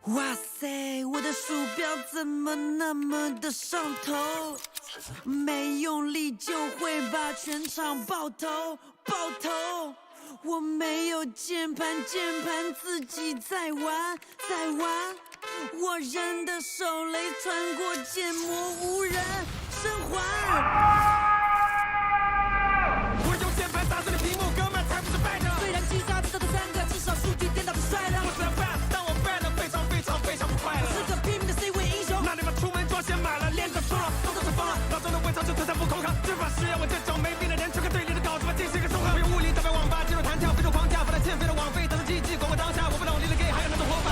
哇塞，我的鼠标怎么那么的上头？没用力就会把全场爆头，爆头！我没有键盘，键盘自己在玩，在玩。我人的手雷穿过建模，无人生还。我用键盘打碎了屏幕，哥们儿才不是败者。虽然击杀知道这三个，至少数据颠倒的帅了。我是 bad， 但我 bad 得非常非常非常不快乐。是个拼命的 C 位英雄。那你们出门装先买了，连着冲了，动作成疯了，脑中的微潮就推散不空壳。这把实验我这种没病的人，全跟队里的搞这么进行一个综合。我用物理打败网吧，进入弹跳，飞出框架，不带欠费的网费，当成机器滚过当下。我不懂你的 gay 还有那种活法。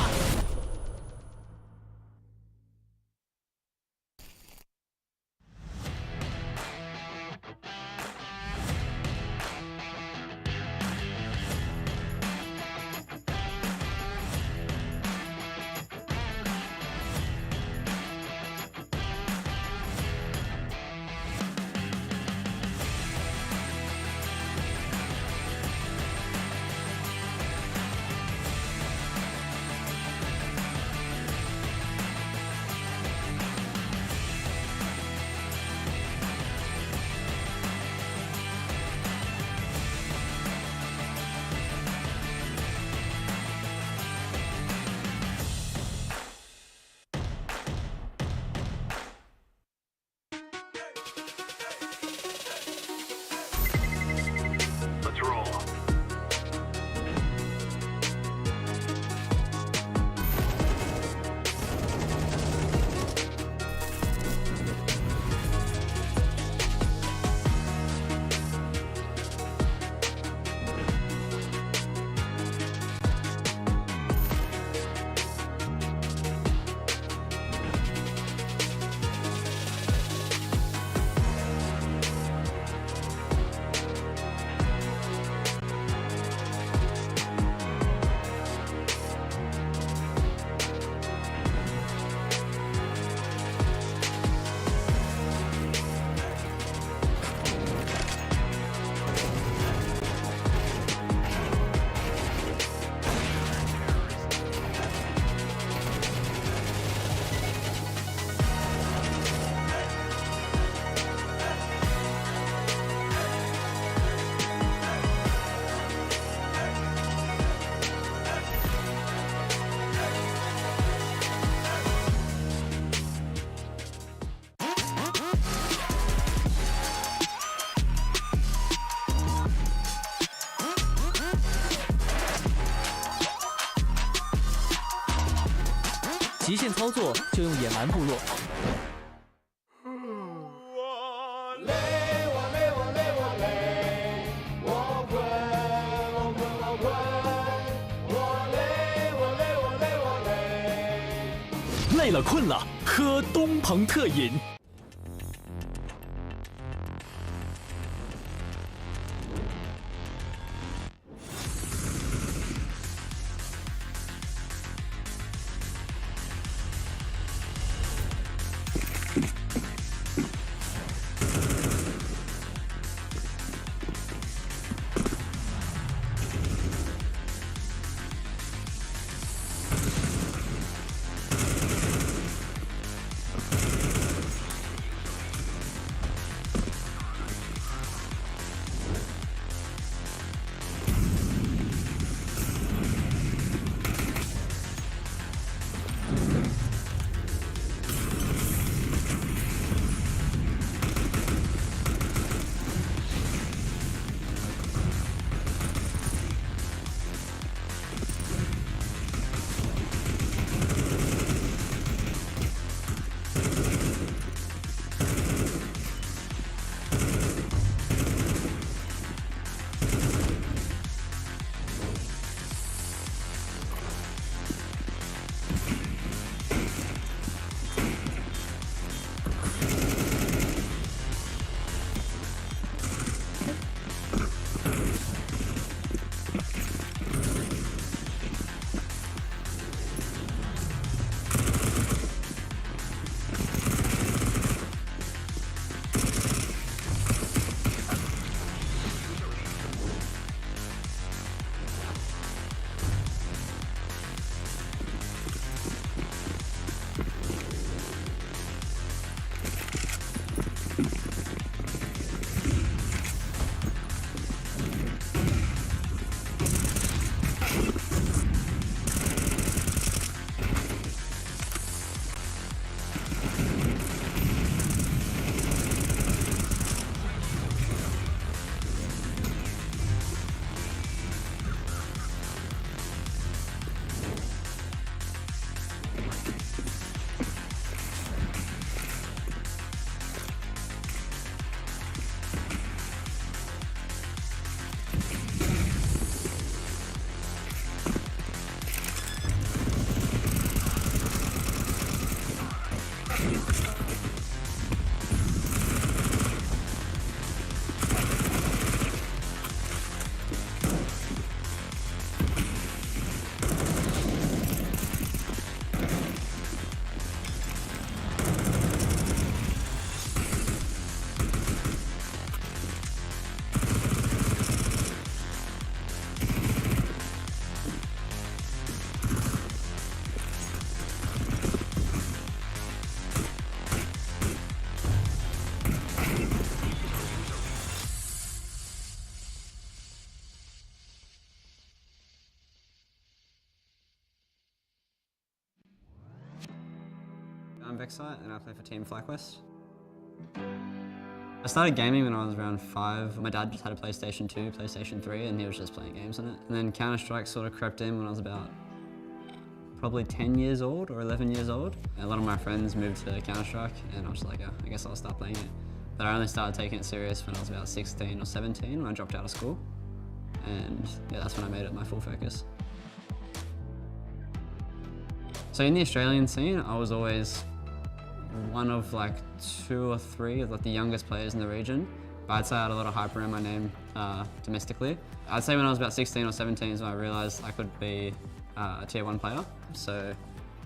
极限操作就用野蛮部落。我累，我累，我累，我累，我困，我困，我困，我累，我累，我累，我累。累了困了，喝东鹏特饮。Vexite and I play for Team FlyQuest. I started gaming when I was around 5. My dad just had a PlayStation 2, PlayStation 3, and he was just playing games on it. And then Counter-Strike sort of crept in when I was about probably 10 years old or 11 years old. And a lot of my friends moved to Counter-Strike and I was like, I guess I'll start playing it. But I only started taking it serious when I was about 16 or 17 when I dropped out of school. And yeah, that's when I made it my full focus. So in the Australian scene, I was always one of like 2 or 3 of like the youngest players in the region. But I'd say I had a lot of hype around my name domestically. I'd say when I was about 16 or 17 is when I realized I could be a tier 1 player. So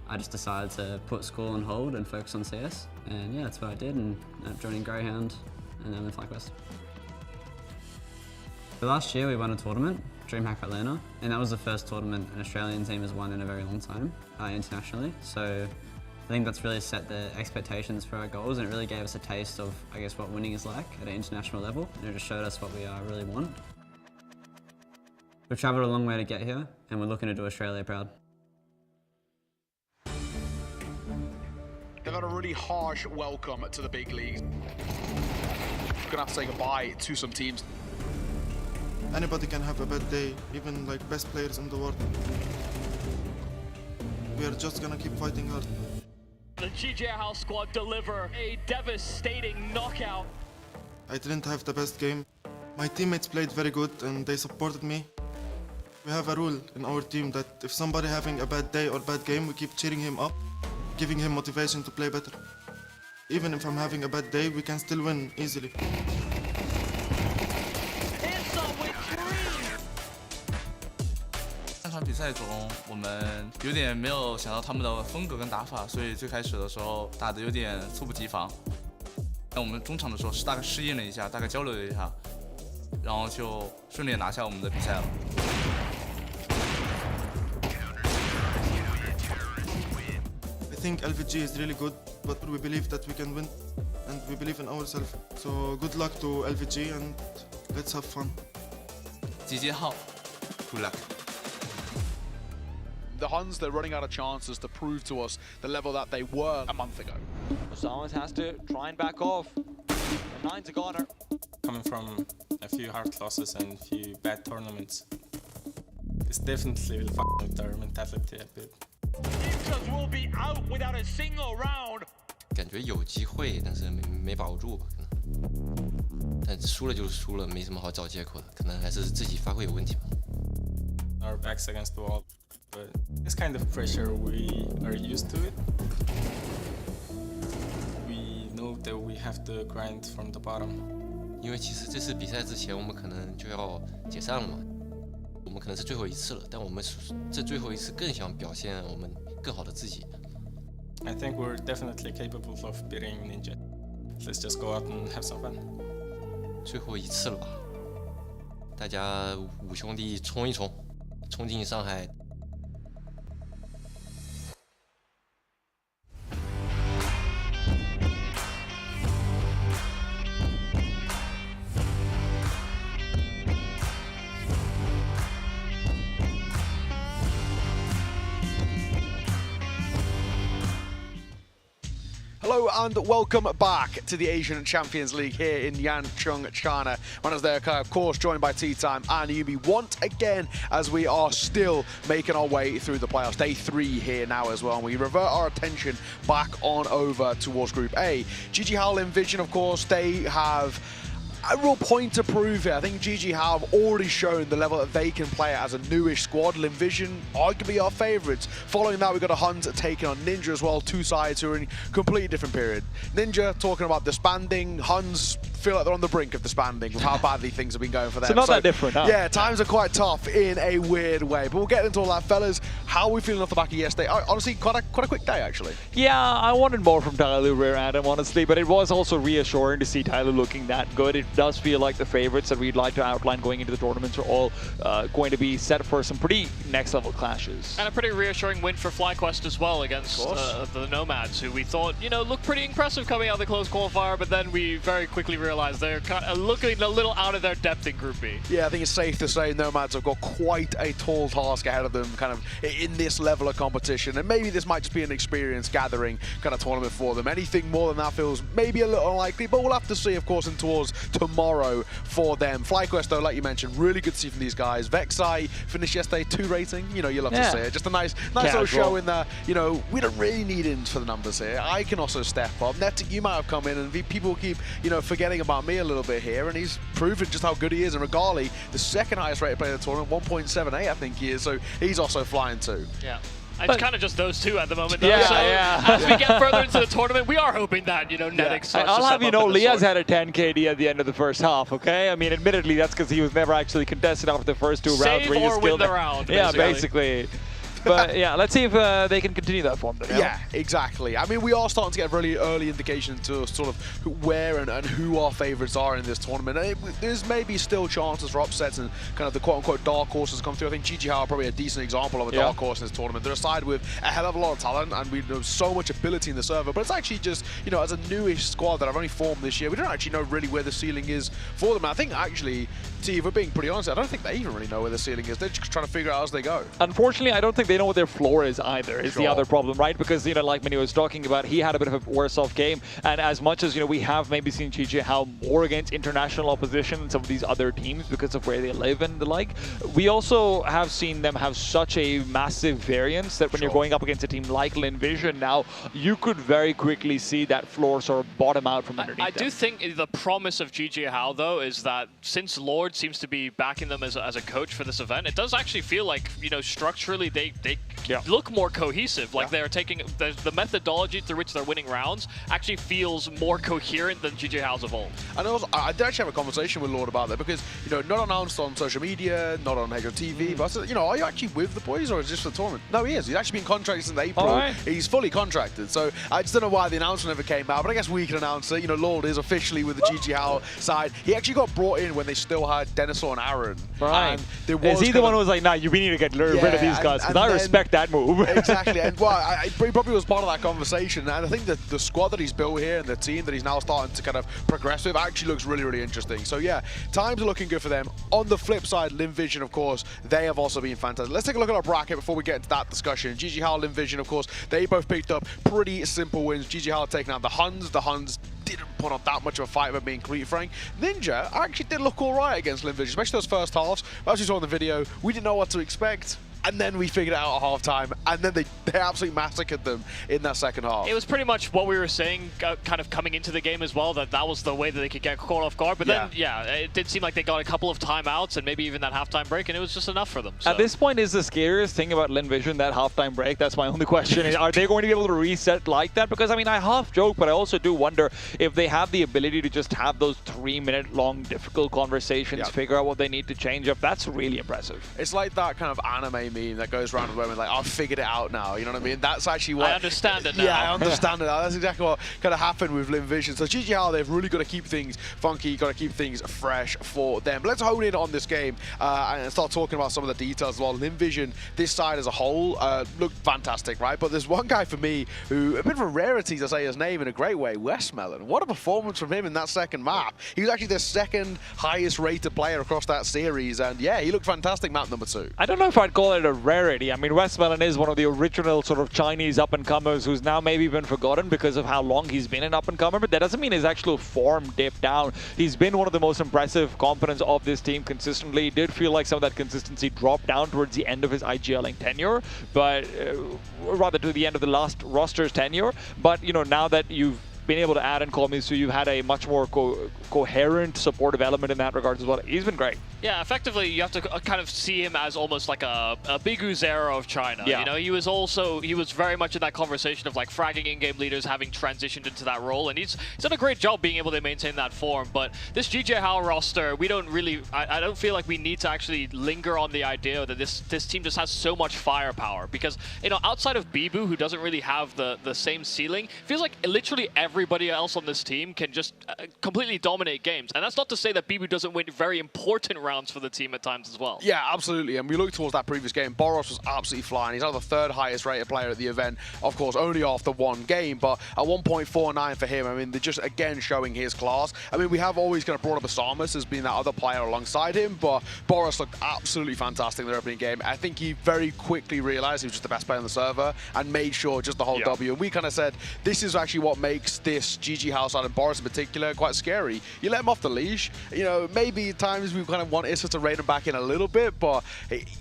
I just decided to put school on hold and focus on CS. And yeah, that's what I did, and ended up joining Greyhound and then with FlyQuest. So last year we won a tournament, DreamHack Atlanta, and that was the first tournament an Australian team has won in a very long time internationally. So I think that's really set the expectations for our goals, and it really gave us a taste of, I guess, what winning is like at an international level, and it just showed us what we really want. We've travelled a long way to get here, and we're looking to do Australia proud. They've had a really harsh welcome to the big leagues. We're gonna have to say goodbye to some teams. Anybody can have a bad day, even like best players in the world. We are just gonna keep fighting hard. The GGHL squad deliver a devastating knockout. I didn't have the best game. My teammates played very good and they supported me. We have a rule in our team that if somebody having a bad day or bad game, we keep cheering him up, giving him motivation to play better. Even if I'm having a bad day, we can still win easily. It's a victory! 3场比赛中，我们有点没有想到他们的风格跟打法，所以最开始的时候打得有点猝不及防。那我们中场的时候是大概适应了一下，大概交流了一下，然后就顺利拿下我们的比赛了。 I think LVG is really good, but we believe that we can win, and we believe in ourselves. So good luck to LVG, and let's have fun. GGHL, good luck. The Huns, they're running out of chances to prove to us the level that they were a month ago. Someone has to try and back off. The 9's a goner. Coming from a few hard losses and a few bad tournaments, it's definitely will fuck with our mentality a bit. Ninjas will be out without a single round. 感觉有机会，但是没把握住吧，可能。但输了就是输了，没什么好找借口的，可能还是自己发挥有问题吧。Our backs against the wall, but this kind of pressure we are used to it. We know that we have to grind from the bottom. 因为其实这次比赛之前，我们可能就要解散了嘛。 我们可能是最后一次了，但我们这最后一次更想表现我们更好的自己。I think we're definitely capable of beating Ninja. Let's just go out and have some fun. 最后一次了吧，大家5兄弟冲一冲，冲进上海。 Hello and welcome back to the Asian Champions League here in Yancheng, China. Runners there, of course, joined by Tea Time and Yubi once again as we are still making our way through the playoffs. Day 3 here now as well, and we revert our attention back on over towards Group A. GGHL Envision, of course, they have a real point to prove here. I think GG have already shown the level that they can play as a newish squad. Envision, arguably our favourites. Following that, we've got a Hunt taking on Ninja as well. 2 sides who are in a completely different period. Ninja talking about disbanding. Huns feel like they're on the brink of disbanding with how badly things have been going for them. So not that different, huh? Yeah, times are quite tough in a weird way. But we'll get into all that, fellas. How are we feeling off the back of yesterday? Honestly, quite a quick day, actually. Yeah, I wanted more from Tyler Rear Adam, honestly, but it was also reassuring to see Tyler looking that good. It does feel like the favorites that we'd like to outline going into the tournaments are all going to be set for some pretty next-level clashes. And a pretty reassuring win for FlyQuest as well against the Nomads, who we thought, you know, looked pretty impressive coming out of the close qualifier, but then we very quickly realized realize they're kind of looking a little out of their depth in Group B. Yeah, I think it's safe to say Nomads have got quite a tall task ahead of them kind of in this level of competition, and maybe this might just be an experience gathering kind of tournament for them. Anything more than that feels maybe a little unlikely, but we'll have to see, of course, in towards tomorrow for them. FlyQuest, though, like you mentioned, really good to see from these guys. Vexite finished yesterday 2 rating. You know, you love to see it. Just a nice little show in there. You know, we don't really need ins for the numbers here. I can also step up. Netic, you might have come in, and people keep, you know, forgetting about me a little bit here, and he's proven just how good he is. And Regali, the second highest rated player in the tournament, 1.78, I think he is. So he's also flying too. Yeah. It's kind of just those two at the moment, though. As we get further into the tournament, we are hoping that, you know, Netic I'll have you know, Liaz had a 10 KD at the end of the first half, okay? I mean, admittedly, that's because he was never actually contested after the first 2 rounds. Save or win the round, Yeah, basically. But yeah, let's see if they can continue that form. Then, yeah, exactly. I mean, we are starting to get a really early indication to sort of where and who our favourites are in this tournament. There's maybe still chances for upsets and kind of the quote-unquote dark horses come through. I think GG Hao are probably a decent example of a dark horse in this tournament. They're a side with a hell of a lot of talent, and we know so much ability in the server, but it's actually just, you know, as a newish squad that I've only formed this year, we don't actually know really where the ceiling is for them. And I think actually, if we're being pretty honest, I don't think they even really know where the ceiling is. They're just trying to figure it out as they go. Unfortunately, I don't think they know what their floor is either, is the other problem, right? Because, you know, like Mini was talking about, he had a bit of a worse off game, and as much as, you know, we have maybe seen GG Hao more against international opposition and some of these other teams because of where they live and the like, we also have seen them have such a massive variance that when you're going up against a team like Linvision now, you could very quickly see that floor sort of bottom out from underneath I do think the promise of GG Hao, though, is that since Lord seems to be backing them as a coach for this event, it does actually feel like, you know, structurally they look more cohesive. Like they're taking the methodology through which they're winning rounds actually feels more coherent than GG Hao's of old. And also, I did actually have a conversation with Lord about that because, you know, not announced on social media, not on TV, but I said, you know, are you actually with the boys or is this for the tournament? No, he is. He's actually been contracted since April. He's fully contracted. So I just don't know why the announcement never came out, but I guess we can announce it. You know, Lord is officially with the GG Hao side. He actually got brought in when they still had Denisaur and Aaron. And there was is he the one who was like, nah, we need to get rid of these guys? Because I respect that move. Exactly, and well, he probably was part of that conversation, and I think that the squad that he's built here and the team that he's now starting to kind of progress with actually looks really, really interesting. So yeah, times are looking good for them. On the flip side, Linvision, of course, they have also been fantastic. Let's take a look at our bracket before we get into that discussion. GG Hao, Linvision, of course, they both picked up pretty simple wins. GG Hao taking out the Huns. The Huns didn't put on that much of a fight, if I'm being completely frank. Ninja actually did look all right against Linvision, especially those first halves. As you saw in the video, we didn't know what to expect. And then we figured it out at halftime, and then they absolutely massacred them in that second half. It was pretty much what we were saying, kind of coming into the game as well, that was the way that they could get caught off guard. But then, it did seem like they got a couple of timeouts and maybe even that halftime break, and it was just enough for them. So. At this point, is the scariest thing about Linvision that halftime break? That's my only question. Are they going to be able to reset like that? Because, I mean, I half joke, but I also do wonder if they have the ability to just have those 3-minute-long difficult conversations, figure out what they need to change up. That's really impressive. It's like that kind of anime meme that goes around with women like, I've figured it out now, you know what I mean? That's actually what... I understand it now. Yeah, I understand it now. That's exactly what kind of happened with Linvision. So GG Hao, they've really got to keep things funky, got to keep things fresh for them. But let's hone in on this game and start talking about some of the details as well. Linvision, this side as a whole, looked fantastic, right? But there's one guy for me who, a bit of a rarity to say his name in a great way, Westmelon. What a performance from him in that second map. He was actually the second highest rated player across that series, and yeah, he looked fantastic map number 2. I don't know if I'd call it a rarity. I mean, Westmelon is one of the original sort of Chinese up-and-comers who's now maybe been forgotten because of how long he's been an up-and-comer, but that doesn't mean his actual form dipped down. He's been one of the most impressive components of this team consistently. It did feel like some of that consistency dropped down towards the end of his IGLing tenure, but rather to the end of the last roster's tenure. But, you know, now that you've been able to add in Komisu, you've had a much more coherent, supportive element in that regard as well. He's been great. Yeah, effectively, you have to kind of see him as almost like a Bigu Zero of China. Yeah. You know, he was very much in that conversation of like fragging in-game leaders, having transitioned into that role, and he's done a great job being able to maintain that form. But this GG Hao roster, we don't really, I don't feel like we need to actually linger on the idea that this team just has so much firepower, because, you know, outside of Bibu, who doesn't really have the same ceiling, feels like literally every everybody else on this team can just completely dominate games. And that's not to say that BB doesn't win very important rounds for the team at times as well. Yeah, absolutely. And we look towards that previous game. Boros was absolutely flying. He's now the 3rd highest rated player at the event, of course, only after 1 game. But at 1.49 for him, I mean, they're just, again, showing his class. I mean, we have always kind of brought up Asamus as being that other player alongside him, but Boros looked absolutely fantastic in the opening game. I think he very quickly realized he was just the best player on the server and made sure just the whole W. And we kind of said, this is actually what makes this GG House side and Boros in particular quite scary. You let him off the leash, you know, maybe at times we kind of want Issa to rein him back in a little bit, but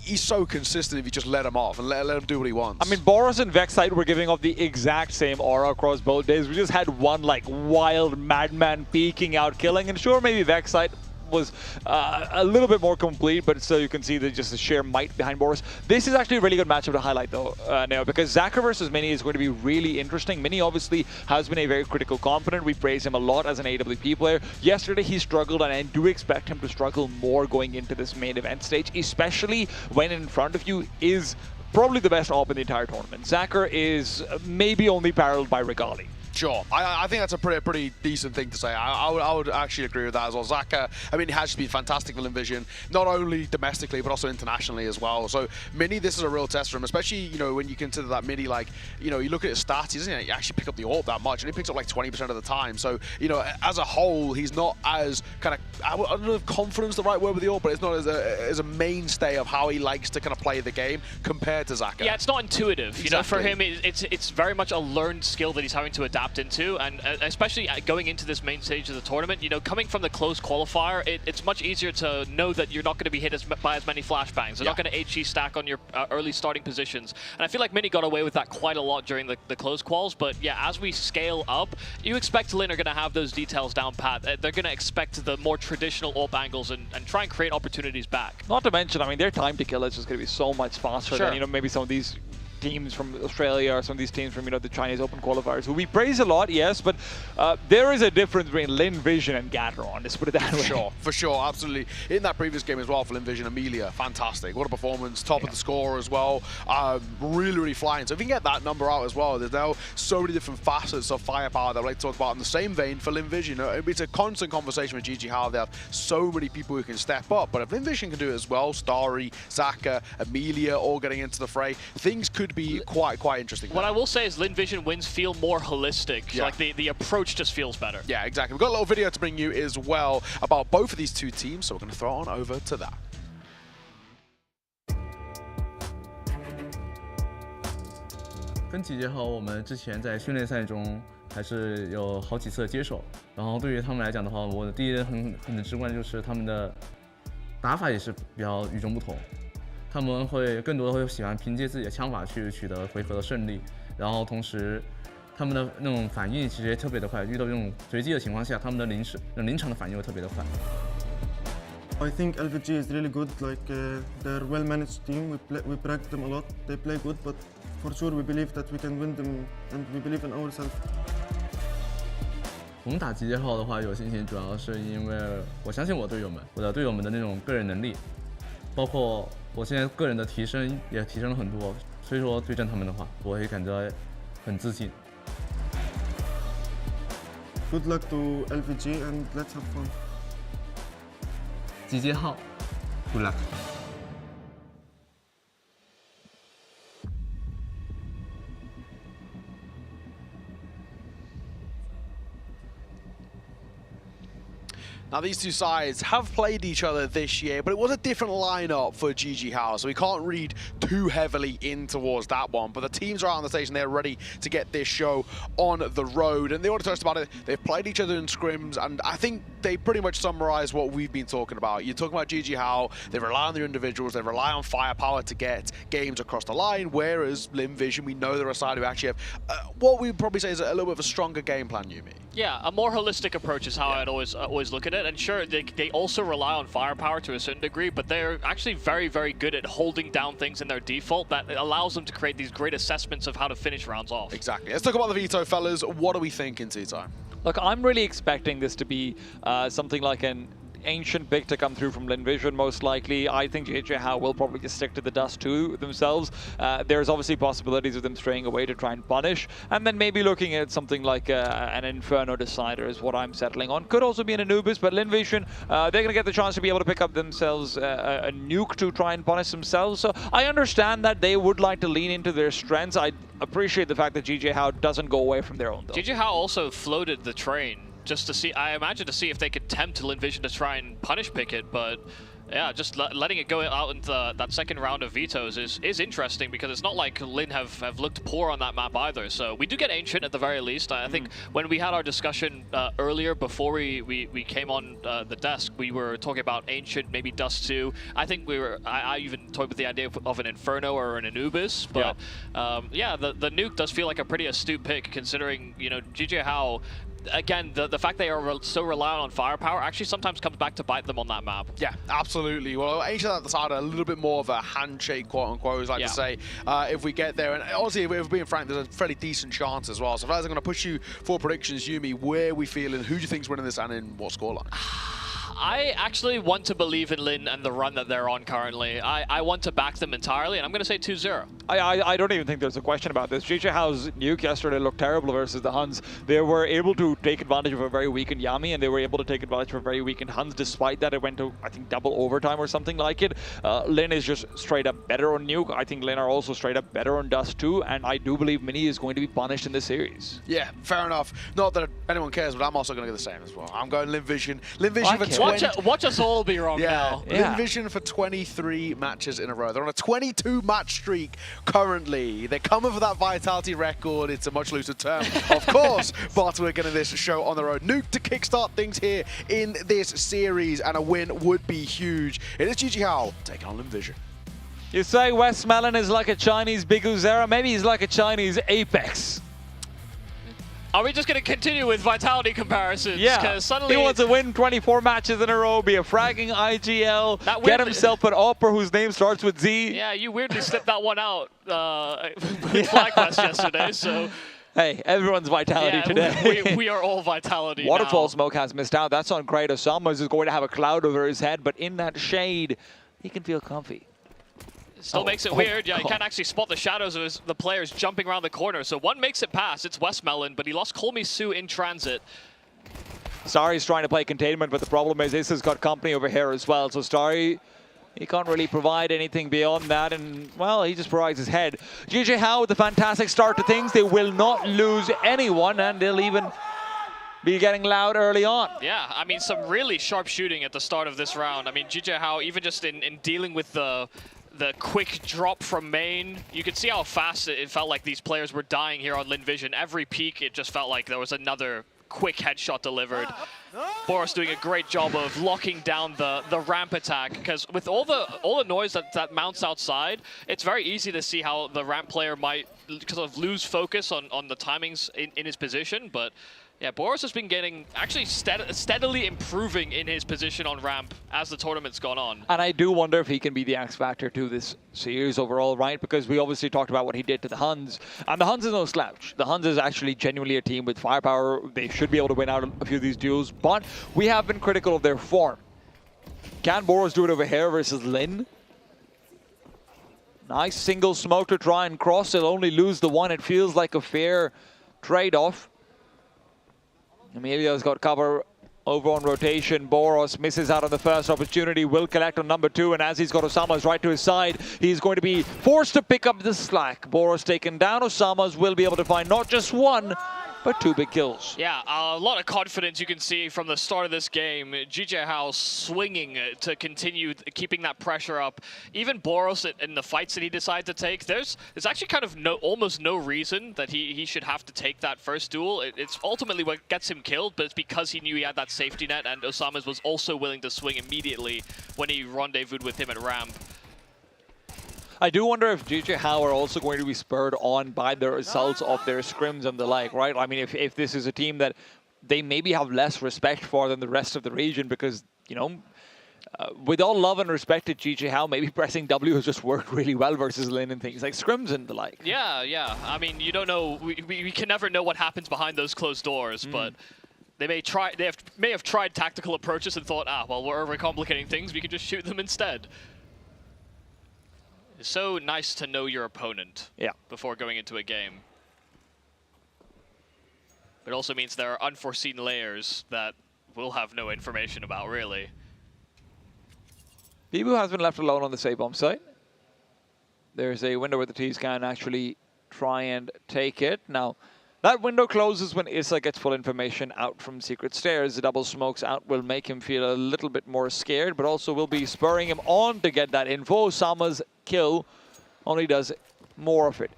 he's so consistent if you just let him off and let him do what he wants. I mean, Boros and Vexite were giving off the exact same aura across both days. We just had one like wild madman peeking out, killing, and sure, maybe Vexite was a little bit more complete, but still you can see that just the sheer might behind Boros. This is actually a really good matchup to highlight though, now, because Zacca versus Mini is going to be really interesting. Mini obviously has been a very critical component. We praise him a lot as an AWP player. Yesterday he struggled, and I do expect him to struggle more going into this main event stage, especially when in front of you is probably the best AWP in the entire tournament. Zacca is maybe only paralleled by Regali. Sure, I think that's a pretty decent thing to say. I would actually agree with that as well. Zacca, I mean, he has been fantastic for Vision, not only domestically but also internationally as well. So Mini, this is a real test for him, especially, you know, when you consider that Mini, like, you know, you look at his stats, he doesn't actually pick up the AWP that much, and he picks up like 20% of the time. So, you know, as a whole, he's not as kind of, I don't know if confidence the right word with the AWP, but it's not as a mainstay of how he likes to kind of play the game compared to Zacca. Yeah, it's not intuitive. Exactly. You know, for him, it's very much a learned skill that he's having to adapt into, and especially going into this main stage of the tournament, you know, coming from the closed qualifier, it's much easier to know that you're not going to be hit by as many flashbangs. They're not going to HE stack on your early starting positions. And I feel like Mini got away with that quite a lot during the closed quals, but yeah, as we scale up, you expect Lin are going to have those details down pat. They're going to expect the more traditional AWP angles and try and create opportunities back. Not to mention, I mean, their time to kill is just going to be so much faster than, you know, maybe some of these teams from Australia or some of these teams from, you know, the Chinese Open qualifiers, who we praise a lot, yes, but there is a difference between Lin Vision and Gatteron, let's put it that way. For sure, absolutely. In that previous game as well for Lin Vision, Amelia, fantastic. What a performance, top of the score as well. Really flying. So if you can get that number out as well, there's now so many different facets of firepower that I'd like to talk about in the same vein for Lin Vision. It's a constant conversation with GG how they have so many people who can step up, but if Lin Vision can do it as well, Starry, Zacca, Amelia all getting into the fray, things could be quite interesting. What I will say is Lin Vision wins feel more holistic. Yeah. Like the approach just feels better. Yeah, exactly. We've got a little video to bring you as well about both of these two teams, so we're going to throw on over to that. 跟集结号，我们之前在训练赛中还是有好几次的接手，然后对于他们来讲的话，我的第一很直观就是他们的打法也是比较与众不同。 他们会更多的会喜欢凭借自己的枪法去取得回合的胜利，然后同时他们的那种反应其实也特别的快，遇到这种随机的情况下，他们的临场的反应会特别的快。I think LVG is really good. Like they're well-managed team. We practice them a lot. They play good, but for sure we believe that we can win them, and we believe in ourselves. 我们打集结号的话有信心，主要是因为我相信我的队友们的那种个人能力，包括 我现在个人的提升也提升了很多，所以说对阵他们的话，我会感到很自信。Good luck to LVG and let's have fun. 集结号 ，Good luck. Now, these two sides have played each other this year, but it was a different lineup for GG House, so we can't read too heavily in towards that one. But the teams are out on the stage and they're ready to get this show on the road. And they already touched about it. They've played each other in scrims, and I think they pretty much summarize what we've been talking about. You're talking about GG House, they rely on their individuals, they rely on firepower to get games across the line, whereas Lin Vision, we know they're a side who actually have what we'd probably say is a little bit of a stronger game plan, Yumi. Yeah, a more holistic approach is how I'd always look at it. And sure, they also rely on firepower to a certain degree, but they're actually very good at holding down things in their default that allows them to create these great assessments of how to finish rounds off. Exactly. Let's talk about the Veto, fellas. What are we thinking, Tea Time? Look, I'm really expecting this to be something like an Ancient pick to come through from Linvision, most likely. I think JJ Howe will probably just stick to the Dust 2 themselves. There's obviously possibilities of them straying away to try and punish, and then maybe looking at something like an Inferno Decider is what I'm settling on. Could also be an Anubis, but Linvision, they're going to get the chance to be able to pick up themselves a nuke to try and punish themselves. So I understand that they would like to lean into their strengths. I appreciate the fact that JJ Howe doesn't go away from their own, though. JJ Howe also floated the train just to see, I imagine, to see if they could tempt Linvision to try and punish pick it, but yeah, just letting it go out into that second round of vetoes is interesting, because it's not like Lin have looked poor on that map either. So we do get Ancient at the very least. I think when we had our discussion earlier before we came on the desk, we were talking about Ancient, maybe Dust 2. I think I even toyed with the idea of an Inferno or an Anubis, but yeah, the nuke does feel like a pretty astute pick, considering, you know, JJ Howe, again, the fact they are so reliant on firepower actually sometimes comes back to bite them on that map. Yeah, absolutely. Well, Ancient at the side, a little bit more of a handshake, quote-unquote, as I like to say, if we get there. And honestly, if we're being frank, there's a fairly decent chance as well. So if I was going to push you for predictions, Yumi, where are we feeling? Who do you think's winning this and in what scoreline? I actually want to believe in Lin and the run that they're on currently. I want to back them entirely, and I'm going to say 2-0. I don't even think there's a question about this. JJ Howe's nuke yesterday looked terrible versus the Huns. They were able to take advantage of a very weakened Yami, and they were able to take advantage of a very weakened Huns. Despite that, it went to, I think, double overtime or something like it. Lin is just straight up better on nuke. I think Lin are also straight up better on Dust 2, and I do believe Mini is going to be punished in this series. Yeah, fair enough. Not that anyone cares, but I'm also going to go the same as well. I'm going Linvision. Linvision for 20... Watch us all be wrong now. Linvision for 23 matches in a row. They're on a 22-match streak currently. They're coming for that Vitality record. It's a much looser term, of course, but we're getting this show on the road. Nuke to kickstart things here in this series, and a win would be huge. It is JJ Howe taking on Linvision. You say Westmelon is like a Chinese Biguzera? Maybe he's like a Chinese Apex. Are we just going to continue with Vitality comparisons? Yeah, suddenly he wants to win 24 matches in a row, be a fragging IGL, get himself an Opera whose name starts with Z. Yeah, you weirdly slipped that one out with FlyQuest yesterday, so... Hey, everyone's Vitality today. we are all Vitality Waterfall now. Smoke has missed out. That's on great. Osamas is going to have a cloud over his head, but in that shade, he can feel comfy. Still makes it weird. Yeah, you can't actually spot the shadows of the players jumping around the corner. So one makes it past. It's Westmelon, but he lost Colmy Sue in transit. Starry's trying to play containment, but the problem is Ace has got company over here as well. So Starry, he can't really provide anything beyond that, and, well, he just provides his head. JJ Howe with a fantastic start to things. They will not lose anyone, and they'll even be getting loud early on. Yeah, I mean, some really sharp shooting at the start of this round. I mean, JJ Howe, even just in dealing with the quick drop from main, you could see how fast it felt like these players were dying here on Linvision. Every peak, it just felt like there was another quick headshot delivered. Boros doing a great job of locking down the ramp attack, because with all the noise that mounts outside, it's very easy to see how the ramp player might sort of lose focus on the timings in his position. But yeah, Boros has been getting actually steadily improving in his position on ramp as the tournament's gone on. And I do wonder if he can be the X factor to this series overall, right? Because we obviously talked about what he did to the Huns, and the Huns is no slouch. The Huns is actually genuinely a team with firepower. They should be able to win out a few of these duels, but we have been critical of their form. Can Boros do it over here versus Lin? Nice single smoke to try and cross. They'll only lose the one. It feels like a fair trade-off. Emilio's got cover over on rotation. Boros misses out on the first opportunity, will collect on number 2, and as he's got Osamas right to his side, he's going to be forced to pick up the slack. Boros taken down. Osamas will be able to find not just one, but 2 big kills. Yeah, a lot of confidence you can see from the start of this game. JJ Howe swinging to continue keeping that pressure up. Even Boros in the fights that he decided to take, there's actually kind of almost no reason that he should have to take that first duel. It's ultimately what gets him killed, but it's because he knew he had that safety net, and Osamas was also willing to swing immediately when he rendezvoused with him at ramp. I do wonder if JJ Howe are also going to be spurred on by the results of their scrims and the like, right? I mean, if this is a team that they maybe have less respect for than the rest of the region, because, you know, with all love and respect to JJ Howe, maybe pressing W has just worked really well versus Lin and things like scrims and the like. Yeah. I mean, you don't know. We can never know what happens behind those closed doors, but They may have tried tactical approaches and thought, well, we're overcomplicating things. We can just shoot them instead. It's so nice to know your opponent before going into a game. It also means there are unforeseen layers that we'll have no information about, really. Bibu has been left alone on the A-bomb site. There's a window where the T's can actually try and take it. Now, that window closes when Issa gets full information out from Secret Stairs. The double smokes out will make him feel a little bit more scared, but also will be spurring him on to get that info. Sama's kill only does more of it.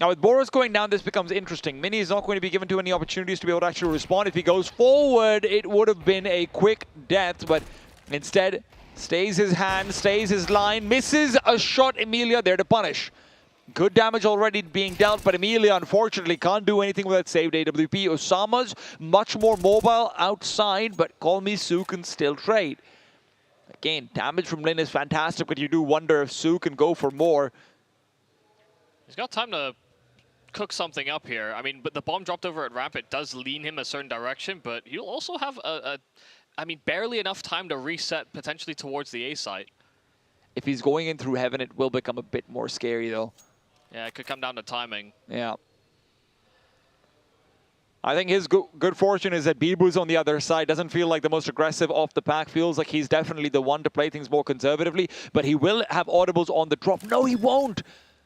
Now, with Boros going down, this becomes interesting. Mini is not going to be given too many opportunities to be able to actually respond. If he goes forward, it would have been a quick death, but instead stays his hand, stays his line, misses a shot. Emilia there to punish. Good damage already being dealt, but Emilia unfortunately can't do anything with that saved AWP. Osama's much more mobile outside, but Call Me Sue can still trade. Again, damage from Lin is fantastic, but you do wonder if Sue can go for more. He's got time to cook something up here. I mean, but the bomb dropped over at ramp, it does lean him a certain direction, but he'll also have barely enough time to reset potentially towards the A site. If he's going in through heaven, it will become a bit more scary though. Yeah, it could come down to timing. Yeah. I think his good fortune is that Bibu's on the other side. Doesn't feel like the most aggressive off the pack. Feels like he's definitely the one to play things more conservatively. But he will have audibles on the drop. No, he won't.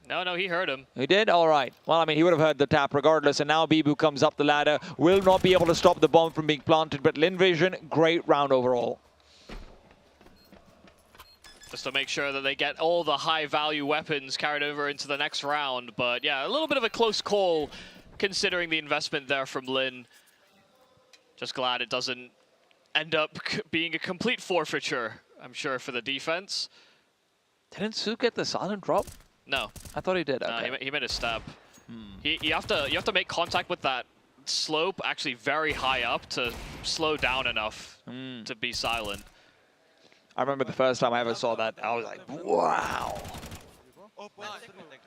No, he heard him. He did? All right. Well, I mean, he would have heard the tap regardless. And now Bibu comes up the ladder. Will not be able to stop the bomb from being planted. But Lin Vision, great round overall. Just to make sure that they get all the high-value weapons carried over into the next round. But yeah, a little bit of a close call considering the investment there from Lin. Just glad it doesn't end up being a complete forfeiture, I'm sure, for the defense. Didn't Sue get the silent drop? No. I thought he did. Okay. He made a stab. You have to make contact with that slope actually very high up to slow down enough to be silent. I remember the first time I ever saw that, I was like, wow.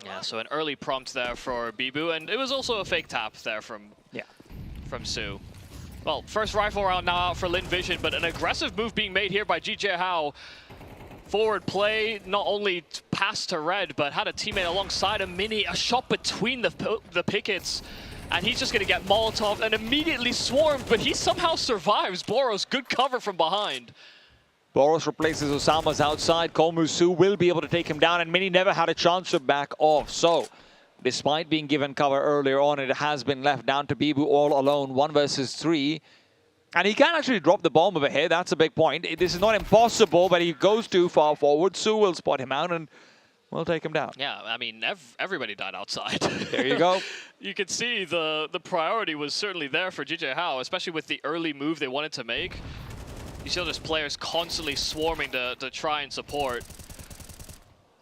Yeah, so an early prompt there for Bibu, and it was also a fake tap there from Sue. Well, first rifle round now out for Lin Vision, but an aggressive move being made here by GJ Hao. Forward play, not only pass to Red, but had a teammate alongside him. Mini, a shot between the pickets, and he's just going to get Molotov and immediately swarmed, but he somehow survives. Boros, good cover from behind. Boros replaces Osama's outside. Kolmusu will be able to take him down, and Mini never had a chance to back off. So, despite being given cover earlier on, it has been left down to Bibu all alone, 1 versus 3. And he can actually drop the bomb over here. That's a big point. This is not impossible, but he goes too far forward. Sue will spot him out and will take him down. Yeah, I mean, everybody died outside. There you go. You can see the priority was certainly there for GJ Hao, especially with the early move they wanted to make. You see all those players constantly swarming to try and support.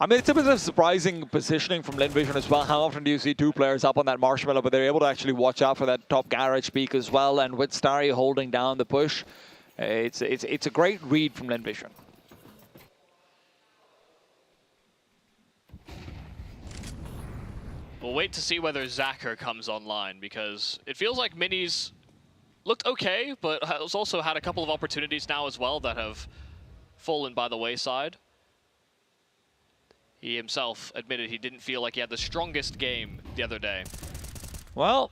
I mean, it's a bit of surprising positioning from Lin Vision as well. How often do you see 2 players up on that marshmallow, but they're able to actually watch out for that top garage peak as well, and with Starry holding down the push, it's a great read from Lin Vision. We'll wait to see whether Zacher comes online, because it feels like Mini's looked okay, but has also had a couple of opportunities now as well that have fallen by the wayside. He himself admitted he didn't feel like he had the strongest game the other day. Well,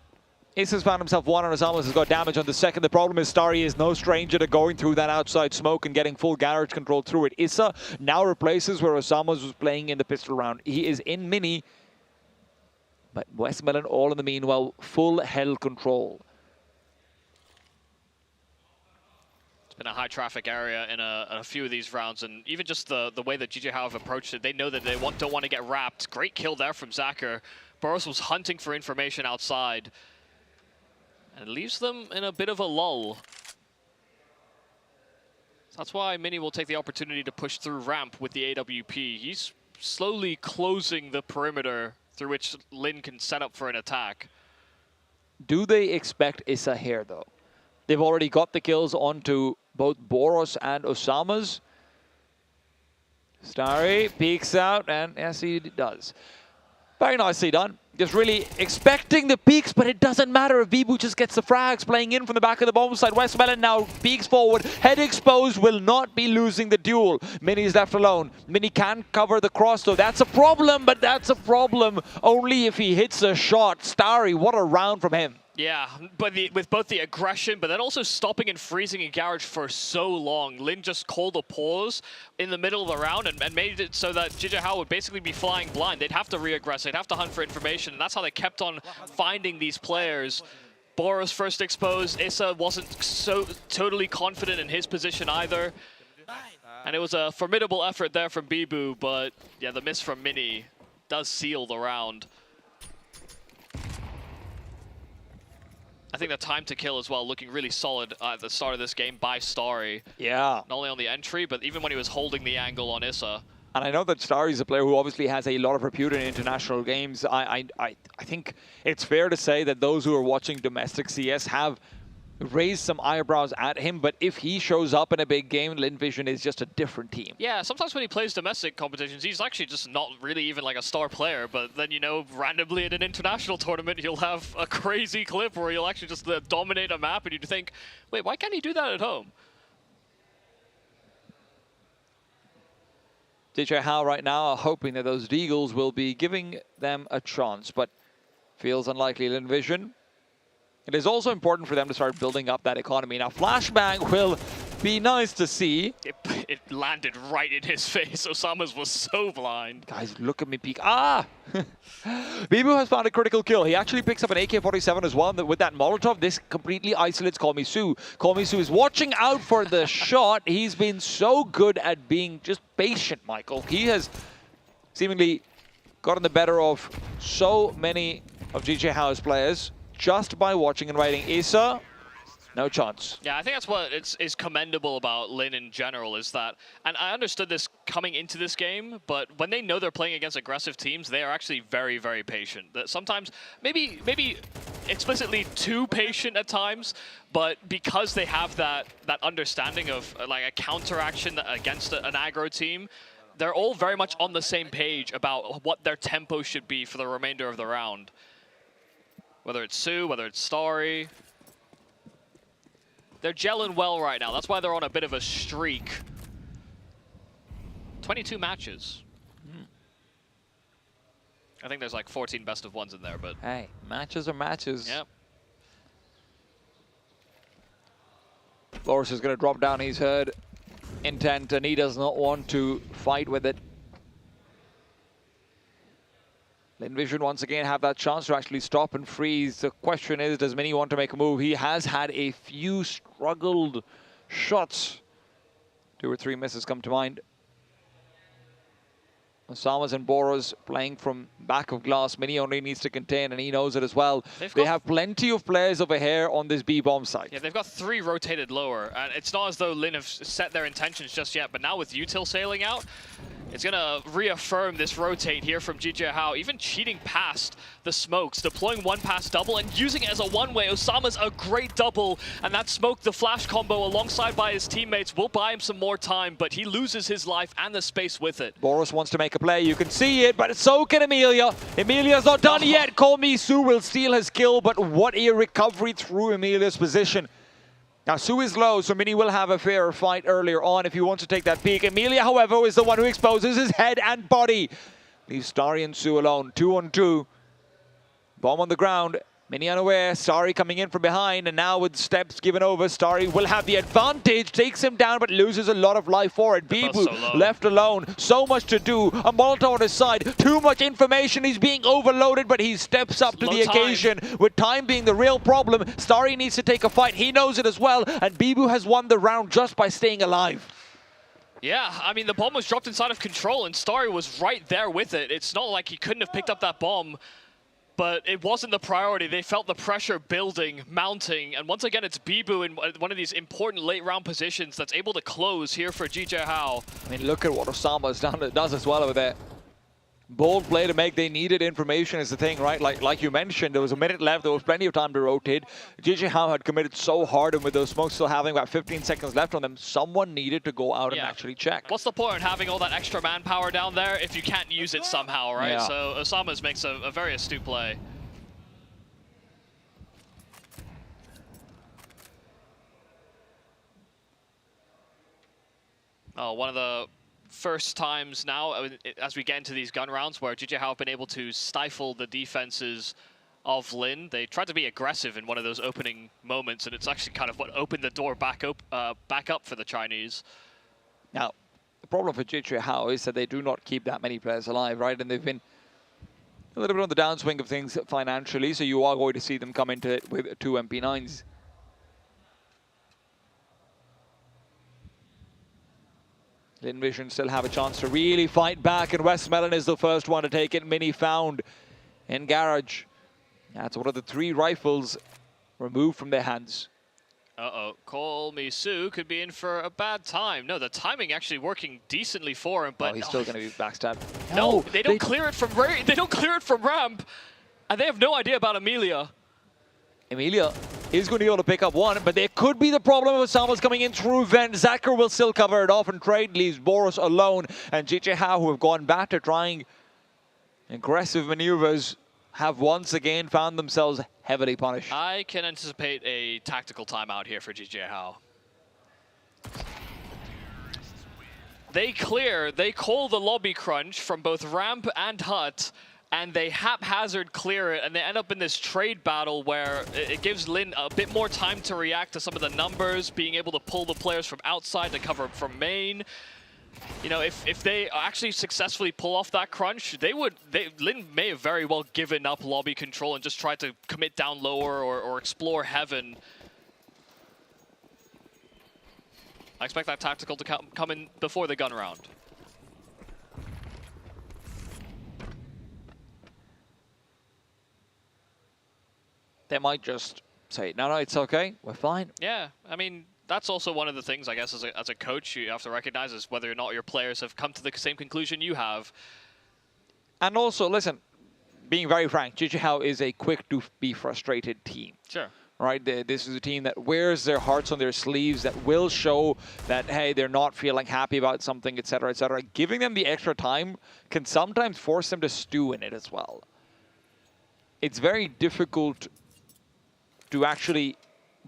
Issa's found himself 1 on Osama's has got damage on the second. The problem is Starry is no stranger to going through that outside smoke and getting full garage control through it. Issa now replaces where Osama's was playing in the pistol round. He is in Mini, but Westmelon all in the meanwhile, full hell control. Been a high traffic area in a few of these rounds, and even just the way that GJ Hao have approached it, they know that they don't want to get wrapped. Great kill there from Zacher. Boros was hunting for information outside, and it leaves them in a bit of a lull. That's why Mini will take the opportunity to push through ramp with the AWP. He's slowly closing the perimeter through which Lin can set up for an attack. Do they expect Issa here though? They've already got the kills onto both Boros and Osama's. Starry peeks out, and yes, he does. Very nicely done. Just really expecting the peaks, but it doesn't matter if Bibu just gets the frags playing in from the back of the bomb side. Westmelon now peeks forward. Head exposed, will not be losing the duel. Mini is left alone. Mini can cover the cross though. That's a problem, but that's a problem only if he hits a shot. Starry, what a round from him. Yeah, but with both the aggression, but then also stopping and freezing in Garage for so long. Lin just called a pause in the middle of the round and made it so that GJ Hao would basically be flying blind. They'd have to re-aggress, they'd have to hunt for information, and that's how they kept on finding these players. Boros first exposed, Issa wasn't so totally confident in his position either. And it was a formidable effort there from Bibu, but yeah, the miss from Mini does seal the round. I think the time to kill as well, looking really solid at the start of this game by Starry. Yeah. Not only on the entry, but even when he was holding the angle on Issa. And I know that Starry is a player who obviously has a lot of repute in international games. I think it's fair to say that those who are watching domestic CS have raised some eyebrows at him, but if he shows up in a big game, LinVision is just a different team. Yeah, sometimes when he plays domestic competitions, he's actually just not really even like a star player, but then, you know, randomly in an international tournament, he'll have a crazy clip where he'll actually just dominate a map, and you think, wait, why can't he do that at home? GJ Hao right now are hoping that those Deagles will be giving them a chance, but feels unlikely. LinVision, it is also important for them to start building up that economy. Now, Flashbang will be nice to see. It landed right in his face. Osama's was so blind. Guys, look at me peek. Ah! Bibu has found a critical kill. He actually picks up an AK-47 as well. With that Molotov, this completely isolates Komisu. Komisu is watching out for the shot. He's been so good at being just patient, Michael. He has seemingly gotten the better of so many of GJ Hao's players just by watching and waiting. Issa, no chance. Yeah, I think that's what is commendable about Lin in general, is that, and I understood this coming into this game, but when they know they're playing against aggressive teams, they are actually very, very patient. That sometimes, maybe explicitly too patient at times, but because they have that understanding of like a counteraction against an aggro team, they're all very much on the same page about what their tempo should be for the remainder of the round. Whether it's Sue, whether it's Starry. They're gelling well right now. That's why they're on a bit of a streak. 22 matches. I think there's like 14 best of ones in there, but... Hey, matches are matches. Yep. Boris is going to drop down. He's heard intent, and he does not want to fight with it. LinVision once again have that chance to actually stop and freeze. The question is, does Mini want to make a move? He has had a few struggled shots. 2 or 3 misses come to mind. Osama's and Boros playing from back of glass. Mini only needs to contain, and he knows it as well. They have plenty of players over here on this B-bomb side. Yeah, they've got 3 rotated lower, and it's not as though Lin have set their intentions just yet, but now with Util sailing out, it's going to reaffirm this rotate here from GJ Hao, even cheating past the smokes, deploying 1-pass double and using it as a one-way. Osama's a great double, and that smoke, the flash combo alongside by his teammates will buy him some more time, but he loses his life and the space with it. Boros wants to make a play, you can see it, but so can Emilia. Emilia's not done yet. Komisu will steal his kill, but what a recovery through Emilia's position. Now, Sue is low, so Mini will have a fair fight earlier on if he wants to take that peek. Emilia, however, is the one who exposes his head and body. Leaves Starry and Sue alone, 2-on-2. Bomb on the ground. Mini unaware. Starry coming in from behind, and now with steps given over, Starry will have the advantage. Takes him down, but loses a lot of life for it. Bibu left alone. So much to do. A Molotov on his side. Too much information. He's being overloaded, but he steps up to the occasion. With time being the real problem, Starry needs to take a fight. He knows it as well, and Bibu has won the round just by staying alive. Yeah, I mean, the bomb was dropped inside of control, and Starry was right there with it. It's not like he couldn't have picked up that bomb, but it wasn't the priority. They felt the pressure building, mounting, and once again, it's Bibu in one of these important late-round positions that's able to close here for GJ Hao. I mean, look at what Osama does as well over there. Bold play to make. They needed information is the thing, right? Like you mentioned, there was a minute left. There was plenty of time to rotate. GG How had committed so hard, and with those smokes still having about 15 seconds left on them, someone needed to go out and actually check. What's the point in having all that extra manpower down there if you can't use it somehow, right? Yeah. So Osama's makes a very astute play. Oh, one of the first times now, as we get into these gun rounds, where GG How have been able to stifle the defenses of Lin. They tried to be aggressive in one of those opening moments, and it's actually kind of what opened the door back up for the Chinese. Now, the problem for GG How is that they do not keep that many players alive, right? And they've been a little bit on the downswing of things financially, so you are going to see them come into it with 2 MP9s. Lin Vision still have a chance to really fight back, and Westmelon is the first one to take it. Mini found in Garage. That's one of the 3 rifles removed from their hands. Uh-oh, Cole Misu could be in for a bad time. No, the timing actually working decently for him, but he's still going to be backstabbed. No, they don't clear it from ramp, and they have no idea about Amelia. Amelia is going to be able to pick up one, but there could be the problem of Osama's coming in through vent. Zacher will still cover it off, and trade leaves Boros alone. And GG How, who have gone back to trying aggressive maneuvers, have once again found themselves heavily punished. I can anticipate a tactical timeout here for GG How. They call the lobby crunch from both ramp and hut, and they haphazard clear it, and they end up in this trade battle where it gives Lin a bit more time to react to some of the numbers, being able to pull the players from outside to cover from main. You know, if they actually successfully pull off that crunch, Lin may have very well given up lobby control and just tried to commit down lower or explore heaven. I expect that tactical to come in before the gun round. They might just say, no, it's okay, we're fine. Yeah, I mean, that's also one of the things, I guess, as a coach, you have to recognize is whether or not your players have come to the same conclusion you have. And also, listen, being very frank, GG How is a quick-to-be frustrated team. Sure. Right, this is a team that wears their hearts on their sleeves, that will show that, hey, they're not feeling happy about something, etc., etc. Giving them the extra time can sometimes force them to stew in it as well. It's very difficult to actually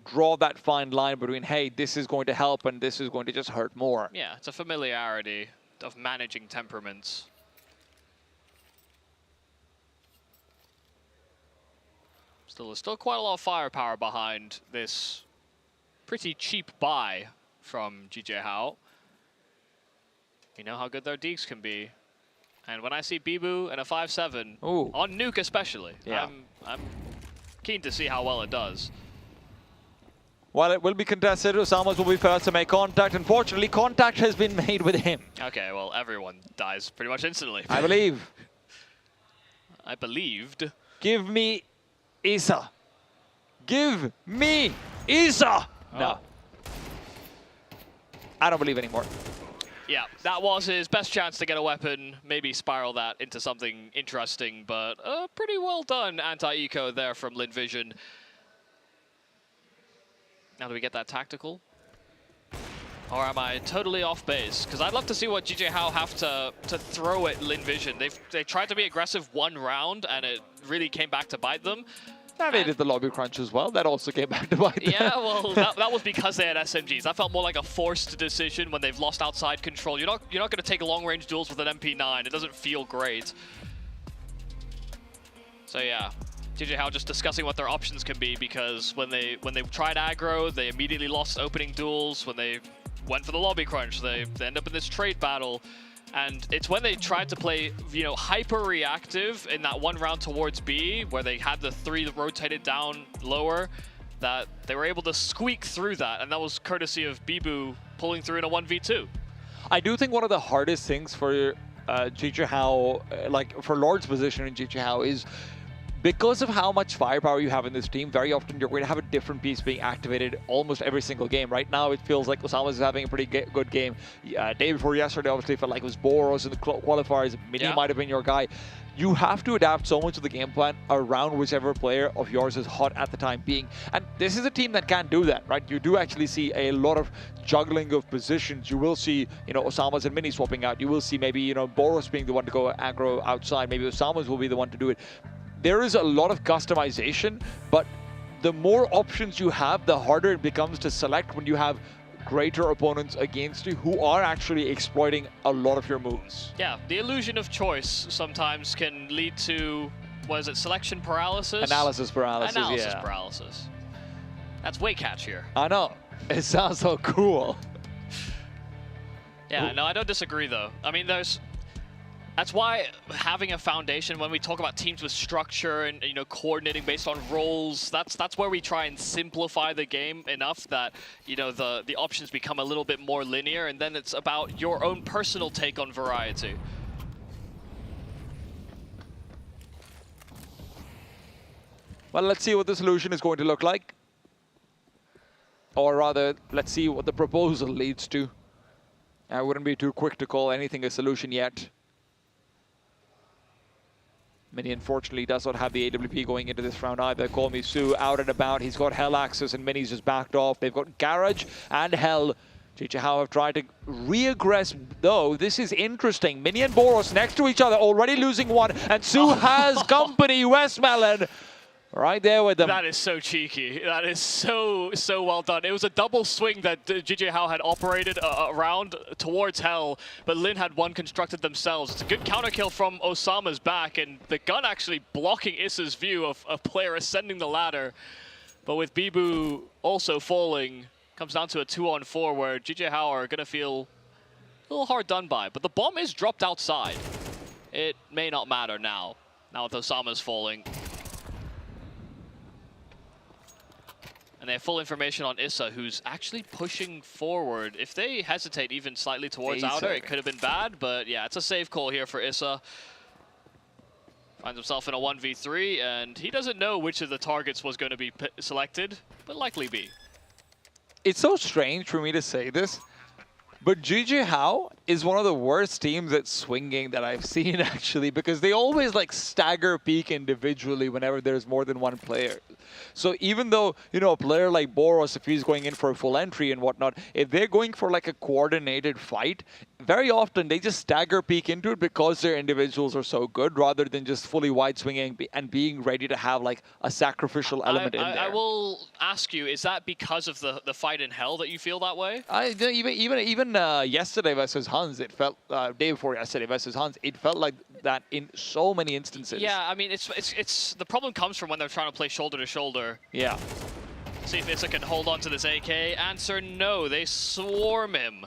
draw that fine line between, hey, this is going to help and this is going to just hurt more. Yeah, it's a familiarity of managing temperaments. Still quite a lot of firepower behind this pretty cheap buy from GG How. You know how good their deeks can be. And when I see Bibu and a 5-7, on Nuke especially, yeah. I'm keen to see how well it does. While it will be contested, Osama's will be first to make contact. Unfortunately, contact has been made with him. Okay, well, everyone dies pretty much instantly. I believe. I believed. Give me Isa. Give me Isa. Oh. No. I don't believe anymore. Yeah, that was his best chance to get a weapon, maybe spiral that into something interesting, but pretty well done anti-eco there from Lin Vision. Now do we get that tactical? Or am I totally off base? Because I'd love to see what GG How have to throw at Lin Vision. They tried to be aggressive one round, and it really came back to bite them. And they did the lobby crunch as well. That also came back to bite them. Yeah, well, that was because they had SMGs. That felt more like a forced decision when they've lost outside control. You're not going to take long-range duels with an MP9. It doesn't feel great. So yeah, GG How just discussing what their options can be, because when they tried aggro, they immediately lost opening duels. When they went for the lobby crunch, they end up in this trade battle. And it's when they tried to play, you know, hyper-reactive in that one round towards B, where they had the 3 that rotated down lower, that they were able to squeak through that. And that was courtesy of Bibu pulling through in a 1v2. I do think one of the hardest things for GG How, like for Lord's position in GG How, is because of how much firepower you have in this team, very often you're going to have a different piece being activated almost every single game. Right now, it feels like Osama is having a pretty good game. Day before yesterday, obviously, felt like it was Boros in the qualifiers. Mini might have been your guy. You have to adapt so much of the game plan around whichever player of yours is hot at the time being. And this is a team that can't do that, right? You do actually see a lot of juggling of positions. You will see, Osama's and Mini swapping out. You will see maybe, Boros being the one to go aggro outside. Maybe Osama's will be the one to do it. There is a lot of customization, but the more options you have, the harder it becomes to select when you have greater opponents against you who are actually exploiting a lot of your moves. Yeah, the illusion of choice sometimes can lead to, what is it, selection paralysis? Analysis paralysis, Analysis paralysis. That's way catchier. I know. It sounds so cool. Yeah, no, I don't disagree though. I mean, that's why having a foundation, when we talk about teams with structure and coordinating based on roles, that's where we try and simplify the game enough that the options become a little bit more linear, and then it's about your own personal take on variety. Well, let's see what the solution is going to look like. Or rather, let's see what the proposal leads to. I wouldn't be too quick to call anything a solution yet. Mini, unfortunately, does not have the AWP going into this round either. Call Me Sue out and about. He's got Hell access, and Mini's just backed off. They've got Garage and Hell. Jijiao have tried to re-aggress, though. This is interesting. Mini and Boros next to each other, already losing one, and Sue has company. Westmelon right there with them. That is so cheeky. That is so well done. It was a double swing that Jijiao had operated around towards Hell, but Lin had one constructed themselves. It's a good counter kill from Osama's back, and the gun actually blocking Issa's view of a player ascending the ladder. But with Bibu also falling, comes down to a 2-on-4 where Jijiao are going to feel a little hard done by. But the bomb is dropped outside. It may not matter now with Osama's falling. And they have full information on Issa, who's actually pushing forward. If they hesitate even slightly towards outer, it could have been bad, but yeah, it's a safe call here for Issa. Finds himself in a 1v3, and he doesn't know which of the targets was going to be selected, but likely B. It's so strange for me to say this, but Jijiao is one of the worst teams at swinging that I've seen, actually, because they always stagger peak individually whenever there's more than one player. So even though, a player like Boros, if he's going in for a full entry and whatnot, if they're going for a coordinated fight, very often they just stagger peek into it because their individuals are so good, rather than just fully wide swinging and being ready to have a sacrificial element in there. I will ask you, is that because of the fight in Hell that you feel that way? Even yesterday versus Hans, it felt day before yesterday versus Hans, it felt like that in so many instances. Yeah, I mean, it's the problem comes from when they're trying to play shoulder to shoulder. Yeah. See if Issa can hold on to this AK. Answer no, they swarm him.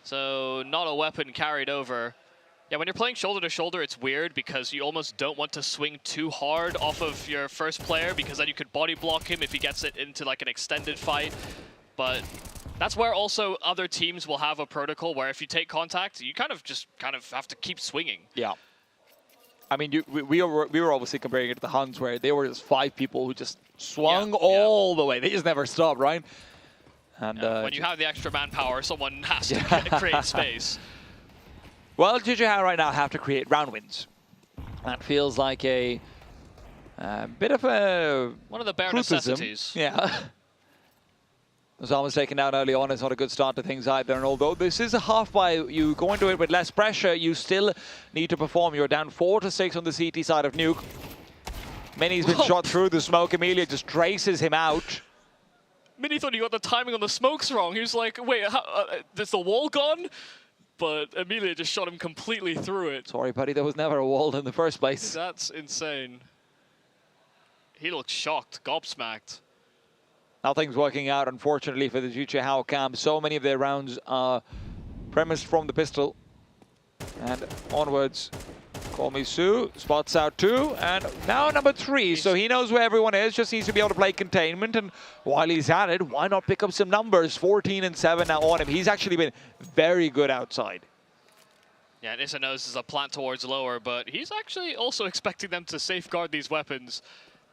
So not a weapon carried over. Yeah, when you're playing shoulder to shoulder, it's weird because you almost don't want to swing too hard off of your first player, because then you could body block him if he gets it into an extended fight. But that's where also other teams will have a protocol where if you take contact, you kind of have to keep swinging. Yeah. I mean, we were obviously comparing it to the Huns, where they were just 5 people who just swung all the way. They just never stopped, right? And when you have the extra manpower, someone has to create space. Well, Jijiao right now have to create round wins. That feels like a bit of a one of the bare necessities. Yeah. Osama's taken down early on. It's not a good start to things either. And although this is a half buy, you go into it with less pressure, you still need to perform. You're down 4-6 on the CT side of Nuke. Mini's been shot through the smoke. Amelia just traces him out. Mini thought he got the timing on the smokes wrong. He was like, wait, is the wall gone? But Amelia just shot him completely through it. Sorry, buddy, there was never a wall in the first place. That's insane. He looked shocked, gobsmacked. Nothing's working out, unfortunately, for the Jijiao camp. So many of their rounds are premised from the pistol. And onwards, Call Me Sue spots out 2, and now number 3. So he knows where everyone is, just needs to be able to play containment. And while he's at it, why not pick up some numbers? 14 and 7 now on him. He's actually been very good outside. Yeah, Nissa knows this is a plant towards lower, but he's actually also expecting them to safeguard these weapons.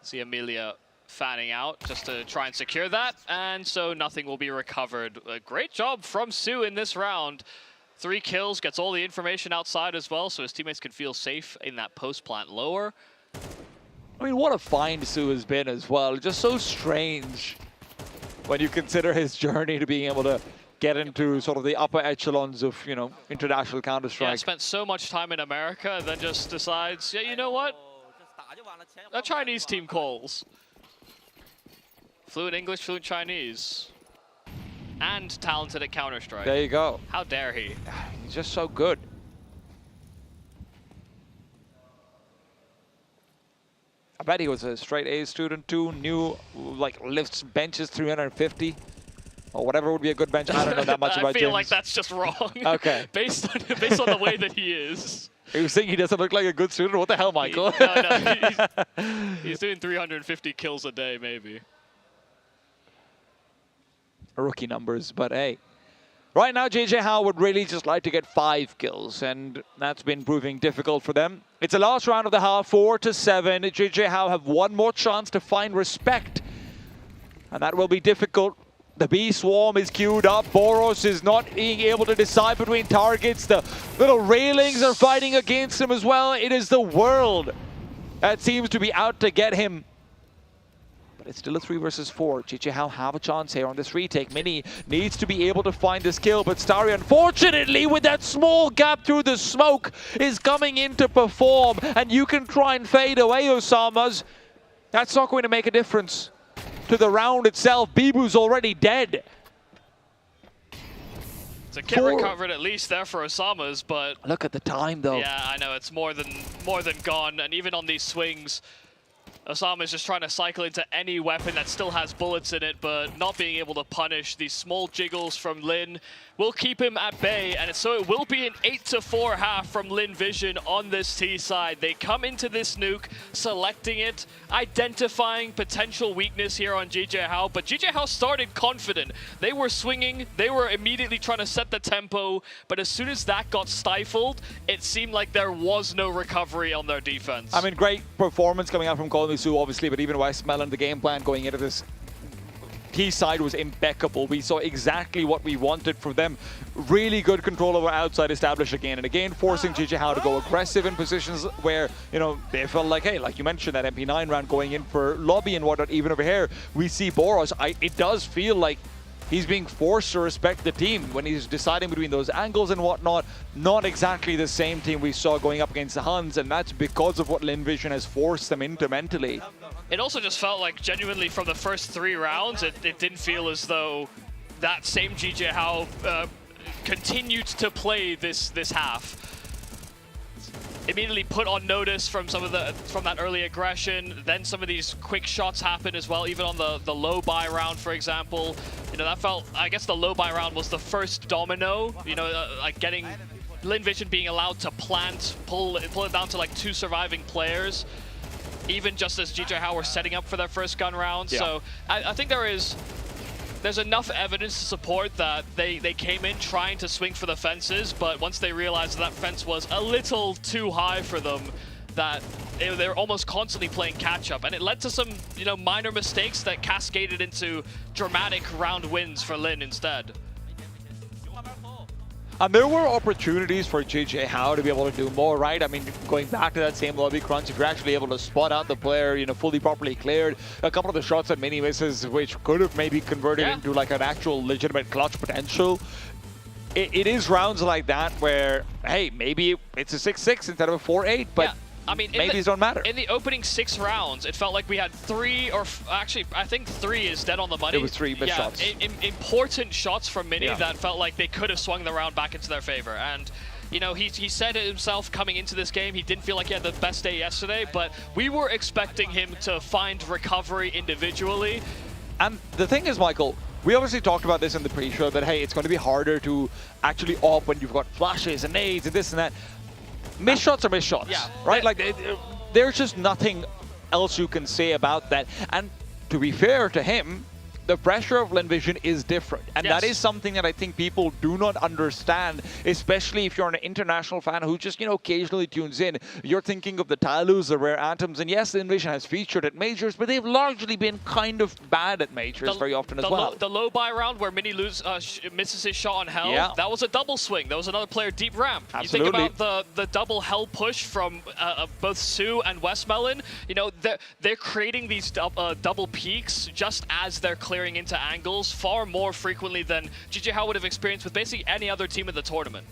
See Amelia fanning out just to try and secure that, and so nothing will be recovered. A great job from Su in this round. 3 kills, gets all the information outside as well, so his teammates can feel safe in that post-plant lower. I mean, what a find Su has been as well. Just so strange when you consider his journey to being able to get into sort of the upper echelons of, you know, international Counter-Strike. Yeah, spent so much time in America and then just decides, yeah, you know what? A Chinese team calls. Fluent English, fluent Chinese. And talented at Counter-Strike. There you go. How dare he? He's just so good. I bet he was a straight A student too, knew, like, lifts benches 350. Or whatever would be a good bench. I don't know that much about I feel gyms. like that's just wrong. Okay. based on the way that he is. Are you saying he doesn't look like a good student? What the hell, Michael? No, he's doing 350 kills a day, maybe. Rookie numbers, but hey. Right now, JJ Howe would really just like to get 5 kills, and that's been proving difficult for them. It's the last round of the half, 4-7. JJ Howe have one more chance to find respect, and that will be difficult. The bee swarm is queued up. Boros is not being able to decide between targets. The little railings are fighting against him as well. It is the world that seems to be out to get him. But it's still a 3 versus 4. JJ Howe have a chance here on this retake. Mini needs to be able to find this kill, but Starry, unfortunately, with that small gap through the smoke, is coming in to perform. And you can try and fade away Osamas. That's not going to make a difference to the round itself. Bibu's already dead. It's a kit recovered at least there for Osama's, but look at the time though. Yeah, I know, it's more than gone, and even on these swings, Osama's just trying to cycle into any weapon that still has bullets in it, but not being able to punish. These small jiggles from Lin will keep him at bay, and so it will be an 8-4 half from Lin Vision on this T side. They come into this nuke, selecting it, identifying potential weakness here on JJ Howe, but JJ Howe started confident. They were swinging, they were immediately trying to set the tempo, but as soon as that got stifled, it seemed like there was no recovery on their defense. I mean, great performance coming out from Colin Su, obviously, but even Westmelon, the game plan going into this T side was impeccable. We saw exactly what we wanted from them. Really good control over outside established again and again, forcing JJ Howe to go aggressive in positions where, you know, they felt like, hey, like you mentioned, that MP9 round going in for lobby and whatnot. Even over here, we see Boros. It does feel like he's being forced to respect the team when he's deciding between those angles and whatnot. Not exactly the same team we saw going up against the Huns, and that's because of what Lin Vision has forced them into mentally. It also just felt like, genuinely, from the first 3 rounds, it didn't feel as though that same JJ Howe continued to play this half. Immediately put on notice from that early aggression. Then some of these quick shots happen as well, even on the low buy round, for example. You know, that felt, I guess the low buy round was the first domino, you know, like getting Lin Vision being allowed to plant, pull it down to like 2 surviving players, even just as JJ Howe were setting up for their first gun round. Yeah. So I think there's enough evidence to support that they came in trying to swing for the fences, but once they realized that fence was a little too high for them, that they're almost constantly playing catch-up, and it led to some, you know, minor mistakes that cascaded into dramatic round wins for Lin instead. And there were opportunities for JJ Howe to be able to do more, right? I mean, going back to that same lobby crunch, if you're actually able to spot out the player, you know, fully properly cleared, a couple of the shots that Mini misses, which could have maybe converted into like an actual legitimate clutch potential. It is rounds like that where, hey, maybe it's a 6-6 instead of a 4-8, but yeah. I mean, maybe it don't matter. In the opening 6 rounds, it felt like we had 3, or actually, I think 3 is dead on the money. It was 3 missed shots. Important shots from Mini that felt like they could have swung the round back into their favor. And, you know, he said it himself coming into this game, he didn't feel like he had the best day yesterday, but we were expecting him to find recovery individually. And the thing is, Michael, we obviously talked about this in the pre-show, that, hey, it's going to be harder to actually op when you've got flashes and nades and this and that. Missed shots are missed shots, right? Like, there's just nothing else you can say about that. And to be fair to him, the pressure of Linvision is different. And Yes. that is something that I think people do not understand, especially if you're an international fan who just, you know, occasionally tunes in. You're thinking of the Tylus, the Rare Atoms, and yes, Linvision has featured at Majors, but they've largely been kind of bad at Majors very often as well. The low buy round where Mini misses his shot on Hell, Yeah. that was a double swing. That was another player deep ramp. Absolutely. You think about the double Hell push from both Sue and Westmelon. You know, they're creating these double peaks just as they're clearing into angles far more frequently than GG How would have experienced with basically any other team in the tournament.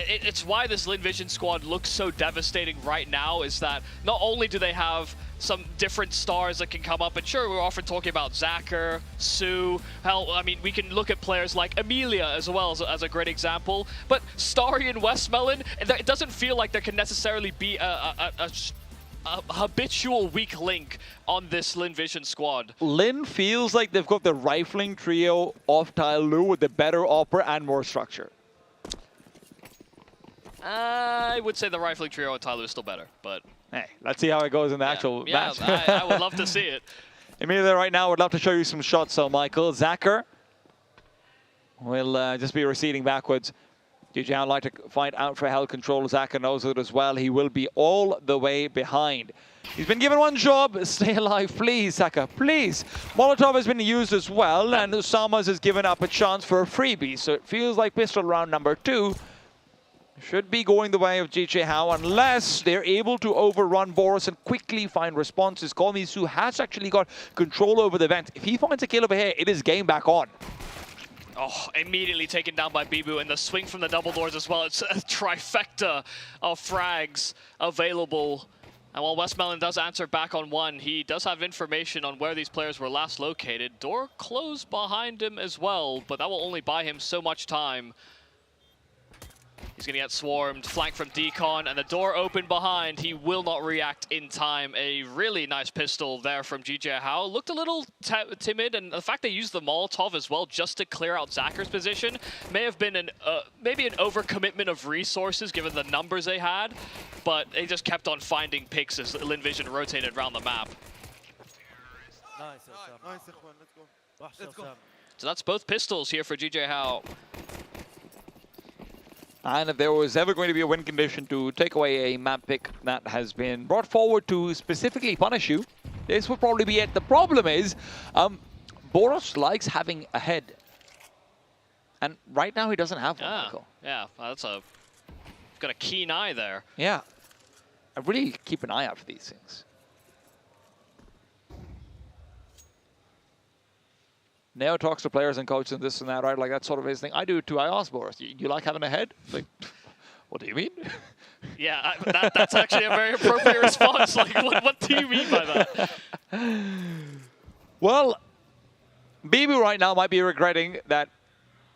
It's why this Linvision squad looks so devastating right now, is that not only do they have some different stars that can come up, and sure, we're often talking about Zacher, Sue, hell, I mean, we can look at players like Amelia as well as a great example, but Starry and Westmelon, it doesn't feel like there can necessarily be a habitual weak link on this Linvision squad. Lin feels like they've got the rifling trio of Tyloo with the better opera and more structure. I would say the rifling trio on Tyloo is still better, but... Hey, let's see how it goes in the actual match. I would love to see it. Amelia right now would love to show you some shots, so Michael. Zacher will just be receding backwards. GG would like to find out for Hell control. Zacher knows it as well. He will be all the way behind. He's been given one job. Stay alive, please, Zacher, please. Molotov has been used as well, and Usamas has given up a chance for a freebie. So it feels like pistol round number 2 should be going the way of GG How, unless they're able to overrun Boros and quickly find responses. Komisu has actually got control over the vent. If he finds a kill over here, it is game back on. Oh, immediately taken down by Bibu, and the swing from the double doors as well. It's a trifecta of frags available. And while Westmelon does answer back on one, he does have information on where these players were last located. Door closed behind him as well, but that will only buy him so much time. He's going to get swarmed, flanked from Decon, and the door open behind. He will not react in time. A really nice pistol there from GG How. Looked a little timid, and the fact they used the Molotov as well just to clear out Zacher's position may have been maybe an overcommitment of resources given the numbers they had, but they just kept on finding picks as Linvision rotated around the map. Nice, let's go. So that's both pistols here for GG How. And if there was ever going to be a win condition to take away a map pick that has been brought forward to specifically punish you, this would probably be it. The problem is, Boros likes having a head. And right now he doesn't have one, Michael. Yeah, that's got a keen eye there. Yeah. I really keep an eye out for these things. Neo talks to players and coaches and this and that, right? Like, that's sort of his thing. I do it too. I ask Boros, you like having a head? Like, what do you mean? Yeah, that's actually a very appropriate response. Like, what do you mean by that? Well, Bibu right now might be regretting that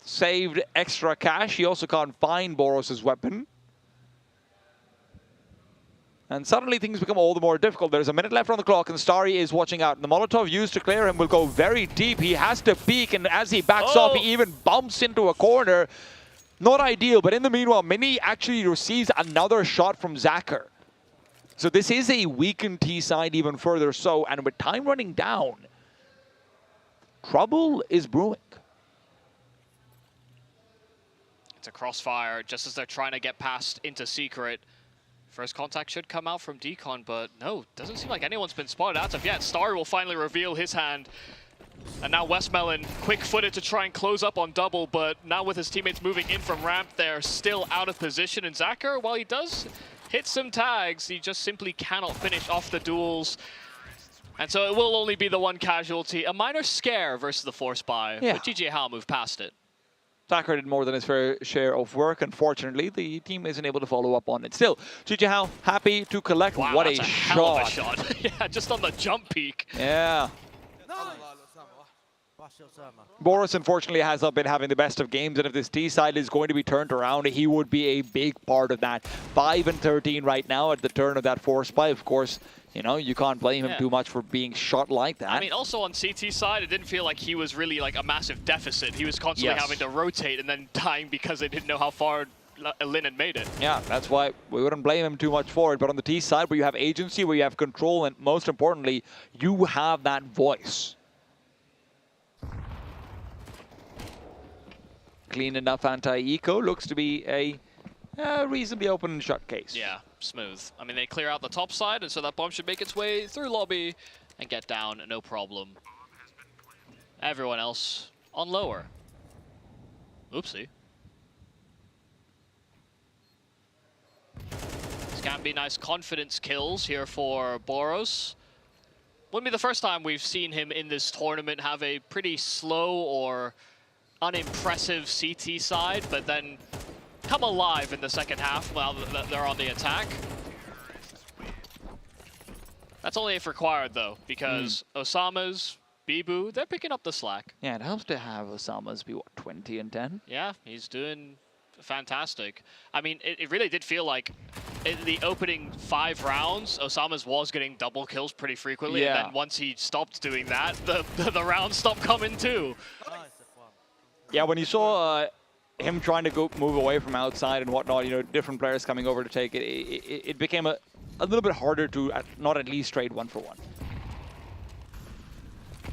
saved extra cash. He also can't find Boros' weapon. And suddenly things become all the more difficult. There's a minute left on the clock, and Starry is watching out. The Molotov used to clear him will go very deep. He has to peek, and as he backs off, he even bumps into a corner. Not ideal, but in the meanwhile, Mini actually receives another shot from Zacher. So this is a weakened T side even further so, and with time running down, trouble is brewing. It's a crossfire just as they're trying to get past into Secret. First contact should come out from Decon, but no, doesn't seem like anyone's been spotted out of yet. Starry will finally reveal his hand. And now Westmelon quick-footed to try and close up on double, but now with his teammates moving in from ramp, they're still out of position. And Zacher, while he does hit some tags, he just simply cannot finish off the duels. And so it will only be the one casualty. A minor scare versus the force buy, but GG How moved past it. Zacher did more than his fair share of work. Unfortunately, the team isn't able to follow up on it. Still, GG How happy to collect. Wow, what that's a hell shot. of a shot. Yeah, just on the jump peak. Yeah. Boros, unfortunately, has not been having the best of games, and if this T side is going to be turned around, he would be a big part of that. 5 and 13 right now at the turn of that force buy. Of course, you know, you can't blame him too much for being shot like that. I mean, also on CT side, it didn't feel like he was really like a massive deficit. He was constantly having to rotate and then dying because they didn't know how far Lin had made it. Yeah, that's why we wouldn't blame him too much for it. But on the T side, where you have agency, where you have control, and most importantly, you have that voice. Clean enough anti-eco. Looks to be a reasonably open and shut case. Yeah, smooth. I mean, they clear out the top side, and so that bomb should make its way through lobby and get down, no problem. Everyone else on lower. Oopsie. This can be nice confidence kills here for Boros. Wouldn't be the first time we've seen him in this tournament have a pretty slow or unimpressive CT side, but then come alive in the second half while they're on the attack. That's only if required, though, because Osama's, Bibu, they're picking up the slack. Yeah, it helps to have Osama's be, what, 20 and 10? Yeah, he's doing fantastic. I mean, it really did feel like in the opening 5 rounds, Osama's was getting double kills pretty frequently, and then once he stopped doing that, the rounds stopped coming too. Yeah, when you saw him trying to move away from outside and whatnot, you know, different players coming over to take it, it became a little bit harder to not at least trade 1-for-1.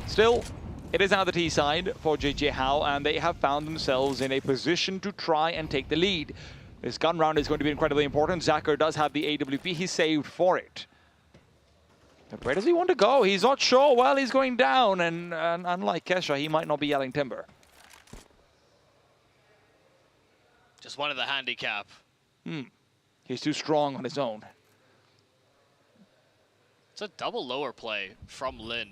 Still, it is now the T side for JJ How, and they have found themselves in a position to try and take the lead. This gun round is going to be incredibly important. Zacher does have the AWP. He's saved for it. But where does he want to go? He's not sure. Well, he's going down, and unlike Kesha, he might not be yelling timber. Just one of the handicap. He's too strong on his own. It's a double lower play from Lin.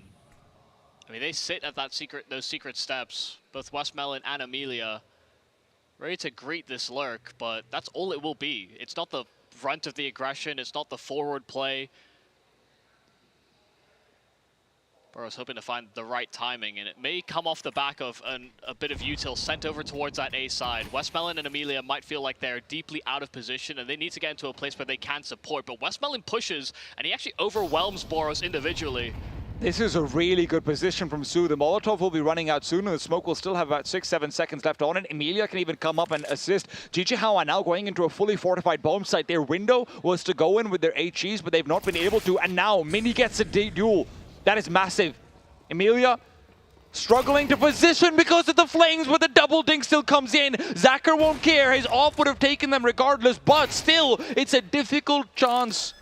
I mean, they sit at those secret steps, both Westmelon and Amelia, ready to greet this lurk, but that's all it will be. It's not the brunt of the aggression, it's not the forward play. Boros hoping to find the right timing, and it may come off the back of a bit of util sent over towards that A side. Westmelon and Amelia might feel like they're deeply out of position, and they need to get into a place where they can support, but Westmelon pushes, and he actually overwhelms Boros individually. This is a really good position from Su. The Molotov will be running out soon, and the smoke will still have about 6-7 seconds left on it. Emilia can even come up and assist. JJ How are now going into a fully fortified bomb site. Their window was to go in with their HEs, but they've not been able to, and now Mini gets a duel. That is massive. Emilia struggling to position because of the flames, but the double dink still comes in. Zacher won't care. His off would have taken them regardless, but still, it's a difficult chance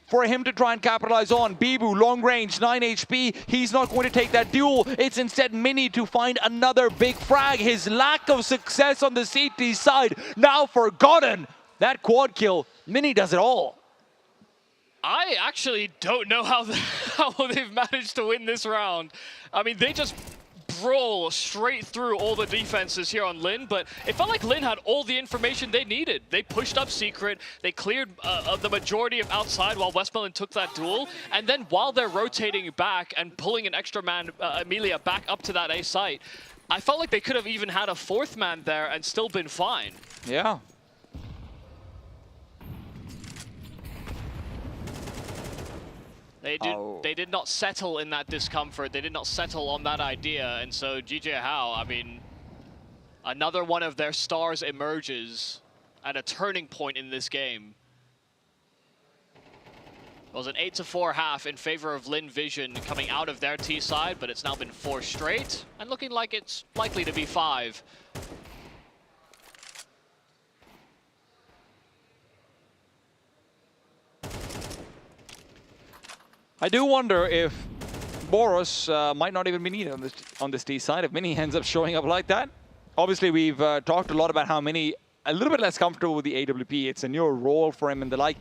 for him to try and capitalize on. Bibu, long range, 9 HP. He's not going to take that duel. It's instead Mini to find another big frag. His lack of success on the CT side now forgotten. That quad kill, Mini does it all. I actually don't know how they've managed to win this round. I mean, they just brawl straight through all the defenses here on Lin, but it felt like Lin had all the information they needed. They pushed up secret, they cleared the majority of outside while Westmelon took that duel, and then while they're rotating back and pulling an extra man, Emilia, back up to that A site, I felt like they could have even had a 4th man there and still been fine. Yeah. They did not settle in that discomfort. They did not settle on that idea. And so JJ How, I mean, another one of their stars emerges at a turning point in this game. It was an 8-4 half in favor of Lin Vision coming out of their T side, but it's now been 4 straight and looking like it's likely to be 5. I do wonder if Boros might not even be needed on this T side if Mini ends up showing up like that. Obviously, we've talked a lot about how Mini a little bit less comfortable with the AWP. It's a newer role for him and the like.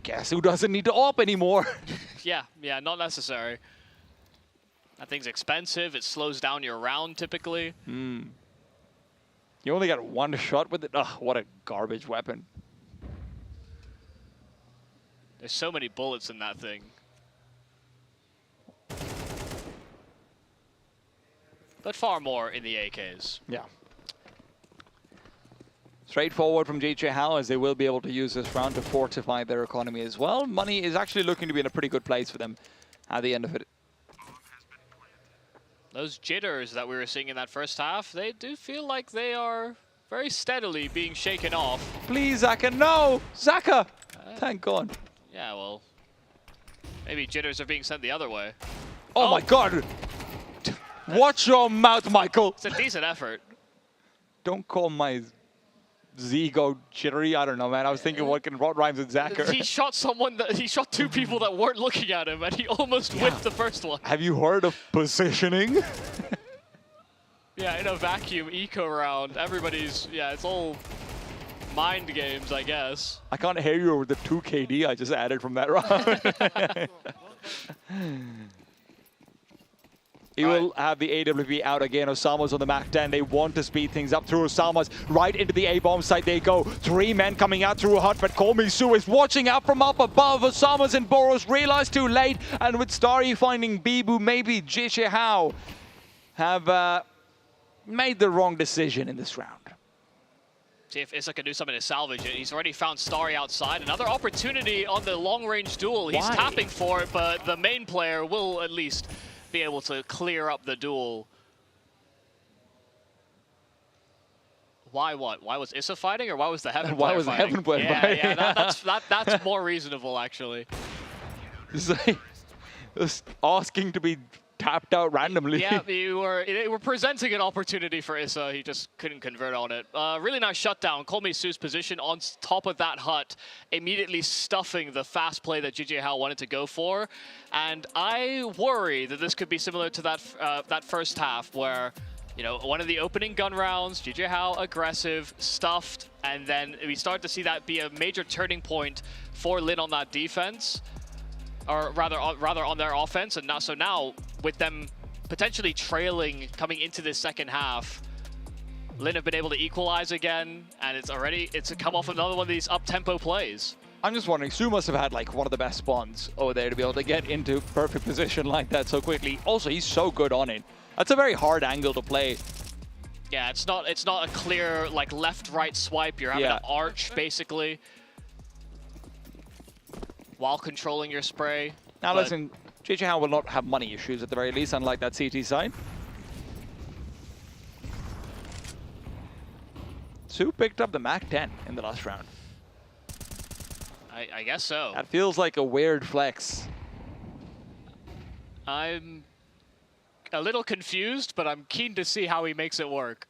Guess who doesn't need to AWP anymore? Yeah, not necessary. That thing's expensive. It slows down your round typically. You only got 1 shot with it. Ugh, what a garbage weapon. There's so many bullets in that thing. But far more in the AKs. Yeah. Straightforward from JJ How, as they will be able to use this round to fortify their economy as well. Money is actually looking to be in a pretty good place for them at the end of it. Those jitters that we were seeing in that first half, they do feel like they are very steadily being shaken off. Please, Zaka, no! Zaka! Thank God. Yeah, well, maybe jitters are being sent the other way. Oh my God! Watch your mouth, Michael! It's a decent effort. Don't call my Zigo jittery. I don't know, man. I was thinking what rhymes with Zaka. He shot he shot two people that weren't looking at him, and he almost whipped the first one. Have you heard of positioning? Yeah, in a vacuum eco round, everybody's, yeah, it's all mind games, I guess. I can't hear you over the 2 KD I just added from that round. He will have the AWP out again. Osama's on the Mach 10. They want to speed things up through Osama's. Right into the A-bomb site they go. 3 men coming out through a hut, but Komisu is watching out from up above. Osama's and Boros realize too late. And with Starry finding Bibu, maybe Jishe Hao have made the wrong decision in this round. See if Issa can do something to salvage it. He's already found Starry outside. Another opportunity on the long-range duel. He's tapping for it, but the main player will at least be able to clear up the duel. Why what? Why was Issa fighting, or why was the Heaven player fighting? Why was the Heaven player fighting? Yeah, that's more reasonable, actually. It's like, just asking to be tapped out randomly. Yeah, you were presenting an opportunity for Issa. He just couldn't convert on it. Really nice shutdown. Komi-Su's position on top of that hut, immediately stuffing the fast play that JJ Hao wanted to go for. And I worry that this could be similar to that first half where, you know, one of the opening gun rounds, JJ Hao aggressive, stuffed, and then we start to see that be a major turning point for Lin on that defense. Or rather on their offense, and now with them potentially trailing coming into this second half, Lin have been able to equalize again, and it's come off another one of these up-tempo plays. I'm just wondering, Su must have had like one of the best spawns over there to be able to get into perfect position like that so quickly. Also, he's so good on it. That's a very hard angle to play. Yeah, it's not a clear like left-right swipe. You're having an arch basically, while controlling your spray. Now listen, JJ Hao will not have money issues at the very least, unlike that CT side. Su picked up the Mach 10 in the last round. I guess so. That feels like a weird flex. I'm a little confused, but I'm keen to see how he makes it work.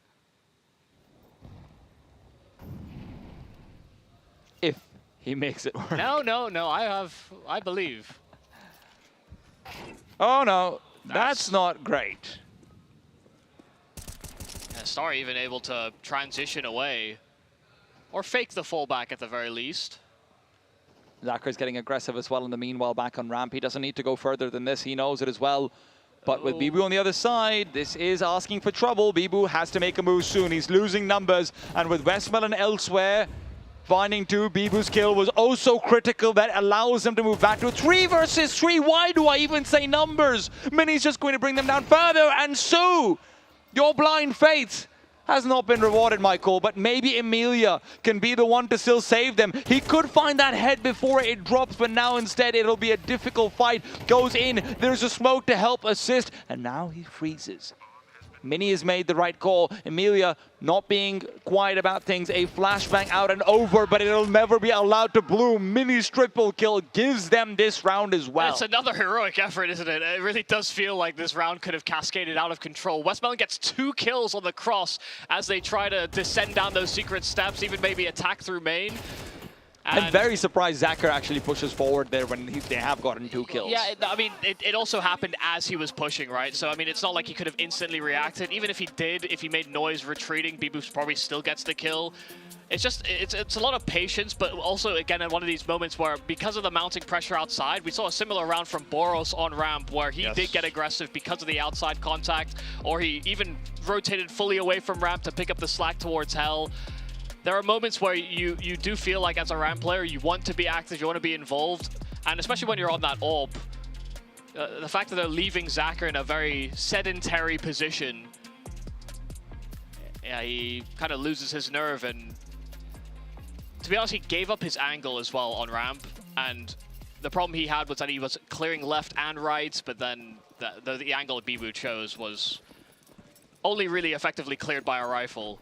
If he makes it work. No, I believe. Oh no, that's not great. Starry even able to transition away, or fake the fallback at the very least. Zacher's getting aggressive as well in the meanwhile back on ramp. He doesn't need to go further than this, he knows it as well. But with Bibu on the other side, this is asking for trouble. Bibu has to make a move soon. He's losing numbers, and with Westmelon elsewhere, finding 2, Bibu's kill was oh so critical. That allows him to move back to 3 versus 3. Why do I even say numbers? Mini's just going to bring them down further. And Su, your blind faith has not been rewarded, Michael, but maybe Emilia can be the one to still save them. He could find that head before it drops, but now instead it'll be a difficult fight. Goes in, there's a smoke to help assist, and now he freezes. Mini has made the right call. Emilia not being quiet about things. A flashbang out and over, but it'll never be allowed to bloom. Mini's triple kill gives them this round as well. It's another heroic effort, isn't it? It really does feel like this round could have cascaded out of control. Westmelon gets 2 kills on the cross as they try to descend down those secret steps, even maybe attack through main. I'm very surprised Zacher actually pushes forward there when they have gotten 2 kills. Yeah, I mean, it also happened as he was pushing, right? So, I mean, it's not like he could have instantly reacted. Even if he did, if he made noise retreating, Bibu probably still gets the kill. It's just, it's a lot of patience, but also, again, in one of these moments where, because of the mounting pressure outside, we saw a similar round from Boros on ramp where he did get aggressive because of the outside contact, or he even rotated fully away from ramp to pick up the slack towards Hell. There are moments where you do feel like as a ramp player, you want to be active, you want to be involved, and especially when you're on that orb, the fact that they're leaving Zacher in a very sedentary position, yeah, he kind of loses his nerve, and to be honest, he gave up his angle as well on ramp, and the problem he had was that he was clearing left and right, but then the angle Bibu chose was only really effectively cleared by a rifle.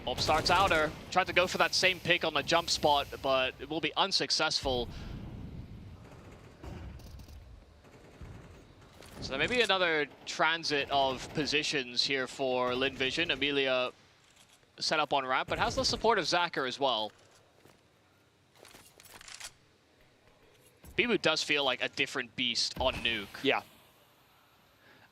Bob starts outer, tried to go for that same pick on the jump spot, but it will be unsuccessful. So there may be another transit of positions here for Lin Vision. Amelia set up on ramp, but has the support of Zacher as well. Bibu does feel like a different beast on Nuke. Yeah.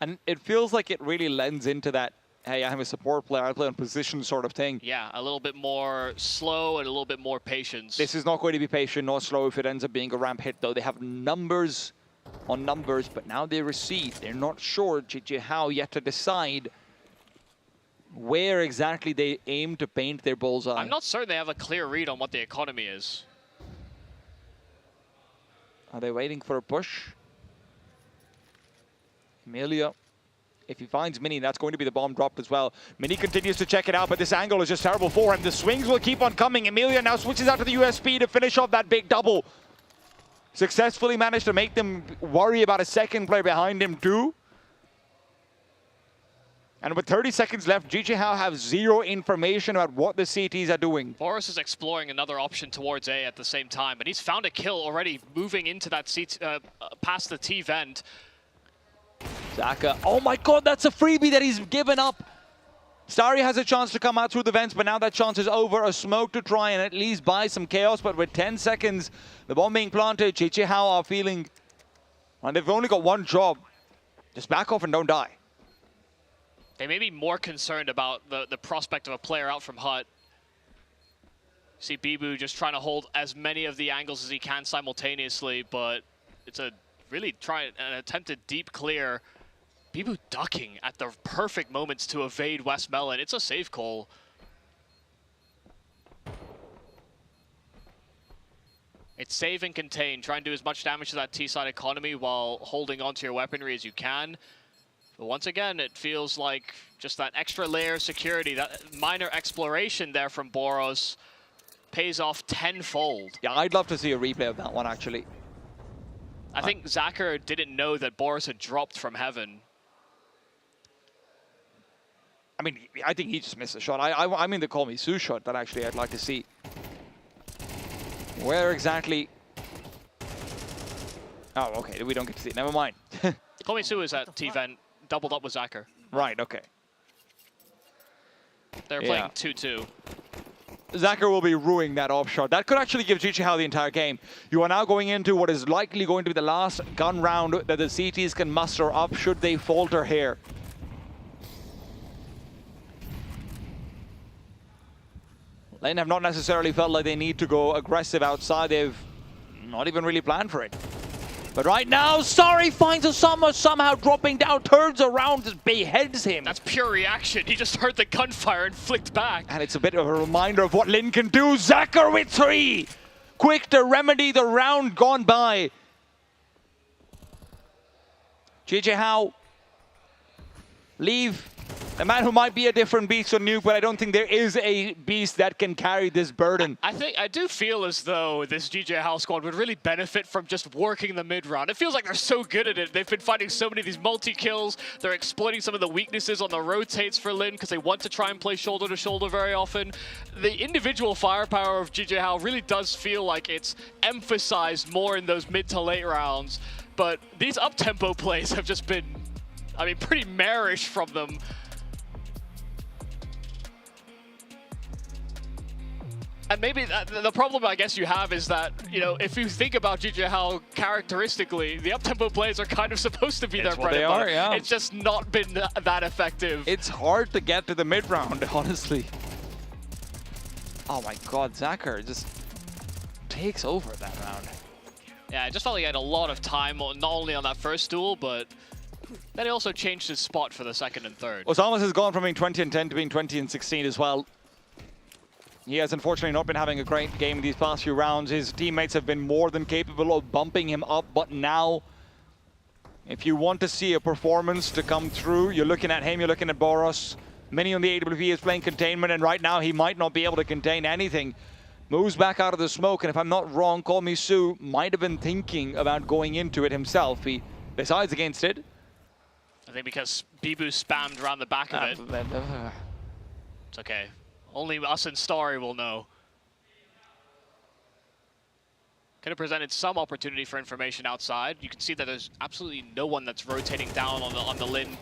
And it feels like it really lends into that, hey, I'm a support player, I play on position sort of thing. Yeah, a little bit more slow and a little bit more patience. This is not going to be patient nor slow if it ends up being a ramp hit, though. They have numbers on numbers, but now they receive. They're not sure, GGHow, yet to decide where exactly they aim to paint their bullseye. I'm not certain they have a clear read on what the economy is. Are they waiting for a push? Amelia, if he finds Mini, that's going to be the bomb dropped as well. Mini continues to check it out, but this angle is just terrible for him. The swings will keep on coming. Amelia now switches out to the USP to finish off that big double. Successfully managed to make them worry about a second player behind him too. And with 30 seconds left, GGHow have zero information about what the CTs are doing. Boris is exploring another option towards A at the same time, but he's found a kill already moving into that past the T vent. Zacher, oh my god, that's a freebie that he's given up. Starry has a chance to come out through the vents, but now that chance is over. A smoke to try and at least buy some chaos, but with 10 seconds, the bomb being planted, GGHow are feeling, and they've only got one job. Just back off and don't die. They may be more concerned about the prospect of a player out from Hut. See Bibu just trying to hold as many of the angles as he can simultaneously, but it's a really an attempted deep clear. Bibu ducking at the perfect moments to evade West Melon. It's a safe call. It's save and contain. Try and do as much damage to that T-side economy while holding onto your weaponry as you can. But once again, it feels like just that extra layer of security, that minor exploration there from Boros pays off tenfold. Yeah, I'd love to see a replay of that one, actually. I think Zacher didn't know that Boros had dropped from heaven. I mean, I think he just missed a shot. I mean the Call Me Sue shot that actually I'd like to see. Where exactly? Oh, okay, we don't get to see it. Never mind. Call Me Sue is at T-Vent, doubled up with Zacher. Right, okay. They're playing 2-2. Zacher will be ruining that off shot. That could actually give GGHow the entire game. You are now going into what is likely going to be the last gun round that the CTs can muster up should they falter here. Lane have not necessarily felt like they need to go aggressive outside. They've not even really planned for it. But right now, Starry finds Osama somehow dropping down, turns around, just beheads him. That's pure reaction. He just heard the gunfire and flicked back. And it's a bit of a reminder of what Lin can do. Zacher with 3! Quick to remedy the round gone by. GGHow leave a man who might be a different beast on Nuke, but I don't think there is a beast that can carry this burden. I do feel as though this GGHow squad would really benefit from just working the mid round. It feels like they're so good at it. They've been finding so many of these multi-kills. They're exploiting some of the weaknesses on the rotates for Lin because they want to try and play shoulder to shoulder very often. The individual firepower of GGHow really does feel like it's emphasized more in those mid to late rounds. But these up-tempo plays have just been, I mean, pretty marish from them. And maybe the problem I guess you have is that, you know, if you think about GGHow characteristically, the up-tempo plays are kind of supposed to be their bread and butter. Yeah. It's just not been that effective. It's hard to get to the mid-round, honestly. Oh my god, Zacher just takes over that round. Yeah, I just felt like he had a lot of time, not only on that first duel, but then he also changed his spot for the second and third. Osama has gone from being 20 and 10 to being 20 and 16 as well. He has unfortunately not been having a great game these past few rounds. His teammates have been more than capable of bumping him up, but now, if you want to see a performance to come through, you're looking at him, you're looking at Boros. Mini on the AWP is playing containment, and right now he might not be able to contain anything. Moves back out of the smoke, and if I'm not wrong, Call Me Sue might have been thinking about going into it himself. He decides against it. I think because Bibu spammed around the back of it. It's okay. Only us and Starry will know. Could have presented some opportunity for information outside. You can see that there's absolutely no one that's rotating down on the Lin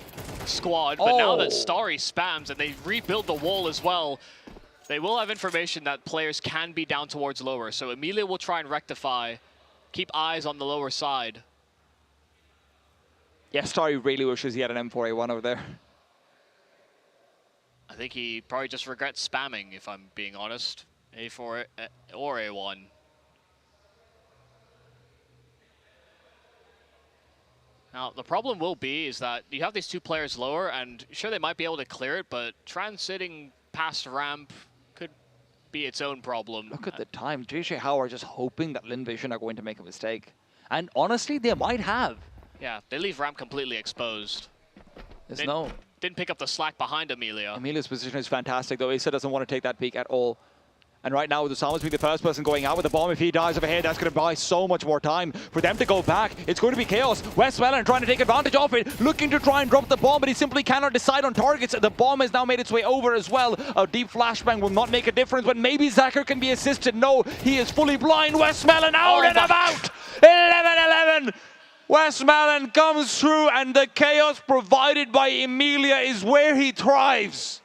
squad. But now that Starry spams and they rebuild the wall as well, they will have information that players can be down towards lower. So Emilia will try and rectify, keep eyes on the lower side. Yeah, Starry really wishes he had an M4A1 over there. I think he probably just regrets spamming, if I'm being honest. A4 or A1. Now, the problem will be is that you have these two players lower, and sure, they might be able to clear it, but transiting past ramp could be its own problem. Look at the time. JJ How are just hoping that Lin Vision are going to make a mistake. And honestly, they might have. Yeah, they leave ramp completely exposed. Didn't pick up the slack behind Emilia. Emilia's position is fantastic, though. Issa doesn't want to take that peek at all. And right now, with Osama's being the first person going out with the bomb, if he dies over here, that's going to buy so much more time for them to go back. It's going to be chaos. Westmelon trying to take advantage of it, looking to try and drop the bomb, but he simply cannot decide on targets. The bomb has now made its way over as well. A deep flashbang will not make a difference, but maybe Zacher can be assisted. No, he is fully blind. Westmelon out and about. 11-11. Westmelon comes through, and the chaos provided by Emilia is where he thrives.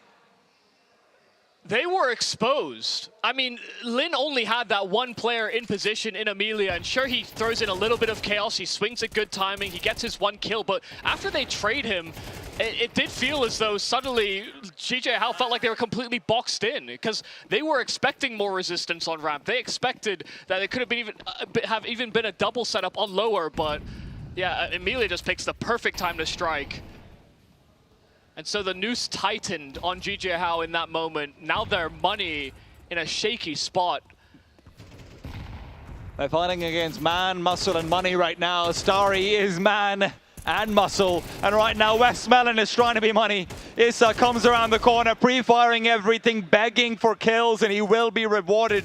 They were exposed. I mean, Lin only had that one player in position in Emilia, and sure, he throws in a little bit of chaos, he swings at good timing, he gets his one kill, but after they trade him, it did feel as though suddenly GJ How felt like they were completely boxed in, because they were expecting more resistance on ramp. They expected that it could have been even been a double setup on lower, but yeah, Emilia just picks the perfect time to strike. And so the noose tightened on GJ How in that moment. Now their money in a shaky spot. They're fighting against man, muscle, and money right now. Starry is man and muscle. And right now, Westmelon is trying to be money. Issa comes around the corner, pre-firing everything, begging for kills, and he will be rewarded.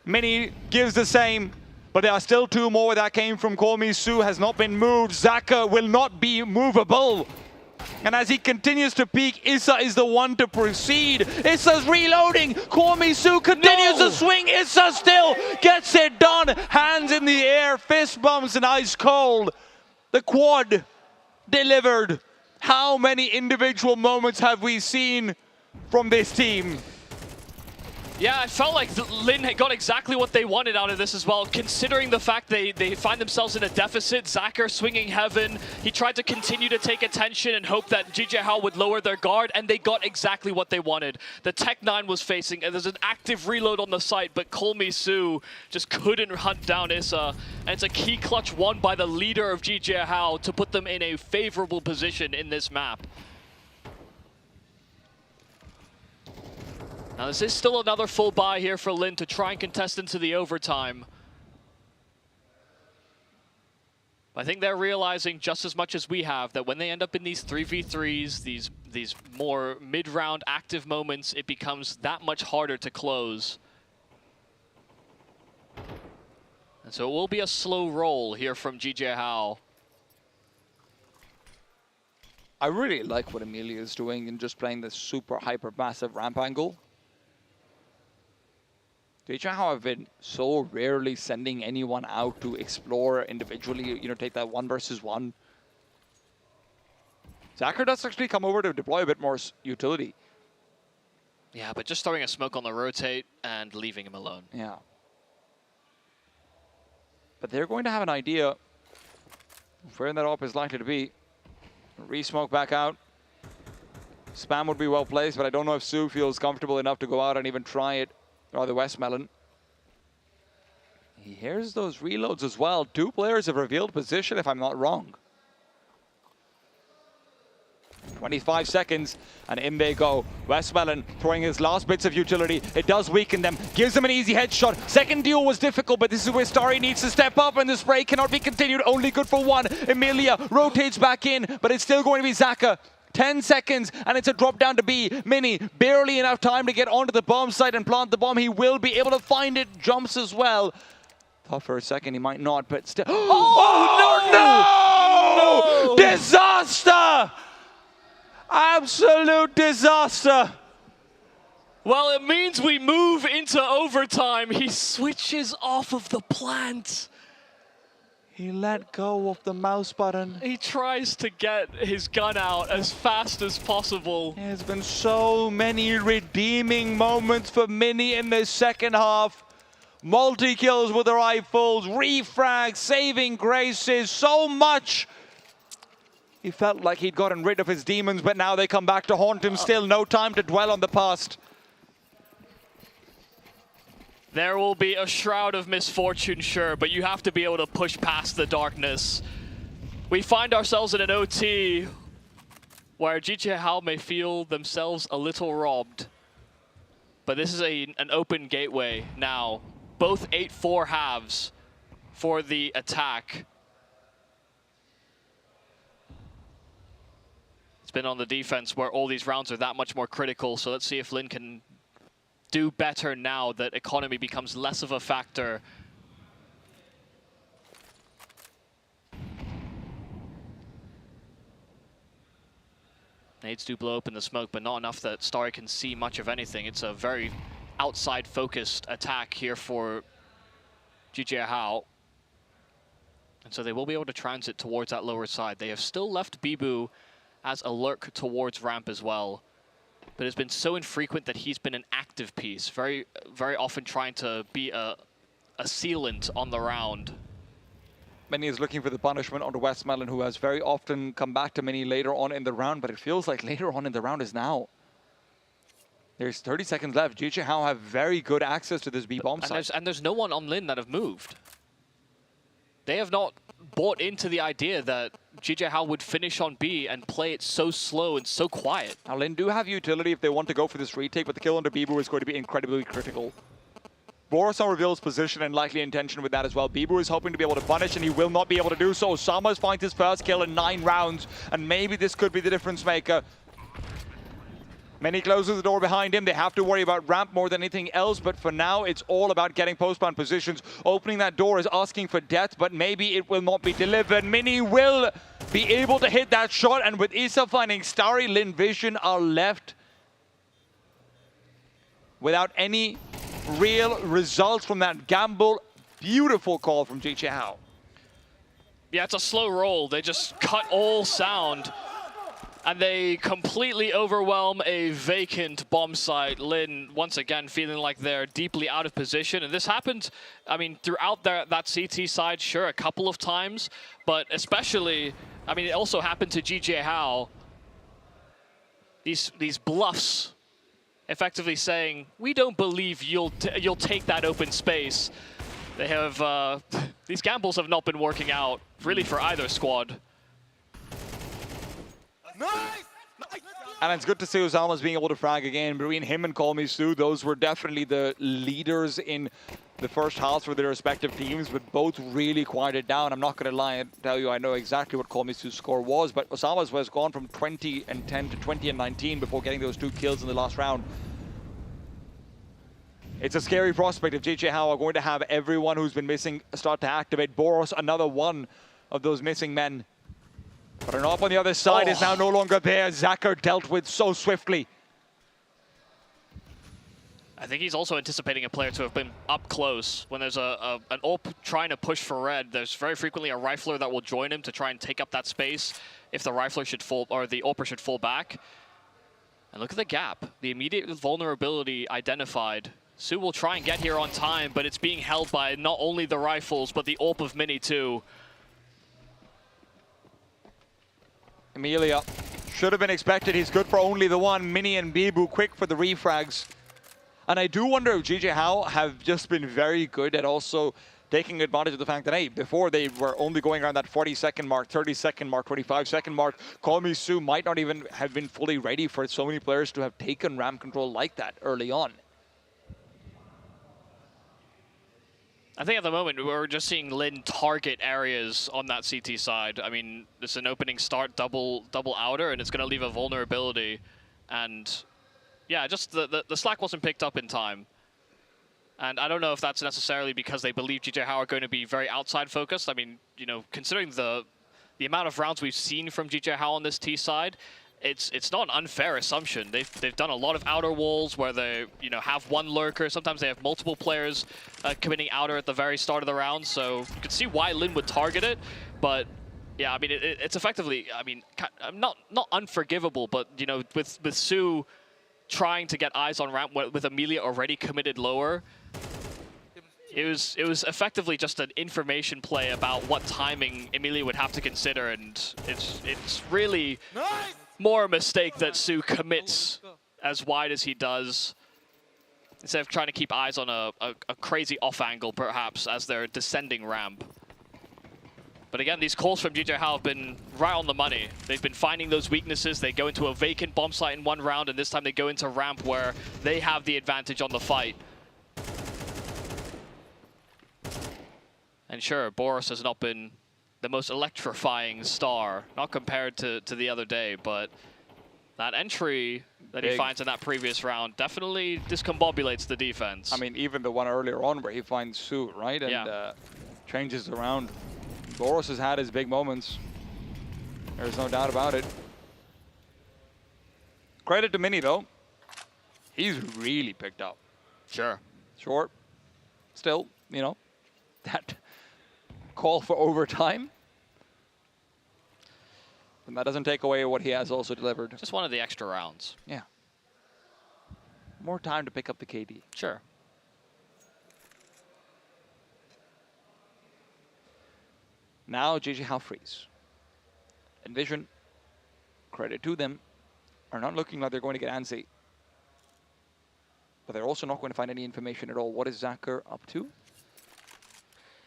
Mini gives the same. But there are still two more. That came from Komi-Su, has not been moved. Zacher will not be movable. And as he continues to peek, Issa is the one to proceed. Issa's reloading. Komi-Su continues to swing. Issa still gets it done. Hands in the air, fist bumps, and ice cold. The quad delivered. How many individual moments have we seen from this team? Yeah, I felt like Lin had got exactly what they wanted out of this as well, considering the fact they find themselves in a deficit. Zacher swinging heaven. He tried to continue to take attention and hope that GJ How would lower their guard, and they got exactly what they wanted. The Tech 9 was facing, and there's an active reload on the site, but Komi-Su just couldn't hunt down Issa. And it's a key clutch won by the leader of GJ How to put them in a favorable position in this map. Now this is still another full buy here for Lin to try and contest into the overtime. But I think they're realizing just as much as we have that when they end up in these 3v3s, these more mid-round active moments, it becomes that much harder to close. And so it will be a slow roll here from GJ How. I really like what Emilia is doing in just playing this super hyper massive ramp angle. GJ How have been so rarely sending anyone out to explore individually, take that 1 versus 1. Zacher does actually come over to deploy a bit more utility. Yeah, but just throwing a smoke on the rotate and leaving him alone. Yeah. But they're going to have an idea of where that op is likely to be. Re-smoke back out. Spam would be well placed, but I don't know if Su feels comfortable enough to go out and even try it. Or the Westmelon. He hears those reloads as well. 2 players have revealed position, if I'm not wrong. 25 seconds, and in they go. Westmelon throwing his last bits of utility. It does weaken them, gives them an easy headshot. Second duel was difficult, but this is where Starry needs to step up, and the spray cannot be continued. Only good for 1. Emilia rotates back in, but it's still going to be Zacher. 10 seconds, and it's a drop down to B. Mini, barely enough time to get onto the bomb site and plant the bomb. He will be able to find it. Jumps as well. Thought for a second he might not, but still. Oh, no! Disaster! Absolute disaster! Well, it means we move into overtime. He switches off of the plant. He let go of the mouse button. He tries to get his gun out as fast as possible. There's been so many redeeming moments for Mini in the second half. Multi-kills with the rifles, refrags, saving graces, so much. He felt like he'd gotten rid of his demons, but now they come back to haunt him still. No time to dwell on the past. There will be a shroud of misfortune, sure, but you have to be able to push past the darkness. We find ourselves in an OT where GG Hao may feel themselves a little robbed. But this is an open gateway now. Both 8-4 halves for the attack. It's been on the defense where all these rounds are that much more critical, so let's see if Lin can do better now that economy becomes less of a factor. Nades do blow open the smoke, but not enough that Starry can see much of anything. It's a very outside-focused attack here for GG Hao. And so they will be able to transit towards that lower side. They have still left Bibu as a lurk towards ramp as well. But it's been so infrequent that he's been an active piece, very, very often trying to be a sealant on the round. Mini is looking for the punishment on the Westmelon, who has very often come back to Mini later on in the round, but it feels like later on in the round is now. There's 30 seconds left. GG Hao have very good access to this B-bomb site. And there's no one on Lin that have moved. They have not bought into the idea that GG Hao would finish on B and play it so slow and so quiet. Now, Lin do have utility if they want to go for this retake, but the kill on the Bibu is going to be incredibly critical. Borosan reveals position and likely intention with that as well. Bibu is hoping to be able to punish, and he will not be able to do so. Summers finds his first kill in 9 rounds, and maybe this could be the difference maker. Many closes the door behind him. They have to worry about ramp more than anything else, but for now, it's all about getting post-plant positions. Opening that door is asking for death, but maybe it will not be delivered. Mini will be able to hit that shot, and with Issa finding Starry, Lin Vision are left without any real results from that gamble. Beautiful call from GG Hao. Yeah, it's a slow roll. They just cut all sound. And they completely overwhelm a vacant bomb site. Lin, once again, feeling like they're deeply out of position. And this happened, I mean, throughout that CT side, sure, a couple of times. But especially, I mean, it also happened to GG Hao. These bluffs, effectively saying, we don't believe you'll take that open space. They have, these gambles have not been working out, really, for either squad. And it's good to see Osama's being able to frag again. Between him and Call Me Sue, those were definitely the leaders in the first half for their respective teams, but both really quieted down. I'm not going to lie and tell you I know exactly what Call Me Sue's score was, but Osama's was gone from 20 and 10 to 20 and 19 before getting those 2 kills in the last round. It's a scary prospect if GG Hao are going to have everyone who's been missing start to activate. Boros, another one of those missing men. But an op on the other side is now no longer there. Zacher dealt with so swiftly. I think he's also anticipating a player to have been up close. When there's an AWP trying to push for red, there's very frequently a rifler that will join him to try and take up that space if the rifler should fall, or the AWPer should fall back. And look at the gap. The immediate vulnerability identified. Sue will try and get here on time, but it's being held by not only the rifles, but the AWP of Mini too. Emilia should have been expected. He's good for only the one. Mini and Bibu quick for the refrags. And I do wonder if GG Hao have just been very good at also taking advantage of the fact that, hey, before they were only going around that 40-second mark, 30-second mark, 25-second mark. Call Me Sue might not even have been fully ready for so many players to have taken ramp control like that early on. I think at the moment we're just seeing Lin target areas on that CT side. I mean, it's an opening start double outer, and it's going to leave a vulnerability. And yeah, just the slack wasn't picked up in time. And I don't know if that's necessarily because they believe GG Hao are going to be very outside focused. I mean, you know, considering the amount of rounds we've seen from GG Hao on this T side, it's not an unfair assumption. They've done a lot of outer walls where they have one lurker. Sometimes they have multiple players committing outer at the very start of the round. So you can see why Lin would target it. But yeah, I mean it's effectively, I mean, not unforgivable, but with Su trying to get eyes on ramp with Amelia already committed lower. It was effectively just an information play about what timing Amelia would have to consider, and it's really more a mistake that Su commits as wide as he does, instead of trying to keep eyes on a crazy off angle perhaps as they're descending ramp. But again, these calls from GJ Hao have been right on the money. They've been finding those weaknesses. They go into a vacant bomb site in one round, and this time they go into ramp where they have the advantage on the fight. And sure, Boros has not been the most electrifying star, not compared to the other day, but that entry that he finds in that previous round definitely discombobulates the defense. I mean, even the one earlier on where he finds Su, right? And changes around. Boros has had his big moments. There's no doubt about it. Credit to Mini, though. He's really picked up. Sure. Short. Still, that call for overtime. And that doesn't take away what he has also delivered. Just one of the extra rounds. Yeah. More time to pick up the KD. Sure. Now GG Hao freeze. Envision, credit to them, are not looking like they're going to get antsy. But they're also not going to find any information at all. What is Zacher up to?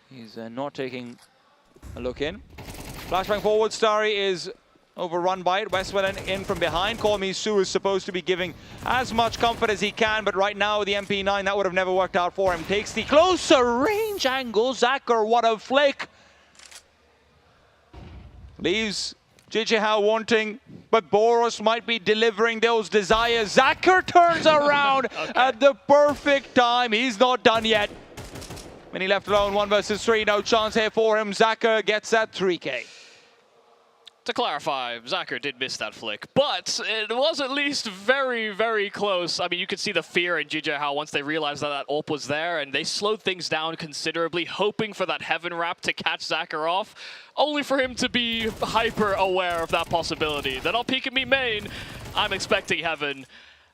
He's not taking a look in. Flashbang forward, Starry is overrun by it. Westwell in from behind. Call Me Su is supposed to be giving as much comfort as he can, but right now the MP9, that would have never worked out for him. Takes the closer range angle. Zacher, what a flick. Leaves GG Hao wanting, but Boros might be delivering those desires. Zacher turns around at the perfect time. He's not done yet. When he left alone, 1 versus 3, no chance here for him. Zacher gets that 3K. To clarify, Zacher did miss that flick, but it was at least very, very close. I mean, you could see the fear in GJ Hao once they realized that AWP was there, and they slowed things down considerably, hoping for that Heaven Wrap to catch Zacher off, only for him to be hyper aware of that possibility. They're not peeking me main. I'm expecting Heaven.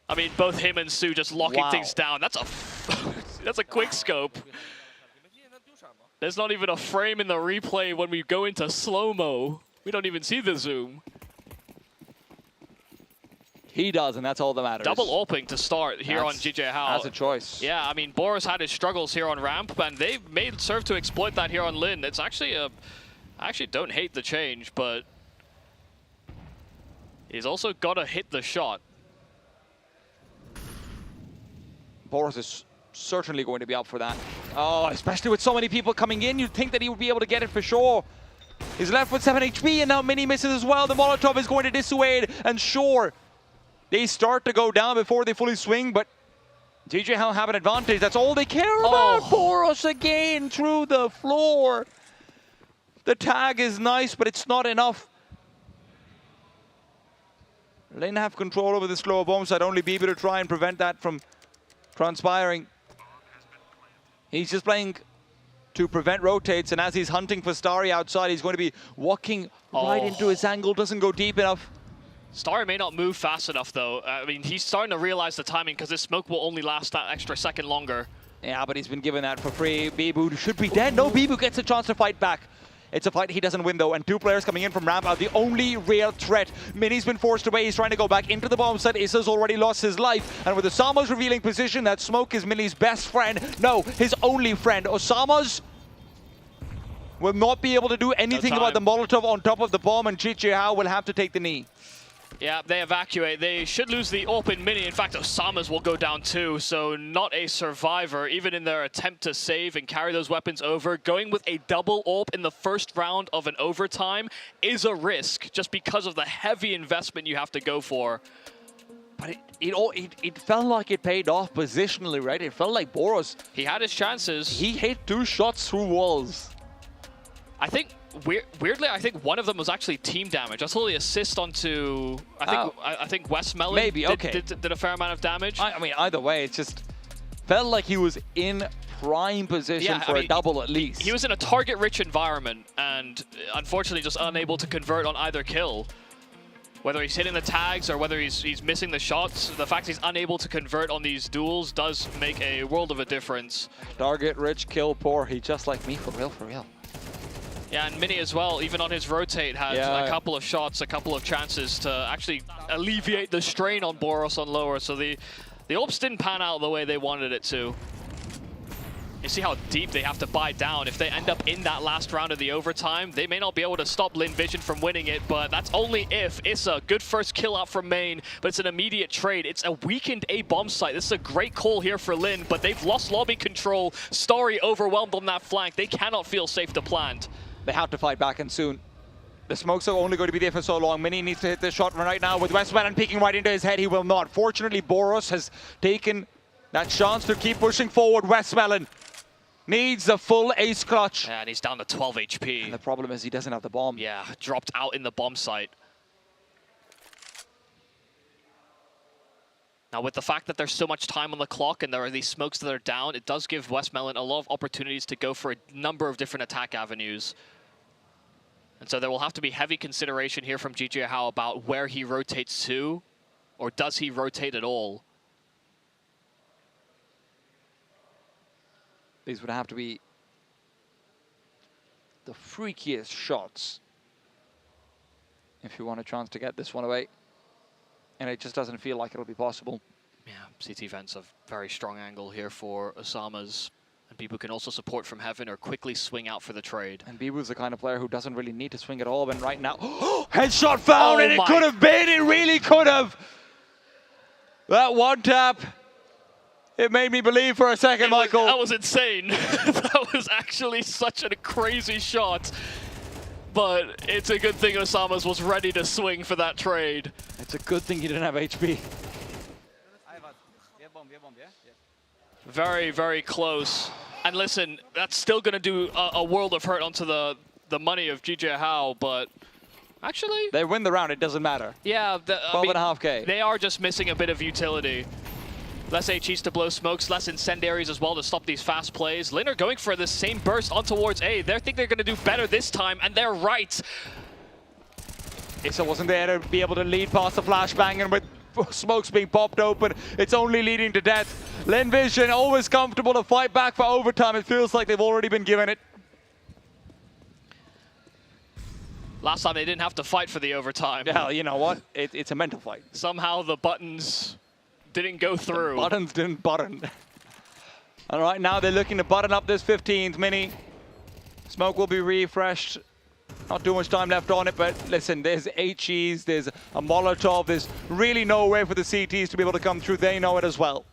I mean, both him and Su just locking things down. That's a quick scope. There's not even a frame in the replay when we go into slow-mo. We don't even see the zoom. He does, and that's all that matters. Double AWPing to start here on GJ Hao. That's a choice. Yeah, I mean, Boros had his struggles here on ramp, and they serve to exploit that here on Lin. It's actually I actually don't hate the change, but he's also got to hit the shot. Boros is certainly going to be up for that. Oh, especially with so many people coming in, you'd think that he would be able to get it for sure. He's left with 7 HP, and now Mini misses as well. The Molotov is going to dissuade, and sure, they start to go down before they fully swing, but GJ Hao have an advantage. That's all they care about. Boros again through the floor. The tag is nice, but it's not enough. Lane have control over the slower bomb side. Only BB to try and prevent that from transpiring. He's just playing to prevent rotates, and as he's hunting for Starry outside, he's going to be walking right into his angle. Doesn't go deep enough. Starry may not move fast enough, though. I mean, he's starting to realize the timing, because this smoke will only last that extra second longer. Yeah, but he's been given that for free. Bibu should be dead. No, Bibu gets a chance to fight back. It's a fight he doesn't win, though, and 2 players coming in from ramp are the only real threat. Mini's been forced away. He's trying to go back into the bomb site. Issa's already lost his life, and with Osama's revealing position, that smoke is Mini's best friend. No, his only friend. Osama's will not be able to do anything about the Molotov on top of the bomb, and GG Hao will have to take the knee. Yeah, they evacuate. They should lose the open Mini. In fact, Osama's will go down too, so not a survivor, even in their attempt to save and carry those weapons over. Going with a double AWP in the first round of an overtime is a risk, just because of the heavy investment you have to go for. But it felt like it paid off positionally, right? It felt like Boros, he had his chances. He hit 2 shots through walls. I think weirdly, I think one of them was actually team damage. I saw the assist onto. I think Westmelon Maybe, okay. did a fair amount of damage. I mean, either way, it just felt like he was in prime position for a double at least. He was in a target-rich environment and unfortunately just unable to convert on either kill. Whether he's hitting the tags or whether he's missing the shots, the fact he's unable to convert on these duels does make a world of a difference. Target rich, kill poor. He just like me, for real, for real. Yeah, and Mini as well, even on his rotate, had a couple of shots, a couple of chances to actually alleviate the strain on Boros on lower. So the Ops didn't pan out the way they wanted it to. You see how deep they have to buy down. If they end up in that last round of the overtime, they may not be able to stop Lin Vision from winning it, but that's only if. It's a good first kill out from main, but it's an immediate trade. It's a weakened A bomb site. This is a great call here for Lin, but they've lost lobby control. Starry overwhelmed on that flank. They cannot feel safe to plant. They have to fight back and soon. The smokes are only going to be there for so long. Mini needs to hit this shot right now with Westmelon peeking right into his head. He will not. Fortunately, Boros has taken that chance to keep pushing forward. Westmelon needs a full ace clutch. Yeah, and he's down to 12 HP. And the problem is he doesn't have the bomb. Yeah, dropped out in the bomb site. Now, with the fact that there's so much time on the clock and there are these smokes that are down, it does give Westmelon a lot of opportunities to go for a number of different attack avenues. And so there will have to be heavy consideration here from GG How about where he rotates to, or does he rotate at all? These would have to be the freakiest shots if you want a chance to get this one away. And it just doesn't feel like it'll be possible. Yeah, CT Vent's a very strong angle here for Osama's. And people can also support from heaven or quickly swing out for the trade. And Bibu's the kind of player who doesn't really need to swing at all. And right now, headshot found, and it could have been. It really could have. That one tap. It made me believe for a second, Michael. That was insane. That was actually such a crazy shot. But it's a good thing Osama's was ready to swing for that trade. It's a good thing he didn't have HP. Very, very close. And listen, that's still going to do a world of hurt onto the money of GG How, but actually... They win the round, it doesn't matter. Yeah. 12.5K. They are just missing a bit of utility. Less HEs to blow smokes, less incendiaries as well to stop these fast plays. Lin are going for the same burst on towards A. They think they're going to do better this time, and they're right. Issa wasn't there to be able to lead past the flashbang, and with smokes being popped open, it's only leading to death. Lin Vision always comfortable to fight back for overtime. It feels like they've already been given it. Last time they didn't have to fight for the overtime. Yeah, you know what? It's a mental fight. Somehow the buttons didn't go through. The buttons didn't button. All right, now they're looking to button up this 15th mini. Smoke will be refreshed. Not too much time left on it, but listen, there's HEs, there's a Molotov, there's really no way for the CTs to be able to come through. They know it as well.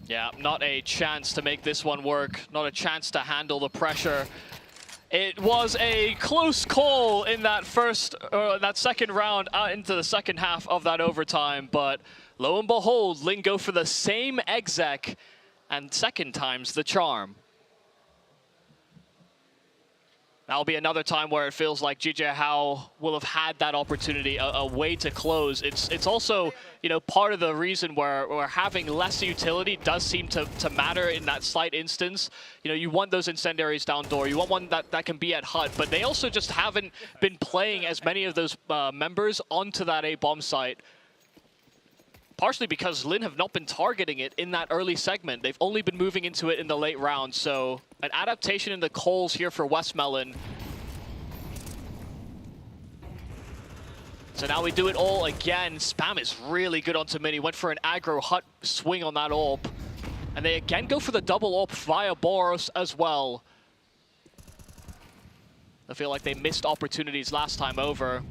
Yeah, not a chance to make this one work. Not a chance to handle the pressure. It was a close call in that second round out into the second half of that overtime, but lo and behold, Lin go for the same exec, and second time's the charm. That'll be another time where it feels like GG How will have had that opportunity, a way to close. It's also, you know, part of the reason where having less utility does seem to matter in that slight instance. You know, you want those incendiaries down door, you want one that can be at HUD, but they also just haven't been playing as many of those members onto that A bomb site. Partially because Lin have not been targeting it in that early segment. They've only been moving into it in the late round, so an adaptation in the calls here for Westmelon. So now we do it all again. Spam is really good onto Mini. Went for an aggro hut swing on that AWP. And they again go for the double AWP via Boros as well. I feel like they missed opportunities last time over.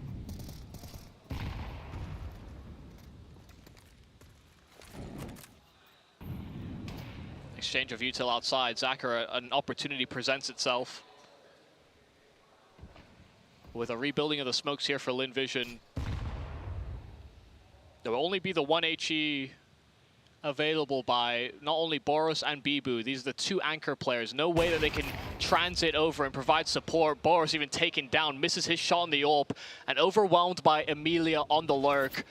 Exchange of util outside. Zachar, an opportunity presents itself. With a rebuilding of the smokes here for Lin Vision. There will only be the one HE available by not only Boros and Bibu. These are the two anchor players. No way that they can transit over and provide support. Boros even taken down, misses his shot on the AWP, and overwhelmed by Emilia on the lurk.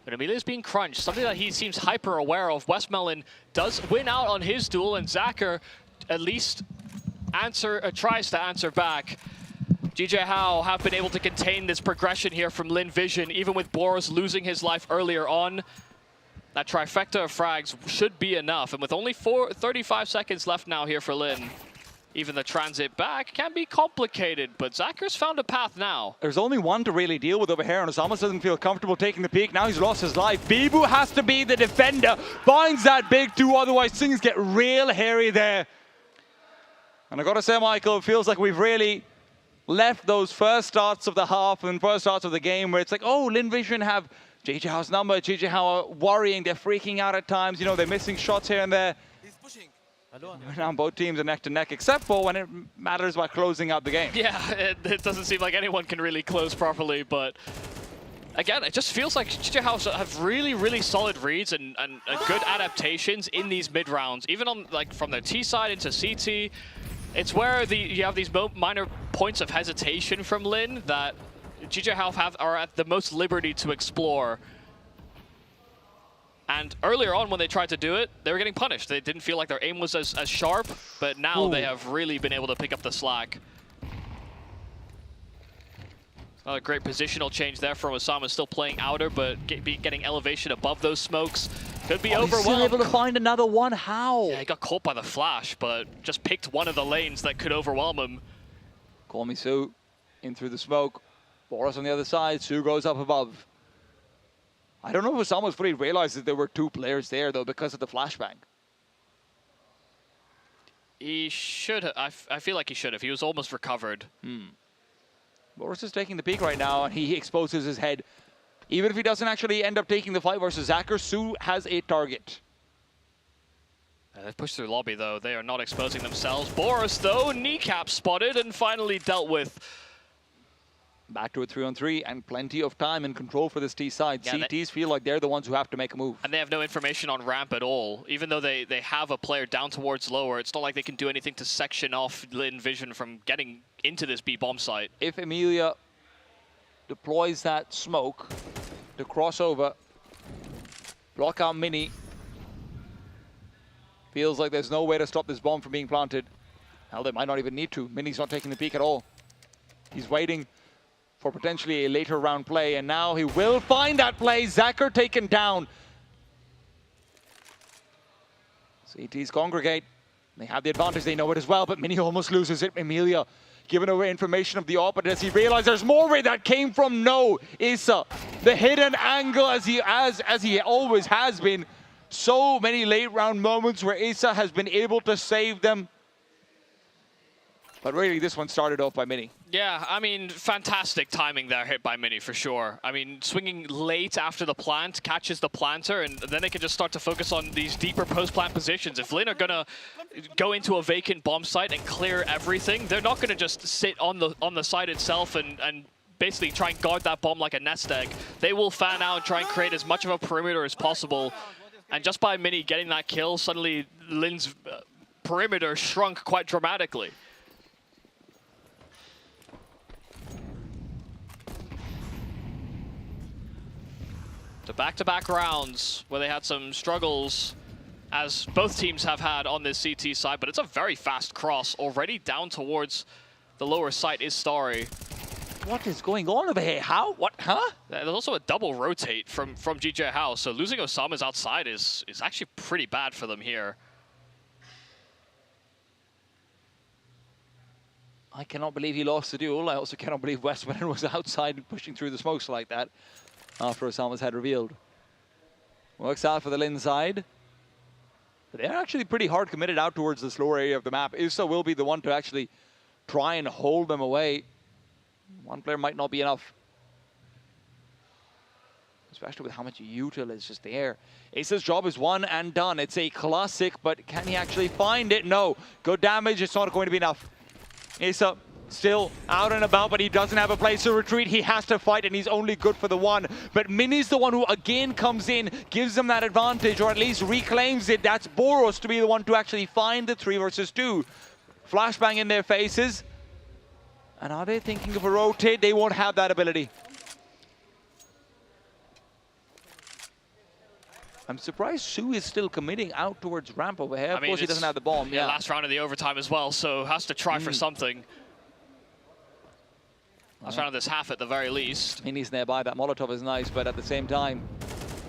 But Emilia's being crunched, something that he seems hyper aware of. Westmelon does win out on his duel, and Zacher at least tries to answer back. GJ Hao have been able to contain this progression here from Lin Vision, even with Boros losing his life earlier on. That trifecta of frags should be enough, and with only 35 seconds left now here for Lin, even the transit back can be complicated, but Zacher's found a path now. There's only one to really deal with over here, and Osama doesn't feel comfortable taking the peak. Now he's lost his life. Bibu has to be the defender, finds that big two, otherwise things get real hairy there. And I gotta say, Michael, it feels like we've really left those first starts of the half and first starts of the game where it's like, oh, Lin Vision have GJ Hao's number, GJ Hao are worrying, they're freaking out at times, you know, they're missing shots here and there. Now both teams are neck to neck, except for when it matters about closing out the game. Yeah, it doesn't seem like anyone can really close properly, but again, it just feels like GJ Hao have really, really solid reads and good adaptations in these mid rounds, even on like from their T side into CT. It's where you have these minor points of hesitation from Lin that GJ Hao are at the most liberty to explore. And earlier on when they tried to do it, they were getting punished. They didn't feel like their aim was as sharp, but now they have really been able to pick up the slack. Another great positional change there from Osama, still playing outer, but getting elevation above those smokes. Could be overwhelmed. He's still able to find another one. How? Yeah, he got caught by the flash, but just picked one of the lanes that could overwhelm him. Call me Sue, in through the smoke. Boros on the other side, Sue goes up above. I don't know if Osama's fully realized that there were two players there, though, because of the flashbang. He should have. I feel like he should have. He was almost recovered. Boros is taking the peak right now, and he exposes his head. Even if he doesn't actually end up taking the fight versus Zacher, Sue has a target. They've pushed through lobby, though. They are not exposing themselves. Boros, though, kneecap spotted and finally dealt with. Back to a 3-on-3 and plenty of time and control for this T side. Yeah, CTs feel like they're the ones who have to make a move. And they have no information on ramp at all. Even though they have a player down towards lower, it's not like they can do anything to section off Lin Vision from getting into this B bomb site. If Emilia deploys that smoke to cross over, block out Mini, feels like there's no way to stop this bomb from being planted. Hell, they might not even need to. Mini's not taking the peek at all. He's waiting for potentially a later round play, and now he will find that play. Zacher taken down. CTs congregate. They have the advantage, they know it as well, but Mini almost loses it. Emilia giving away information of the AWP, but does he realize there's more where that came from? No. Issa, the hidden angle as he always has been. So many late round moments where Issa has been able to save them. But really, this one started off by Mini. Yeah, I mean, fantastic timing there, hit by Mini, for sure. I mean, swinging late after the plant, catches the planter, and then they can just start to focus on these deeper post-plant positions. If Lin are going to go into a vacant bomb site and clear everything, they're not going to just sit on the site itself and basically try and guard that bomb like a nest egg. They will fan out and try and create as much of a perimeter as possible. And just by Mini getting that kill, suddenly Lin's perimeter shrunk quite dramatically. So back-to-back rounds where they had some struggles, as both teams have had on this CT side, but it's a very fast cross. Already down towards the lower site is Starry. What is going on over here? How? What? Huh? There's also a double rotate from GJ Hao, so losing Osama's outside is actually pretty bad for them here. I cannot believe he lost the duel. I also cannot believe Westmelon was outside pushing through the smokes like that after Osama's had revealed. Works out for the Lin side. But they're actually pretty hard committed out towards this lower area of the map. Issa will be the one to actually try and hold them away. One player might not be enough. Especially with how much util is just there. Issa's job is one and done. It's a classic, but can he actually find it? No. Good damage, it's not going to be enough. Issa still out and about, but he doesn't have a place to retreat. He has to fight, and he's only good for the one. But Mini's the one who again comes in, gives them that advantage, or at least reclaims it. That's Boros to be the one to actually find the 3 versus 2. Flashbang in their faces. And are they thinking of a rotate? They won't have that ability. I'm surprised Su is still committing out towards ramp over here. Of course, he doesn't have the bomb. Yeah, last round of the overtime as well, so has to try for something. Last round of this half at the very least. Mini's nearby. That Molotov is nice, but at the same time,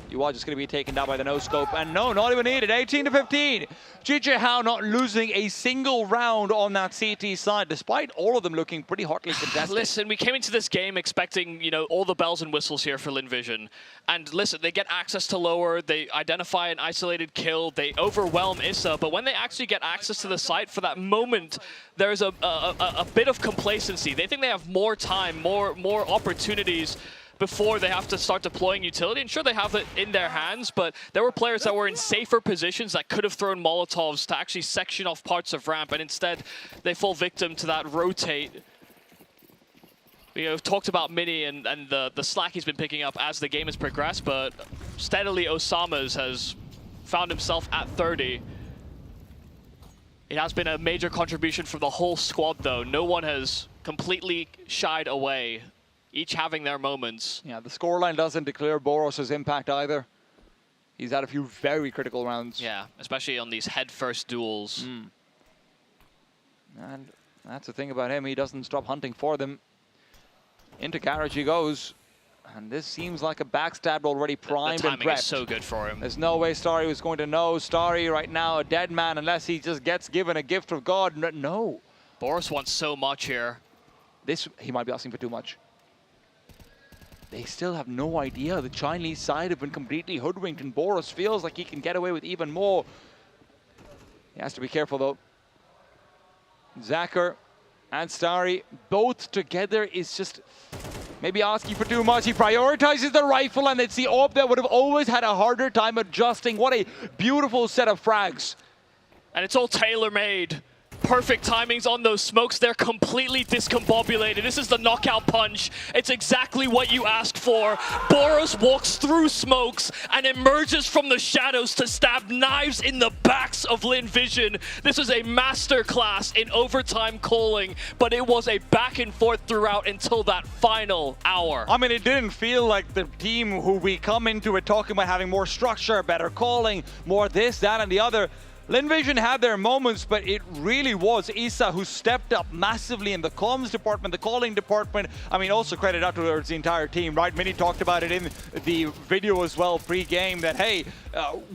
you are just going to be taken down by the no-scope. And no, not even needed. 18 to 15. GG How not losing a single round on that CT side, despite all of them looking pretty hotly contested. Listen, we came into this game expecting, you know, all the bells and whistles here for Linvision. And listen, they get access to lower, they identify an isolated kill, they overwhelm Issa, but when they actually get access to the site for that moment, there's a bit of complacency. They think they have more time, more opportunities before they have to start deploying utility. And sure, they have it in their hands, but there were players that were in safer positions that could have thrown Molotovs to actually section off parts of ramp, and instead they fall victim to that rotate. You know, we've talked about Mini and the slack he's been picking up as the game has progressed, but steadily Osama's has found himself at 30. It has been a major contribution from the whole squad, though. No one has completely shied away, each having their moments. Yeah, the scoreline doesn't declare Boros' impact either. He's had a few very critical rounds. Yeah, especially on these head-first duels. And that's the thing about him. He doesn't stop hunting for them. Into garage he goes. And this seems like a backstab already primed and prepped. The timing is so good for him. There's no way Starry was going to know. Starry right now a dead man unless he just gets given a gift of God. No. Boros wants so much here. He might be asking for too much. They still have no idea. The Chinese side have been completely hoodwinked, and Boros feels like he can get away with even more. He has to be careful, though. Zacher and Starry, both together is just maybe asking for too much. He prioritizes the rifle, and it's the AWP that would have always had a harder time adjusting. What a beautiful set of frags. And it's all tailor-made. Perfect timings on those smokes. They're completely discombobulated. This is the knockout punch. It's exactly what you asked for. Boros walks through smokes and emerges from the shadows to stab knives in the backs of Linvision. This is a masterclass in overtime calling, but it was a back and forth throughout until that final hour. I mean, it didn't feel like the team who we come into it talking about having more structure, better calling, more this, that, and the other. Linvision had their moments, but it really was Issa who stepped up massively in the comms department, the calling department. I mean, also credit out towards the entire team, right? Mini talked about it in the video as well, pre-game, that, hey,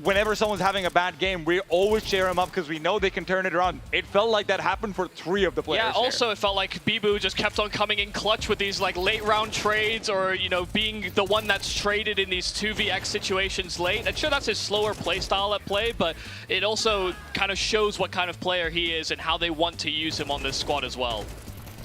whenever someone's having a bad game, we always cheer them up because we know they can turn it around. It felt like that happened for 3 of the players. Yeah, also it felt like Bibu just kept on coming in clutch with these like late round trades, or, you know, being the one that's traded in these 2vx situations late. And sure, that's his slower play style at play, but it also kind of shows what kind of player he is and how they want to use him on this squad as well.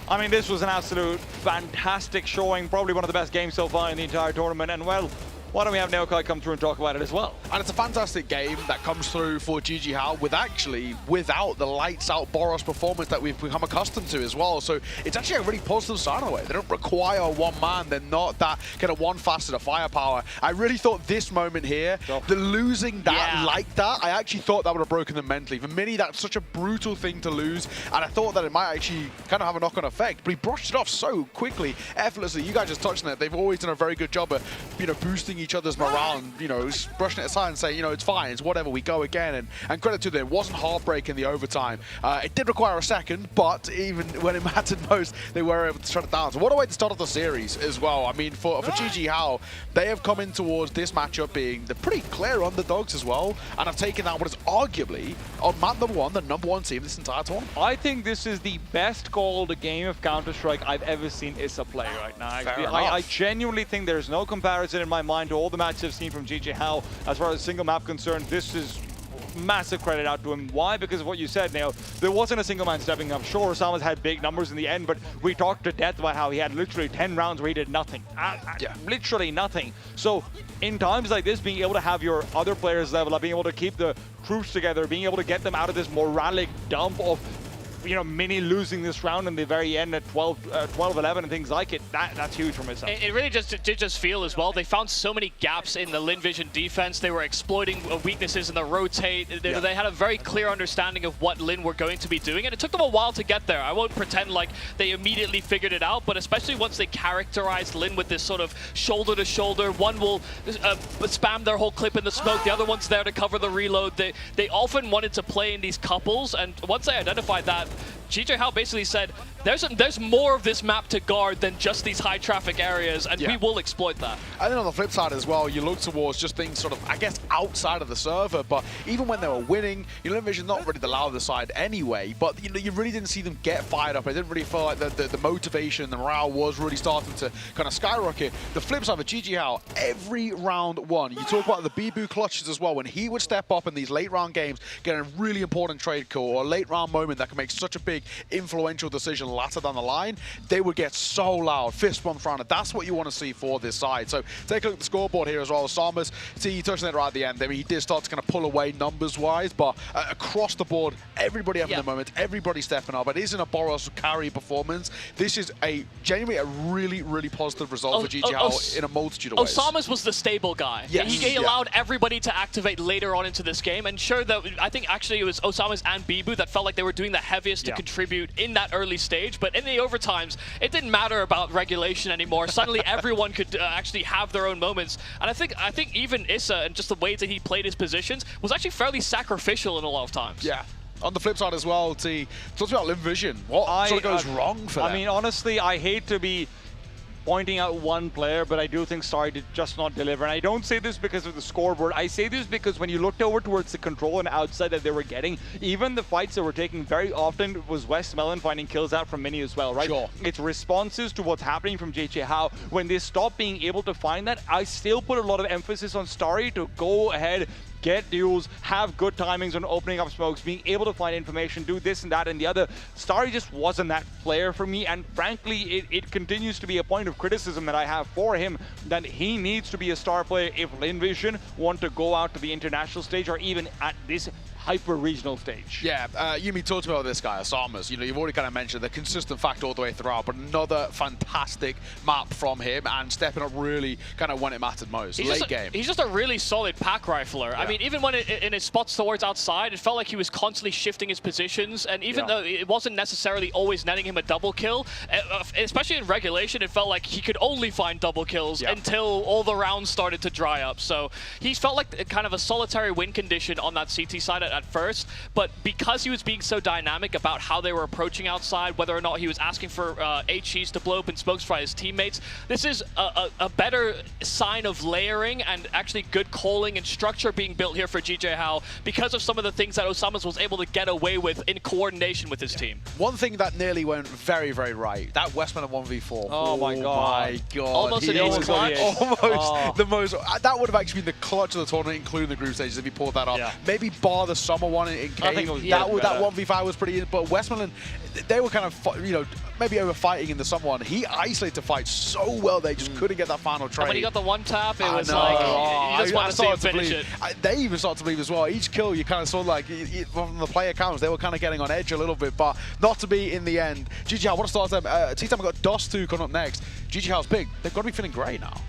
I mean, this was an absolute fantastic showing, probably one of the best games so far in the entire tournament, and well, why don't we have Neokai come through and talk about it as well? And it's a fantastic game that comes through for GG How without the lights out Boros performance that we've become accustomed to as well. So it's actually a really positive sign in a way. They don't require one man. They're not that kind of one facet of firepower. I really thought this moment here, the losing that like that, I actually thought that would have broken them mentally. For Mini, that's such a brutal thing to lose. And I thought that it might actually kind of have a knock-on effect. But he brushed it off so quickly, effortlessly. You guys just touched on it. They've always done a very good job of, you know, boosting each other's morale and, you know, brushing it aside and saying, you know, it's fine, it's whatever, we go again. And credit to them, it wasn't heartbreaking the overtime. It did require a second, but even when it mattered most, they were able to shut it down. So what a way to start off the series as well. I mean, for GG How, they have come in towards this matchup being the pretty clear underdogs as well, and have taken out what is arguably, on map number 1, the #1 team this entire tournament. I think this is the best called game of Counter-Strike I've ever seen Issa play right now. I genuinely think there's no comparison in my mind to all the matches I've seen from GG How. As far as single map concerned, this is massive credit out to him. Why? Because of what you said, Neil. There wasn't a single man stepping up. Sure, Osama's had big numbers in the end, but we talked to death about how he had literally 10 rounds where he did nothing. Literally nothing. So in times like this, being able to have your other players level up, being able to keep the troops together, being able to get them out of this moralic dump of you know, Mini losing this round in the very end at 12-11 and things like it, that's huge for myself. It really did just feel as well. They found so many gaps in the Lin Vision defense. They were exploiting weaknesses in the rotate. They had a very clear understanding of what Lin were going to be doing, and it took them a while to get there. I won't pretend like they immediately figured it out, but especially once they characterized Lin with this sort of shoulder to shoulder, one will spam their whole clip in the smoke, the other one's there to cover the reload. They often wanted to play in these couples, and once they identified that, GJ Hao basically said, there's more of this map to guard than just these high traffic areas, and we will exploit that. And then on the flip side as well, you look towards just things sort of, I guess, outside of the server, but even when they were winning, Lin Vision not really the louder side anyway, but you really didn't see them get fired up. I didn't really feel like the motivation, the morale was really starting to kind of skyrocket. The flip side of GG Hao, every round one, you talk about the Bibu clutches as well, when he would step up in these late round games, get a really important trade call or a late round moment that can make such a big influential decision later down the line, they would get so loud, fist bumps around it. That's what you want to see for this side. So take a look at the scoreboard here as well. Samus, see, you touched on it right at the end. I mean, he did start to kind of pull away numbers-wise, but across the board, everybody having the moment, everybody stepping up. It isn't a Boros carry performance. This is genuinely a really, really positive result for GG Hao in a multitude of ways. Osamas was the stable guy. Yes. He allowed everybody to activate later on into this game, and sure, that I think actually it was Osamas and Bibu that felt like they were doing the heaviest to contribute in that early stage, but in the overtimes, it didn't matter about regulation anymore. Suddenly everyone could actually have their own moments, and I think even Issa and just the way that he played his positions was actually fairly sacrificial in a lot of times. Yeah. On the flip side as well, T, talk about Lin Vision. What sort of goes wrong for them? I mean, honestly, I hate to be pointing out one player, but I do think Starry did just not deliver. And I don't say this because of the scoreboard. I say this because when you looked over towards the control and outside that they were getting, even the fights that were taking very often was Westmelon finding kills out from Mini as well, right? Sure. It's responses to what's happening from JJ Hao. When they stop being able to find that, I still put a lot of emphasis on Starry to go ahead, get duels, have good timings on opening up smokes, being able to find information, do this and that and the other. Starry just wasn't that player for me, and frankly, it continues to be a point of criticism that I have for him, that he needs to be a star player if Lin Vision want to go out to the international stage or even at this hyper-regional stage. Yeah, Yumi talked about this guy, Osamas. You know, you've already kind of mentioned the consistent factor all the way throughout, but another fantastic map from him and stepping up really kind of when it mattered most. Late game. He's just a really solid pack rifler. Yeah. I mean, even when in his spots towards outside, it felt like he was constantly shifting his positions, and even though it wasn't necessarily always netting him a double kill, especially in regulation, it felt like he could only find double kills until all the rounds started to dry up. So he felt like kind of a solitary win condition on that CT side at first, but because he was being so dynamic about how they were approaching outside, whether or not he was asking for HCs to blow open smokes for his teammates, this is a better sign of layering and actually good calling and structure being built here for GJ Hao because of some of the things that Osamas was able to get away with in coordination with his team. One thing that nearly went very, very right, that Westman 1v4. Oh my god. Almost an ace clutch. Almost the most, that would have actually been the clutch of the tournament, including the group stages, if he pulled that off. Maybe bar the summer one in Cave. I think it was that 1v5 was pretty, but Westmoreland, they were kind of, you know, maybe over fighting in the summer one. He isolated the fight so well they just couldn't get that final trade. And when he got the one tap, it was like, you just want to see him finish it. They even started to believe as well. Each kill, you kind of saw like, from the player counts, they were kind of getting on edge a little bit, but not to be in the end. GG Hao, what a start to them. T-Time got Dust 2 coming up next. GG Hao's big. They've got to be feeling great now.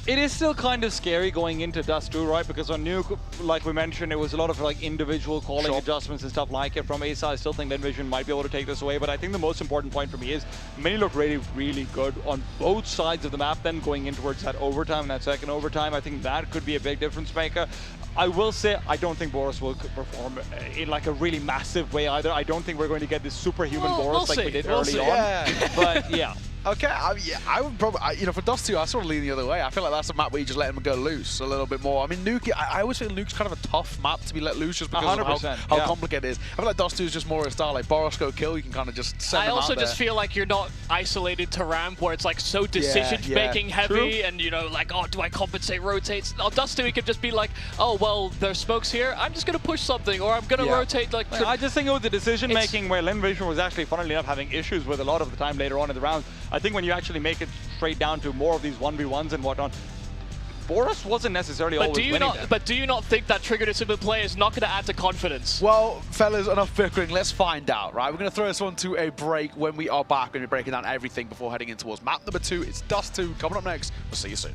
It is still kind of scary going into Dust 2, right? Because on Nuke, like we mentioned, it was a lot of like individual calling adjustments and stuff like it. From Asa, I still think Lin Vision might be able to take this away, but I think the most important point for me is Mini looked really, really good on both sides of the map then going in towards that overtime, that second overtime. I think that could be a big difference maker. I will say, I don't think Boros will perform in like a really massive way either. I don't think we're going to get this superhuman Boros like we did early on. But yeah. Okay, I would probably, you know, for Dust 2, I sort of lean the other way. I feel like that's a map where you just let him go loose a little bit more. I mean, Nuke, I always feel Nuke's kind of a tough map to be let loose just because of how complicated it is. I feel like Dust 2 is just more a style like Boros go kill, you can kind of just send them out there. I also just feel like you're not isolated to ramp where it's like so decision-making heavy and, you know, like, oh, do I compensate rotates? On Dust 2, he could just be like, oh, well, there's smokes here, I'm just going to push something, or I'm going to rotate like... I just think it was the decision-making where Lin Vision was actually, funnily enough, having issues with a lot of the time later on in the round. I think when you actually make it straight down to more of these 1v1s and whatnot, Forest wasn't necessarily always winning them. But do you not think that trigger discipline play is not going to add to confidence? Well, fellas, enough bickering. Let's find out, right? We're going to throw this one to a break. When we are back, we're going to be breaking down everything before heading in towards map number 2. It's Dust 2 coming up next. We'll see you soon.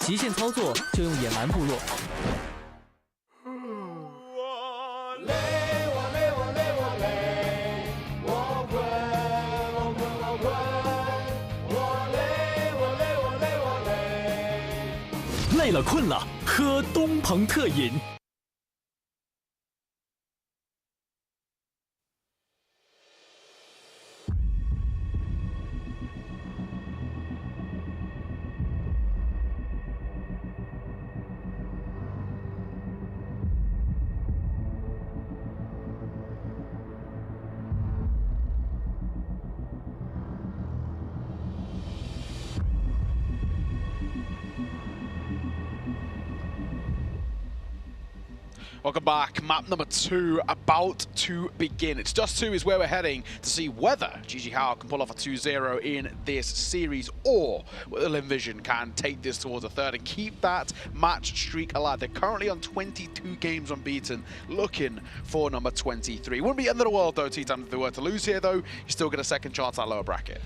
极限操作就用野蛮部落。累了困了，喝东鹏特饮。Welcome back. Map number 2 about to begin. It's Dust 2 is where we're heading to see whether GG How can pull off a 2-0 in this series, or whether Linvision can take this towards a third and keep that match streak alive. They're currently on 22 games unbeaten, looking for number 23. Wouldn't be the end of the world though, T-Time, if they were to lose here though. You still get a second chance at lower bracket.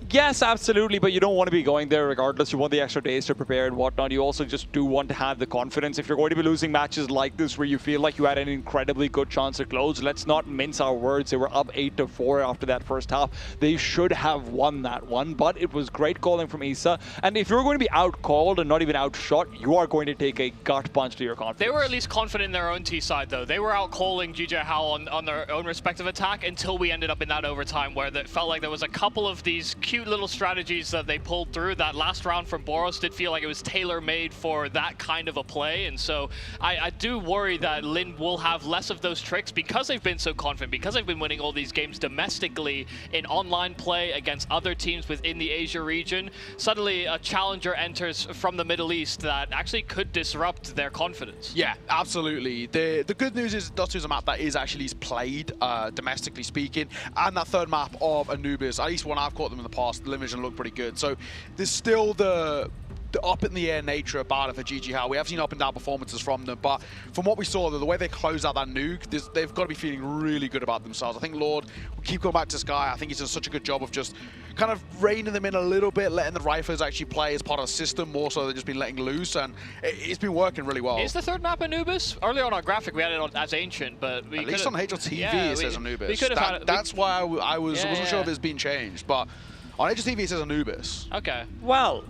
Yes, absolutely, but you don't want to be going there regardless. You want the extra days to prepare and whatnot. You also just do want to have the confidence. If you're going to be losing matches like this where you feel like you had an incredibly good chance to close, let's not mince our words. They were up 8-4 after that first half. They should have won that one, but it was great calling from Issa. And if you're going to be out-called and not even outshot, you are going to take a gut punch to your confidence. They were at least confident in their own T side, though. They were out-calling GJ How on their own respective attack until we ended up in that overtime where it felt like there was a couple of these cute little strategies that they pulled through. That last round from Boros did feel like it was tailor-made for that kind of a play, and so I do worry that Lin will have less of those tricks because they've been so confident, because they've been winning all these games domestically in online play against other teams within the Asia region. Suddenly a challenger enters from the Middle East that actually could disrupt their confidence. Yeah, absolutely. The good news is Dust 2 is a map that is actually played domestically speaking, and that third map of Anubis, at least when I've caught them in the past, the Linvision look pretty good. So there's still the up in the air nature about it for GG How. We have seen up and down performances from them, but from what we saw, the way they closed out that nuke, they've got to be feeling really good about themselves. I think Lord will keep going back to Sky. I think he's done such a good job of just kind of reining them in a little bit, letting the rifles actually play as part of the system more so than just been letting loose, and it's been working really well. Is the third map Anubis? Earlier on our graphic, we had it on as Ancient, but we at least on HLTV it says Anubis. That's why I wasn't sure if it's been changed, but on HLTV it says Anubis. Okay. Well,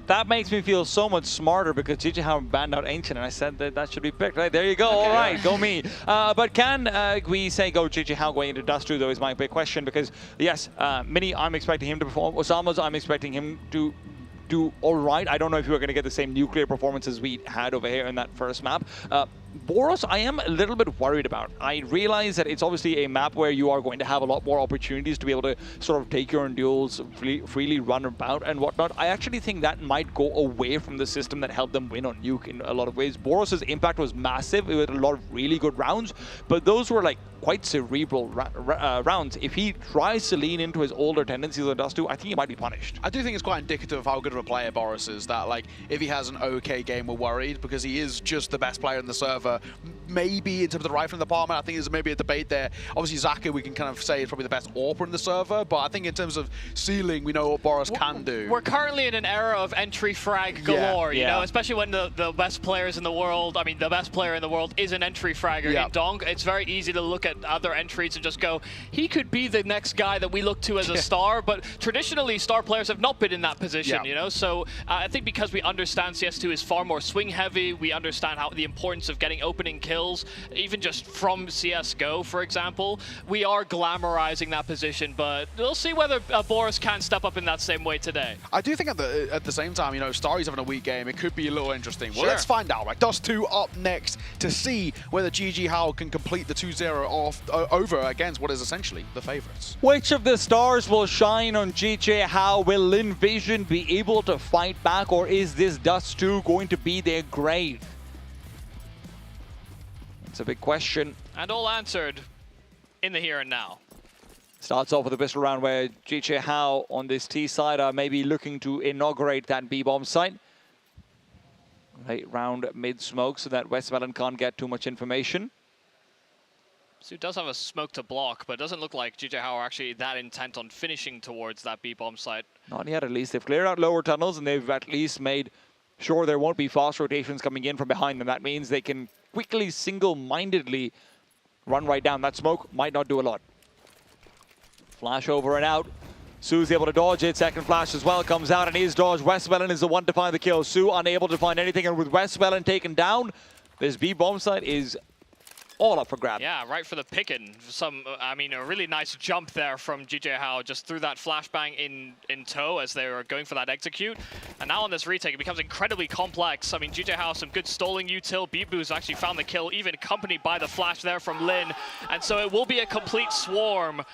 that makes me feel so much smarter because GG How banned out Ancient, and I said that should be picked. Right, there you go. Okay. All right, go me. But can we say go GG How going into Dust 2, though, is my big question, because, yes, Mini, I'm expecting him to perform. Osama's, I'm expecting him to do all right. I don't know if we're going to get the same nuclear performance as we had over here in that first map. Boros, I am a little bit worried about. I realize that it's obviously a map where you are going to have a lot more opportunities to be able to sort of take your own duels, freely run about and whatnot. I actually think that might go away from the system that helped them win on Nuke in a lot of ways. Boros' impact was massive. It was a lot of really good rounds, but those were like quite cerebral rounds. If he tries to lean into his older tendencies on Dust 2, I think he might be punished. I do think it's quite indicative of how good of a player Boros is, that like if he has an okay game, we're worried because he is just the best player in the server. Maybe in terms of the rifling department, I think there's maybe a debate there. Obviously, Zaka, we can kind of say is probably the best AWPer in the server, but I think in terms of ceiling, we know what Boros can do. We're currently in an era of entry frag galore, you know, especially when the best players in the world, I mean, the best player in the world is an entry fragger in Donk. It's very easy to look at other entries and just go, he could be the next guy that we look to as a star, but traditionally, star players have not been in that position, you know? So I think because we understand CS2 is far more swing heavy, we understand how the importance of getting opening kills, even just from CSGO, for example, we are glamorizing that position, but we'll see whether Boros can step up in that same way today. I do think at the same time, you know, Starry's having a weak game. It could be a little interesting. Well, let's find out. Right, Dust 2 up next to see whether GG How can complete the 2-0 off over against what is essentially the favorites. Which of the stars will shine on GG How? Will Linvision be able to fight back, or is this Dust 2 going to be their grave? It's a big question. And all answered in the here and now. Starts off with a pistol round where GG How on this T side are maybe looking to inaugurate that B-bomb site. Late round mid-smoke so that Westmelon can't get too much information. So it does have a smoke to block, but it doesn't look like GG How are actually that intent on finishing towards that B-bomb site. Not yet, at least. They've cleared out lower tunnels, and they've at least made sure there won't be fast rotations coming in from behind them. That means they can quickly, single-mindedly run right down. That smoke might not do a lot. Flash over and out. Su's able to dodge it. Second flash as well comes out and is dodged. Westmelon is the one to find the kill. Su unable to find anything, and with Westmelon taken down, this B-bomb site is all up for grabs. Yeah, right for the picking. I mean, a really nice jump there from GG How, just threw that flashbang in tow as they were going for that execute. And now on this retake, it becomes incredibly complex. I mean, GG How, some good stoling util. Beatboo's actually found the kill, even accompanied by the flash there from Lin. And so it will be a complete swarm.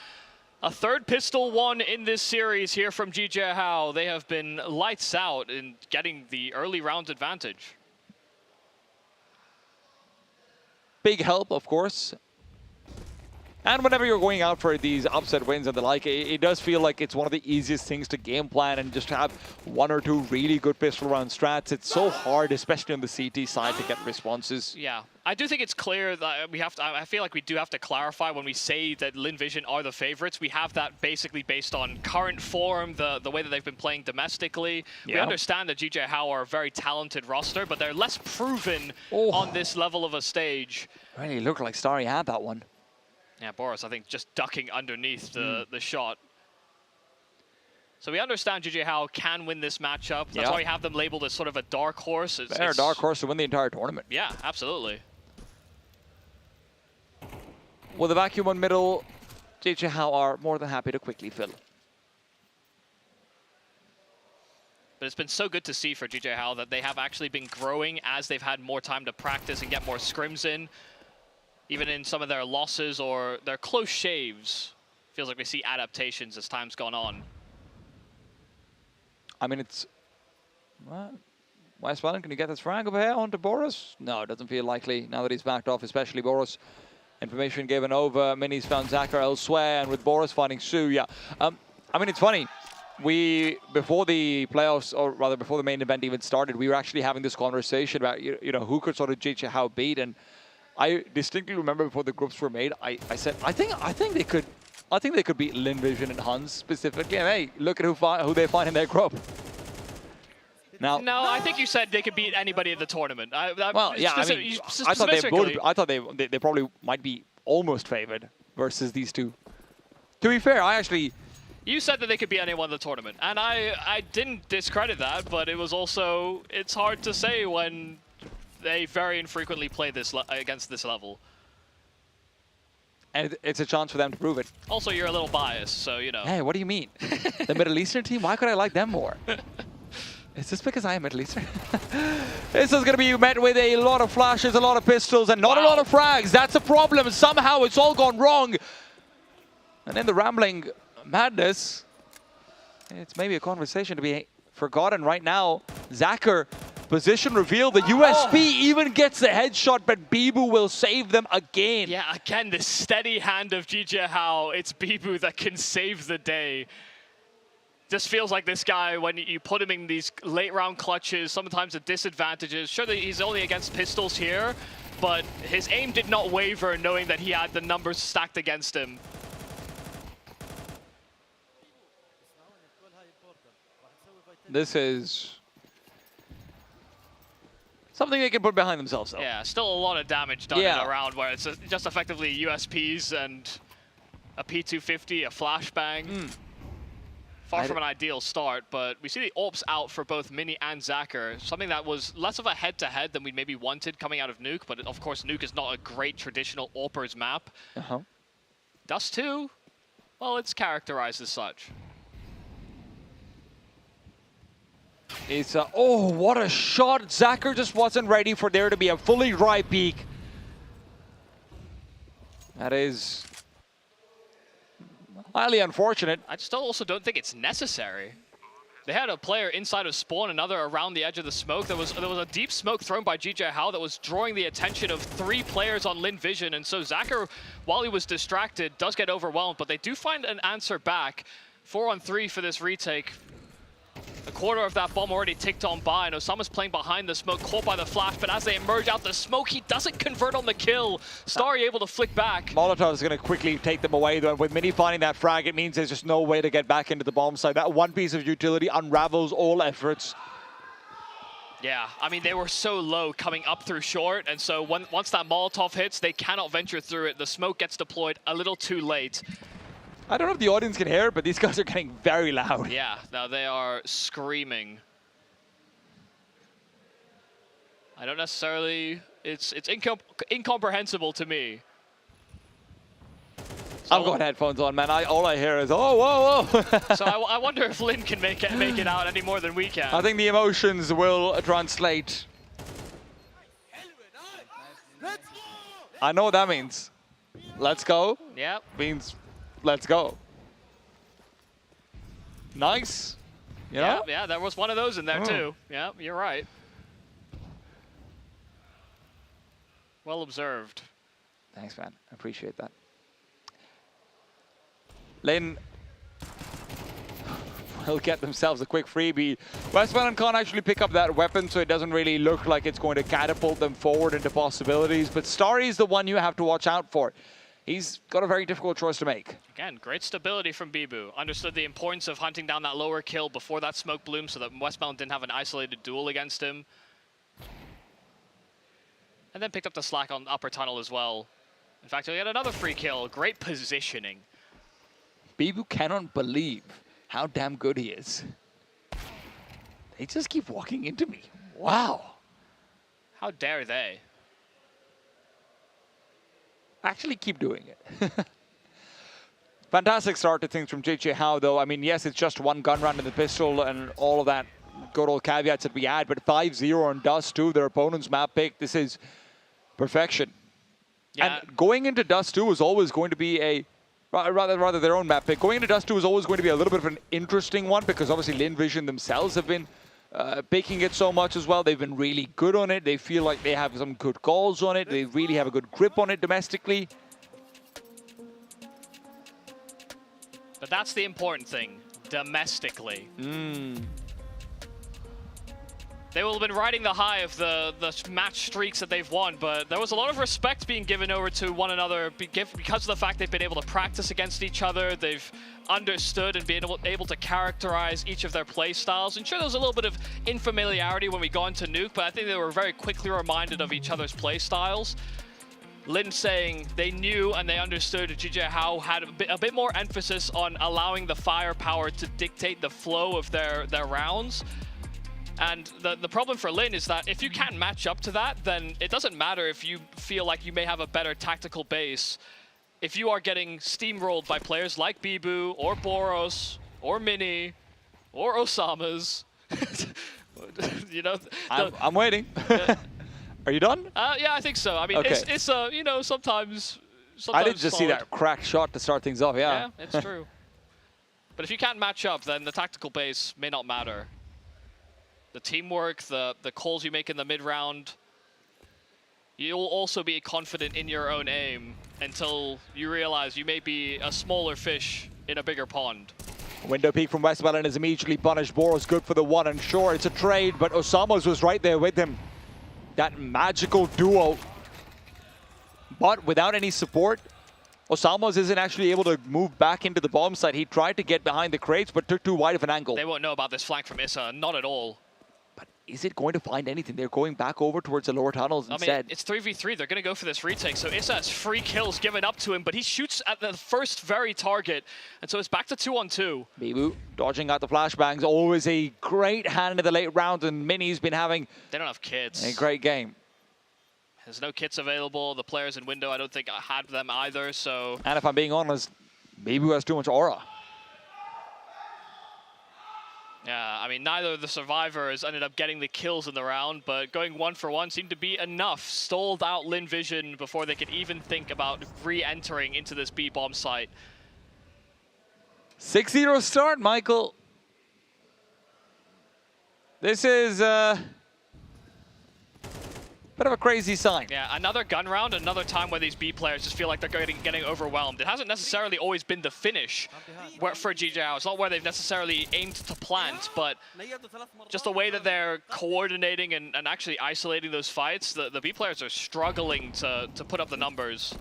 A third pistol won in this series here from GG How. They have been lights out in getting the early round advantage. big help, of course. And whenever you're going out for these upset wins and the like, it does feel like it's one of the easiest things to game plan and just have 1 or 2 really good pistol round strats. It's so hard, especially on the CT side, to get responses. Yeah, I do think it's clear that we have to, I feel like we do have to clarify when we say that Lin Vision are the favorites. We have that basically based on current form, the way that they've been playing domestically. Yeah. We understand that GJ How are a very talented roster, but they're less proven on this level of a stage. Really looked like Starry had that one. Yeah, Boris, I think, just ducking underneath the shot. So we understand GJ How can win this matchup. That's why we have them labeled as sort of a dark horse. They're a dark horse to win the entire tournament. Yeah, absolutely. With the vacuum on middle, GJ How are more than happy to quickly fill. But it's been so good to see for GJ How that they have actually been growing as they've had more time to practice and get more scrims in. Even in some of their losses or their close shaves, feels like we see adaptations as time's gone on. I mean, it's... West Valen, can you get this frag over here onto Boris? No, it doesn't feel likely now that he's backed off, especially Boris. Information given over, Minis found Zachar elsewhere, and with Boris finding Su, yeah. I mean, it's funny. Before the playoffs, or rather before the main event even started, we were actually having this conversation about, you know, who could sort of GJ How beat, and I distinctly remember before the groups were made, I said I think they could beat Lin Vision and Hans specifically. And hey, look at who they find in their group. Now, no, I think you said they could beat anybody in the tournament. Well, yeah, I mean, I thought they would. I thought they probably might be almost favored versus these two. To be fair, I actually. You said that they could beat anyone in the tournament, and I didn't discredit that, but it was also it's hard to say when they very infrequently play this against this level. And it's a chance for them to prove it. Also, you're a little biased, so, you know. Hey, what do you mean? The Middle Eastern team? Why could I like them more? Is this because I am Middle Eastern? This is going to be met with a lot of flashes, a lot of pistols, and not a lot of frags. That's a problem. Somehow it's all gone wrong. And in the rambling madness, it's maybe a conversation to be forgotten right now. Zachar. Position reveal, the USP even gets the headshot, but Bibu will save them again. Yeah, again, the steady hand of GJ How. It's Bibu that can save the day. Just feels like this guy, when you put him in these late round clutches, sometimes at disadvantages. Sure that he's only against pistols here, but his aim did not waver knowing that he had the numbers stacked against him. This is something they can put behind themselves, though. Yeah, still a lot of damage done in a round where it's just effectively USPs and a P250, a flashbang. Far from an ideal start, but we see the AWPs out for both Mini and Zachar. Something that was less of a head-to-head than we maybe wanted coming out of Nuke, but of course Nuke is not a great traditional AWPers map. Dust 2, well, it's characterized as such. It's oh, what a shot. Zachar just wasn't ready for there to be a fully dry peak. That is highly unfortunate. I still also don't think it's necessary. They had a player inside of spawn, another around the edge of the smoke. There was a deep smoke thrown by GJ How that was drawing the attention of 3 players on Lin Vision, and so Zachar, while he was distracted, does get overwhelmed, but they do find an answer back. 4-on-3 for this retake. A quarter of that bomb already ticked on by, and Osama's playing behind the smoke, caught by the flash, but as they emerge out the smoke, he doesn't convert on the kill. Starry able to flick back. Molotov is going to quickly take them away, though. With Mini finding that frag, it means there's just no way to get back into the bomb site. That one piece of utility unravels all efforts. Yeah, I mean, they were so low coming up through short, and so once that Molotov hits, they cannot venture through it. The smoke gets deployed a little too late. I don't know if the audience can hear it, but these guys are getting very loud. Yeah, now they are screaming. I don't necessarily... It's incomprehensible to me. So, I've got headphones on, man. All I hear is, oh, whoa, whoa. So I wonder if Lin can make it out any more than we can. I think the emotions will translate. I know what that means. Let's go. Yep. Means... let's go. Nice. You know? Yeah, there was one of those in there too. Yeah, you're right. Well observed. Thanks, man. I appreciate that. Lynn will get themselves a quick freebie. Westmountain can't actually pick up that weapon, so it doesn't really look like it's going to catapult them forward into possibilities. But Starry is the one you have to watch out for. He's got a very difficult choice to make. Again, great stability from Bibu. Understood the importance of hunting down that lower kill before that smoke bloom so that Westmountain didn't have an isolated duel against him. And then picked up the slack on upper tunnel as well. In fact, he had another free kill. Great positioning. Bibu cannot believe how damn good he is. They just keep walking into me. Wow. How dare they? Actually keep doing it. Fantastic start to things from JJ Howe, though. I mean, yes, it's just one gun round in the pistol and all of that good old caveats that we had, but 5-0 on Dust 2, their opponent's map pick. This is perfection. Yeah. And going into Dust 2 was always going to be a, rather their own map pick. Going into Dust 2 was always going to be a little bit of an interesting one because obviously Lin Vision themselves have been picking it so much as well. They've been really good on it. They feel like they have some good calls on it. They really have a good grip on it domestically. But that's the important thing, domestically. They will have been riding the high of the match streaks that they've won, but there was a lot of respect being given over to one another because of the fact they've been able to practice against each other. They've understood and been able to characterize each of their play styles. And sure, there was a little bit of unfamiliarity when we got into Nuke, but I think they were very quickly reminded of each other's play styles. Lin saying they knew and they understood JJ Howe had a bit more emphasis on allowing the firepower to dictate the flow of their rounds. And the problem for Lin is that if you can't match up to that, then it doesn't matter if you feel like you may have a better tactical base. If you are getting steamrolled by players like Bibu, or Boros, or Mini, or Osama's, you know. I'm waiting. Are you done? Yeah, I think so. I mean, okay. it's you know, sometimes I did just see that cracked shot to start things off, yeah. Yeah, it's true. But if you can't match up, then the tactical base may not matter. The teamwork, the calls you make in the mid-round, you'll also be confident in your own aim until you realize you may be a smaller fish in a bigger pond. Window peek from Westmountain is immediately punished. Boros good for the one, and sure, it's a trade, but Osama's was right there with him. That magical duo. But without any support, Osama's isn't actually able to move back into the bomb site. He tried to get behind the crates, but took too wide of an angle. They won't know about this flank from Issa, not at all. But is it going to find anything? They're going back over towards the lower tunnels instead. I mean, it's 3v3. They're going to go for this retake. So Issa has free kills given up to him, but he shoots at the first very target. And so it's back to 2-on-2. Bibu dodging out the flashbangs. Always a great hand in the late rounds, and Mini's been having They don't have kits. a great game. There's no kits available. The players in window, I don't think I had them either, so... And if I'm being honest, Bibu has too much aura. Yeah, I mean, neither of the survivors ended up getting the kills in the round, but going 1-for-1 seemed to be enough. Stalled out Lin Vision before they could even think about re-entering into this B-bomb site. 6-0 start, Michael. This is bit of a crazy sign. Yeah, another gun round, another time where these B players just feel like they're getting overwhelmed. It hasn't necessarily always been the finish for GJR. It's not where they've necessarily aimed to plant, but just the way that they're coordinating and actually isolating those fights, the B players are struggling to put up the numbers.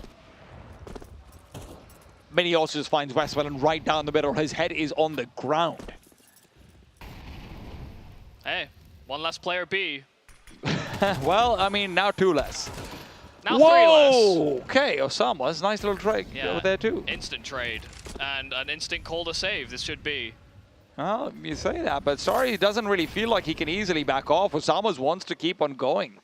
Mini also just finds Westmountain right down the middle. His head is on the ground. Hey, one less player B. Well, I mean, now two less. Now 3 less. Okay, Osama's nice little trade over there too. Instant trade and an instant call to save. This should be. Well, you say that, but sorry, he doesn't really feel like he can easily back off. Osama's wants to keep on going.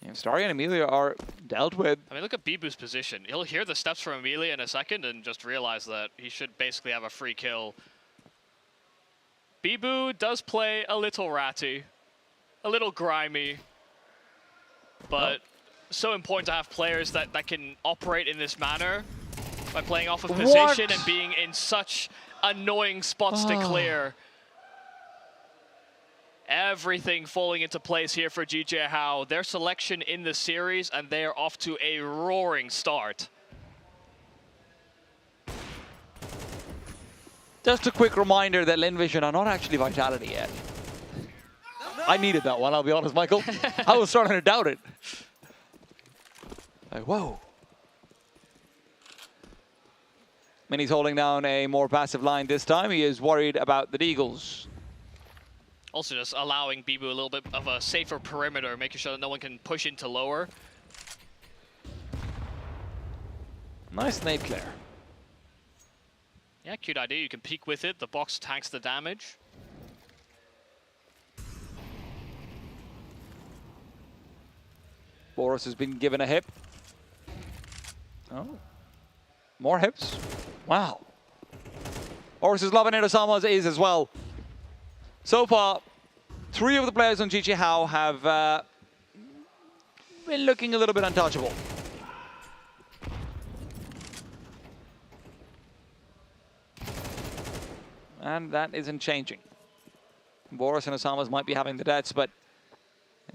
And Starry and Amelia are dealt with. I mean, look at Bibu's position. He'll hear the steps from Amelia in a second and just realize that he should basically have a free kill. Bibu does play a little ratty, a little grimy, but so important to have players that can operate in this manner by playing off of position and being in such annoying spots to clear. Everything falling into place here for GJ How. Their selection in the series, and they are off to a roaring start. Just a quick reminder that Linvision are not actually Vitality yet. I needed that one, I'll be honest, Michael. I was starting to doubt it. Like, whoa. Mini's holding down a more passive line this time. He is worried about the Deagles. Also just allowing Bibu a little bit of a safer perimeter, making sure that no one can push into lower. Nice nade clear. Yeah, cute idea. You can peek with it. The box tanks the damage. Boris has been given a hip. Oh. More hips. Wow. Boris is loving it. Osama is as well. So far, 3 of the players on GG How have been looking a little bit untouchable. And that isn't changing. Boris and Osamas might be having the deaths, but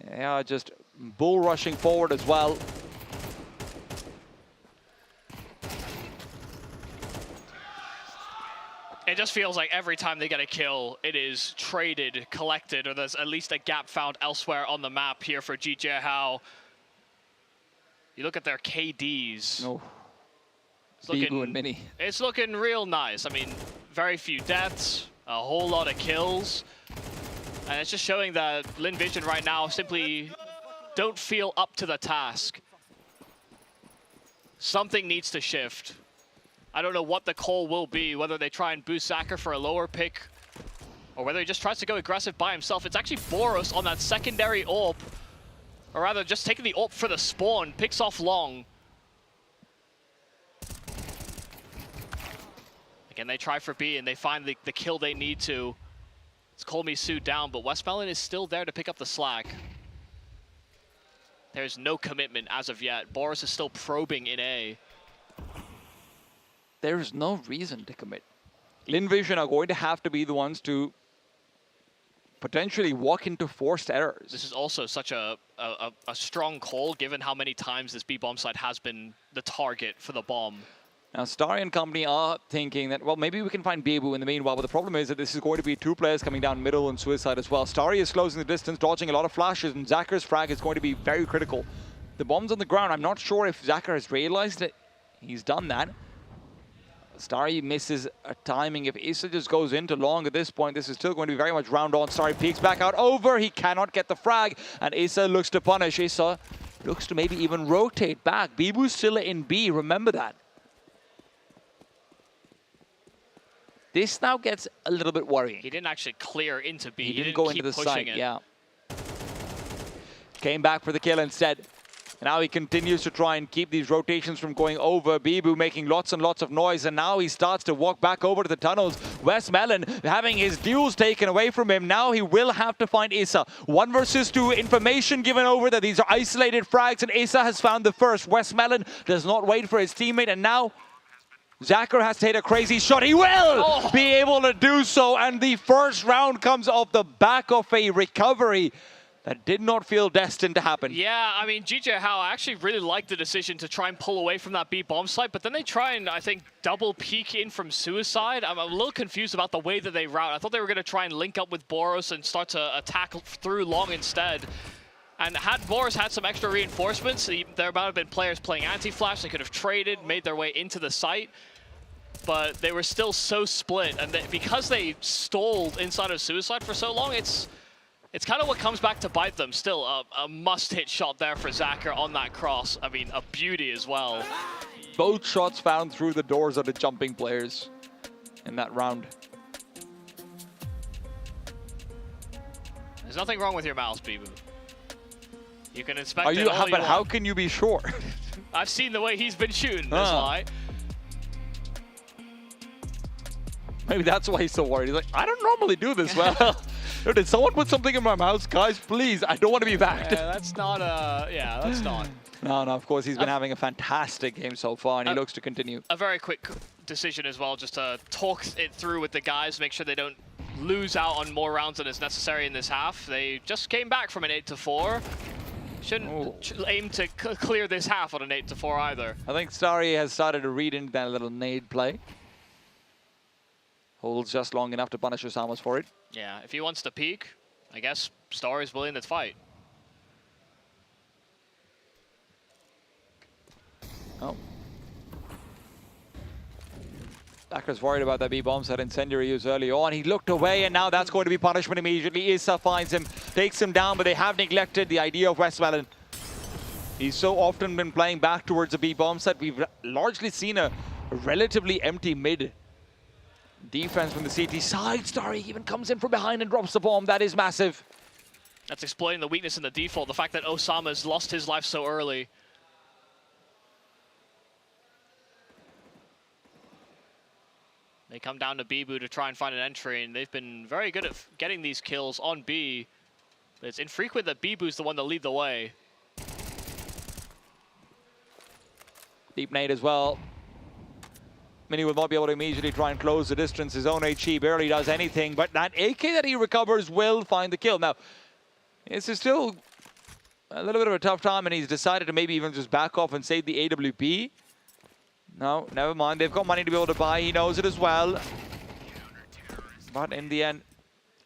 they are just bull rushing forward as well. It just feels like every time they get a kill, it is traded, collected, or there's at least a gap found elsewhere on the map here for GJ How. You look at their KDs. Oh. It's and Mini. It's looking real nice. I mean, very few deaths, a whole lot of kills. And it's just showing that Linvision right now simply don't feel up to the task. Something needs to shift. I don't know what the call will be, whether they try and boost Zacher for a lower pick, or whether he just tries to go aggressive by himself. It's actually Boros on that secondary AWP, or rather just taking the AWP for the spawn, picks off long. Again, they try for B and they find the kill they need to. It's Call Me Sue down, but Westmelon is still there to pick up the slack. There's no commitment as of yet. Boris is still probing in A. There is no reason to commit. Linvision are going to have to be the ones to potentially walk into forced errors. This is also such a strong call, given how many times this B bomb site has been the target for the bomb. Now, Starry and company are thinking that, well, maybe we can find Bibu in the meanwhile, but the problem is that this is going to be 2 players coming down middle and Suicide as well. Starry is closing the distance, dodging a lot of flashes, and Zacher's frag is going to be very critical. The bomb's on the ground. I'm not sure if Zacher has realized that he's done that. Starry misses a timing. If Issa just goes into long at this point, this is still going to be very much round on. Starry peeks back out over. He cannot get the frag, and Issa looks to punish. Issa looks to maybe even rotate back. Bibu's still in B, remember that. This now gets a little bit worrying. He didn't actually clear into B. He didn't go into the site, yeah. Came back for the kill instead. Now he continues to try and keep these rotations from going over. Bibu making lots and lots of noise, and now he starts to walk back over to the tunnels. Westmelon having his duels taken away from him. Now he will have to find Issa. 1 versus 2, information given over that these are isolated frags, and Issa has found the first. Westmelon does not wait for his teammate, and now Zacher has to hit a crazy shot. He will be able to do so, and the first round comes off the back of a recovery that did not feel destined to happen. Yeah, I mean, GJ How, I actually really like the decision to try and pull away from that B bomb site, but then they try and, I think, double peek in from Suicide. I'm a little confused about the way that they route. I thought they were going to try and link up with Boros and start to attack through long instead. And had Boris had some extra reinforcements, there might have been players playing anti-flash. They could have traded, made their way into the site, but they were still so split. And because they stalled inside of Suicide for so long, it's kind of what comes back to bite them. Still, a must-hit shot there for Zacher on that cross. I mean, a beauty as well. Both shots found through the doors of the jumping players in that round. There's nothing wrong with your mouse, Bibu. You can inspect it all you but want. how can you be sure? I've seen the way he's been shooting, that's why. Maybe that's why he's so worried. He's like, I don't normally do this well. Did someone put something in my mouse? Guys, please, I don't want to be backed. Yeah, that's not that's not. No, of course, he's been having a fantastic game so far, and he looks to continue. A very quick decision as well, just to talk it through with the guys, make sure they don't lose out on more rounds than is necessary in this half. They just came back from an 8-4. Shouldn't aim to clear this half on an 8-4 either. I think Starry has started to read into that little nade play. Holds just long enough to punish Osamas for it. Yeah, if he wants to peek, I guess Starry's willing to fight. Oh. Zachar's worried about that B-bomb set incendiary use early on. He looked away, and now that's going to be punishment immediately. Issa finds him, takes him down, but they have neglected the idea of Westmelon. He's so often been playing back towards a B-bomb set. We've largely seen a relatively empty mid defense from the CT side. Starry even comes in from behind and drops the bomb. That is massive. That's exploiting the weakness in the default, the fact that Osama's lost his life so early. They come down to Bibu to try and find an entry, and they've been very good at getting these kills on B. But it's infrequent that Bibu's the one to lead the way. Deep nade as well. Mini will not be able to immediately try and close the distance. His own HE barely does anything, but that AK that he recovers will find the kill. Now, this is still a little bit of a tough time, and he's decided to maybe even just back off and save the AWP. No, never mind. They've got money to be able to buy. He knows it as well. But in the end,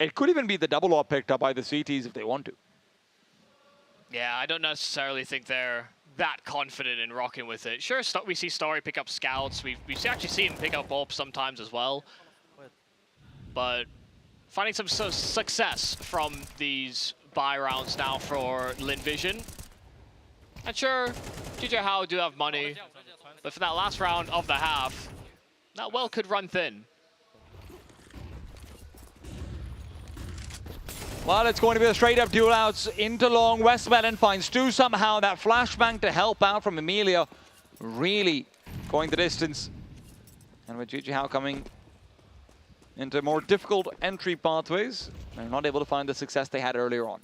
it could even be the double AWP picked up by the CTs if they want to. Yeah, I don't necessarily think they're that confident in rocking with it. Sure, we see Starry pick up scouts. We actually see him pick up AWP sometimes as well. But finding some success from these buy rounds now for Lin Vision. And sure, GJ Hao do have money. But for that last round of the half, that well could run thin. Well, it's going to be a straight-up duel outs into long. Westmelon finds two somehow. That flashbang to help out from Emilia really going the distance. And with GG Hao coming into more difficult entry pathways, they're not able to find the success they had earlier on.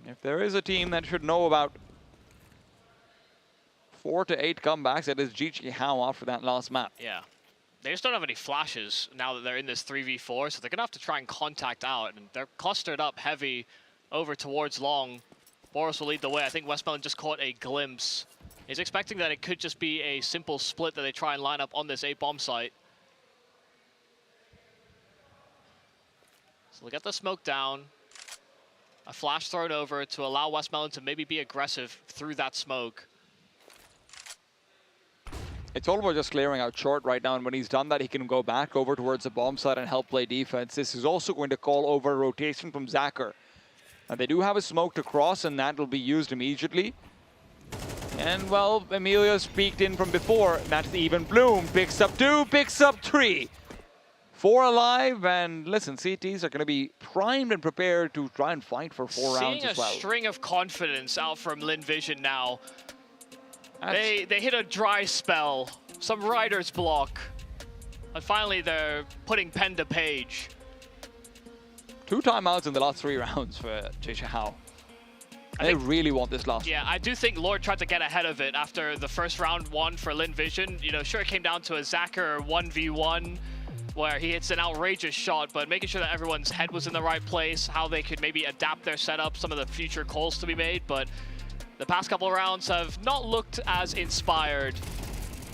If there is a team that should know about 4 to 8 comebacks, it is GG Hao after that last map. Yeah. They just don't have any flashes now that they're in this 3v4, so they're going to have to try and contact out. And they're clustered up heavy over towards long. Boris will lead the way. I think Westmelon just caught a glimpse. He's expecting that it could just be a simple split that they try and line up on this 8-bomb site. So they'll get the smoke down. A flash thrown over to allow Westmelon to maybe be aggressive through that smoke. It's all about just clearing out short right now, and when he's done that, he can go back over towards the bomb site and help play defense. This is also going to call over a rotation from Zachar. And they do have a smoke to cross, and that will be used immediately. And, well, Emilia's peeked in from before. That's even Bloom. Picks up 2, picks up 3. 4 alive, and listen, CTs are going to be primed and prepared to try and fight for 4 rounds as well. Seeing a string of confidence out from Lin Vision now. They hit a dry spell, some writer's block, and finally they're putting pen to page. 2 timeouts in the last 3 rounds for GG Hao. They really want this last. Yeah, I do think Lord tried to get ahead of it after the first round 1 for Lin Vision. You know, sure, it came down to a Zachar 1v1 where he hits an outrageous shot, but making sure that everyone's head was in the right place, how they could maybe adapt their setup, some of the future calls to be made. But the past couple of rounds have not looked as inspired.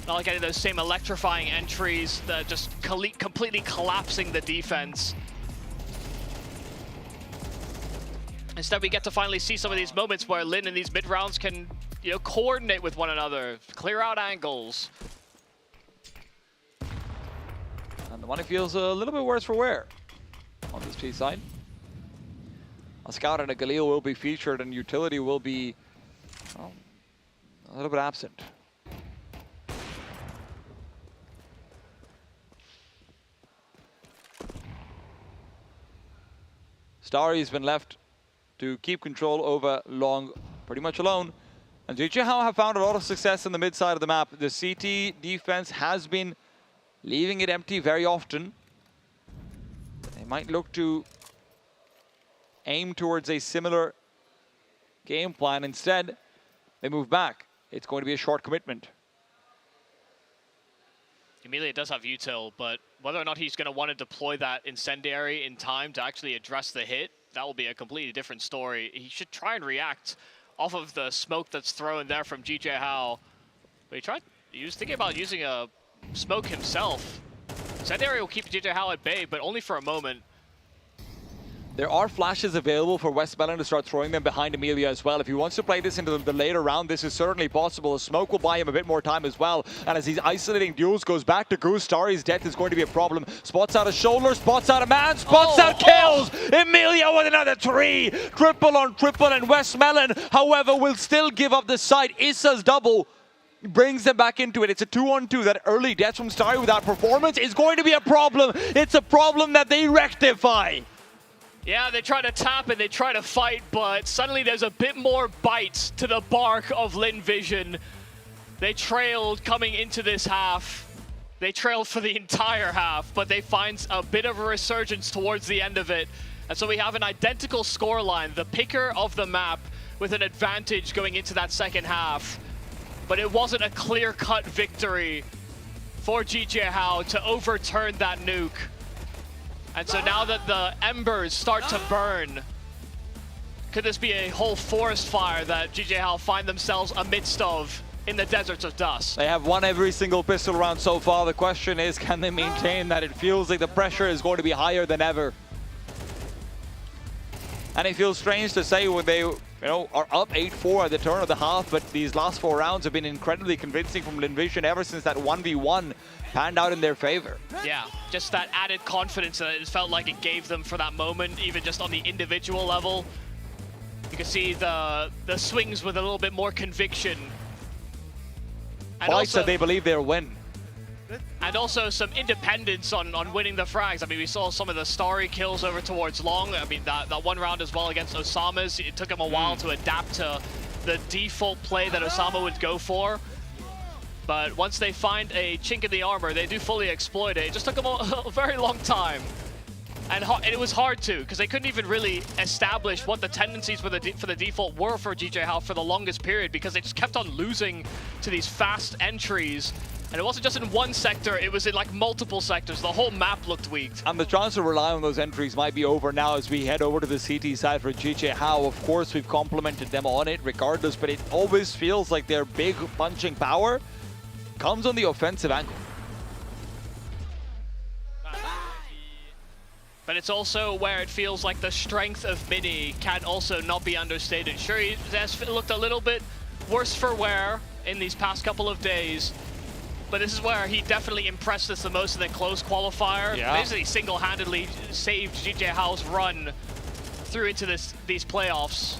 Not like any of those same electrifying entries that just completely collapsing the defense. Instead, we get to finally see some of these moments where Lin in these mid rounds can, you know, coordinate with one another, clear out angles. And the money feels a little bit worse for wear on this P side. A Scout and a Galil will be featured, and utility will be a little bit absent. Starry's been left to keep control over long pretty much alone. And GG Hao have found a lot of success in the mid side of the map. The CT defense has been leaving it empty very often. They might look to aim towards a similar game plan. Instead, they move back. It's going to be a short commitment. Amelia does have util, but whether or not he's going to want to deploy that incendiary in time to actually address the hit, that will be a completely different story. He should try and react off of the smoke that's thrown there from GJ Hao. But he was thinking about using a smoke himself. Incendiary will keep GJ Hao at bay, but only for a moment. There are flashes available for Westmelon to start throwing them behind Amelia as well. If he wants to play this into the later round, this is certainly possible. The smoke will buy him a bit more time as well. And as he's isolating duels, goes back to Goose. Starry's death is going to be a problem. Spots out a shoulder, spots out a man, spots out kills! Amelia with another 3! Triple on triple, and Westmelon, however, will still give up the site. Issa's double brings them back into it. It's a 2-on-2. That early death from Starry with that performance is going to be a problem. It's a problem that they rectify. Yeah, they try to tap and they try to fight, but suddenly there's a bit more bite to the bark of Lin Vision. They trailed coming into this half. They trailed for the entire half, but they find a bit of a resurgence towards the end of it. And so we have an identical scoreline, the picker of the map with an advantage going into that second half. But it wasn't a clear-cut victory for GJ Hao to overturn that nuke. And so now that the embers start to burn, could this be a whole forest fire that GJ Hao find themselves amidst of in the deserts of dust? They have won every single pistol round so far. The question is, can they maintain that? It feels like the pressure is going to be higher than ever. And it feels strange to say when they are up 8-4 at the turn of the half, but these last 4 rounds have been incredibly convincing from Lin Vision ever since that 1v1 panned out in their favor. Yeah, just that added confidence that it felt like it gave them for that moment, even just on the individual level. You can see the swings with a little bit more conviction. And Fights that they believe they'll win. And also some independence on winning the frags. I mean, we saw some of the Starry kills over towards Long. I mean, that one round as well against Osama's, it took him a while to adapt to the default play that Osama would go for. But once they find a chink in the armor, they do fully exploit it. It just took them a very long time. And it was hard to, because they couldn't even really establish what the tendencies for the default were for GJ Hao for the longest period, because they just kept on losing to these fast entries. And it wasn't just in one sector, it was in like multiple sectors. The whole map looked weak. And the chance to rely on those entries might be over now as we head over to the CT side for GJ Hao. Of course, we've complimented them on it regardless, but it always feels like their big punching power comes on the offensive angle. But it's also where it feels like the strength of Mini can also not be understated. Sure, he has looked a little bit worse for wear in these past couple of days, but this is where he definitely impressed us the most in the close qualifier. Yeah. Basically single-handedly saved GJ Hao's run through into these playoffs.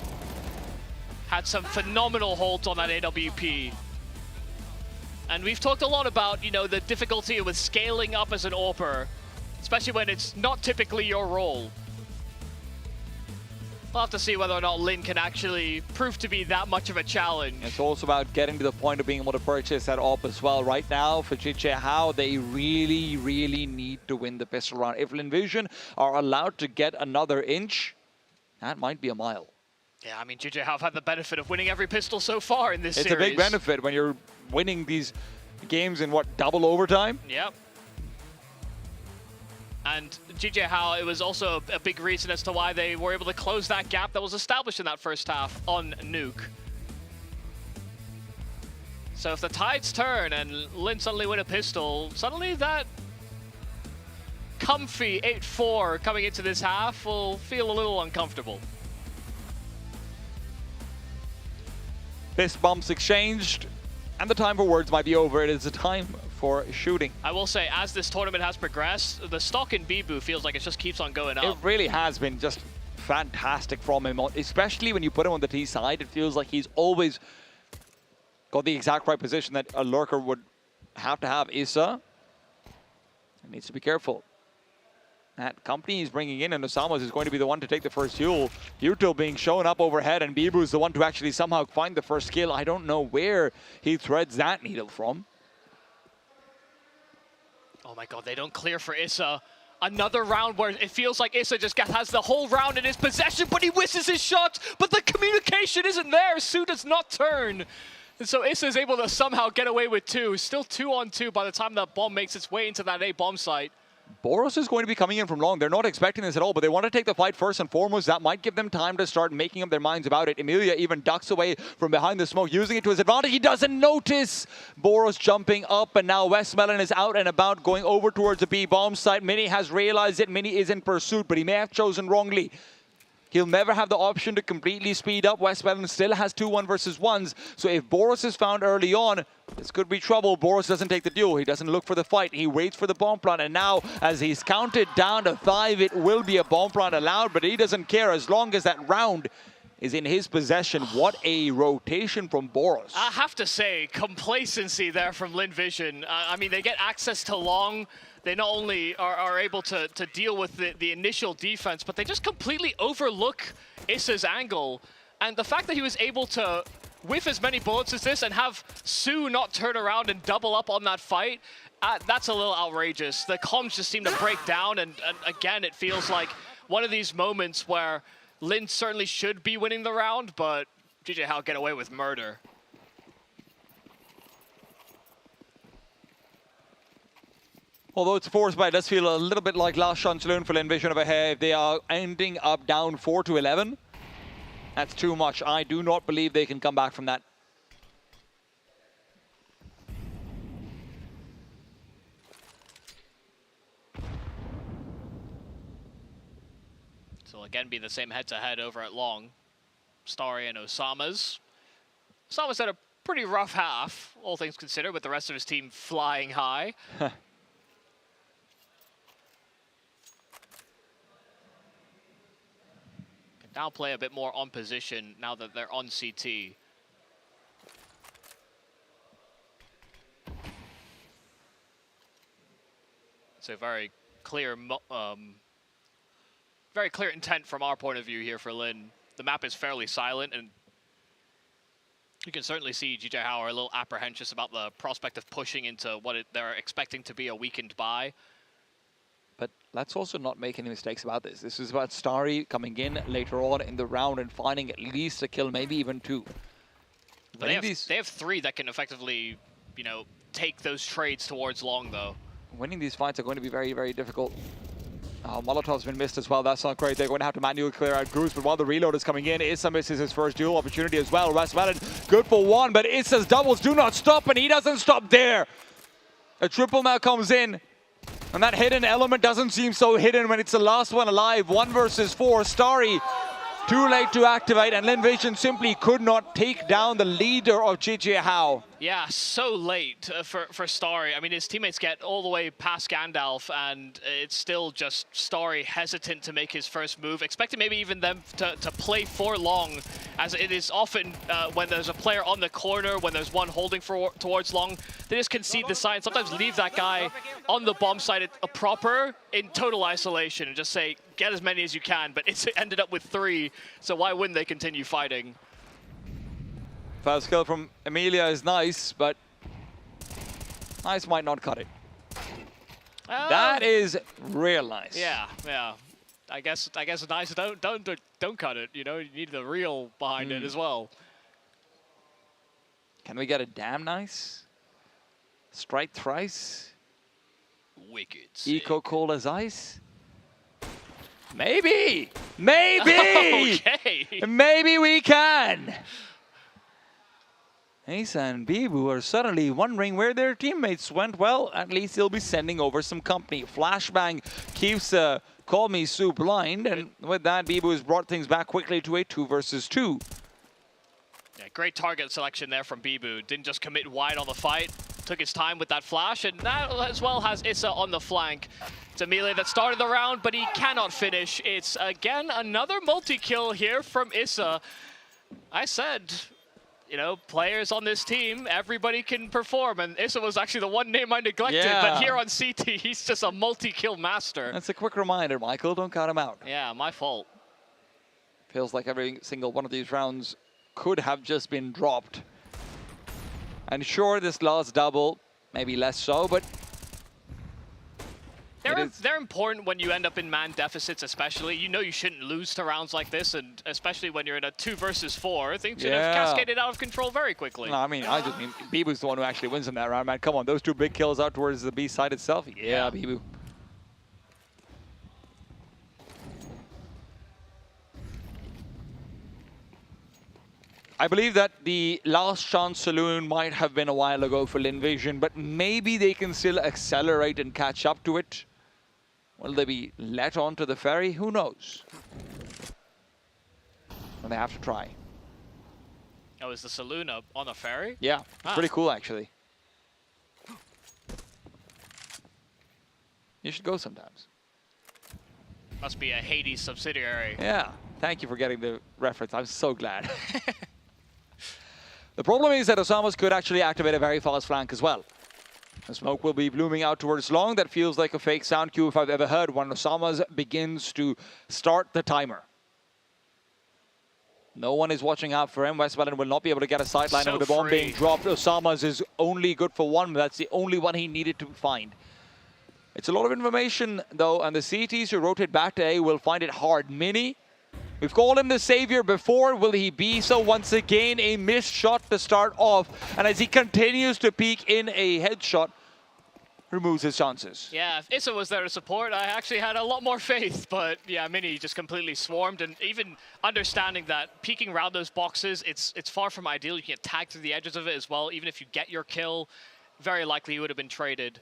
Had some phenomenal holds on that AWP. And we've talked a lot about, the difficulty with scaling up as an AWPer, especially when it's not typically your role. We'll have to see whether or not Lin can actually prove to be that much of a challenge. It's also about getting to the point of being able to purchase that AWP as well. Right now, for GJ Hao, they really, really need to win the pistol round. If Lin Vision are allowed to get another inch, that might be a mile. Yeah, I mean, GJ Hao have had the benefit of winning every pistol so far in this series. It's a big benefit when you're winning these games in, double overtime? Yep. And GJ Hao, it was also a big reason as to why they were able to close that gap that was established in that first half on Nuke. So if the tides turn and Lin suddenly win a pistol, suddenly that comfy 8-4 coming into this half will feel a little uncomfortable. Fist bumps exchanged, and the time for words might be over. It is a time for shooting. I will say, as this tournament has progressed, the stock in Bibu feels like it just keeps on going up. It really has been just fantastic from him, especially when you put him on the T side. It feels like he's always got the exact right position that a lurker would have to have. Issa needs to be careful. That company he's bringing in, and Osama's is going to be the one to take the first duel. Util being shown up overhead, and Bibu's the one to actually somehow find the first kill. I don't know where he threads that needle from. Oh my god, they don't clear for Issa. Another round where it feels like Issa just has the whole round in his possession, but he misses his shot, but the communication isn't there. Su does not turn. And so Issa is able to somehow get away with 2. Still 2-on-2 by the time that bomb makes its way into that A bomb site. Boros is going to be coming in from long. They're not expecting this at all, but they want to take the fight first and foremost. That might give them time to start making up their minds about it. Emilia even ducks away from behind the smoke, using it to his advantage. He doesn't notice Boros jumping up, and now Westmelon is out and about, going over towards the B bomb site. Mini has realized it. Mini is in pursuit, but he may have chosen wrongly. He'll never have the option to completely speed up. Westmelon still has 2 1 versus 1s. So if Boros is found early on, this could be trouble. Boros doesn't take the duel. He doesn't look for the fight. He waits for the bomb plant. And now, as he's counted down to 5, it will be a bomb plant allowed. But he doesn't care as long as that round is in his possession. What a rotation from Boros. I have to say, complacency there from Lin Vision. I mean, they get access to long. They not only are able to deal with the initial defense, but they just completely overlook Issa's angle. And the fact that he was able to whiff as many bullets as this and have Su not turn around and double up on that fight, that's a little outrageous. The comms just seem to break down, and again, it feels like one of these moments where Lin certainly should be winning the round, but GJ Hao get away with murder. Although it's forced by, it does feel a little bit like last chance saloon for Lin Vision over here. If they are ending up down 4-11, that's too much. I do not believe they can come back from that. So it'll again be the same head-to-head over at long. Starry and Osama's. Osama's had a pretty rough half, all things considered, with the rest of his team flying high. Now play a bit more on position now that they're on CT. So very clear intent from our point of view here for Lin. The map is fairly silent, and you can certainly see GJ Hao are a little apprehensive about the prospect of pushing into what they're expecting to be a weakened buy. But let's also not make any mistakes about this. This is about Starry coming in later on in the round and finding at least a kill, maybe even 2. But they have 3 that can effectively, you know, take those trades towards long, though. Winning these fights are going to be very, very difficult. Molotov's been missed as well. That's not great. They're going to have to manually clear out groups, but while the reload is coming in, Issa misses his first duel opportunity as well. Westmelon, good for 1, but Issa's doubles do not stop, and he doesn't stop there. A triple now comes in. And that hidden element doesn't seem so hidden when it's the last one alive. 1 versus 4. Starry, too late to activate, and Lin Vision simply could not take down the leader of GJ Hao. Yeah, so late for Starry. I mean, his teammates get all the way past Gandalf, and it's still just Starry hesitant to make his first move, expecting maybe even them to play for long, as it is often when there's a player on the corner, when there's one holding towards long, they just concede the side, sometimes leave that guy on the bomb site in total isolation and just say, get as many as you can, but it's ended up with 3, so why wouldn't they continue fighting? First kill from Emilia is nice, but nice might not cut it. That is real nice. Yeah. I guess nice don't cut it. You know, you need the real behind it as well. Can we get a damn nice? Strike thrice. Wicked. Eco cold as ice. Maybe. Okay. Maybe we can. Ace and Bibu are suddenly wondering where their teammates went. Well, at least they'll be sending over some company. Flashbang keeps Call Me Su blind, and with that, Bibu has brought things back quickly to a 2 versus 2. Yeah, great target selection there from Bibu. Didn't just commit wide on the fight. Took his time with that flash, and that as well has Issa on the flank. It's Amelia that started the round, but he cannot finish. It's, again, another multi-kill here from Issa. I said, you know, players on this team, everybody can perform, and Issa was actually the one name I neglected, but here on CT, he's just a multi-kill master. That's a quick reminder, Michael, don't count him out. Yeah, my fault. Feels like every single one of these rounds could have just been dropped. And sure, this last double, maybe less so, but They're important when you end up in man deficits, especially. You know you shouldn't lose to rounds like this, and especially when you're in a 2 versus 4, things should have cascaded out of control very quickly. No, I just mean Bibu's the one who actually wins in that round, man. Come on, those 2 big kills out towards the B side itself. Yeah, Bibu. I believe that the last chance saloon might have been a while ago for Linvision, but maybe they can still accelerate and catch up to it. Will they be let onto the ferry? Who knows? Well, they have to try. Oh, is the saloon up on a ferry? Yeah, pretty cool actually. You should go sometimes. Must be a Hades subsidiary. Yeah, thank you for getting the reference. I'm so glad. The problem is that Osama's could actually activate a very fast flank as well. The smoke will be blooming out towards long. That feels like a fake sound cue if I've ever heard one. Osama's begins to start the timer. No one is watching out for him. Westmoreland will not be able to get a sideline with the bomb being dropped. Osama's is only good for 1, but that's the only one he needed to find. It's a lot of information, though, and the CTs who rotate back to A will find it hard. Mini, we've called him the savior before. Will he be so once again? A missed shot to start off. And as he continues to peek in a headshot, removes his chances. Yeah, if Issa was there to support, I actually had a lot more faith. But yeah, Mini just completely swarmed. And even understanding that peeking around those boxes, it's far from ideal. You can get tagged through the edges of it as well. Even if you get your kill, very likely you would have been traded.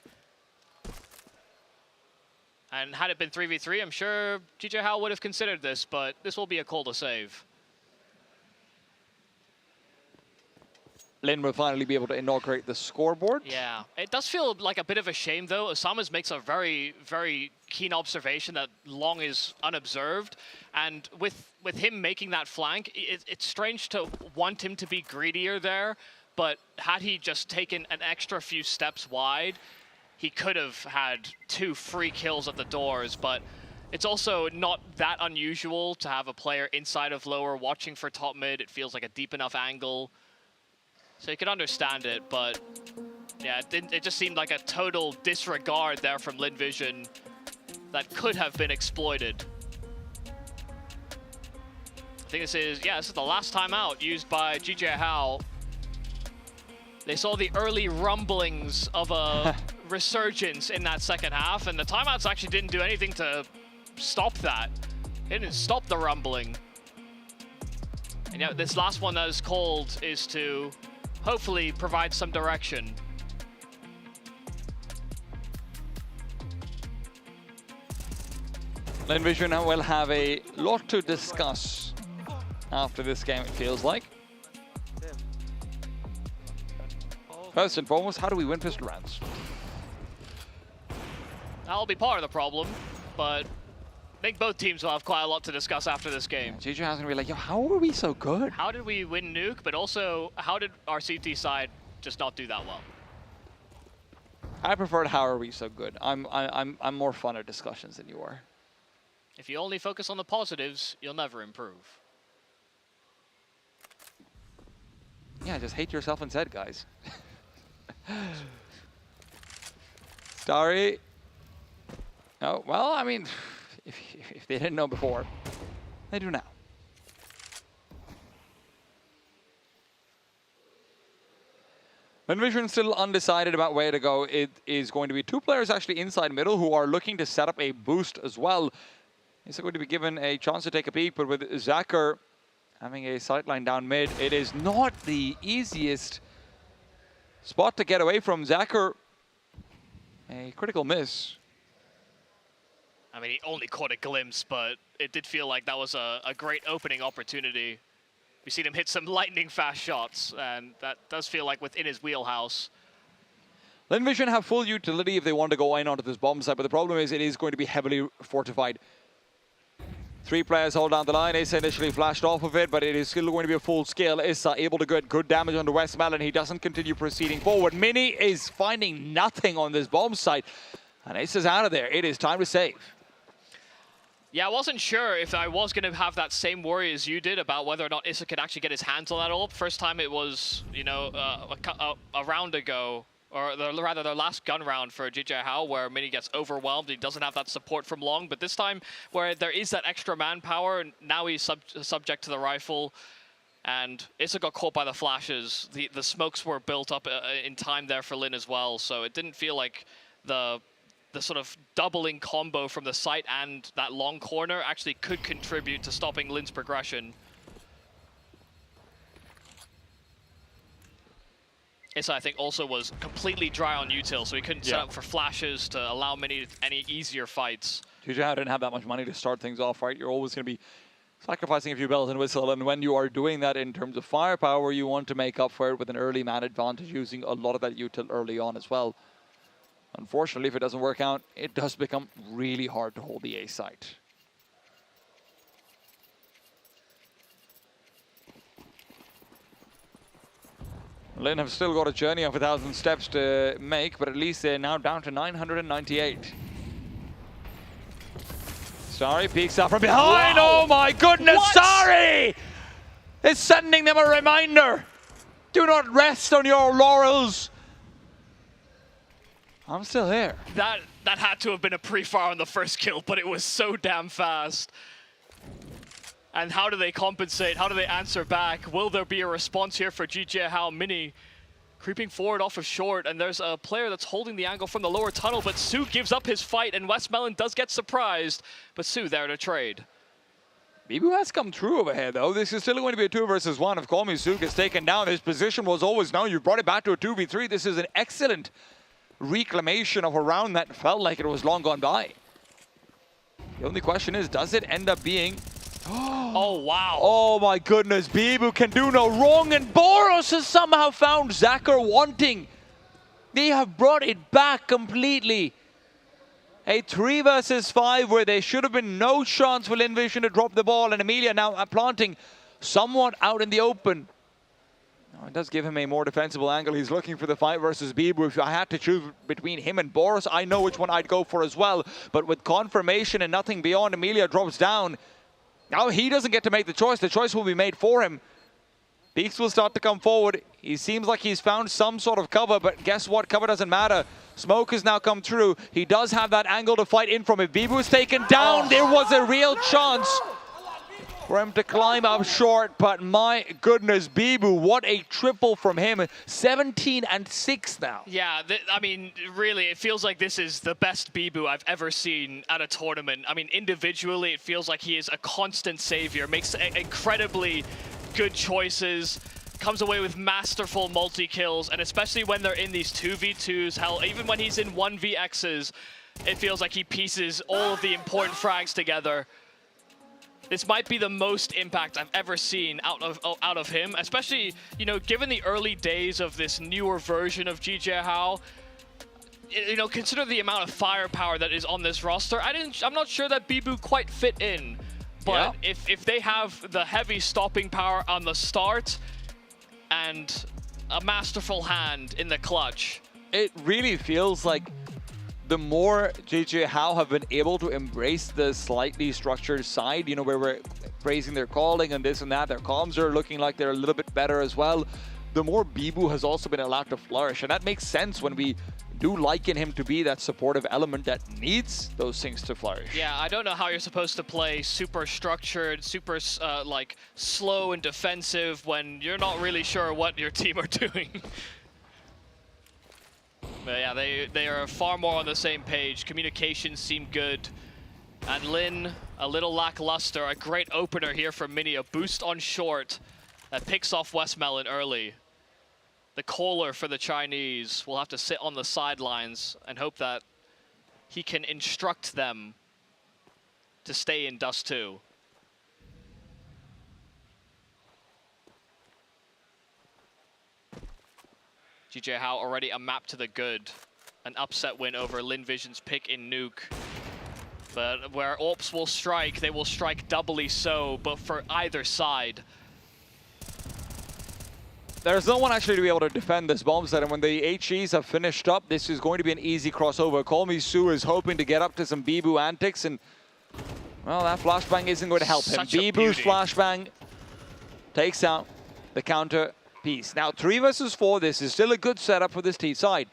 And had it been 3v3, I'm sure GJ Hao would have considered this, but this will be a call to save. Lin will finally be able to inaugurate the scoreboard. Yeah, it does feel like a bit of a shame, though. Osama's makes a very, very keen observation that Long is unobserved. And with him making that flank, it's strange to want him to be greedier there. But had he just taken an extra few steps wide, he could have had 2 free kills at the doors, but it's also not that unusual to have a player inside of lower watching for top mid. It feels like a deep enough angle. So you can understand it, but yeah, it just seemed like a total disregard there from Linvision that could have been exploited. I think this is the last timeout used by GJ Hao. They saw the early rumblings of a resurgence in that second half, and the timeouts actually didn't do anything to stop that. It didn't stop the rumbling. And yeah, this last one that is called is to hopefully provide some direction. Linvision will have a lot to discuss after this game, it feels like. First and foremost, how do we win pistol rounds? That'll be part of the problem, but I think both teams will have quite a lot to discuss after this game. GJ Hao's gonna be like, yo, how are we so good? How did we win Nuke, but also how did our CT side just not do that well? I preferred how are we so good. I'm more fun at discussions than you are. If you only focus on the positives, you'll never improve. Yeah, just hate yourself instead, guys. Starry. Oh, well, I mean, if they didn't know before, they do now. Linvision still undecided about where to go. It is going to be 2 players actually inside middle who are looking to set up a boost as well. Is going to be given a chance to take a peek, but with Zacher having a sightline down mid, it is not the easiest spot to get away from. Zacher, a critical miss. I mean, he only caught a glimpse, but it did feel like that was a great opening opportunity. We've seen him hit some lightning fast shots, and that does feel like within his wheelhouse. Linvision have full utility if they want to go in onto this bomb site, but the problem is it is going to be heavily fortified. 3 players hold down the line. Issa initially flashed off of it, but it is still going to be a full scale. Issa able to get good damage on the Westmoreland. He doesn't continue proceeding forward. Mini is finding nothing on this bomb site, and Issa's out of there. It is time to save. Yeah, I wasn't sure if I was going to have that same worry as you did about whether or not Issa could actually get his hands on that ult. First time it was, you know, a round ago, or rather their last gun round for GJ Hao, where Mini gets overwhelmed. He doesn't have that support from Long, but this time where there is that extra manpower, now he's subject to the rifle. And Issa got caught by the flashes. The smokes were built up in time there for Lin as well, so it didn't feel like the sort of doubling combo from the site and that long corner actually could contribute to stopping Lin's progression. Issa, I think, also was completely dry on util, so he couldn't set up for flashes to allow Mini any easier fights. GJ Hao didn't have that much money to start things off, right? You're always going to be sacrificing a few bells and whistle, and when you are doing that in terms of firepower, you want to make up for it with an early man advantage, using a lot of that util early on as well. Unfortunately, if it doesn't work out, it does become really hard to hold the A site. Lin have still got a journey of 1,000 steps to make, but at least they're now down to 998. Sari peeks out from behind. Wow. Oh my goodness, what? Sari is sending them a reminder. Do not rest on your laurels. I'm still here. That had to have been a pre-fire on the first kill, but it was so damn fast. And how do they compensate? How do they answer back? Will there be a response here for GJ Hao? Mini creeping forward off of short, and there's a player that's holding the angle from the lower tunnel, but Su gives up his fight, and Westmelon does get surprised, but Su there to trade. Bibu has come through over here, though. This is still going to be a 2 versus 1. If Komi Su gets taken down, his position was always known. You brought it back to a 2v3. This is an excellent reclamation of a round that felt like it was long gone by. The only question is, does it end up being... Oh, wow. Oh, my goodness. Bibu can do no wrong, and Boros has somehow found Zakir wanting. They have brought it back completely. A 3 versus 5 where there should have been no chance for Linvision to drop the ball, and Emilia now planting somewhat out in the open. It does give him a more defensible angle. He's looking for the fight versus Bibu. If I had to choose between him and Boros, I know which one I'd go for as well. But with confirmation and nothing beyond, Emilia drops down. Now he doesn't get to make the choice. The choice will be made for him. Peaks will start to come forward. He seems like he's found some sort of cover, but guess what? Cover doesn't matter. Smoke has now come through. He does have that angle to fight in from. If Bibu is taken down, there was a real chance for him to climb up short, but my goodness, Bibu, what a triple from him. 17 and 6 now. Yeah, I mean, really, it feels like this is the best Bibu I've ever seen at a tournament. I mean, individually, it feels like he is a constant savior, makes incredibly good choices, comes away with masterful multi-kills, and especially when they're in these 2v2s, hell, even when he's in 1vx's, it feels like he pieces all of the important frags together. This might be the most impact I've ever seen out of him, especially, you know, given the early days of this newer version of GJ Hao. You know, consider the amount of firepower that is on this roster. I'm not sure that Bibu quite fit in, but yeah, if they have the heavy stopping power on the start and a masterful hand in the clutch, it really feels like the more GJ Hao have been able to embrace the slightly structured side, you know, where we're praising their calling and this and that, their comms are looking like they're a little bit better as well, the more Bibu has also been allowed to flourish. And that makes sense when we do liken him to be that supportive element that needs those things to flourish. Yeah, I don't know how you're supposed to play super structured, super like slow and defensive when you're not really sure what your team are doing. But yeah, they are far more on the same page. Communications seem good. And Lin, a little lackluster. A great opener here for Mini. A boost on short that picks off Westmelon early. The caller for the Chinese will have to sit on the sidelines and hope that he can instruct them to stay in Dust 2. GJ Hao already a map to the good. An upset win over Linvision's pick in Nuke. But where AWPs will strike, they will strike doubly so, but for either side. There's no one actually to be able to defend this bomb set, and when the HEs have finished up, this is going to be an easy crossover. Komi Su is hoping to get up to some Bibu antics, and well, that flashbang isn't going to help him. Bibu's flashbang takes out the counter. piece. Now 3 versus 4, this is still a good setup for this T side.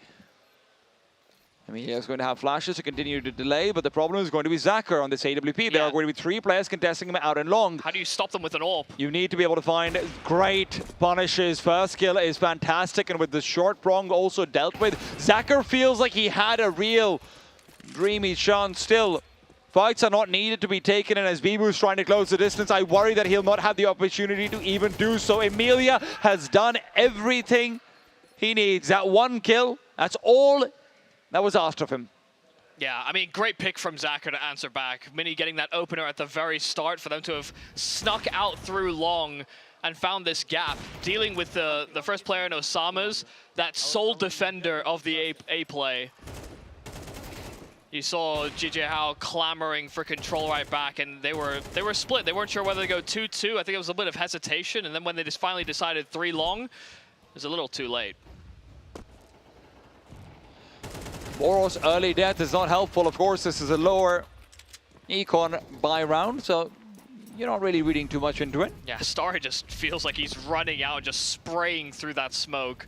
Amelia is going to have flashes to continue to delay, but the problem is going to be Zacher on this AWP. There are going to be 3 players contesting him out and long. How do you stop them with an AWP? You need to be able to find great punishes. First kill is fantastic, and with the short prong also dealt with. Zacher feels like he had a real dreamy chance. Still, fights are not needed to be taken, and as Bibu's trying to close the distance, I worry that he'll not have the opportunity to even do so. Amelia has done everything he needs. That 1 kill, that's all that was asked of him. Yeah, I mean, great pick from Zacher to answer back. Mini getting that opener at the very start for them to have snuck out through long and found this gap, dealing with the first player in Osama's, that sole defender of the A play. You saw GJ Hao clamoring for control right back, and they were split. They weren't sure whether to go 2-2. I think it was a bit of hesitation, and then when they just finally decided 3 long, it was a little too late. Boros' early death is not helpful. Of course, this is a lower econ buy round, so you're not really reading too much into it. Yeah, Starry just feels like he's running out, just spraying through that smoke.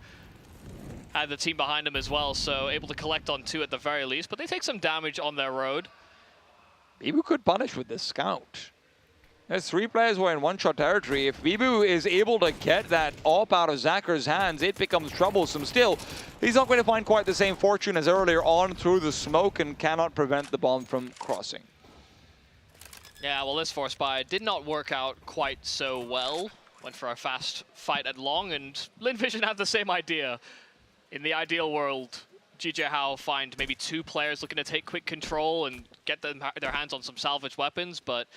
Had the team behind him as well, so able to collect on 2 at the very least, but they take some damage on their road. Bibu could punish with this scout. There's 3 players who are in one-shot territory. If Bibu is able to get that AWP out of Zacher's hands, it becomes troublesome. Still, he's not going to find quite the same fortune as earlier on through the smoke and cannot prevent the bomb from crossing. Yeah, well, this force buy did not work out quite so well. Went for a fast fight at long, and Lin Vision had the same idea. In the ideal world, GJ Hao find maybe 2 players looking to take quick control and get their hands on some salvage weapons, but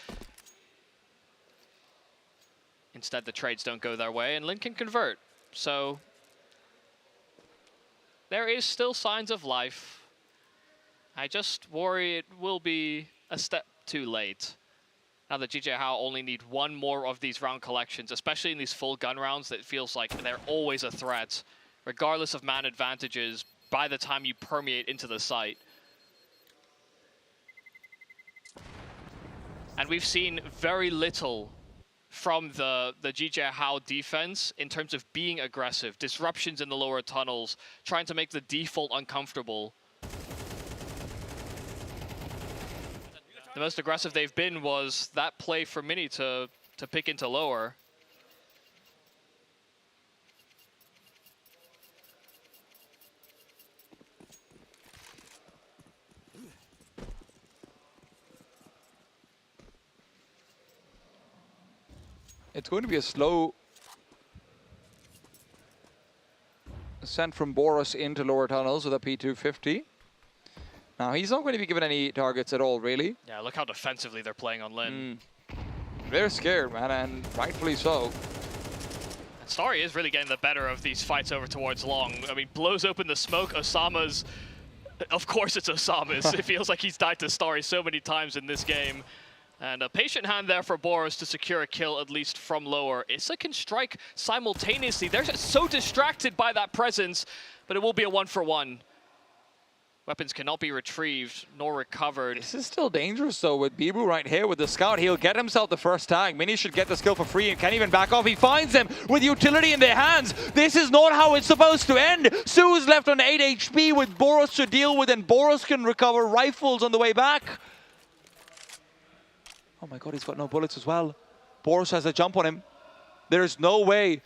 instead, the trades don't go their way, and Lin can convert. So there is still signs of life. I just worry it will be a step too late. Now that GJ Hao only need 1 more of these round collections, especially in these full gun rounds, that it feels like they're always a threat, regardless of man advantages, by the time you permeate into the site. And we've seen very little from the GJ Hao defense in terms of being aggressive, disruptions in the lower tunnels, trying to make the default uncomfortable. The most aggressive they've been was that play for Mini to pick into lower. It's going to be a slow ascent from Boros into lower tunnels with a P250. Now, he's not going to be given any targets at all, really. Yeah, look how defensively they're playing on Lin. They're scared, man, and rightfully so. And Starry is really getting the better of these fights over towards long. I mean, blows open the smoke. Osama's... Of course it's Osama's. It feels like he's died to Starry so many times in this game. And a patient hand there for Boros to secure a kill, at least from lower. Issa can strike simultaneously. They're just so distracted by that presence, but it will be a 1-for-1. Weapons cannot be retrieved nor recovered. This is still dangerous, though, with Bibu right here with the scout. He'll get himself the first tag. Mini should get the skill for free and can't even back off. He finds them with utility in their hands. This is not how it's supposed to end. Su's left on 8 HP with Boros to deal with, and Boros can recover rifles on the way back. Oh my god, he's got no bullets as well. Boros has a jump on him. There's no way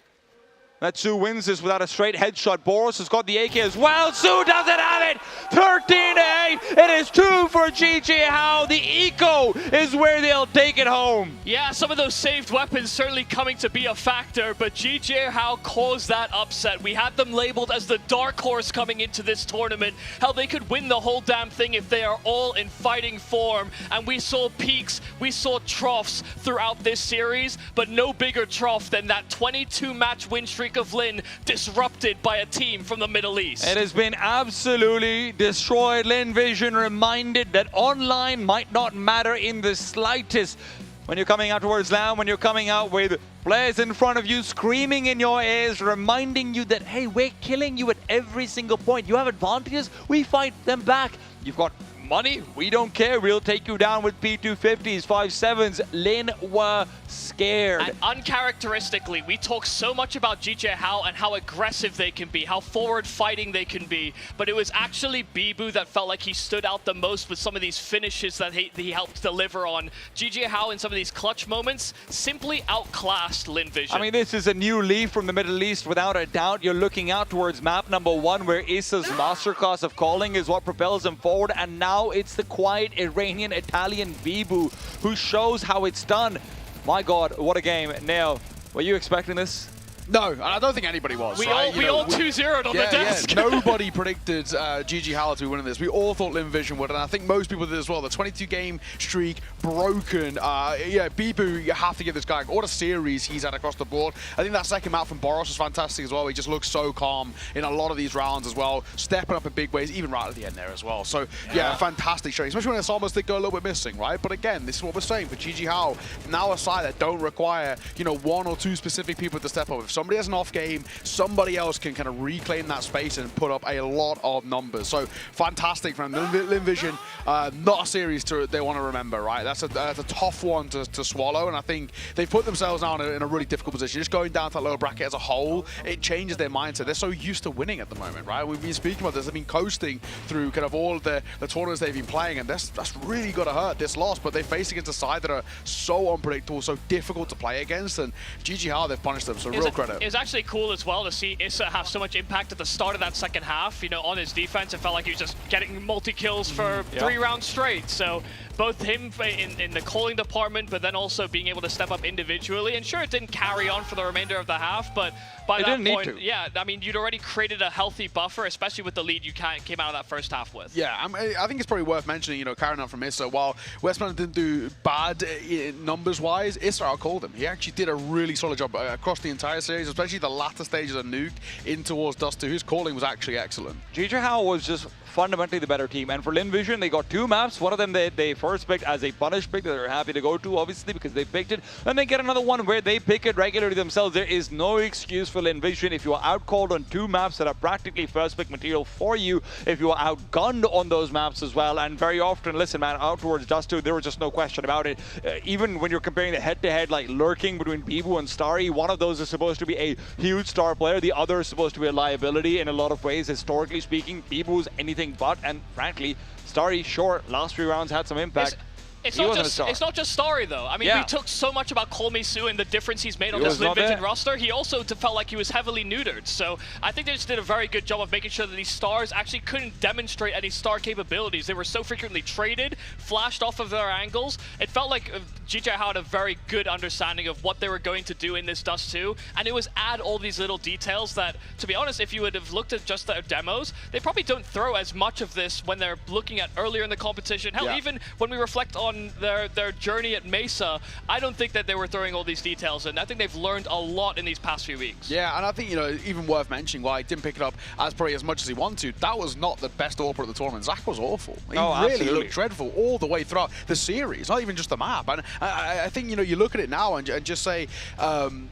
that Su wins this without a straight headshot. Boros has got the AK as well. Su doesn't have it. 13-8. It is 2 for GJ Hao. The eco is where they'll take it home. Yeah, some of those saved weapons certainly coming to be a factor, but GJ Hao caused that upset. We had them labeled as the dark horse coming into this tournament. How they could win the whole damn thing if they are all in fighting form. And we saw peaks, we saw troughs throughout this series, but no bigger trough than that 22-match win streak of Lin, disrupted by a team from the Middle East. It has been absolutely destroyed. Lin Vision reminded that online might not matter in the slightest. When you're coming out towards LAN, when you're coming out with players in front of you screaming in your ears, reminding you that, hey, we're killing you at every single point. You have advantages, we fight them back. You've got money, we don't care. We'll take you down with P250s, 5.7s. Lin were scared. And uncharacteristically, we talk so much about GJ Hao and how aggressive they can be, how forward fighting they can be, but it was actually Bibu that felt like he stood out the most with some of these finishes that he helped deliver on. GJ Hao in some of these clutch moments simply outclassed Lin Vision. I mean, this is a new leaf from the Middle East, without a doubt. You're looking out towards map number 1, where Issa's masterclass of calling is what propels him forward, and now it's the quiet Iranian-Italian Bibu who shows how it's done. My God, what a game. Now, were you expecting this? No, and I don't think anybody was. We right? all 2-0'd on the desk. Yeah. Nobody predicted GG Hao to be winning this. We all thought Lin Vision would, and I think most people did as well. The 22-game streak broken. Yeah, Bibu, you have to give this guy what a series he's had across the board. I think that second map from Boros was fantastic as well. He just looks so calm in a lot of these rounds as well, stepping up in big ways, even right at the end there as well. So yeah, fantastic showing, especially when the Salmons did go a little bit missing, right? But again, this is what we're saying for GG Hao. Now a side that don't require, you know, 1 or 2 specific people to step up. If somebody has an off game, somebody else can kind of reclaim that space and put up a lot of numbers. So fantastic from Lin Vision. Not a series they want to remember, right? That's a tough one to swallow, and I think they've put themselves now in a really difficult position. Just going down to that lower bracket as a whole, it changes their mindset. They're so used to winning at the moment, right? We've been speaking about this. They've been coasting through kind of all the tournaments they've been playing, and that's really got to hurt this loss. But they face against a side that are so unpredictable, so difficult to play against, and GG Hao, they've punished them, so real credit. It's actually cool as well to see Issa have so much impact at the start of that second half. You know, on his defense, it felt like he was just getting multi-kills for 3 rounds straight. So both him in the calling department, but then also being able to step up individually. And sure, it didn't carry on for the remainder of the half, but by that point, yeah, I mean, you'd already created a healthy buffer, especially with the lead you came out of that first half with. Yeah, I think it's probably worth mentioning, you know, carrying on from Issa, while Westman didn't do bad numbers-wise, Issa outcalled him. He actually did a really solid job across the entire series, especially the latter stages of Nuke in towards Dust 2. His calling was actually excellent. GG Hao was just fundamentally the better team, and for Lin Vision, they got 2 maps. One of them they first picked as a punish pick that they're happy to go to, obviously, because they picked it, and they get another one where they pick it regularly themselves. There is no excuse for Lin Vision if you are outcalled on 2 maps that are practically first pick material for you, if you are outgunned on those maps as well. And very often, listen man, out towards Dust 2, there was just no question about it. Even when you're comparing the head-to-head, like lurking between Bibu and Starry, one of those is supposed to be a huge star player, the other is supposed to be a liability in a lot of ways, historically speaking. Bibu's anything but, and frankly, Starry, sure, last 3 rounds had some impact. It's not just Starry, though. I mean, we took so much about Call Me Sue and the difference he's made on this Lin Vision roster. He also felt like he was heavily neutered. So I think they just did a very good job of making sure that these stars actually couldn't demonstrate any star capabilities. They were so frequently traded, flashed off of their angles. It felt like GJ Hao had a very good understanding of what they were going to do in this Dust 2. And it was add all these little details that, to be honest, if you would have looked at just their demos, they probably don't throw as much of this when they're looking at earlier in the competition. Hell, even when we reflect on their journey at Mesa, I don't think that they were throwing all these details in. I think they've learned a lot in these past few weeks. Yeah, and I think, you know, even worth mentioning why he didn't pick it up probably as much as he wanted to. That was not the best AWPer at the tournament. Zach was awful. He really looked dreadful all the way throughout the series, not even just the map. And I think, you know, you look at it now and just say,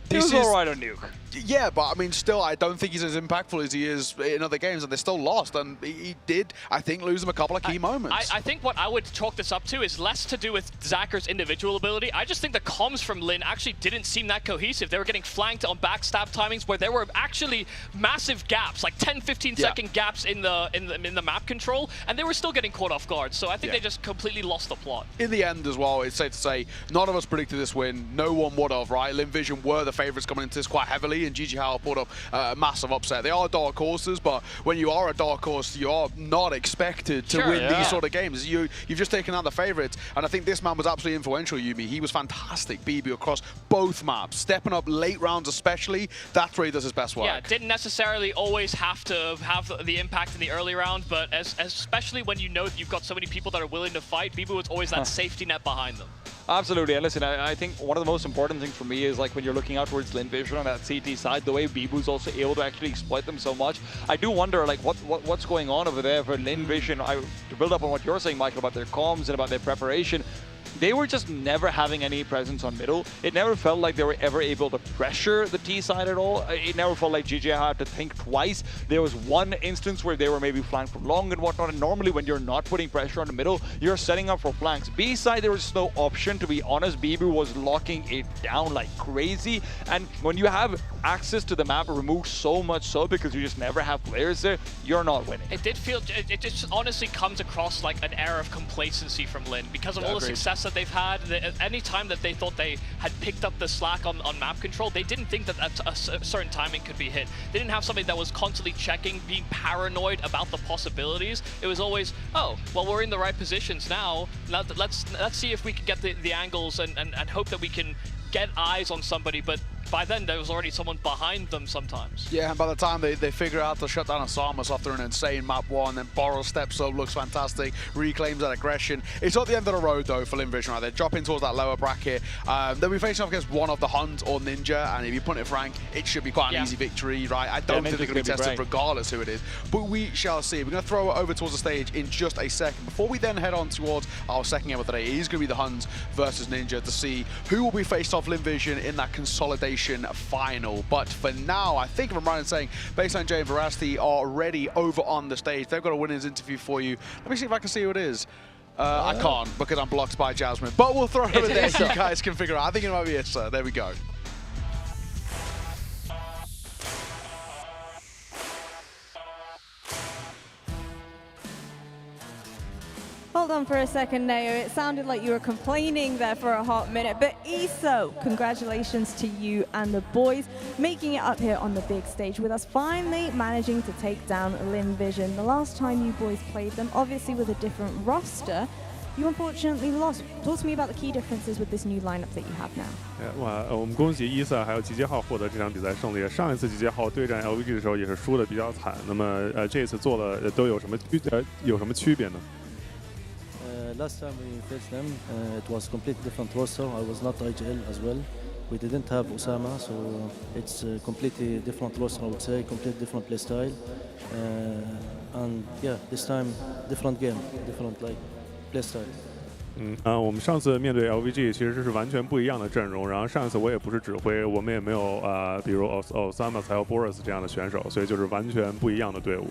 this is all right on Nuke. Yeah, but I mean, still, I don't think he's as impactful as he is in other games, and they're still lost. And he did, I think, lose them a couple of key moments. I think what I would chalk this up to is less to do with Zacker's individual ability. I just think the comms from Lin actually didn't seem that cohesive. They were getting flanked on backstab timings where there were actually massive gaps, like 10, 15-second gaps in the map control, and they were still getting caught off guard. So I think they just completely lost the plot. In the end as well, it's safe to say, none of us predicted this win. No one would have, right? Lin Vision were the favorites coming into this quite heavily, and GG Hao put up a massive upset. They are dark horses, but when you are a dark horse, you are not expected to win these sort of games. You've just taken out the favorites, and I think this man was absolutely influential, Yumi. He was fantastic, Bibu, across both maps, stepping up late rounds especially. That's where he does his best work. Yeah, didn't necessarily always have to have the impact in the early round, but especially when you know that you've got so many people that are willing to fight, Bibu was always that safety net behind them. Absolutely, and listen, I think one of the most important things for me is like when you're looking out towards Lin Vision on that CT side, the way Bibu's also able to actually exploit them so much. I do wonder like what's going on over there for Lin Vision. To build up on what you're saying, Michael, about their comms and about their preparation. they were just never having any presence on middle. It never felt like they were ever able to pressure the T side at all. It never felt like GG had to think twice. There was one instance where they were maybe flanked from long and whatnot, and normally when you're not putting pressure on the middle, you're setting up for flanks. B side, there was no option, to be honest. Bibu was locking it down like crazy, and when you have access to the map removed so much so because you just never have players there, you're not winning. It did feel, it just honestly comes across like an air of complacency from Lin because of all the success that they've had. Any time that they thought they had picked up the slack on map control, they didn't think that a certain timing could be hit. They didn't have somebody that was constantly checking, being paranoid about the possibilities. It was always, oh, well, we're in the right positions now. Let's see if we can get the angles and hope that we can get eyes on somebody, but by then there was already someone behind them sometimes. Yeah, and by the time they figure out to shut down Osamas after an insane map one, then Boros steps up, looks fantastic, reclaims that aggression. It's not the end of the road though for Linvision, right? They're dropping towards that lower bracket. They'll be facing off against one of the Hunt or Ninja, and if you put it frank, it should be quite an easy victory, right? I don't think they're going to be tested regardless who it is, but we shall see. We're going to throw it over towards the stage in just a second. Before we then head on towards our second game of the day, it is going to be the Hunt versus Ninja to see who will be faced off Linvision in that consolidation final. But for now, I think if I'm right in saying Baseline J and Veracity are already over on the stage. They've got a winners interview for you. Let me see if I can see who it is. I can't because I'm blocked by Jasmine, but we'll throw it over there so you guys can figure out. I think it might be Issa. There we go. Hold on for a second, Neo. It sounded like you were complaining there for a hot minute, but ESO, congratulations to you and the boys making it up here on the big stage with us, finally managing to take down Linvision. The last time you boys played them, obviously with a different roster, you unfortunately lost. Talk to me about the key differences with this new lineup that you have now. 我们恭喜Issa还有集结号获得这场比赛胜利。上一次集结号对战 LVG 的时候也是输得比较惨。那么这次做了都有什么区别呢？ Last time we faced them, it was completely different roster. I was not IGL as well. We didn't have Osama, so it's a completely different roster, I would say, completely different play style. And yeah, this time different game, different like play style. 我们上次面对 LVG 其实是完全不一样的阵容，然后上一次我也不是指挥，我们也没有比如 Osama 还有 Boris 这样的选手，所以就是完全不一样的队伍。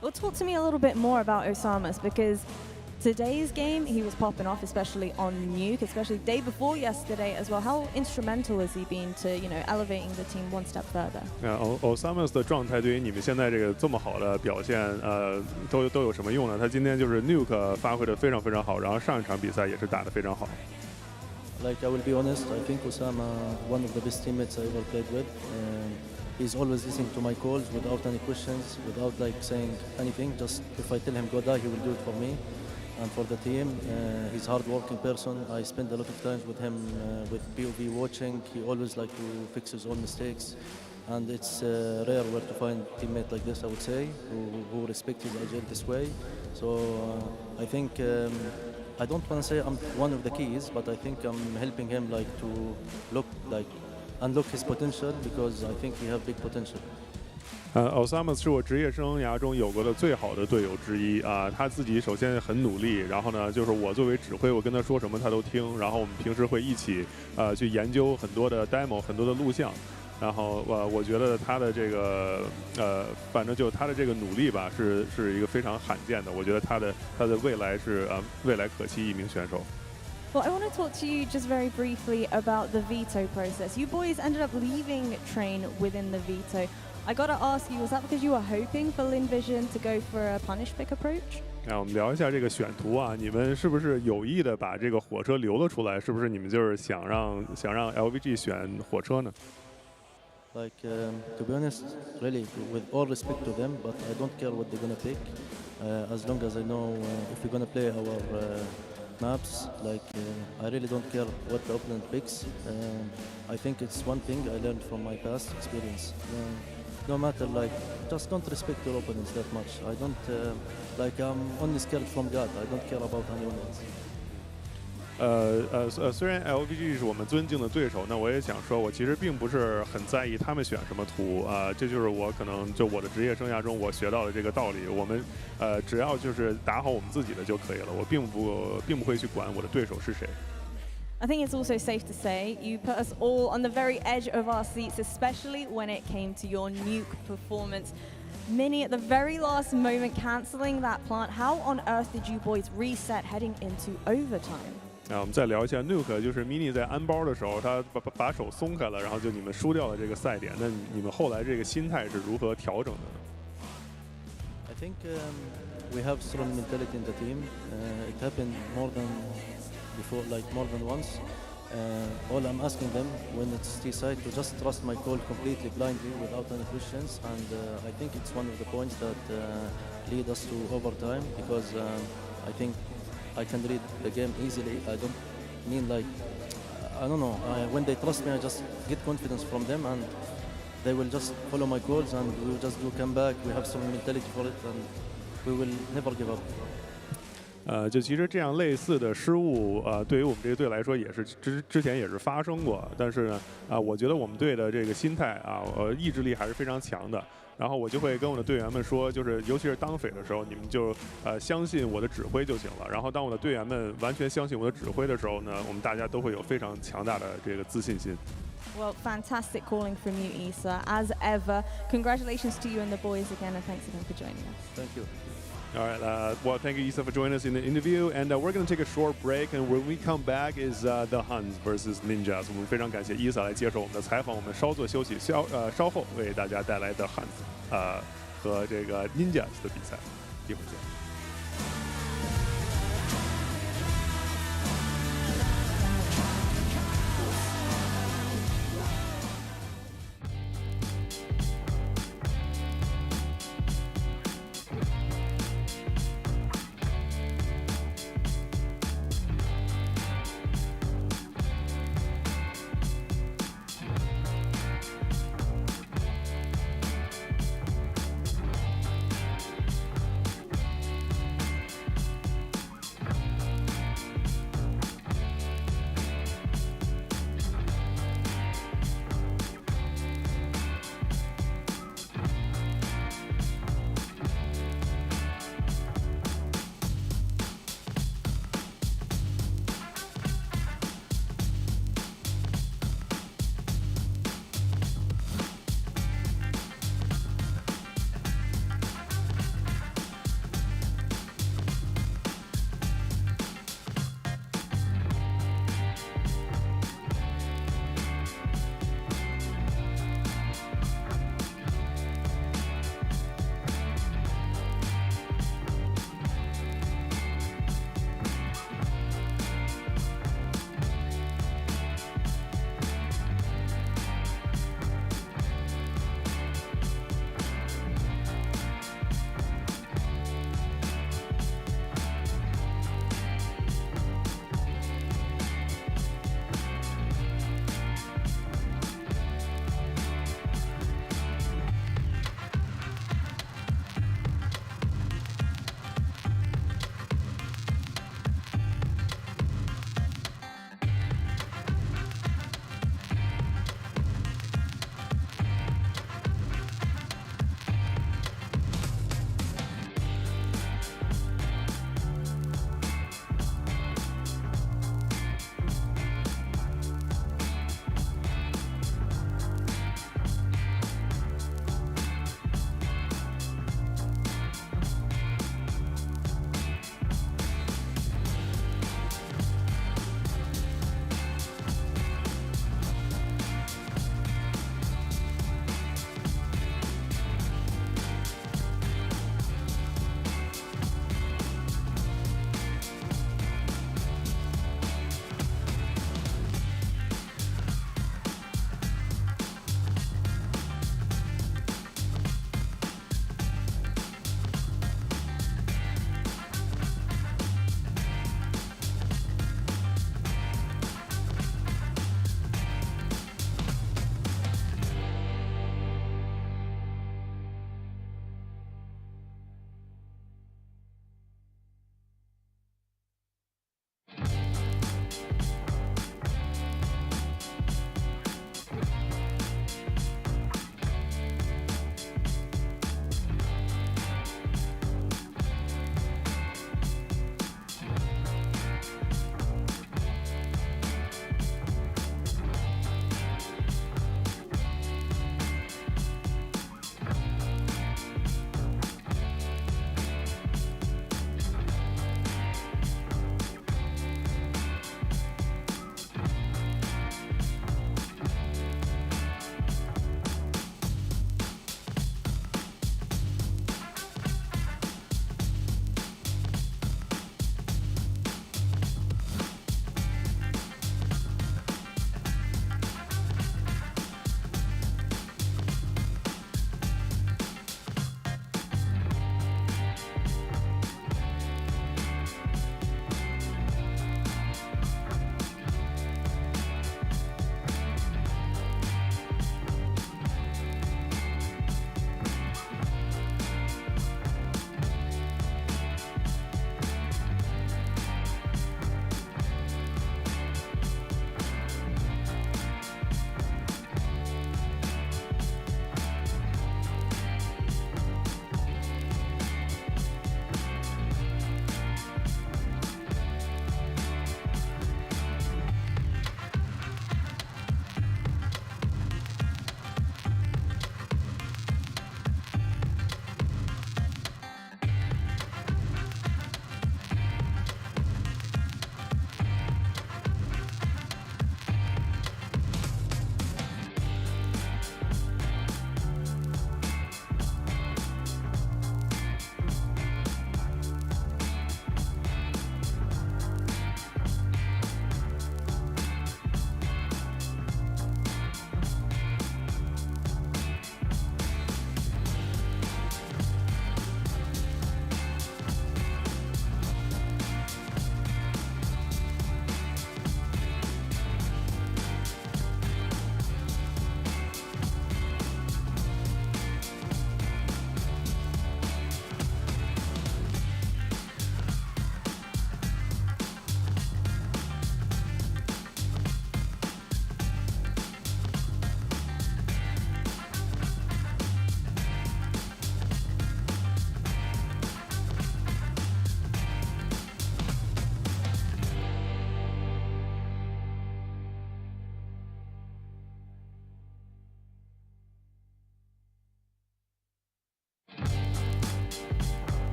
Well, talk to me a little bit more about Osamas because today's game, he was popping off, especially on Nuke, especially day before yesterday as well. How instrumental has he been to, you know, elevating the team one step further? Osamas 的状态对于你们现在这么好的表现，都有什么用呢？他今天就是 Nuke 发挥得非常非常好，然后上一场比赛也是打得非常好。 Like I will be honest, I think Osama one of the best teammates I ever played with. He's always listening to my calls without any questions, without like saying anything. Just if I tell him go die, he will do it for me. And for the team, he's a hard-working person. I spend a lot of time with him with POV watching. He always like to fix his own mistakes, and it's rare where to find a teammate like this, I would say, who respects his agile this way. So I think I don't want to say I'm one of the keys, but I think I'm helping him like to unlock his potential because I think he have big potential. Osama 是我职业生涯中有过的最好的队友之一啊！他自己首先很努力，然后呢，就是我作为指挥，我跟他说什么他都听，然后我们平时会一起去研究很多的 demo， 很多的录像，然后我觉得他的这个反正就他的这个努力吧，是一个非常罕见的。我觉得他的未来是未来可期一名选手。 Well, I want to talk to you just very briefly about the Veto process. You boys ended up leaving Train within the Veto. I gotta ask you, was that because you were hoping for Linvision to go for a punish pick approach? 那我们聊一下这个选图啊，你们是不是有意的把这个火车留了出来？是不是你们就是想让 LVG 选火车呢？ Like to be honest, really, with all respect to them, but I don't care what they're gonna pick, as long as I know if we're gonna play our maps. Like I really don't care what the opponent picks. I think it's one thing I learned from my past experience. No matter, like, just don't respect your opponents that much. I don't, like, I'm only scared from God. I don't care about anyone else. 虽然 LVG 是我们尊敬的对手，那我也想说，我其实并不是很在意他们选什么图啊，这就是我可能就我的职业生涯中我学到的这个道理。我们只要就是打好我们自己的就可以了，我并不会去管我的对手是谁。I think it's also safe to say you put us all on the very edge of our seats, especially when it came to your nuke performance. Mini at the very last moment cancelling that plant. How on earth did you boys reset heading into overtime? 我们再聊一下 Nuke， 就是 Mini 在安包的时候，他把手松开了，然后就你们输掉了这个赛点。那你们后来这个心态是如何调整的呢 I think we have strong mentality in the team. It happened more than before, like more than once. All I'm asking them when it's T-side to just trust my call completely blindly without any questions, and I think it's one of the points that lead us to overtime because I think I can read the game easily. I don't mean like, I don't know, when they trust me I just get confidence from them and they will just follow my calls and we will just do comeback. We have some mentality for it and we will never give up. 就其实这样类似的失误，对于我们这个队来说也是之前也是发生过，但是呢，我觉得我们队的这个心态意志力还是非常强的。然后我就会跟我的队员们说，就是尤其是当匪的时候，你们就相信我的指挥就行了。然后当我的队员们完全相信我的指挥的时候呢，我们大家都会有非常强大的这个自信心。Well, fantastic calling from you, Issa, as ever. Congratulations to you and the boys again, and thanks again for joining us. Thank you. All right, well, thank you, Issa, for joining us in the interview. And we're going to take a short break. And when we come back is the Huns versus Ninjas. 我们非常感谢 Issa 来接受我们的采访。我们稍作休息，稍后为大家带来的 Huns 和这个 Ninjas 的比赛，一会儿见。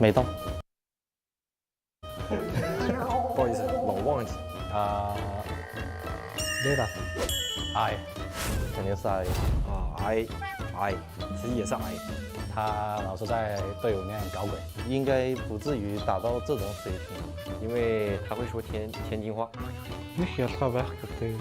没到。不好意思，老忘记。Veto。I。肯定是 I。I，其实也是 I。他老是在队伍里面搞鬼，应该不至于打到这种水平，因为他会说天津话。你学他呗，对。如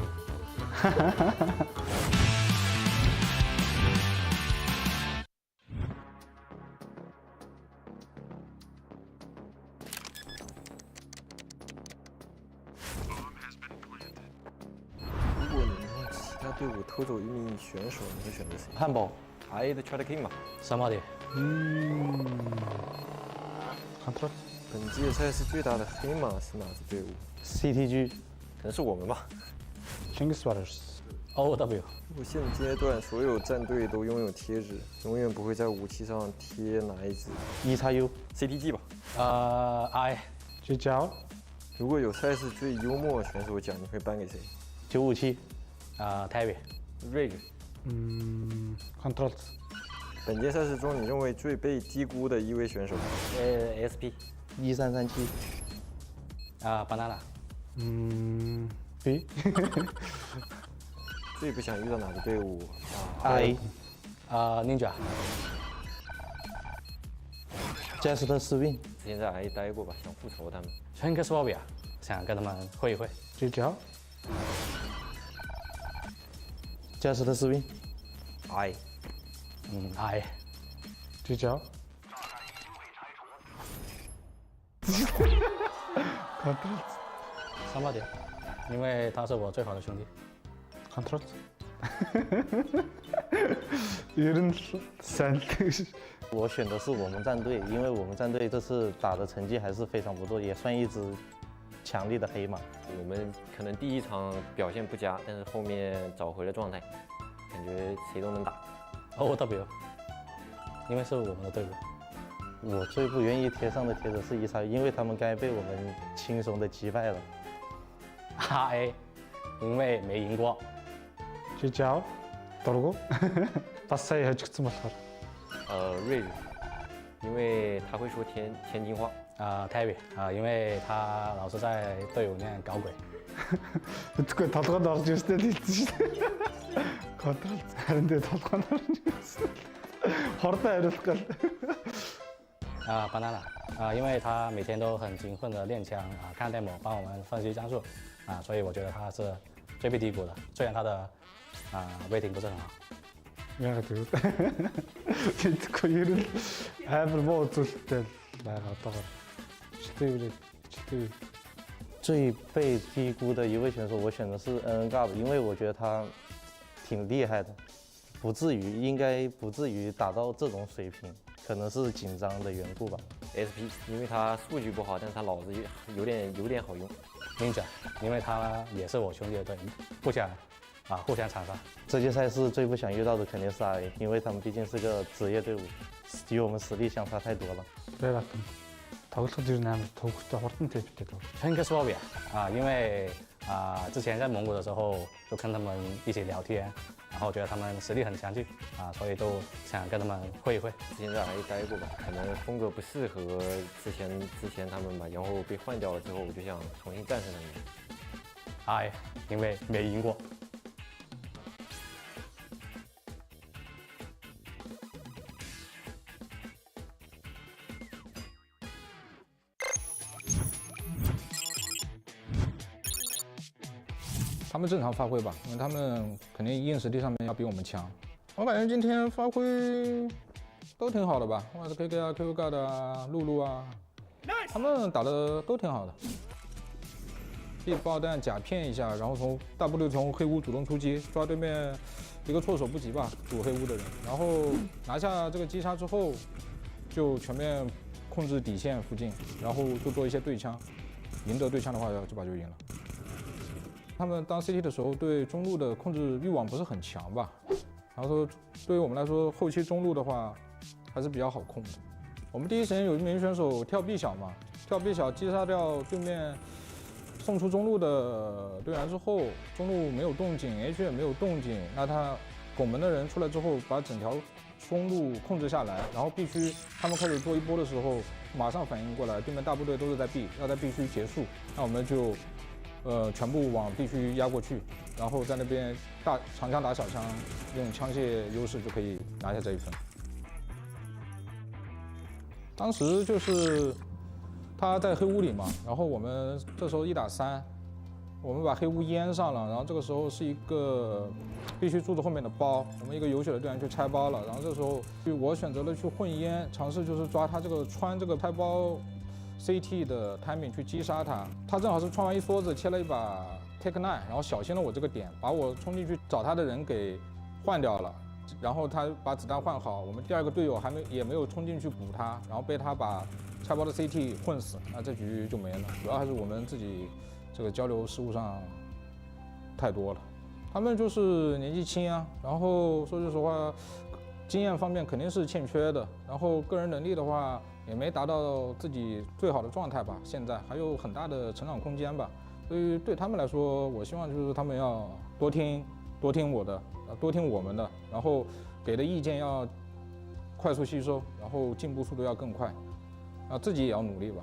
果你能从其他队伍偷走一名选手，你会选择谁？汉堡。I 的 Try King 嘛。什么的？Control。本届赛事最大的黑马是哪支队伍 ？CTG。可能是我们吧。King Sweaters。OW。如果现阶段所有战队都拥有贴纸，永远不会在武器上贴哪一支？EXU。CTG 吧。I。聚焦。如果有赛事最幽默选手奖，你会颁给谁？957。Terry。Rage。Control。本届赛事中，你认为最被低估的一位选手？SP。1337。Banana。B。最不想遇到哪个队伍？I。Ninja。Just Swing。之前在 I 待过吧，想复仇他们。Czechoslovakia。想跟他们会一会。聚焦。Just Swing。I。I。聚焦。Control。什么的？因为他是我最好的兄弟。Control。有点闪。我选的是我们战队，因为我们战队这次打的成绩还是非常不错，也算一支强力的黑马。我们可能第一场表现不佳，但是后面找回了状态，感觉谁都能打。OW。因为是我们的队伍。我最不愿意贴上的贴纸是131，因为他们该被我们轻松的击败了。RA。因为没赢过。聚焦。돌고。바사이 해주겠지 못할。Rage。因为他会说天津话。Terry。因为他老是在队伍里面搞鬼。그거 다도가 나올 수도 있지. 컨트롤 하는데 다도가 나올 수. 허르다 이랬을 Banana。因为他每天都很勤奋的练枪看 demo 帮我们分析战术所以我觉得他是最被低估的，虽然他的rating不是很好。내가 그 듣고 이런 앱을 뭐 어쩔 때 내가 갔다가 치트最被低估的一位选手，我选的是NNGAB，因为我觉得他挺厉害的，应该不至于打到这种水平，可能是紧张的缘故吧。SP。因为他数据不好，但是他脑子有点好用。Ninja。因为他也是我兄弟的队，互相残杀。这届赛事最不想遇到的肯定是 RA， 因为他们毕竟是个职业队伍，与我们实力相差太多了。对了。тоглох ирнэ төгтө хурдан тэвтэй тоо. Czechoslovakia。因为之前在蒙古的时候就跟他们一起聊天，然后觉得他们实力很强劲所以都想跟他们会一会。之前在 I 待过吧，可能风格不适合之前他们吧，然后被换掉了之后，我就想重新战胜他们。I。因为没赢过。他们正常发挥吧，因为他们肯定硬实力上面要比我们强。我感觉今天发挥都挺好的吧，不管是 KK 啊、QQ 的啊、露露啊，他们打的都挺好的。一爆弹假骗一下，然后从大部队从黑屋主动出击，抓对面一个措手不及吧，堵黑屋的人，然后拿下这个击杀之后，就全面控制底线附近，然后就做一些对枪，赢得对枪的话，这把就赢了。他们当 CT 的时候，对中路的控制欲望不是很强吧？然后说，对于我们来说，后期中路的话还是比较好控的。我们第一时间有一名选手跳 B 小嘛，跳 B 小击杀掉对面送出中路的队员之后，中路没有动静 ，H 也没有动静，那他拱门的人出来之后，把整条中路控制下来，然后必须他们开始做一波的时候，马上反应过来，对面大部队都是在 B， 要在 B 区结束，那我们就全部往 B 区压过去，然后在那边长枪打小枪，用枪械优势就可以拿下这一分。当时就是他在黑屋里嘛，然后我们这时候1打3，我们把黑屋淹上了，然后这个时候是一个必须柱子后面的包，我们一个有血的队员去拆包了，然后这时候我选择了去混烟，尝试就是抓他这个穿这个拆包 CT 的 timing 去击杀他，他正好是穿完一梭子切了一把 Take 9，然后小心了我这个点，把我冲进去找他的人给换掉了。然后他把子弹换好，我们第2个队友也没有冲进去补他，然后被他把拆包的 CT 混死，那这局就没了。主要还是我们自己这个交流失误上太多了。他们就是年纪轻啊，然后说句实话，经验方面肯定是欠缺的，然后个人能力的话也没达到自己最好的状态吧，现在还有很大的成长空间吧。所以对他们来说，我希望就是他们要多听我的。多听我们的，然后给的意见要快速吸收，然后进步速度要更快，自己也要努力吧。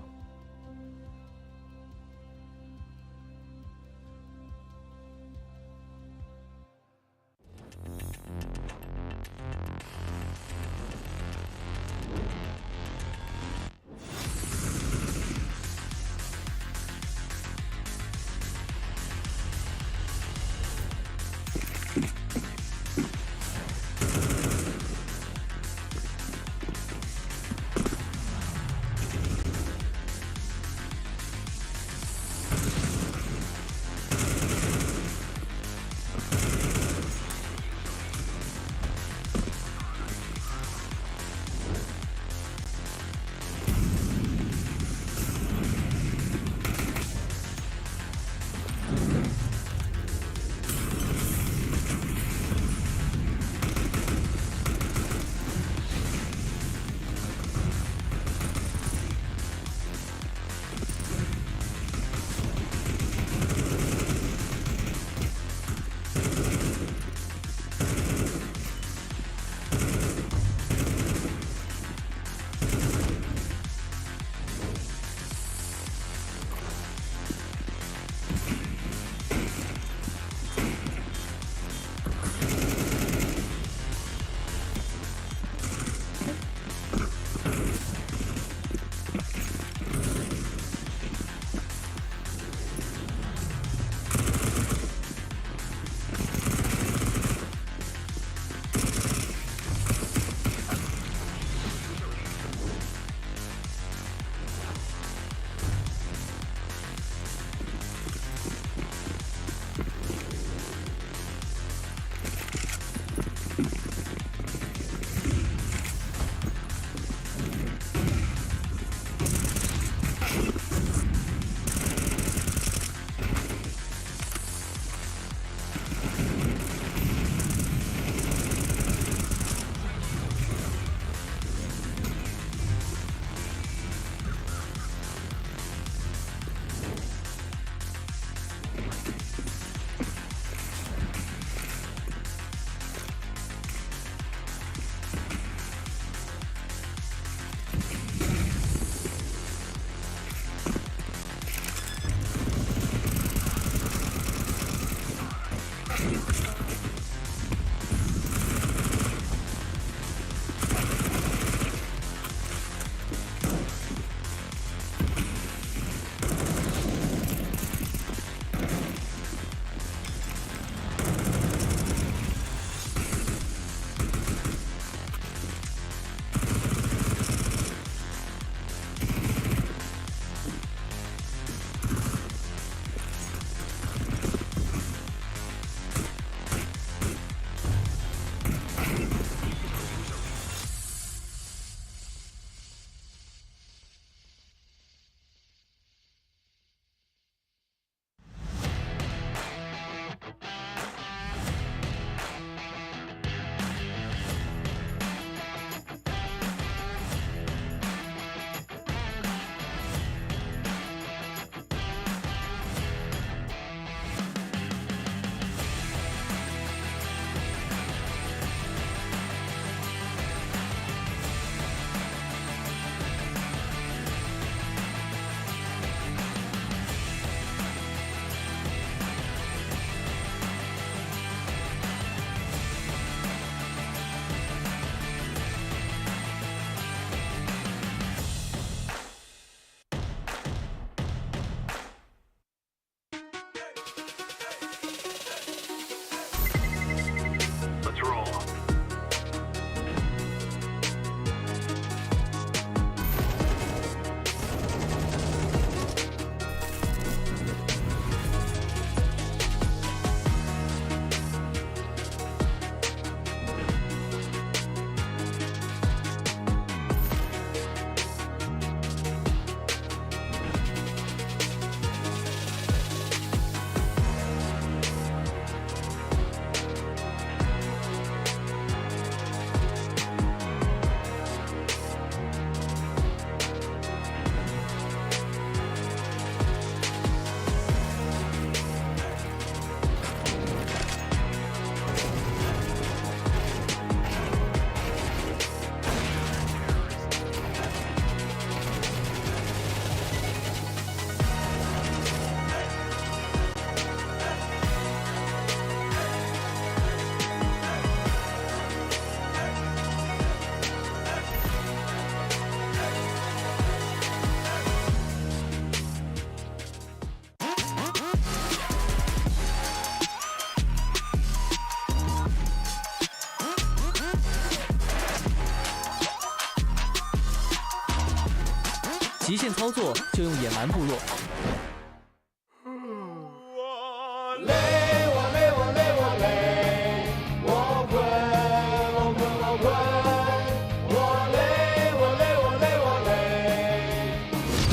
极限操作就用野蛮部落。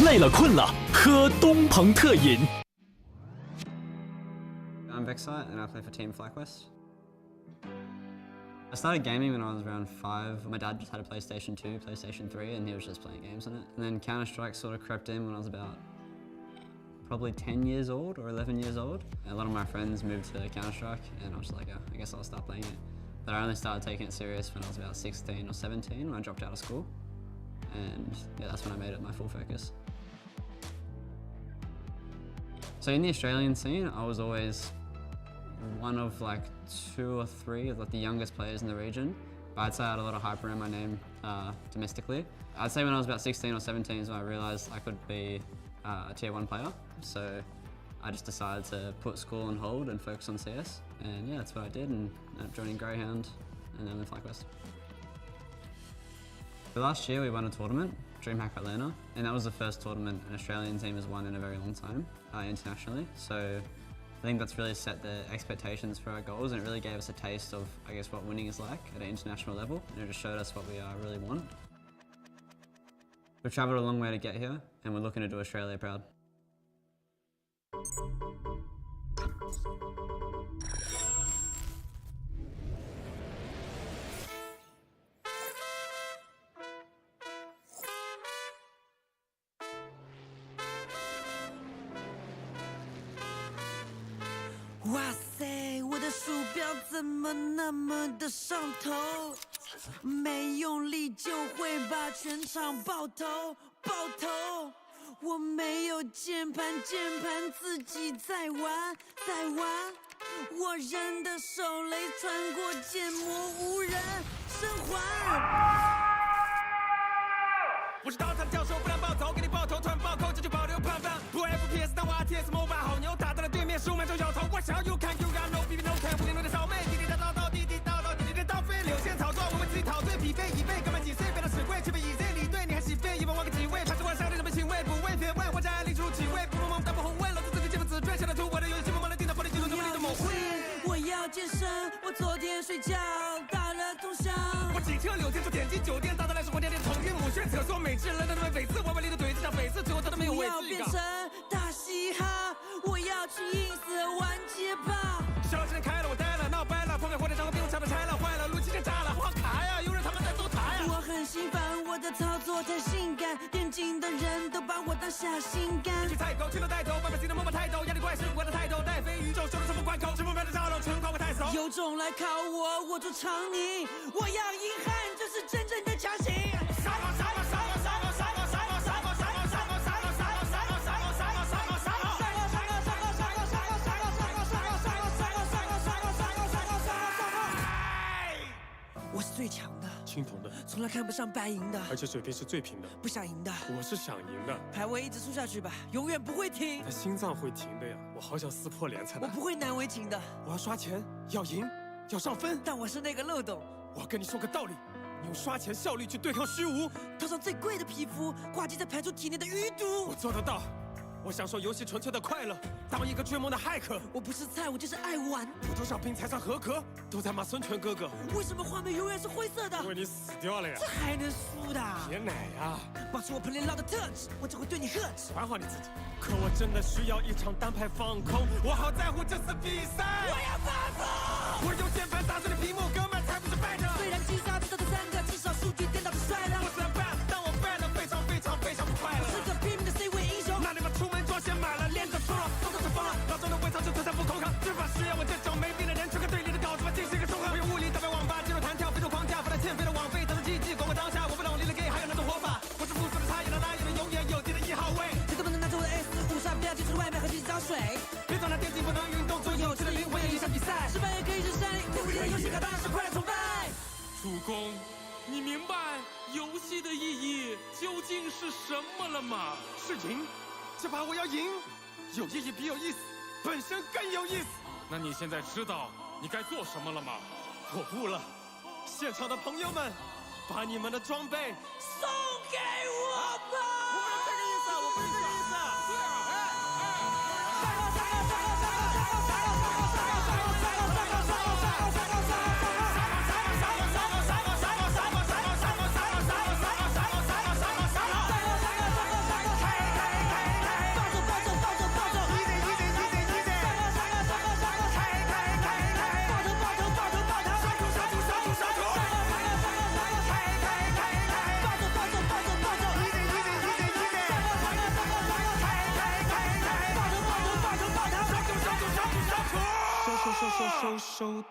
累了困了，喝东鹏特饮。I'm Vexite and I play for Team FlyQuest. I started gaming when I was around 5. My dad just had a PlayStation 2, PlayStation 3, and he was just playing games on it. And then Counter-Strike sort of crept in when I was about probably 10 years old or 11 years old. And a lot of my friends moved to Counter-Strike, and I was like, oh, I guess I'll start playing it. But I only started taking it serious when I was about 16 or 17 when I dropped out of school. And yeah, that's when I made it my full focus. So in the Australian scene, I was always one of like 2 or 3 of like the youngest players in the region. But I'd say I had a lot of hype around my name domestically. I'd say when I was about 16 or 17 is when I realized I could be a tier 1 player. So I just decided to put school on hold and focus on CS. And yeah, that's what I did, and ended up joining Greyhound and then with FlyQuest. So last year we won a tournament, DreamHack Atlanta, and that was the first tournament an Australian team has won in a very long time internationally. So I think that's really set the expectations for our goals, and it really gave us a taste of, I guess, what winning is like at an international level, and it just showed us what we really want. We've travelled a long way to get here, and we're looking to do Australia proud.哇塞，我的鼠标怎么那么的上头？没用力就会把全场爆头，爆头。我没有键盘，键盘自己在玩，在玩。我人的手雷穿过剑魔，无人生还。我是刀塔的教授，不然爆头，给你爆头，突然爆扣，这就保留胖胖。不 FPS， 但我 RTS MOBA 好牛，打到了对面，15秒钟摇头。我想要 you can you got no BB no can， 50的少妹，滴滴答答到，滴滴答答，滴滴的刀飞，流线炒作，我为自己陶醉，匹配一倍，干满几岁，变到10位，7倍以内，你对你还起飞，一般玩个几位，怕是晚上对什么行为，不为别问，我在力出几位，不梦但不红问，老子自己基本自追，下来图我的游戏，不忙的电脑，玻璃记录这么你的某会。我要健身，我昨天睡觉打了通宵。我骑车柳天就点击酒店，大到来生活天天头晕目眩，厕所美制人的那么讽刺，我把力的怼子像讽刺，最后他都没有位置。我要变成大嘻哈，我要去 ins 玩街霸。小时间开了，我呆了，闹掰了，破灭火箭上和冰墙都拆了，坏了，路基线炸了，我好卡呀，有人他妈在搜查呀。我很心烦，我的操作太性感，电竞的人都把我当下心肝。去菜狗，去了带头，外面新的摸摸抬头，压力怪是我的抬头，带飞宇宙，收了什么关口，直播秒的炸了，全夸我太熟。有种来考我，我就尝你，我要硬汉，这是真正的强行。杀我，杀我，杀我，杀我，杀我，杀我，杀我，杀我，杀我，杀我，杀我，杀我，杀我，杀我，杀我，杀我，杀我，我是最强的，青铜的，从来看不上白银的，而且水平是最平的。不想赢的，我是想赢的。排位一直输下去吧，永远不会停。但心脏会停的呀，我好想撕破脸才能。我不会难为情的，我要刷钱，要赢，要上分。但我是那个漏洞。我要跟你说个道理，你用刷钱效率去对抗虚无，头上最贵的皮肤，挂机在排出体内的余毒。我做得到。我享受游戏纯粹的快乐，当一个追梦的骇客。我不是菜，我就是爱玩。我多少兵才算合格？都在骂孙权哥哥。为什么画面永远是灰色的？因为你死掉了呀！这还能输的？别奶呀！保持我 play loud 的特质，我只会对你呵斥。管好你自己。可我真的需要一场单排放空，我好在乎这次比赛。我要发疯！我用键盘打碎了屏幕，哥们才不是败者。虽然击杀知道的3个，至少数据颠倒的帅了。我虽然败，但我败了非常非常非常不快乐。我是个拼命的 C 位英雄，那你们出门装先买了，练着疯了，动作就疯了，老周的微操就推三不口抗，这把是要我这种没病的人，全看对立的稿子吧，进行一个综合。我用物理代表网吧，进入弹跳，飞入框架，发来欠费的网费，当成机器管我当下，我不懂你的 gay 还有那种活法，我是复数的差异，哪有人永远有敌的1号位？谁都不能拿走我的 S5杀，不要挤出外面和几张水。别总拿电竞不能运动，做有趣的灵魂也影响比赛。失败也可以是胜利，对不对？游戏卡当然是快乐崇拜。主公，你明白游戏的意义究竟是什么了吗？是赢，这把我要赢，有意义比有意思本身更有意思。那你现在知道你该做什么了吗？我悟了，现场的朋友们，把你们的装备送给我吧。收徒。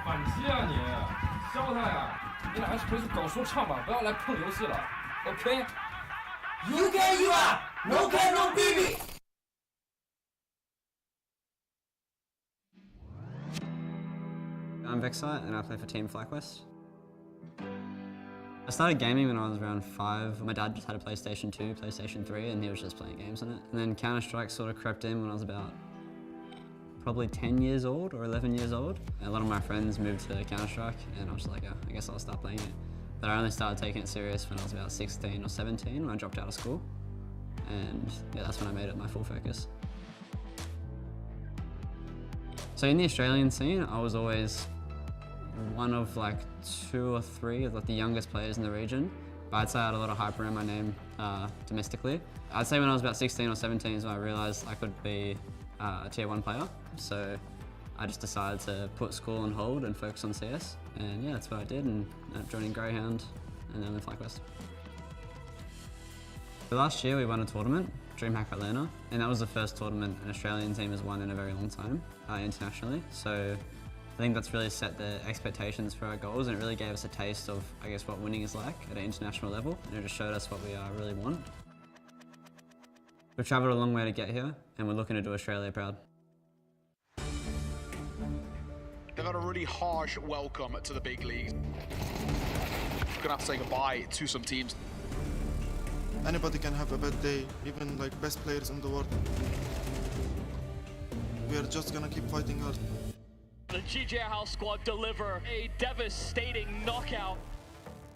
反击啊你，削他呀！你俩还是回去搞说唱吧，不要来碰游戏了。OK？You can you are, no can no baby. I'm Vexite and I play for Team FlyQuest. I started gaming when I was around 5. My dad just had a PlayStation 2, PlayStation 3, and he was just playing games on it. And then Counter-Strike sort of crept in when I was about probably 10 years old or 11 years old. And a lot of my friends moved to Counter-Strike and I was like, oh, I guess I'll start playing it. But I only started taking it serious when I was about 16 or 17 when I dropped out of school. And yeah, that's when I made it my full focus. So in the Australian scene, I was always one of like 2 or 3 of like the youngest players in the region. But I'd say I had a lot of hype around my name domestically. I'd say when I was about 16 or 17 is when I realized I could be a tier 1 player. So I just decided to put school on hold and focus on CS. And yeah, that's what I did, and ended up joining Greyhound and then the FlyQuest. So last year we won a tournament, DreamHack Atlanta, and that was the first tournament an Australian team has won in a very long time internationally. So I think that's really set the expectations for our goals, and it really gave us a taste of, I guess, what winning is like at an international level, and it just showed us what we really want. We've travelled a long way to get here, and we're looking to do Australia proud. They've had a really harsh welcome to the big leagues. We're gonna have to say goodbye to some teams. Anybody can have a bad day, even like best players in the world. We are just gonna keep fighting hard. The GGHL squad deliver a devastating knockout.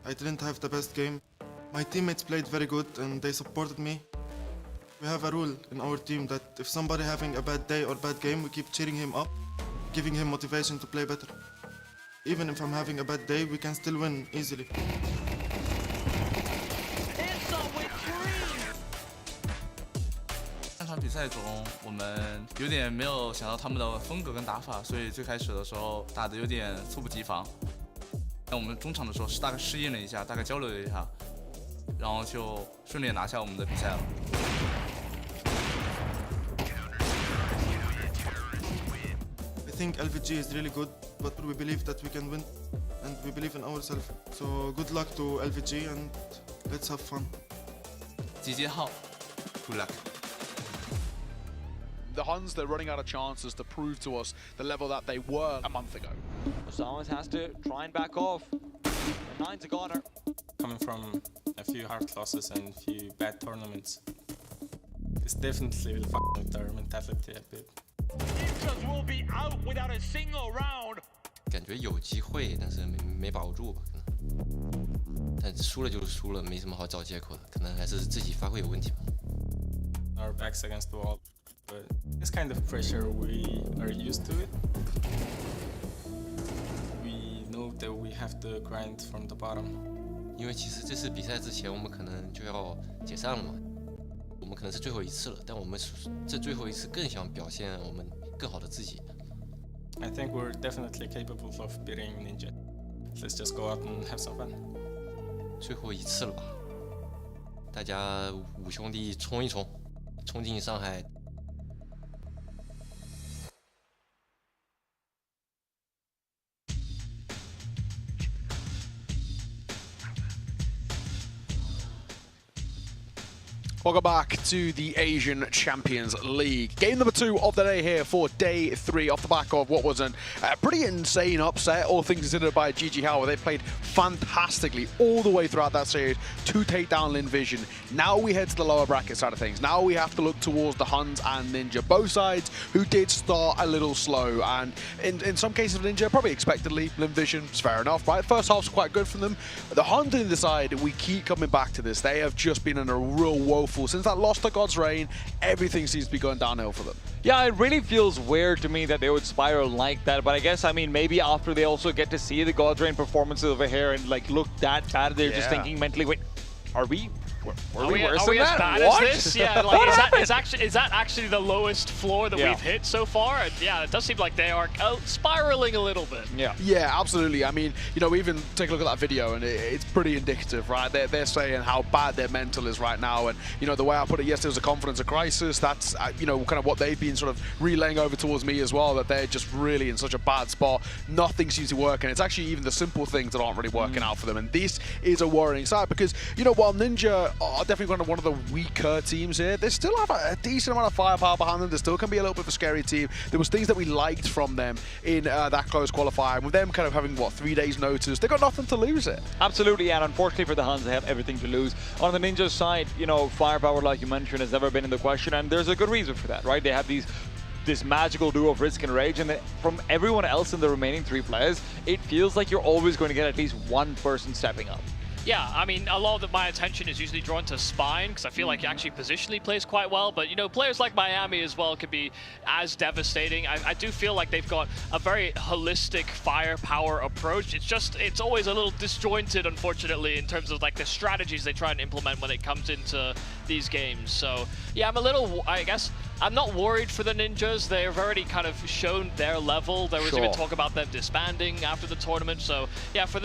I didn't have the best game. My teammates played very good and they supported me. We have a rule in our team that if somebody having a bad day or bad game, we keep cheering him up, giving him motivation to play better. Even if I'm having a bad day, we can still win easily. 3场比赛中，我们有点没有想到他们的风格跟打法，所以最开始的时候打得有点猝不及防。那我们中场的时候是大概适应了一下，大概交流了一下，然后就顺利拿下我们的比赛了。I think LVG is really good, but we believe that we can win, and we believe in ourselves. So good luck to LVG and let's have fun. GGHL, good luck. The Huns, they're running out of chances to prove to us the level that they were a month ago. Someone has to try and back off. And 9's a goner. Coming from a few hard losses and a few bad tournaments, it's definitely will fuck with their mentality a bit. Will be out without a single round. 感觉有机会，但是没把握住吧，可能。但输了就是输了，没什么好找借口的，可能还是自己发挥有问题吧。Our backs against the wall, but this kind of pressure we are used to it. We know that we have to grind from the bottom. 因为其实这次比赛之前，我们可能就要解散了嘛。我们可能是最后一次了，但我们这最后一次更想表现我们更好的自己。I think we're definitely capable of beating Ninja. Let's just go out and have some fun. 最后一次了吧，大家5兄弟冲一冲，冲进上海。Welcome back to the Asian Champions League. Game number 2 of the day here for day 3 off the back of what was a pretty insane upset, all things considered, by GGHL, where they played fantastically all the way throughout that series to take down Lin Vision. Now we head to the lower bracket side of things. Now we have to look towards the Huns and Ninja, both sides who did start a little slow, and in some cases Ninja, probably expectedly, Lin Vision, it's fair enough, right? First half's quite good from them. The Huns on the side, we keep coming back to this. They have just been in a real woeful. Since that loss to God's Reign, everything seems to be going downhill for them. Yeah, it really feels weird to me that they would spiral like that, but I guess, I mean, maybe after they also get to see the God's Reign performances over here and like look that bad, they're just thinking mentally, wait, are we Were we worse Are than we as that? bad What? as this? Yeah, like is that actually the lowest floor that Yeah. we've hit so far? And yeah, it does seem like they are spiraling a little bit. Yeah, absolutely. I mean, you know, even take a look at that video, and it's pretty indicative, right? They're saying how bad their mental is right now, and you know, the way I put it yesterday was a confidence crisis. That's you know, kind of what they've been sort of relaying over towards me as well. That they're just really in such a bad spot. Nothing seems to work, and it's actually even the simple things that aren't really working out for them. And this is a worrying side because, you know, while Ninja are definitely kind of one of the weaker teams here, they still have a decent amount of firepower behind them. They still can be a little bit of a scary team. There was things that we liked from them in that close qualifier. With them kind of having, what, 3 days notice, they got nothing to lose it. Absolutely, and unfortunately for the Huns, they have everything to lose. On the Ninja side, you know, firepower, like you mentioned, has never been in the question, and there's a good reason for that, right? They have this magical duo of Risk and Rage, and from everyone else in the remaining 3 players, it feels like you're always going to get at least one person stepping up. Yeah, I mean, a lot of my attention is usually drawn to Spine because I feel like he actually positionally plays quite well. But, you know, players like Miami as well could be as devastating. I do feel like they've got a very holistic firepower approach. It's just, it's always a little disjointed, unfortunately, in terms of like the strategies they try and implement when it comes into these games. So, yeah, I'm a little, I guess, I'm not worried for the Ninjas. They've already kind of shown their level. There was even talk about them disbanding after the tournament. So, yeah, for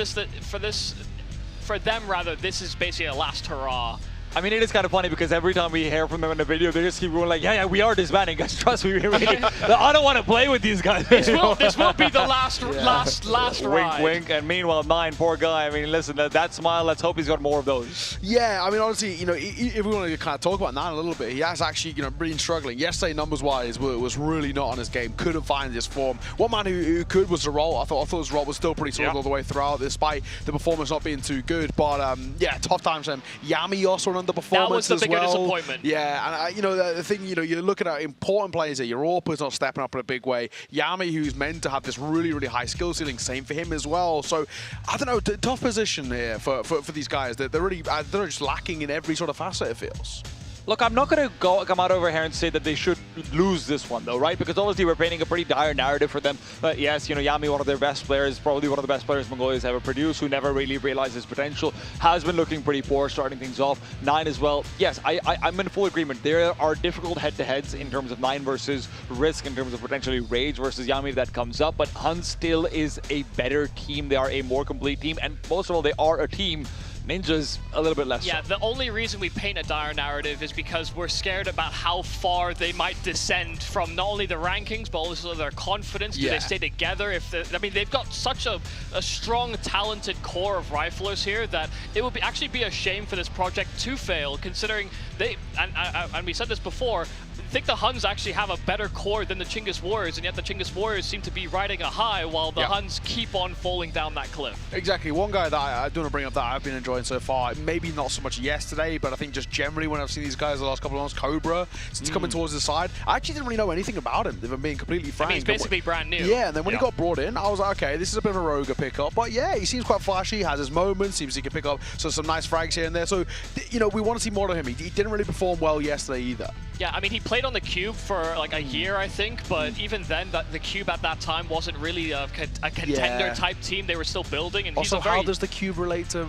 them, rather, this is basically a last hurrah. I mean, it is kind of funny because every time we hear from them in the video, they just keep going like, yeah, we are disbanding, guys. Trust me, we really, I don't want to play with these guys. This will be the last ride. Wink, wink. And meanwhile, Nine, poor guy. I mean, listen, that smile, let's hope he's got more of those. Yeah, I mean, honestly, you know, if we want to kind of talk about Nine a little bit, he has actually, you know, been struggling. Yesterday, numbers-wise, was really not on his game. Couldn't find his form. One man who could was Zerol. I thought his role was still pretty solid all the way throughout, despite the performance not being too good. But, yeah, tough times for him. Yami also an underperformance. That was the bigger disappointment. Yeah, and you know, the thing, you know, you're looking at important players here. Your Orpa's not stepping up in a big way. Yami, who's meant to have this really, really high skill ceiling, same for him as well. So, I don't know, tough position here for these guys. They're really, they're just lacking in every sort of facet, it feels. Look, I'm not going to come out over here and say that they should lose this one, though, right? Because obviously we're painting a pretty dire narrative for them. But yes, you know, Yami, one of their best players, probably one of the best players Mongolia's ever produced, who never really realized his potential, has been looking pretty poor, starting things off. Nine as well. Yes, I'm in full agreement. There are difficult head-to-heads in terms of Nine versus Risk, in terms of potentially Rage versus Yami that comes up. But Hun still is a better team. They are a more complete team. And most of all, they are a team. Ninja's a little bit less. Yeah, the only reason we paint a dire narrative is because we're scared about how far they might descend from not only the rankings, but also their confidence. Do they stay together? I mean, they've got such a strong, talented core of riflers here that it would actually be a shame for this project to fail, considering they, and we said this before, I think the Huns actually have a better core than the Chinggis Warriors, and yet the Chinggis Warriors seem to be riding a high while the Huns keep on falling down that cliff. Exactly. One guy that I do want to bring up that I've been enjoying so far, maybe not so much yesterday, but I think just generally when I've seen these guys the last couple of months, Cobra, since coming towards the side, I actually didn't really know anything about him, if I'm being completely frank. I mean, he's basically brand new. Yeah, and then when he got brought in, I was like, okay, this is a bit of a rogue pickup, but yeah, he seems quite flashy, has his moments, seems he can pick up some nice frags here and there, so, you know, we want to see more of him. He didn't really perform well yesterday either. Yeah, I mean, he played on the Cube for like a year, I think, but even then, the Cube at that time wasn't really a contender-type team. They were still building, and also, how does the Cube relate to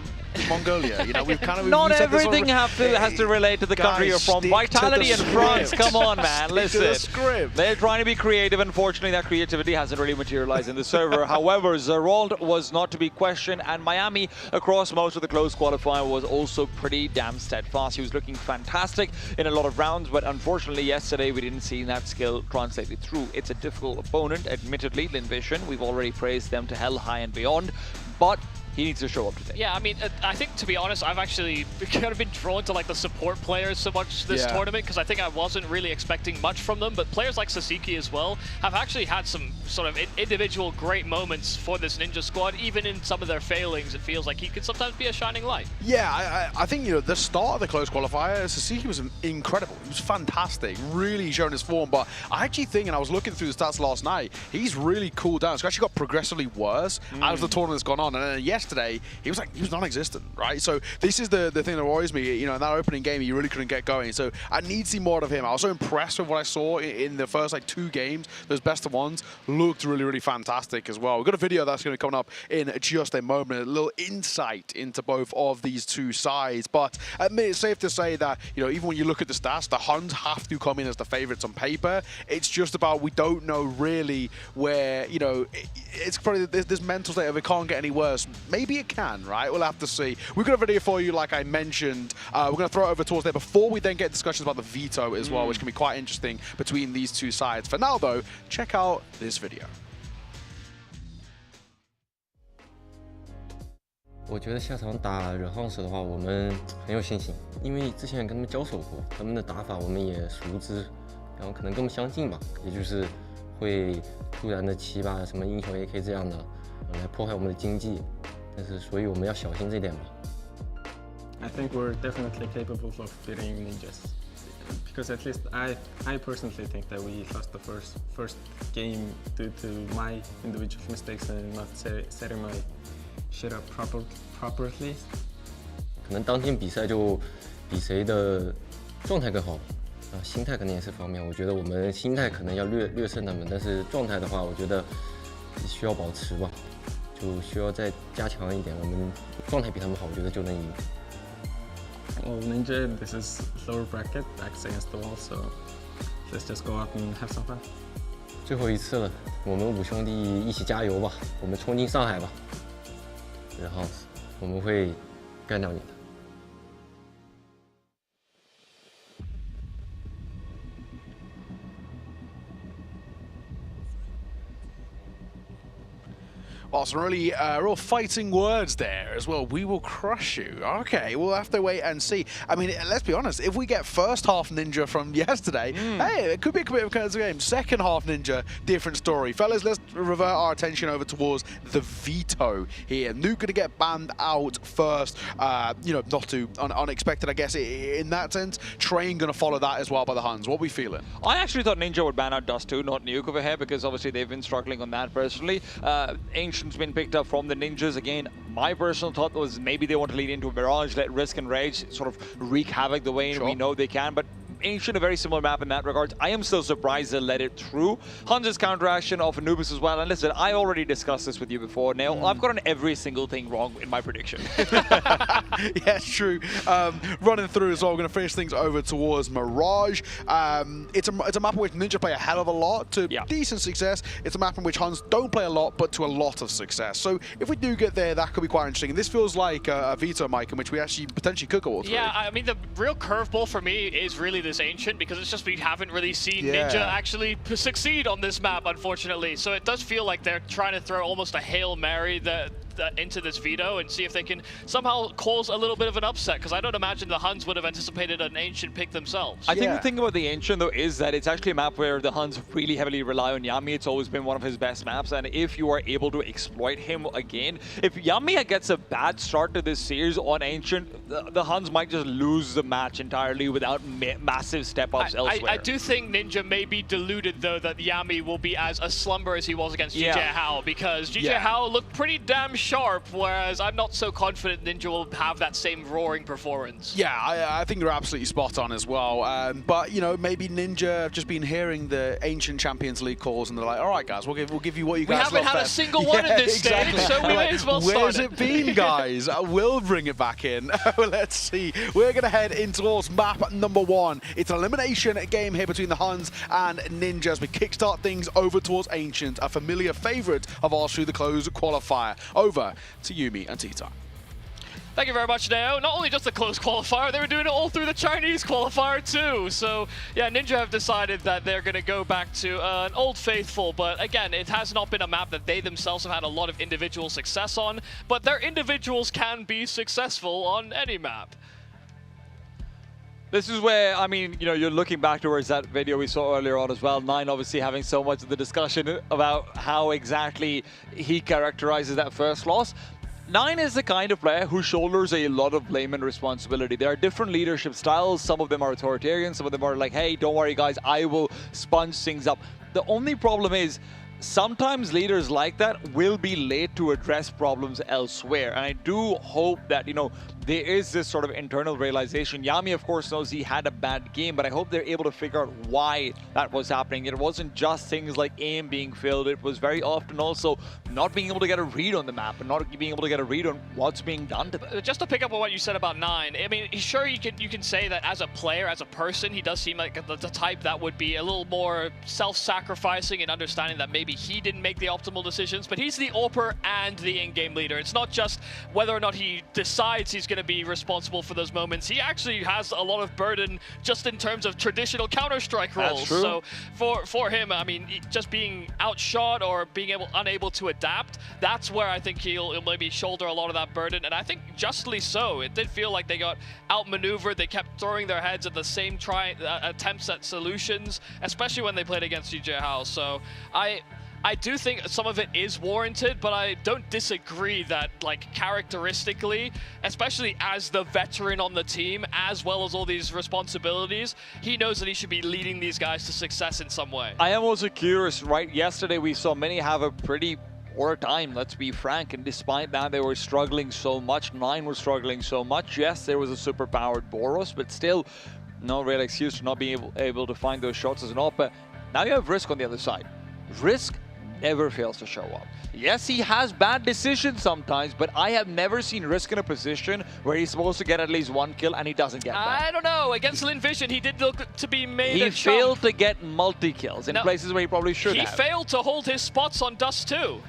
Mongolia? You know, we've kind of not everything has to relate to the country you're from. Vitality and France, come on, man, listen. They're trying to be creative. Unfortunately, that creativity hasn't really materialized in the server. However, Zerold was not to be questioned, and Miami, across most of the close qualifier, was also pretty damn steadfast. He was looking fantastic in a lot of rounds, but unfortunately, yesterday we didn't see that skill translated through. It's a difficult opponent, admittedly. Linvision, we've already praised them to hell, high and beyond, but he needs to show up today. Yeah, I mean, I think, to be honest, I've actually kind of been drawn to like the support players so much this tournament, because I think I wasn't really expecting much from them, but players like Sasiki as well have actually had some sort of individual great moments for this Ninja squad. Even in some of their failings, it feels like he could sometimes be a shining light. Yeah, I think, you know, the start of the close qualifier, Sasiki was incredible. He was fantastic, really showing his form, but I actually think, and I was looking through the stats last night, he's really cooled down. He's actually got progressively worse as the tournament's gone on, and then yesterday yesterday, he was non-existent, right? So this is the thing that worries me. You know, in that opening game, he really couldn't get going. So I need to see more of him. I was so impressed with what I saw in the first like 2 games. Those best of ones looked really, really fantastic as well. We've got a video that's going to come up in just a moment, a little insight into both of these 2 sides. But it's safe to say that, you know, even when you look at the stats, the Huns have to come in as the favorites on paper. It's just about we don't know really where, you know, it's probably this mental state of it can't get any worse. Maybe it can, right? We'll have to see. We've got a video for you, like I mentioned. We're going to throw it over towards there before we then get discussions about the veto as well, which can be quite interesting between these 2 sides. For now, though, check out this video. 我觉得下场打惹汉斯的话，我们很有信心，因为之前也跟他们交手过，他们的打法我们也熟知，然后可能跟我们相近吧，也就是会突然的7、8什么英雄 AK 这样的来破坏我们的经济，但是所以我们要小心这点吧。I think we're definitely capable of beating Ninjas, because at least I personally think that we lost the first game due to my individual mistakes and not setting my shit up properly. 可能当天比赛就比谁的状态更好，心态肯定也是方面。我觉得我们心态可能要略胜他们，但是状态的话，我觉得需要保持吧，就需要再加强一点。我们状态比他们好，我觉得就能赢。Well, Ninja, this is lower bracket, backs against the wall, so let's just go out and have some fun. 最后一次了，我们5兄弟一起加油吧，我们冲进上海吧。然后我们会干掉你的。Well, some really real fighting words there as well. We will crush you. Okay, we'll have to wait and see. I mean, let's be honest. If we get first half Ninja from yesterday, hey, it could be a bit of a game. Second half Ninja, different story. Fellas, let's revert our attention over towards the veto here. Nuke going to get banned out first. You know, not too unexpected, I guess, in that sense. Train going to follow that as well by the Huns. What are we feeling? I actually thought Ninja would ban out Dust too, not Nuke over here, because obviously they've been struggling on that personally. Ancient's been picked up from the Ninjas. Again, my personal thought was maybe they want to lead into a Mirage, let Risk and Rage sort of wreak havoc the way we know they can, but Ancient a very similar map in that regard. I am still surprised they let it through. Huns' counteraction of Anubis as well. And listen, I already discussed this with you before. Now, I've gotten every single thing wrong in my prediction. Yeah, it's true. Running through as well, we're going to finish things over towards Mirage. It's a map in which Ninja play a hell of a lot to decent success. It's a map in which Huns don't play a lot, but to a lot of success. So if we do get there, that could be quite interesting. And this feels like a veto, Mike, in which we actually potentially could go all through. Yeah, I mean, the real curveball for me is really this Ancient, because it's just we haven't really seen Ninja actually succeed on this map, unfortunately. So it does feel like they're trying to throw almost a Hail Mary into this veto and see if they can somehow cause a little bit of an upset, because I don't imagine the Huns would have anticipated an Ancient pick themselves. I think the thing about the Ancient, though, is that it's actually a map where the Huns really heavily rely on Yami. It's always been one of his best maps, and if you are able to exploit him again, if Yami gets a bad start to this series on Ancient, the Huns might just lose the match entirely without massive step-ups elsewhere. I do think Ninja may be deluded, though, that Yami will be as a slumber as he was against GJ Hao, because GJ Hao looked pretty damn sharp, whereas I'm not so confident Ninja will have that same roaring performance. Yeah, I think you're absolutely spot on as well. But, you know, maybe Ninja have just been hearing the Ancient Champions League calls and they're like, all right, guys, we'll give you what you guys love. We haven't had a single one in this stage, so we may as well start Where's it been, guys? We'll bring it back in. Let's see. We're going to head in towards map number 1. It's an elimination game here between the Huns and Ninjas. We kickstart things over towards Ancient, a familiar favorite of ours through the closed qualifier. Over to Yumi and T-Time. Thank you very much, Nao. Not only just the close qualifier, they were doing it all through the Chinese qualifier too. So yeah, Ninja have decided that they're going to go back to an old faithful, but again, it has not been a map that they themselves have had a lot of individual success on, but their individuals can be successful on any map. This is where, I mean, you know, you're looking back towards that video we saw earlier on as well. Nine obviously having so much of the discussion about how exactly he characterizes that first loss. Nine is the kind of player who shoulders a lot of blame and responsibility. There are different leadership styles. Some of them are authoritarian. Some of them are like, hey, don't worry, guys, I will sponge things up. The only problem is, sometimes leaders like that will be late to address problems elsewhere. And I do hope that, you know, there is this sort of internal realization. Yami, of course, knows he had a bad game, but I hope they're able to figure out why that was happening. It wasn't just things like aim being failed. It was very often also not being able to get a read on the map and not being able to get a read on what's being done to them. Just to pick up on what you said about 9, I mean, sure, you can say that as a player, as a person, he does seem like the type that would be a little more self-sacrificing and understanding that maybe he didn't make the optimal decisions, but he's the AWPer and the in-game leader. It's not just whether or not he decides he's going to be responsible for those moments. He actually has a lot of burden just in terms of traditional Counter-Strike roles. So for him, I mean, just being outshot or being unable to adapt, that's where I think he'll maybe shoulder a lot of that burden, and I think justly so. It did feel like they got outmaneuvered. They kept throwing their heads at the same attempts at solutions, especially when they played against DJ House. So I do think some of it is warranted, but I don't disagree that, like, characteristically, especially as the veteran on the team, as well as all these responsibilities, he knows that he should be leading these guys to success in some way. I am also curious, right? Yesterday we saw many have a pretty poor time, let's be frank, and despite that they were struggling so much. 9 was struggling so much. Yes, there was a super powered Boros, but still no real excuse for not being able to find those shots as an AWPer. Now you have Risk on the other side. Risk never fails to show up. Yes, he has bad decisions sometimes, but I have never seen Risk in a position where he's supposed to get at least 1 kill and he doesn't get that. I don't know. Against Lin Vision, he did look to be made He failed to get multi-kills in places where he probably should have. He failed to hold his spots on Dust too.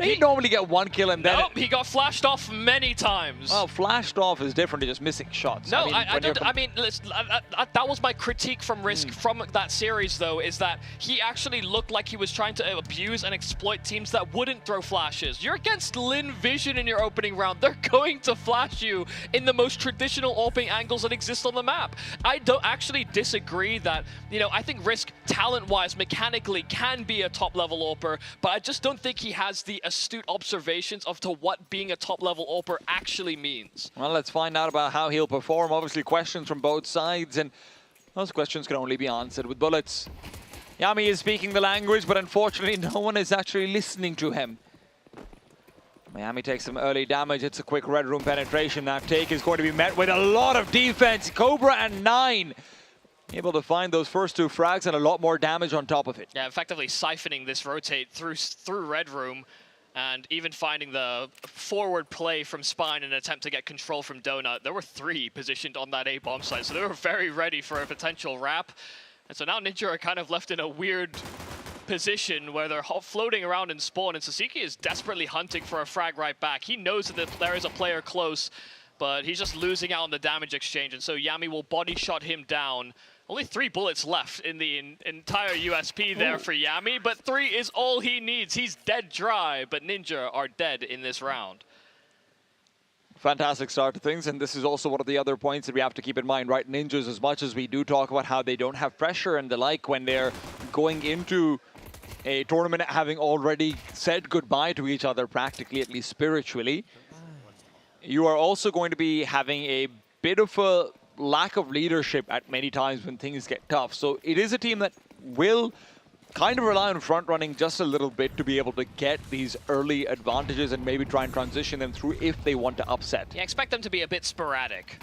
He normally get 1 kill and then... Nope, he got flashed off many times. Well, flashed off is different to just missing shots. No, I mean, listen, that was my critique from Risk from that series, though, is that he actually looked like he was trying to abuse and exploit teams that wouldn't throw flashes. You're against Lin Vision in your opening round. They're going to flash you in the most traditional AWPing angles that exist on the map. I don't actually disagree that, you know, I think Risk, talent-wise, mechanically, can be a top-level AWPer, but I just don't think he has the astute observations of to what being a top-level AWPer actually means. Well, let's find out about how he'll perform. Obviously, questions from both sides, and those questions can only be answered with bullets. Yami is speaking the language, but unfortunately, no one is actually listening to him. Miami takes some early damage. It's a quick red room penetration. That take is going to be met with a lot of defense. Cobra and 9 able to find those first 2 frags and a lot more damage on top of it. Yeah, effectively siphoning this rotate through red room, and even finding the forward play from Spine in an attempt to get control from Donut. There were 3 positioned on that A bomb site, so they were very ready for a potential wrap. And so now Ninja are kind of left in a weird position where they're floating around in spawn, and Sasiki is desperately hunting for a frag right back. He knows that there is a player close, but he's just losing out on the damage exchange, and so Yami will body shot him down. Only 3 bullets left in the entire USP there for Yami, but 3 is all he needs. He's dead dry, but Ninja are dead in this round. Fantastic start to things, and this is also one of the other points that we have to keep in mind, right? Ninjas, as much as we do talk about how they don't have pressure and the like when they're going into a tournament having already said goodbye to each other practically, at least spiritually, you are also going to be having a bit of a lack of leadership at many times when things get tough. So it is a team that will kind of rely on front running just a little bit to be able to get these early advantages and maybe try and transition them through if they want to upset. Yeah, expect them to be a bit sporadic.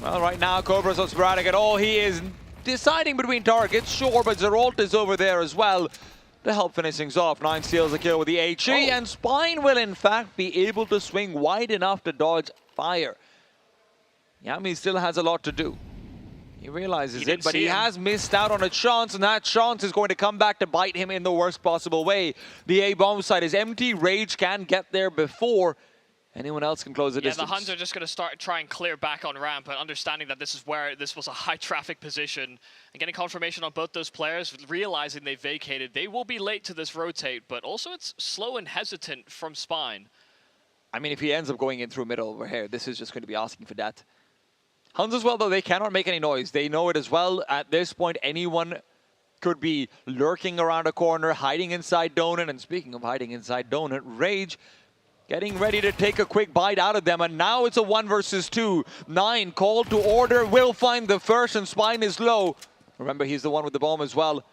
Well, right now Cobra's not sporadic at all. He is deciding between targets, sure, but Zeralt is over there as well to help finish things off. 9 steals a kill with the HE, and Spine will in fact be able to swing wide enough to dodge fire. Yami still has a lot to do. He realizes it, but he has missed out on a chance, and that chance is going to come back to bite him in the worst possible way. The A-bomb site is empty. Rage can get there before anyone else can close the distance. Yeah, the Huns are just going to try and clear back on ramp, and understanding that this is where this was a high-traffic position, and getting confirmation on both those players, realizing they vacated. They will be late to this rotate, but also it's slow and hesitant from Spine. I mean, if he ends up going in through middle over here, this is just going to be asking for that. Huns as well, though, they cannot make any noise. They know it as well. At this point, anyone could be lurking around a corner, hiding inside Donut. And speaking of hiding inside Donut, Rage getting ready to take a quick bite out of them. And now it's a 1 versus 2. 9 called to order, will find the first, and Spine is low. Remember, he's the one with the bomb as well.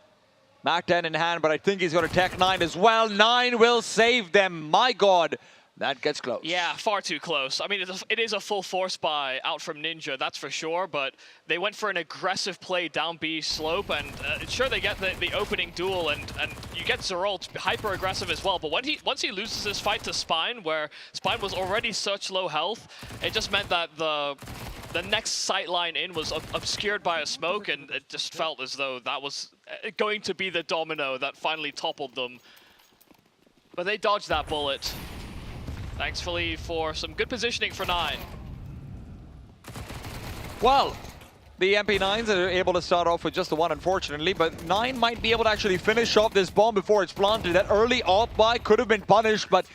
Mac 10 in hand, but I think he's got a Tech 9 as well. 9 will save them. My God, that gets close. Yeah, far too close. I mean, it is a full force buy out from Ninja, that's for sure, but they went for an aggressive play down B slope, and sure, they get the opening duel, and you get Zeralt hyper-aggressive as well, but once he loses this fight to Spine, where Spine was already such low health, it just meant that the next sight line in was obscured by a smoke, and it just felt as though that was going to be the domino that finally toppled them. But they dodged that bullet. Thankfully for some good positioning for 9. Well, the MP9s are able to start off with just the one, unfortunately, but 9 might be able to actually finish off this bomb before it's planted. That early off buy could have been punished, but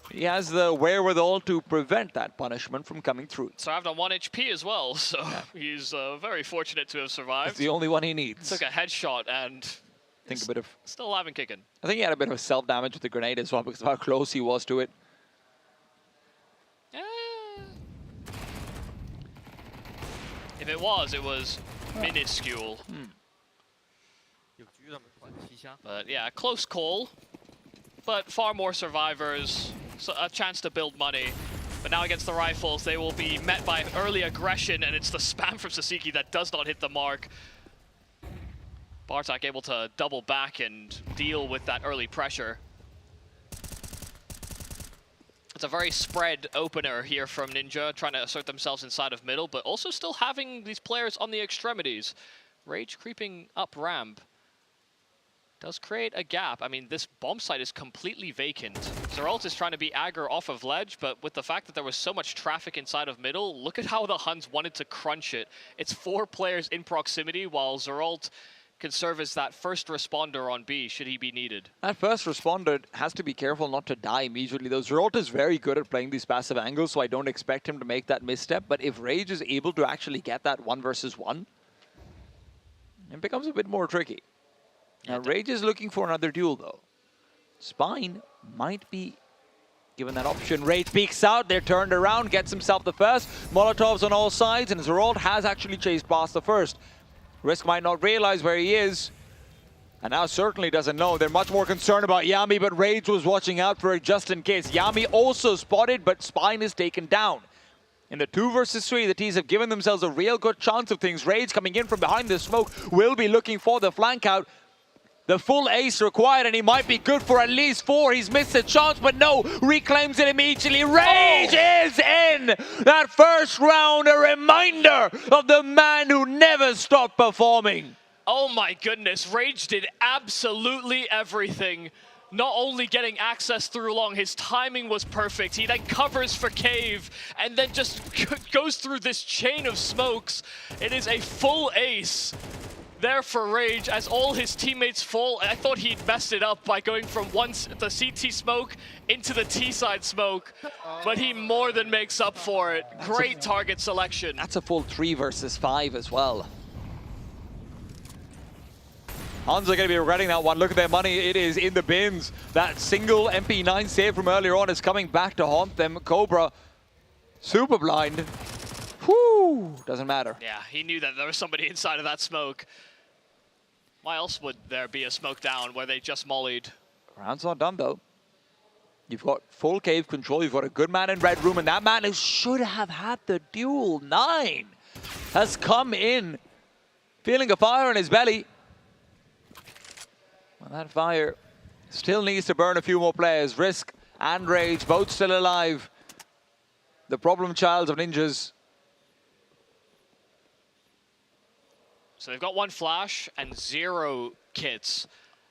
he has the wherewithal to prevent that punishment from coming through. Survived on 1 HP as well, so yeah. He's very fortunate to have survived. It's the only one he needs. Took a headshot and think a bit of still alive and kicking. I think he had a bit of self-damage with the grenade as well because of how close he was to it. If it was minuscule. But yeah, close call. But far more survivors, so a chance to build money. But now against the rifles, they will be met by early aggression, and it's the spam from Sasiki that does not hit the mark. Bartek able to double back and deal with that early pressure. It's a very spread opener here from Ninja, trying to assert themselves inside of middle, but also still having these players on the extremities. Rage creeping up ramp does create a gap. I mean, this bomb site is completely vacant. Zeralt is trying to be aggro off of ledge, but with the fact that there was so much traffic inside of middle, look at how the Huns wanted to crunch it. It's 4 players in proximity, while Zeralt can serve as that first responder on B, should he be needed. That first responder has to be careful not to die immediately, though. Zeralt is very good at playing these passive angles, so I don't expect him to make that misstep. But if Rage is able to actually get that 1 versus 1, it becomes a bit more tricky. Now, Rage is looking for another duel, though. Spine might be given that option. Rage peeks out, they're turned around, gets himself the first. Molotovs on all sides, and Zeralt has actually chased past the first. Risk might not realize where he is, and now certainly doesn't know. They're much more concerned about Yami, but Rage was watching out for it just in case. Yami also spotted, but Spine is taken down. In the 2 versus 3, the T's have given themselves a real good chance of things. Rage coming in from behind the smoke will be looking for the flank out. The full ace required, and he might be good for at least 4. He's missed a chance, but no, reclaims it immediately. Rage is in! That first round, a reminder of the man who never stopped performing. Oh my goodness, Rage did absolutely everything. Not only getting access through long, his timing was perfect. He then covers for Cave, and then just goes through this chain of smokes. It is a full ace there for Rage as all his teammates fall. I thought he'd messed it up by going from the CT smoke into the T-side smoke, but he more than makes up for it. Great target selection. That's a full 3 versus 5 as well. Huns are going to be regretting that one. Look at their money. It is in the bins. That single MP9 save from earlier on is coming back to haunt them. Cobra, super blind. Whew, doesn't matter. Yeah, he knew that there was somebody inside of that smoke. Why else would there be a smoke down where they just mollied? Round's not done, though. You've got full cave control. You've got a good man in red room, and that man who should have had the duel. 9 has come in, feeling a fire in his belly. Well, that fire still needs to burn a few more players. Risk and Rage, both still alive. The problem child of Ninjas. So they've got 1 flash and 0 kits.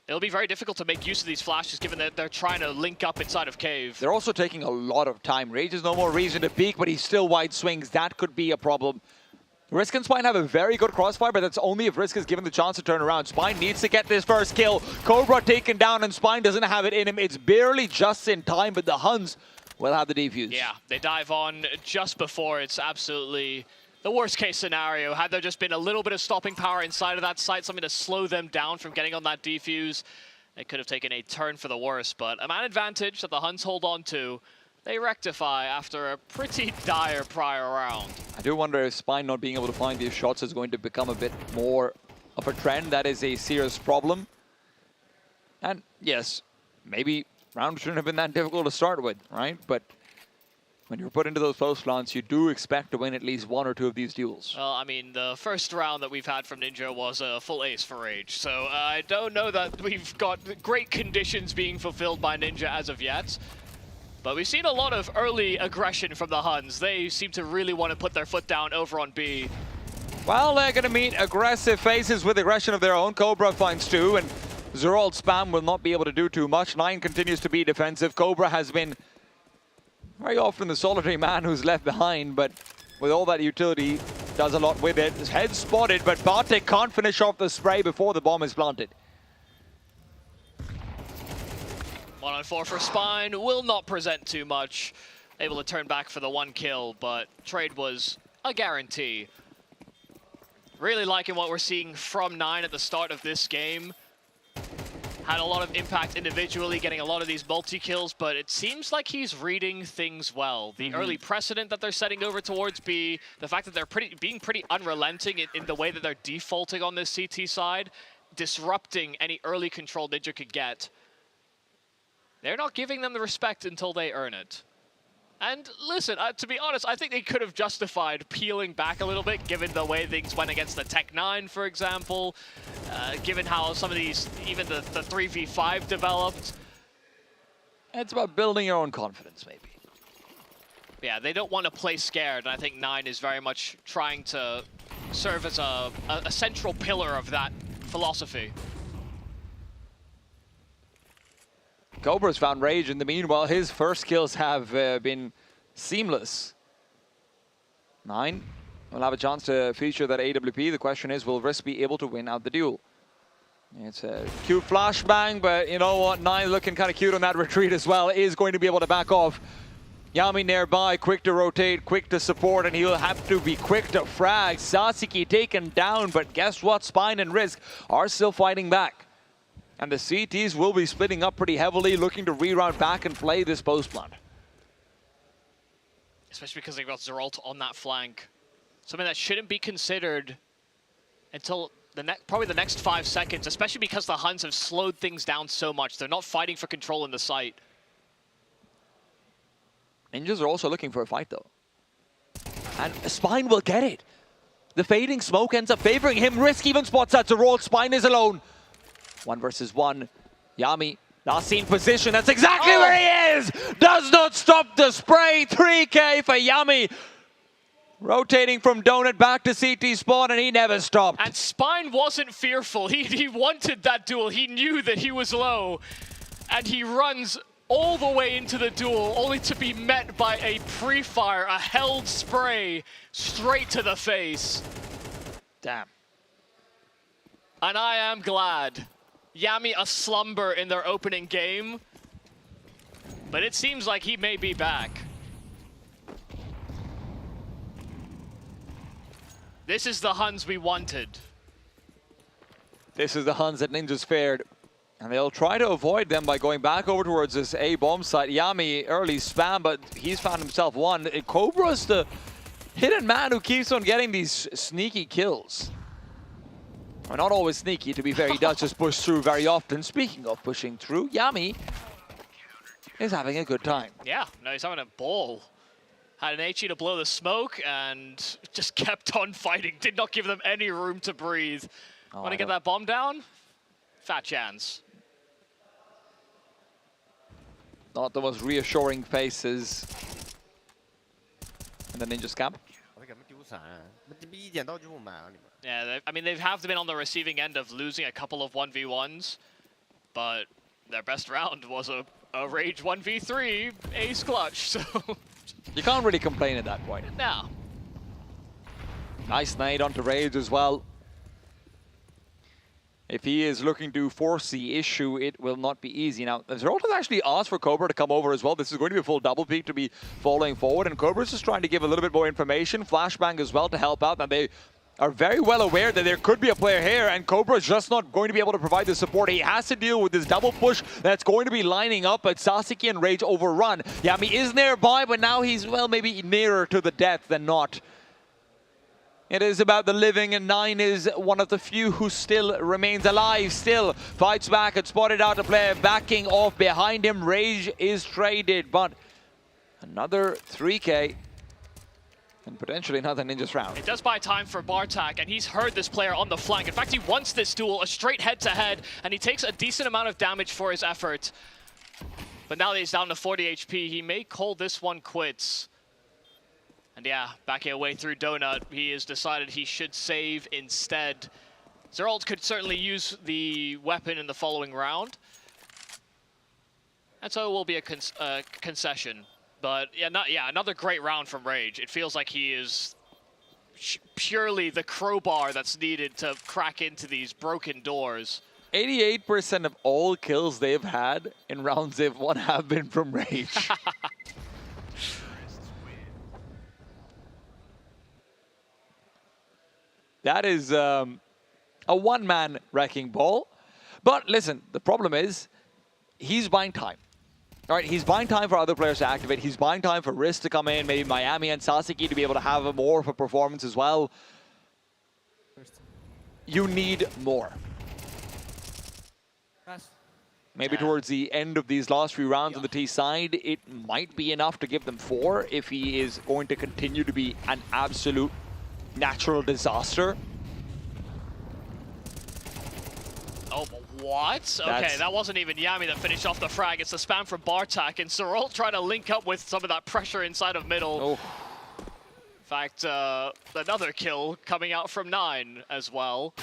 It'll be very difficult to make use of these flashes given that they're trying to link up inside of Cave. They're also taking a lot of time. Rage has no more reason to peek, but he's still wide swings. That could be a problem. Risk and Spine have a very good crossfire, but that's only if Risk is given the chance to turn around. Spine needs to get this first kill. Cobra taken down, and Spine doesn't have it in him. It's barely just in time, but the Huns will have the defuse. Yeah, they dive on just before. It's absolutely the worst case scenario. Had there just been a little bit of stopping power inside of that site, something to slow them down from getting on that defuse, it could have taken a turn for the worse. But a man advantage that the Huns hold on to. They rectify after a pretty dire prior round. I do wonder if Spine not being able to find these shots is going to become a bit more of a trend. That is a serious problem. And yes, maybe round shouldn't have been that difficult to start with, right? But when you're put into those post plants, you do expect to win at least 1 or 2 of these duels. Well, I mean, the first round that we've had from Ninja was a full ace for Rage, so I don't know that we've got great conditions being fulfilled by Ninja as of yet. But we've seen a lot of early aggression from the Huns. They seem to really want to put their foot down over on B. Well, they're going to meet aggressive faces with aggression of their own. Cobra finds 2, and Zerold Spam will not be able to do too much. 9 continues to be defensive. Cobra has been very often the solitary man who's left behind, but with all that utility, does a lot with it. His head spotted, but Bartek can't finish off the spray before the bomb is planted. 1-on-4 for Spine, will not present too much. Able to turn back for the 1 kill, but trade was a guarantee. Really liking what we're seeing from 9 at the start of this game. Had a lot of impact individually, getting a lot of these multi-kills, but it seems like he's reading things well. The early precedent that they're setting over towards B, the fact that they're being pretty unrelenting in the way that they're defaulting on this CT side, disrupting any early control Ninja could get. They're not giving them the respect until they earn it. And listen, to be honest, I think they could have justified peeling back a little bit, given the way things went against the Tech 9, for example, given how some of these, even the 3v5 developed. It's about building your own confidence, maybe. Yeah, they don't want to play scared, and I think 9 is very much trying to serve as a central pillar of that philosophy. Cobra's found Rage in the meanwhile. His first kills have been seamless. 9 will have a chance to feature that AWP. The question is, will Risk be able to win out the duel? It's a cute flashbang, but you know what? 9 looking kind of cute on that retreat as well. Is going to be able to back off. Yami nearby, quick to rotate, quick to support, and he'll have to be quick to frag. Sasuke taken down, but guess what? Spine and Risk are still fighting back. And the CTs will be splitting up pretty heavily, looking to reroute back and play this post plant. Especially because they've got Zeralt on that flank. Something that shouldn't be considered until probably the next 5 seconds, especially because the Huns have slowed things down so much. They're not fighting for control in the site. Ninjas are also looking for a fight, though. And Spine will get it. The fading smoke ends up favoring him. Risk even spots that Zeralt. Spine is alone. 1 versus 1. Yami, last seen position. That's exactly where he is! Does not stop the spray. 3K for Yami. Rotating from Donut back to CT spawn, and he never stopped. And Spine wasn't fearful. He wanted that duel. He knew that he was low. And he runs all the way into the duel, only to be met by a pre-fire, a held spray, straight to the face. Damn. And I am glad. Yami a slumber in their opening game, but it seems like he may be back. This is the Huns we wanted. This is the Huns that Ninjas feared. And they'll try to avoid them by going back over towards this A bomb site. Yami early spam, but he's found himself 1. Cobra's the hidden man who keeps on getting these sneaky kills. Well, not always sneaky, to be fair. He does just push through very often. Speaking of pushing through, Yami is having a good time. Yeah, no, he's having a ball. Had an HE to blow the smoke and just kept on fighting. Did not give them any room to breathe. Want to get that bomb down? Fat chance. Not the most reassuring faces in the Ninjas camp. Yeah, I mean, they have been on the receiving end of losing a couple of 1v1s, but their best round was a Rage 1v3 ace clutch, so... You can't really complain at that point. No. Nice nade onto Rage as well. If he is looking to force the issue, it will not be easy. Now, Zeralt has actually asked for Cobra to come over as well. This is going to be a full double peak to be following forward, and Cobra's just trying to give a little bit more information. Flashbang as well to help out. Now, they are very well aware that there could be a player here, and Cobra's just not going to be able to provide the support. He has to deal with this double push that's going to be lining up, but Sasuke and Rage overrun. Yami is nearby, but now he's, well, maybe nearer to the death than not. It is about the living, and 9 is one of the few who still remains alive, still fights back and spotted out a player backing off behind him. Rage is traded, but another 3K and potentially another Ninjas round. It does buy time for Bartak, and he's heard this player on the flank. In fact, he wants this duel, a straight head-to-head, and he takes a decent amount of damage for his effort. But now that he's down to 40 HP, he may call this one quits. And yeah, backing away through Donut, he has decided he should save instead. Zeralt could certainly use the weapon in the following round. And so it will be a concession. But yeah, another great round from Rage. It feels like he is purely the crowbar that's needed to crack into these broken doors. 88% of all kills they've had in rounds they've won have been from Rage. That is a one-man wrecking ball. But listen, the problem is he's buying time. All right, he's buying time for other players to activate. He's buying time for Risk to come in, maybe Miami and Sasaki to be able to have more of a performance as well. You need more. Maybe towards the end of these last few rounds on the T side, it might be enough to give them 4 if he is going to continue to be an absolute natural disaster. Oh, what? Okay, that wasn't even Yami that finished off the frag. It's the spam from Bartak, and Zeralt trying to link up with some of that pressure inside of middle. Oh. In fact, another kill coming out from 9 as well.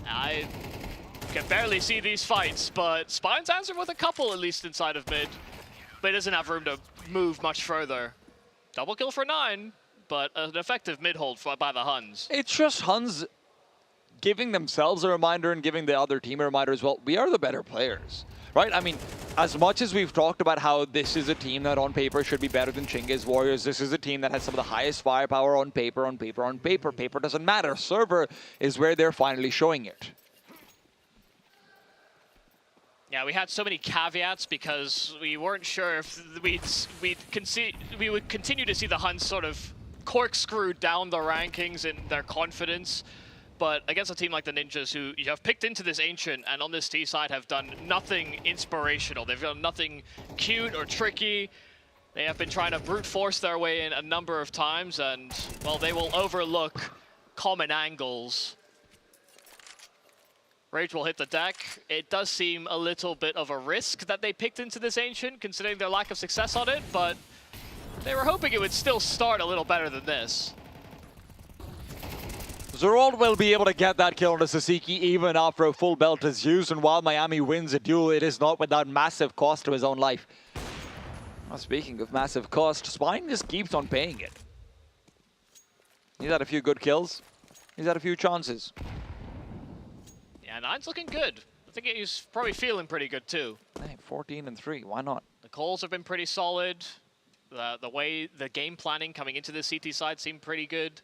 I can barely see these fights, but Spine's answered with a couple at least inside of mid. But he doesn't have room to move much further. Double kill for 9, but an effective mid hold by the Huns. It's just Huns giving themselves a reminder and giving the other team a reminder as well. We are the better players, right? I mean, as much as we've talked about how this is a team that on paper should be better than Chinggis Warriors, this is a team that has some of the highest firepower on paper, on paper, on paper. Paper doesn't matter. Server is where they're finally showing it. Yeah, we had so many caveats because we weren't sure if we would continue to see the Huns sort of corkscrew down the rankings in their confidence. But against a team like the Ninjas, who you have picked into this Ancient and on this T side have done nothing inspirational. They've done nothing cute or tricky. They have been trying to brute force their way in a number of times, and, well, they will overlook common angles. Rage will hit the deck. It does seem a little bit of a risk that they picked into this Ancient, considering their lack of success on it, but they were hoping it would still start a little better than this. Zeralt will be able to get that kill on the Sasiki even after a full belt is used, and while Miami wins a duel, it is not without massive cost to his own life. Well, speaking of massive cost, Spine just keeps on paying it. He's had a few good kills. He's had a few chances. Yeah, 9's looking good. I think he's probably feeling pretty good too. Hey, 14 and 3, why not? The calls have been pretty solid. The way the game planning coming into the CT side seemed pretty good.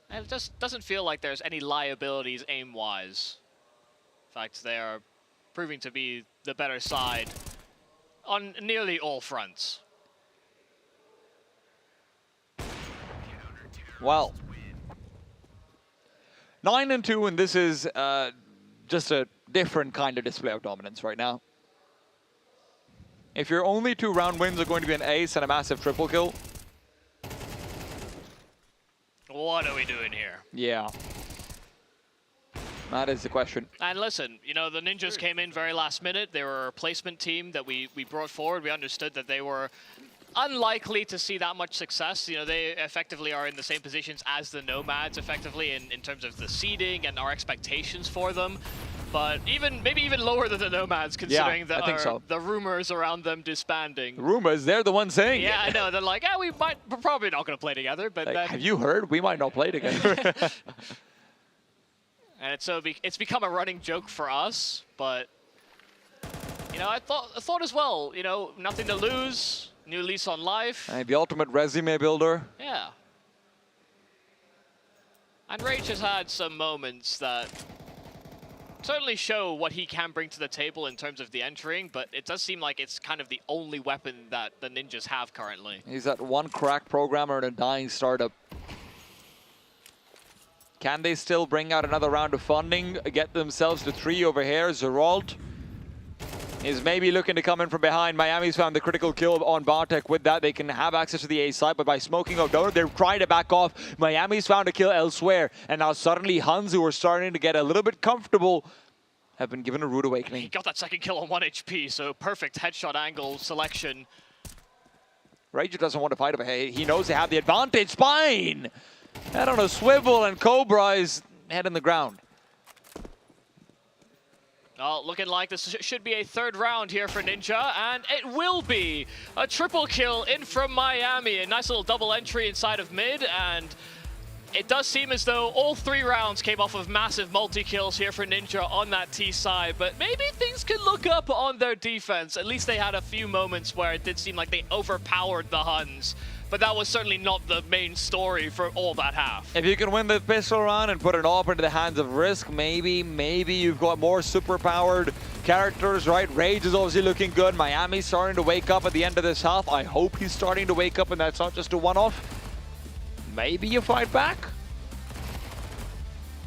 And it just doesn't feel like there's any liabilities aim-wise. In fact, they are proving to be the better side on nearly all fronts. Well, 9 and 2, and this is just a different kind of display of dominance right now. If your only 2 round wins are going to be an ace and a massive triple kill, what are we doing here? yeah. That is the question. And listen, you know, the Ninjas came in very last minute. They were a replacement team that we brought forward. We understood that they were unlikely to see that much success. You know, they effectively are in the same positions as the Nomads, effectively, in terms of the seeding and our expectations for them. But maybe even lower than the Nomads, considering the rumors around them disbanding. Rumors? They're the ones saying it. Yeah, I know. They're like, yeah, we're probably not going to play together. But like, then, have you heard? We might not play together. And it's become a running joke for us. But you know, I thought as well. You know, nothing to lose, new lease on life. The ultimate resume builder. Yeah. And Rage has had some moments that certainly show what he can bring to the table in terms of the entering, but it does seem like it's kind of the only weapon that the Ninjas have currently. He's that one crack programmer and a dying startup. Can they still bring out another round of funding, get themselves to 3 over here? Zeralt is maybe looking to come in from behind. Miami's found the critical kill on Bartek. With that, they can have access to the A side, but by smoking out Donut, they're trying to back off. Miami's found a kill elsewhere, and now suddenly Huns, who are starting to get a little bit comfortable, have been given a rude awakening. He got that second kill on 1 HP, so perfect headshot angle selection. Rager doesn't want to fight over here. He knows they have the advantage. Spine! Head on a swivel, and Cobra is head in the ground. Oh, looking like this should be a 3rd round here for Ninja, and it will be a triple kill in from Miami. A nice little double entry inside of mid, and it does seem as though all 3 rounds came off of massive multi-kills here for Ninja on that T side, but maybe things could look up on their defense. At least they had a few moments where it did seem like they overpowered the Huns, but that was certainly not the main story for all that half. If you can win the pistol round and put it all into the hands of Risk, maybe you've got more super-powered characters, right? Rage is obviously looking good. Miami's starting to wake up at the end of this half. I hope he's starting to wake up and that's not just a one-off. Maybe you fight back?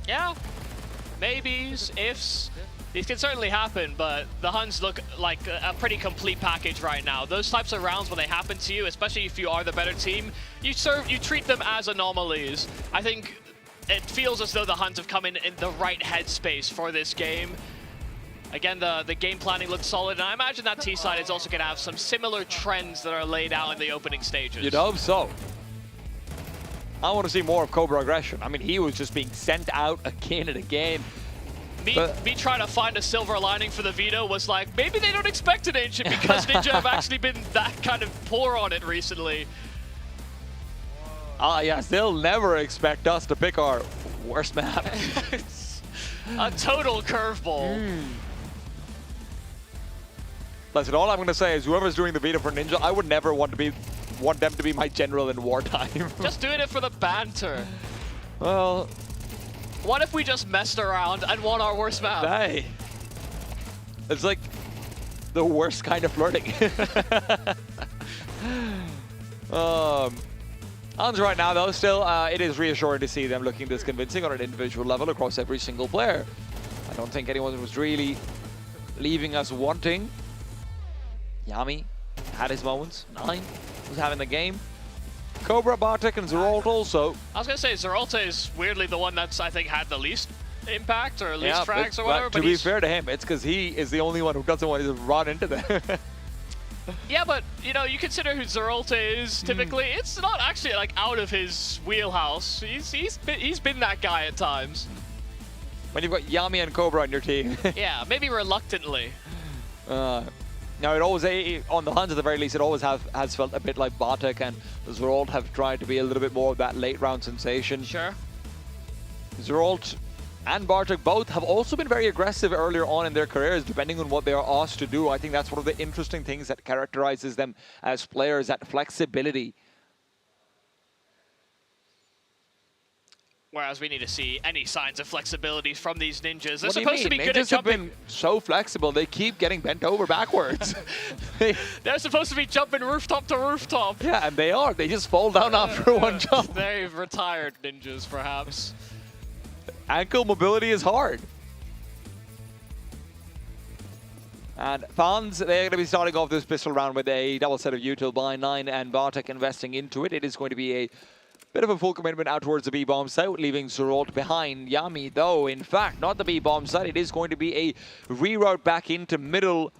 Yeah, maybes, ifs. These can certainly happen, but the Huns look like a pretty complete package right now. Those types of rounds, when they happen to you, especially if you are the better team, you treat them as anomalies. I think it feels as though the Huns have come in the right headspace for this game. Again, the game planning looks solid, and I imagine that T side is also going to have some similar trends that are laid out in the opening stages. You'd hope so. I want to see more of Cobra aggression. I mean, he was just being sent out again and again. Me trying to find a silver lining for the Veto was like, maybe they don't expect an Ancient because Ninja have actually been that kind of poor on it recently. Yes, they'll never expect us to pick our worst map. A total curveball. Listen, all I'm going to say is whoever's doing the Veto for Ninja, I would never want them to be my general in wartime. Just doing it for the banter. Well, what if we just messed around and won our worst map? Hey, it's like the worst kind of flirting. Huns right now, though, still, it is reassuring to see them looking this convincing on an individual level across every single player. I don't think anyone was really leaving us wanting. Yami had his moments. 9 was having the game. Cobra, Bartek, and Zeralt also. I was going to say, Zeralt is weirdly the one that's, I think, had the least impact or least frags or whatever. But to be fair to him, it's because he is the only one who doesn't want to run into them. Yeah, but, you know, you consider who Zeralt is, typically, it's not actually, like, out of his wheelhouse. He's been that guy at times. When you've got Yami and Cobra on your team. Yeah, maybe reluctantly. Now, it always, on the Huns at the very least, it always has felt a bit like Bartek and Zeralt have tried to be a little bit more of that late round sensation. Sure. Zeralt and Bartek both have also been very aggressive earlier on in their careers, depending on what they are asked to do. I think that's one of the interesting things that characterizes them as players, that flexibility. Whereas we need to see any signs of flexibility from these ninjas. They're What do you supposed to be mean? good at Ninjas have jumping. been so flexible, they keep getting bent over backwards. They're supposed to be jumping rooftop to rooftop. Yeah, and they are. They just fall down after one jump. They've retired ninjas, perhaps. Ankle mobility is hard. And fans, they're going to be starting off this pistol round with a double set of util by 9 and Bartek investing into it. It is going to be a bit of a full commitment out towards the B-bomb site, leaving Zeralt behind. Yami, though, in fact, not the B-bomb site. It is going to be a reroute back into middle,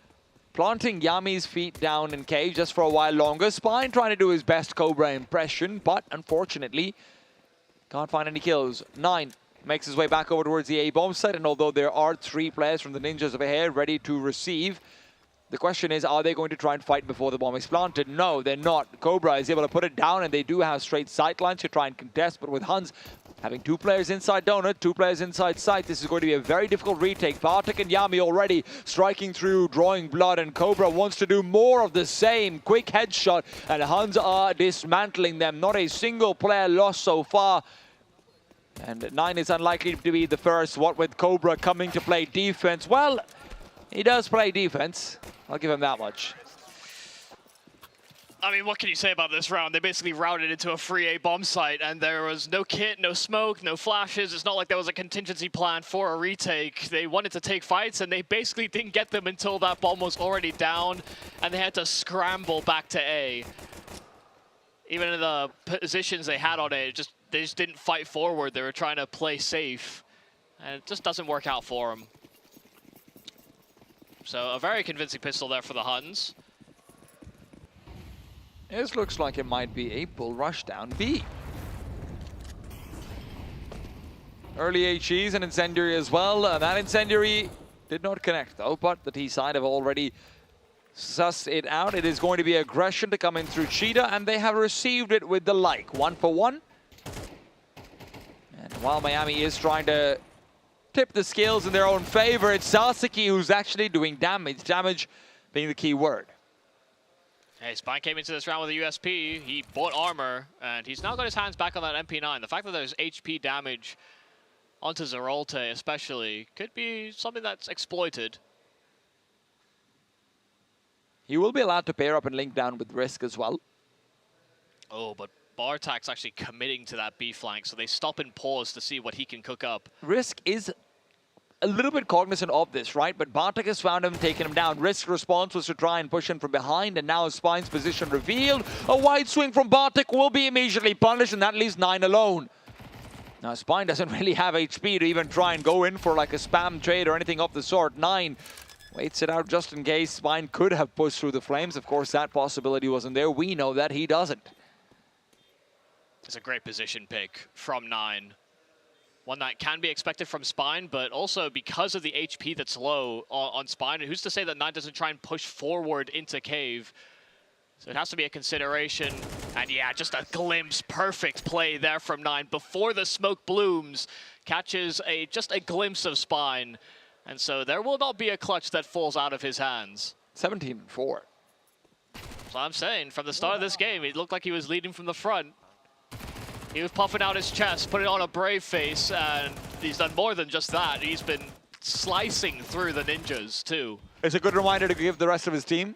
planting Yami's feet down in cage just for a while longer. Spine trying to do his best Cobra impression, but unfortunately, can't find any kills. 9 makes his way back over towards the A-bomb site, and although there are 3 players from the Ninjas over here ready to receive, the question is, are they going to try and fight before the bomb is planted? No, they're not. Cobra is able to put it down, and they do have straight sight lines to try and contest, but with Huns having 2 players inside Donut, 2 players inside sight, this is going to be a very difficult retake. Bartek and Yami already striking through, drawing blood, and Cobra wants to do more of the same. Quick headshot, and Huns are dismantling them. Not a single player lost so far. And 9 is unlikely to be the first. What with Cobra coming to play defense? Well, he does play defense. I'll give him that much. I mean, what can you say about this round? They basically routed into a free A bomb site, and there was no kit, no smoke, no flashes. It's not like there was a contingency plan for a retake. They wanted to take fights, and they basically didn't get them until that bomb was already down, and they had to scramble back to A. Even in the positions they had on A, they just didn't fight forward. They were trying to play safe, and it just doesn't work out for them. So a very convincing pistol there for the Huns. This looks like it might be a bull rush down B. Early HEs and incendiary as well. That incendiary did not connect though, but the T side have already sussed it out. It is going to be aggression to come in through Cheetah, and they have received it with the like. 1 for 1. And while Miami is trying to tip the scales in their own favor, it's Sasaki who's actually doing damage. Damage being the key word. Hey, Spine came into this round with a USP. He bought armor, and he's now got his hands back on that MP9. The fact that there's HP damage onto Zeralte especially could be something that's exploited. He will be allowed to pair up and link down with Risk as well. Oh, but Bartak's actually committing to that B flank, so they stop and pause to see what he can cook up. Risk is a little bit cognizant of this, right? But Bartek has found him, taken him down. Risk's response was to try and push him from behind, and now Spine's position revealed. A wide swing from Bartek will be immediately punished, and that leaves 9 alone. Now, Spine doesn't really have HP to even try and go in for like a spam trade or anything of the sort. 9 waits it out just in case Spine could have pushed through the flames. Of course, that possibility wasn't there. We know that he doesn't. It's a great position pick from 9. One that can be expected from Spine, but also because of the HP that's low on Spine, who's to say that 9 doesn't try and push forward into Cave? So it has to be a consideration. And yeah, just a glimpse, perfect play there from 9 before the smoke blooms, catches just a glimpse of Spine. And so there will not be a clutch that falls out of his hands. 17-4. So I'm saying, from the start of this game, it looked like he was leading from the front. He was puffing out his chest, putting on a brave face, and he's done more than just that. He's been slicing through the ninjas, too. It's a good reminder to give the rest of his team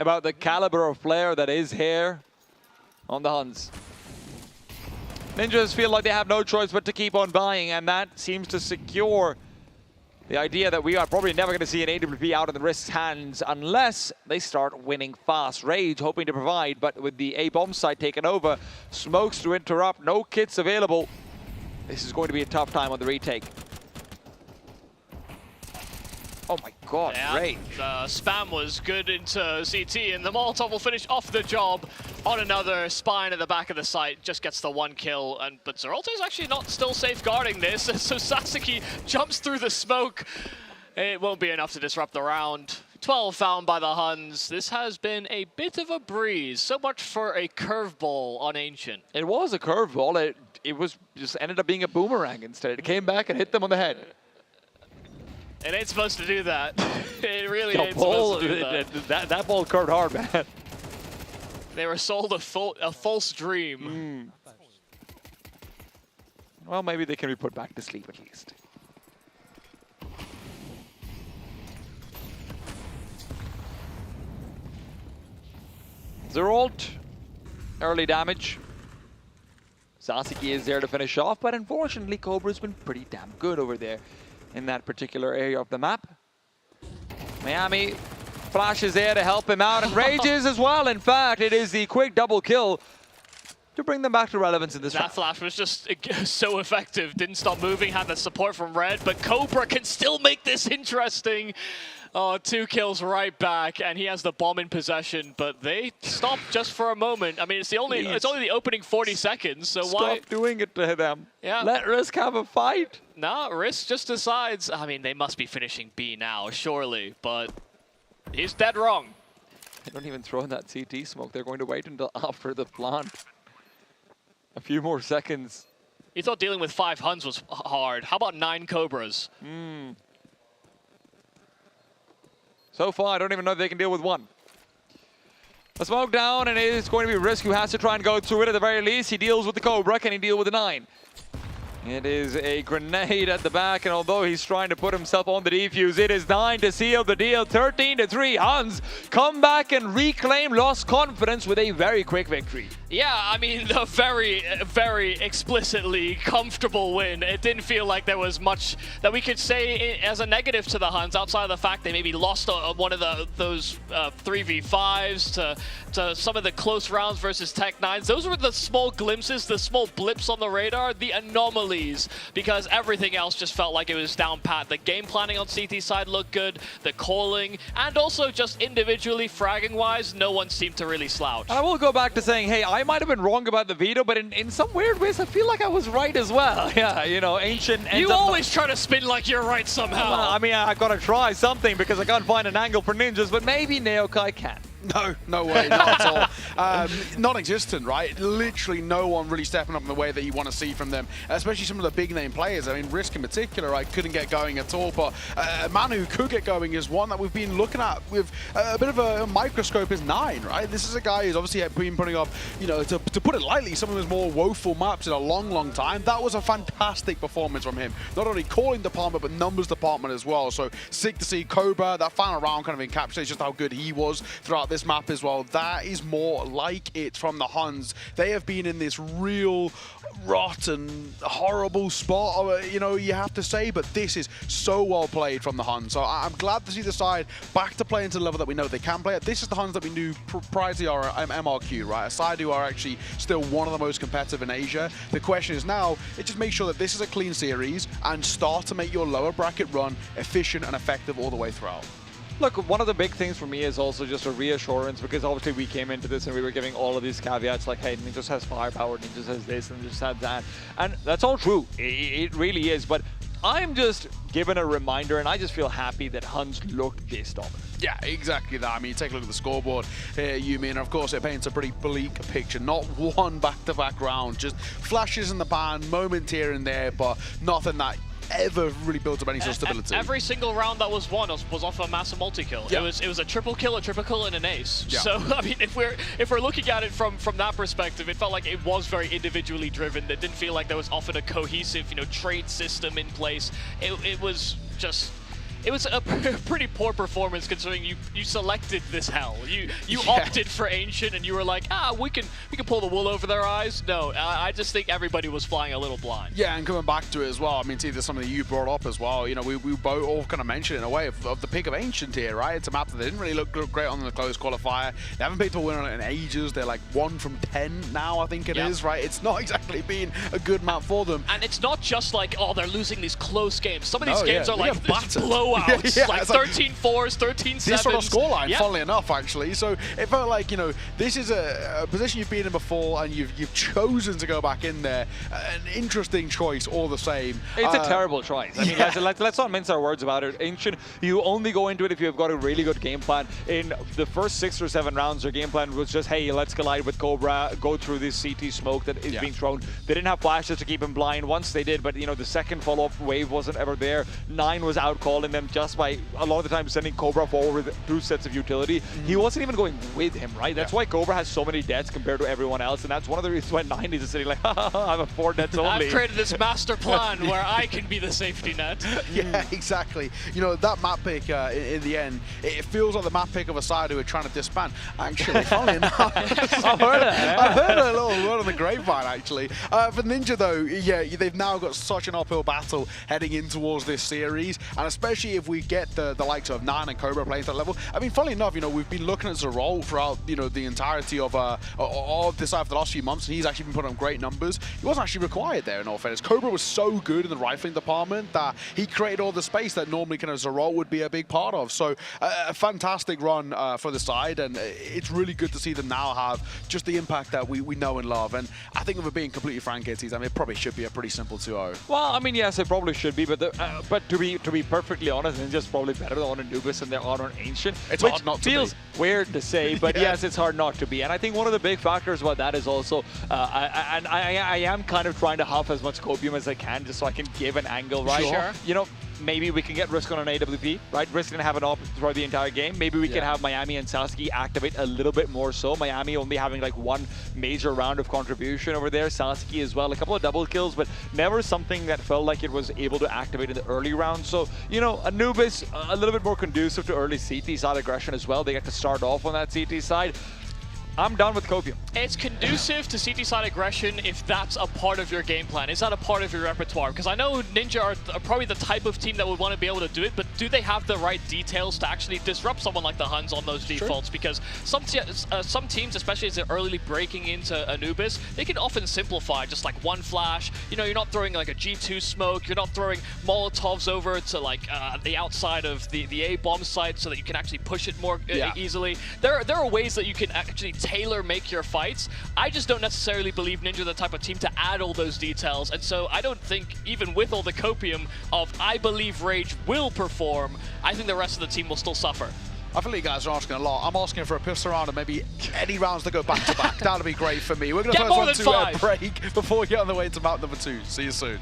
about the caliber of player that is here on the Huns. Ninjas feel like they have no choice but to keep on buying, and that seems to secure the idea that we are probably never going to see an AWP out in the Risk's hands unless they start winning fast. Rage hoping to provide, but with the A bomb site taken over, smokes to interrupt, no kits available. This is going to be a tough time on the retake. Oh my god, yeah, Rage. Spam was good into CT, and the Molotov will finish off the job on another Spine at the back of the site. Just gets the 1 kill, but Zeralte is actually not still safeguarding this, so Sasaki jumps through the smoke. It won't be enough to disrupt the round. 12 found by the Huns. This has been a bit of a breeze. So much for a curveball on Ancient. It was a curveball. It was just ended up being a boomerang instead. It came back and hit them on the head. It ain't supposed to do that. It really ain't supposed to do that. That ball curved hard, man. They were sold a false dream. Well, maybe they can be put back to sleep at least. Zeralte, early damage. Sasaki is there to finish off, but unfortunately Cobra's been pretty damn good over there in that particular area of the map. Miami flashes there to help him out, and Rages as well. In fact, it is the quick double kill to bring them back to relevance in this round. That flash was just so effective. Didn't stop moving, had the support from Red, but Cobra can still make this interesting. Oh, 2 kills right back, and he has the bomb in possession, but they stopped just for a moment. I mean, it's only the opening 40 seconds, so why? Stop doing it to them. Yeah. Let Risk have a fight. No, Risk just decides, I mean, they must be finishing B now, surely, but he's dead wrong. They don't even throw in that CT smoke. They're going to wait until after the plant. A few more seconds. You thought dealing with 5 Huns was hard. How about 9 Cobras? So far, I don't even know if they can deal with 1. A smoke down, and it is going to be Risk who has to try and go through it at the very least. He deals with the Cobra. Can he deal with the 9? It is a grenade at the back, and although he's trying to put himself on the defuse, it is 9 to seal the deal. 13-3. Huns come back and reclaim lost confidence with a very quick victory. Yeah, I mean, a very, very explicitly comfortable win. It didn't feel like there was much that we could say as a negative to the Huns, outside of the fact they maybe lost one of those 3v5s to some of the close rounds versus Tech-9s. Those were the small glimpses, the small blips on the radar, the anomalies, because everything else just felt like it was down pat. The game planning on CT side looked good, the calling, and also just individually fragging-wise, no one seemed to really slouch. I will go back to saying, hey, I might have been wrong about the veto, but in some weird ways, I feel like I was right as well. Yeah, you know, Ancient... You always try to spin like you're right somehow. Well, I mean, I've got to try something because I can't find an angle for ninjas, but maybe Neokai can. No way, not at all. Non-existent, right? Literally no one really stepping up in the way that you want to see from them, especially some of the big name players. I mean, Risk in particular, right, couldn't get going at all, but a man who could get going is one that we've been looking at with a bit of a microscope is 9, right? This is a guy who's obviously been putting up, you know, to put it lightly, some of his more woeful maps in a long time. That was a fantastic performance from him. Not only calling department, but numbers department as well. So sick to see Cobra. That final round kind of encapsulates just how good he was throughout this map as well. That is more like it from the Huns. They have been in this real rotten, horrible spot, you know, you have to say, but this is so well played from the Huns. So I'm glad to see the side back to playing to the level that we know they can play at. This is the Huns that we knew prior to our MRQ, right? A side who are actually still one of the most competitive in Asia. The question is now, just make sure that this is a clean series and start to make your lower bracket run efficient and effective all the way throughout. Look, one of the big things for me is also just a reassurance, because obviously we came into this and we were giving all of these caveats like, hey, Ninjas has firepower, Ninjas has this, and Ninjas has that. And that's all true. It really is. But I'm just given a reminder, and I just feel happy that Huns looked this dominant. Yeah, exactly that. I mean, take a look at the scoreboard here, Yumi, and of course it paints a pretty bleak picture. Not one back-to-back round, just flashes in the pan, moments here and there, but nothing that ever really builds up any sort of stability. Every single round that was won was off a massive multi-kill. Yeah. It was a triple kill, and an ace. Yeah. So I mean, if we're looking at it from that perspective, it felt like it was very individually driven. It didn't feel like there was often a cohesive, you know, trade system in place. It was just. It was a pretty poor performance considering you selected this hell. You opted for Ancient and you were like, we can pull the wool over their eyes. No, I just think everybody was flying a little blind. Yeah, and coming back to it as well, I mean, see, there's something that you brought up as well. You know, we both all kind of mentioned in a way of the pick of Ancient here, right? It's a map that they didn't really look great on the closed qualifier. They haven't picked a winner on it in ages. They're like 1 from 10 now, I think it is, right? It's not exactly been a good map for them. And it's not just like, oh, they're losing these close games. Some of these games are like blowouts, like 13-4s, 13-7s. This sort of scoreline, funnily enough, actually. So it felt like, you know, this is a position you've been in before and you've chosen to go back in there. An interesting choice all the same. It's a terrible choice. I mean, let's not mince our words about it. Ancient, you only go into it if you've got a really good game plan. In the first 6 or 7 rounds, their game plan was just, hey, let's collide with Cobra, go through this CT smoke that is being thrown. They didn't have flashes to keep him blind. Once they did, but, you know, the second follow-up wave wasn't ever there. 9 was out calling them just by a lot of the time sending Cobra forward with 2 sets of utility. He wasn't even going with him, right? That's why Cobra has so many deaths compared to everyone else, and that's one of the reasons why 9 is sitting like, I'm a 4 deaths only. I've created this master plan where I can be the safety net. Yeah, exactly. You know, that map pick in the end, it feels like the map pick of a side who are trying to disband. Actually, funnily enough, I've heard a little word on the grapevine, actually. For Ninja, though, yeah, they've now got such an uphill battle heading in towards this series, and especially if we get the likes of 9 and Cobra playing to that level. I mean, funnily enough, you know, we've been looking at Zerol throughout, you know, the entirety of this side for the last few months, and he's actually been putting on great numbers. He wasn't actually required there, in all fairness. Cobra was so good in the rifling department that he created all the space that normally kind of Zerol would be a big part of. So a fantastic run for the side, and it's really good to see them now have just the impact that we know and love. And I think if we're being completely frank, I mean, it probably should be a pretty simple 2-0. Well, I mean, yes, it probably should be, but to be perfectly honest, Ninja's probably better on Anubis and they're on Ancient. It's hard not to be. Feels weird to say, but yes, it's hard not to be. And I think one of the big factors about that is also, I am kind of trying to huff as much copium as I can just so I can give an angle, right? Sure. You know, maybe we can get Risk on an AWP, right? Risk didn't have an op throughout the entire game. Maybe we can have Miami and Sasuke activate a little bit more so. Miami only having like one major round of contribution over there. Sasuke as well, a couple of double kills, but never something that felt like it was able to activate in the early round. So, you know, Anubis a little bit more conducive to early CT side aggression as well. They get to start off on that CT side. I'm done with Copium. It's conducive to CT side aggression if that's a part of your game plan. Is that a part of your repertoire? Because I know Ninja are probably the type of team that would want to be able to do it, but do they have the right details to actually disrupt someone like the Huns on those defaults? Because some teams, especially as they're early breaking into Anubis, they can often simplify just like one flash. You know, you're not throwing like a G2 smoke, you're not throwing Molotovs over to like the outside of the A bomb site so that you can actually push it more easily. There are ways that you can actually tailor-make your fights. I just don't necessarily believe Ninja are the type of team to add all those details, and so I don't think, even with all the copium of I believe Rage will perform, I think the rest of the team will still suffer. I feel like you guys are asking a lot. I'm asking for a pistol round and maybe any rounds that go back to back. That'll be great for me. We're going to first run to a break before we get on the way to map number 2. See you soon.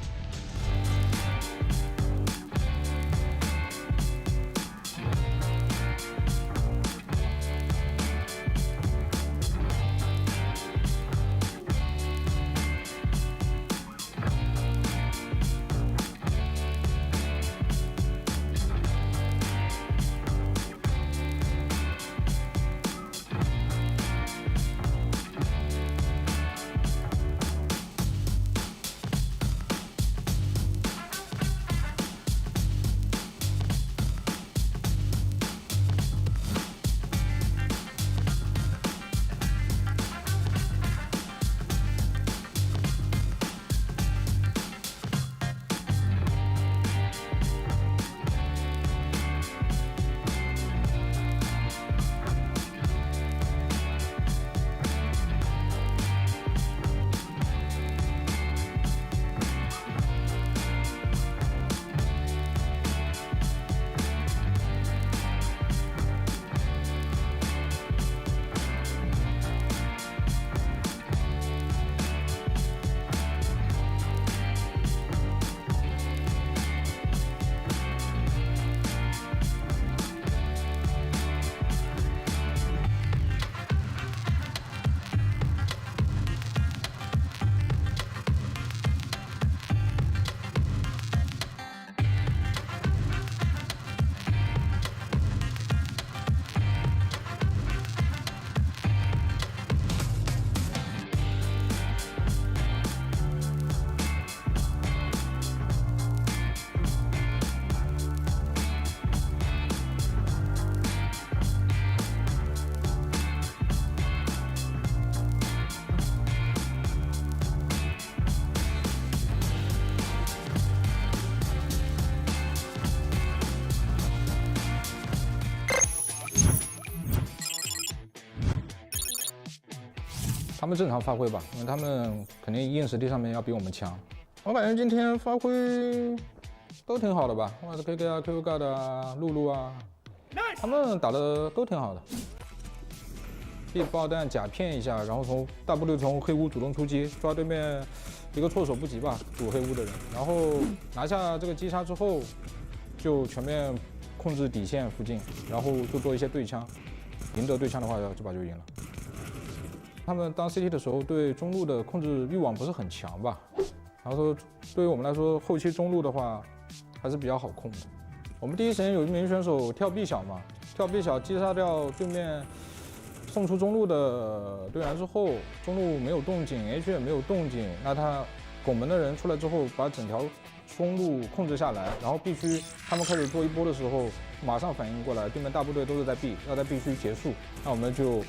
他们正常发挥吧，因为他们肯定硬实力上面要比我们强。我感觉今天发挥都挺好的吧，不管是 KK 啊、QQ God 啊、露露啊，他们打的都挺好的。可以爆弹假骗一下，然后大部队从黑屋主动出击，抓对面一个措手不及吧，堵黑屋的人，然后拿下这个击杀之后，就全面控制底线附近，然后就做一些对枪，赢得对枪的话，这把就赢了。他们当 CT 的时候，对中路的控制欲望不是很强吧？然后说，对于我们来说，后期中路的话还是比较好控的。我们第一时间有一名选手跳 B 小嘛，跳 B 小击杀掉对面送出中路的队员之后，中路没有动静 ，H 也没有动静，那他拱门的人出来之后，把整条中路控制下来，然后必须他们开始做一波的时候，马上反应过来，对面大部队都是在 B， 要在 B 区结束，那我们就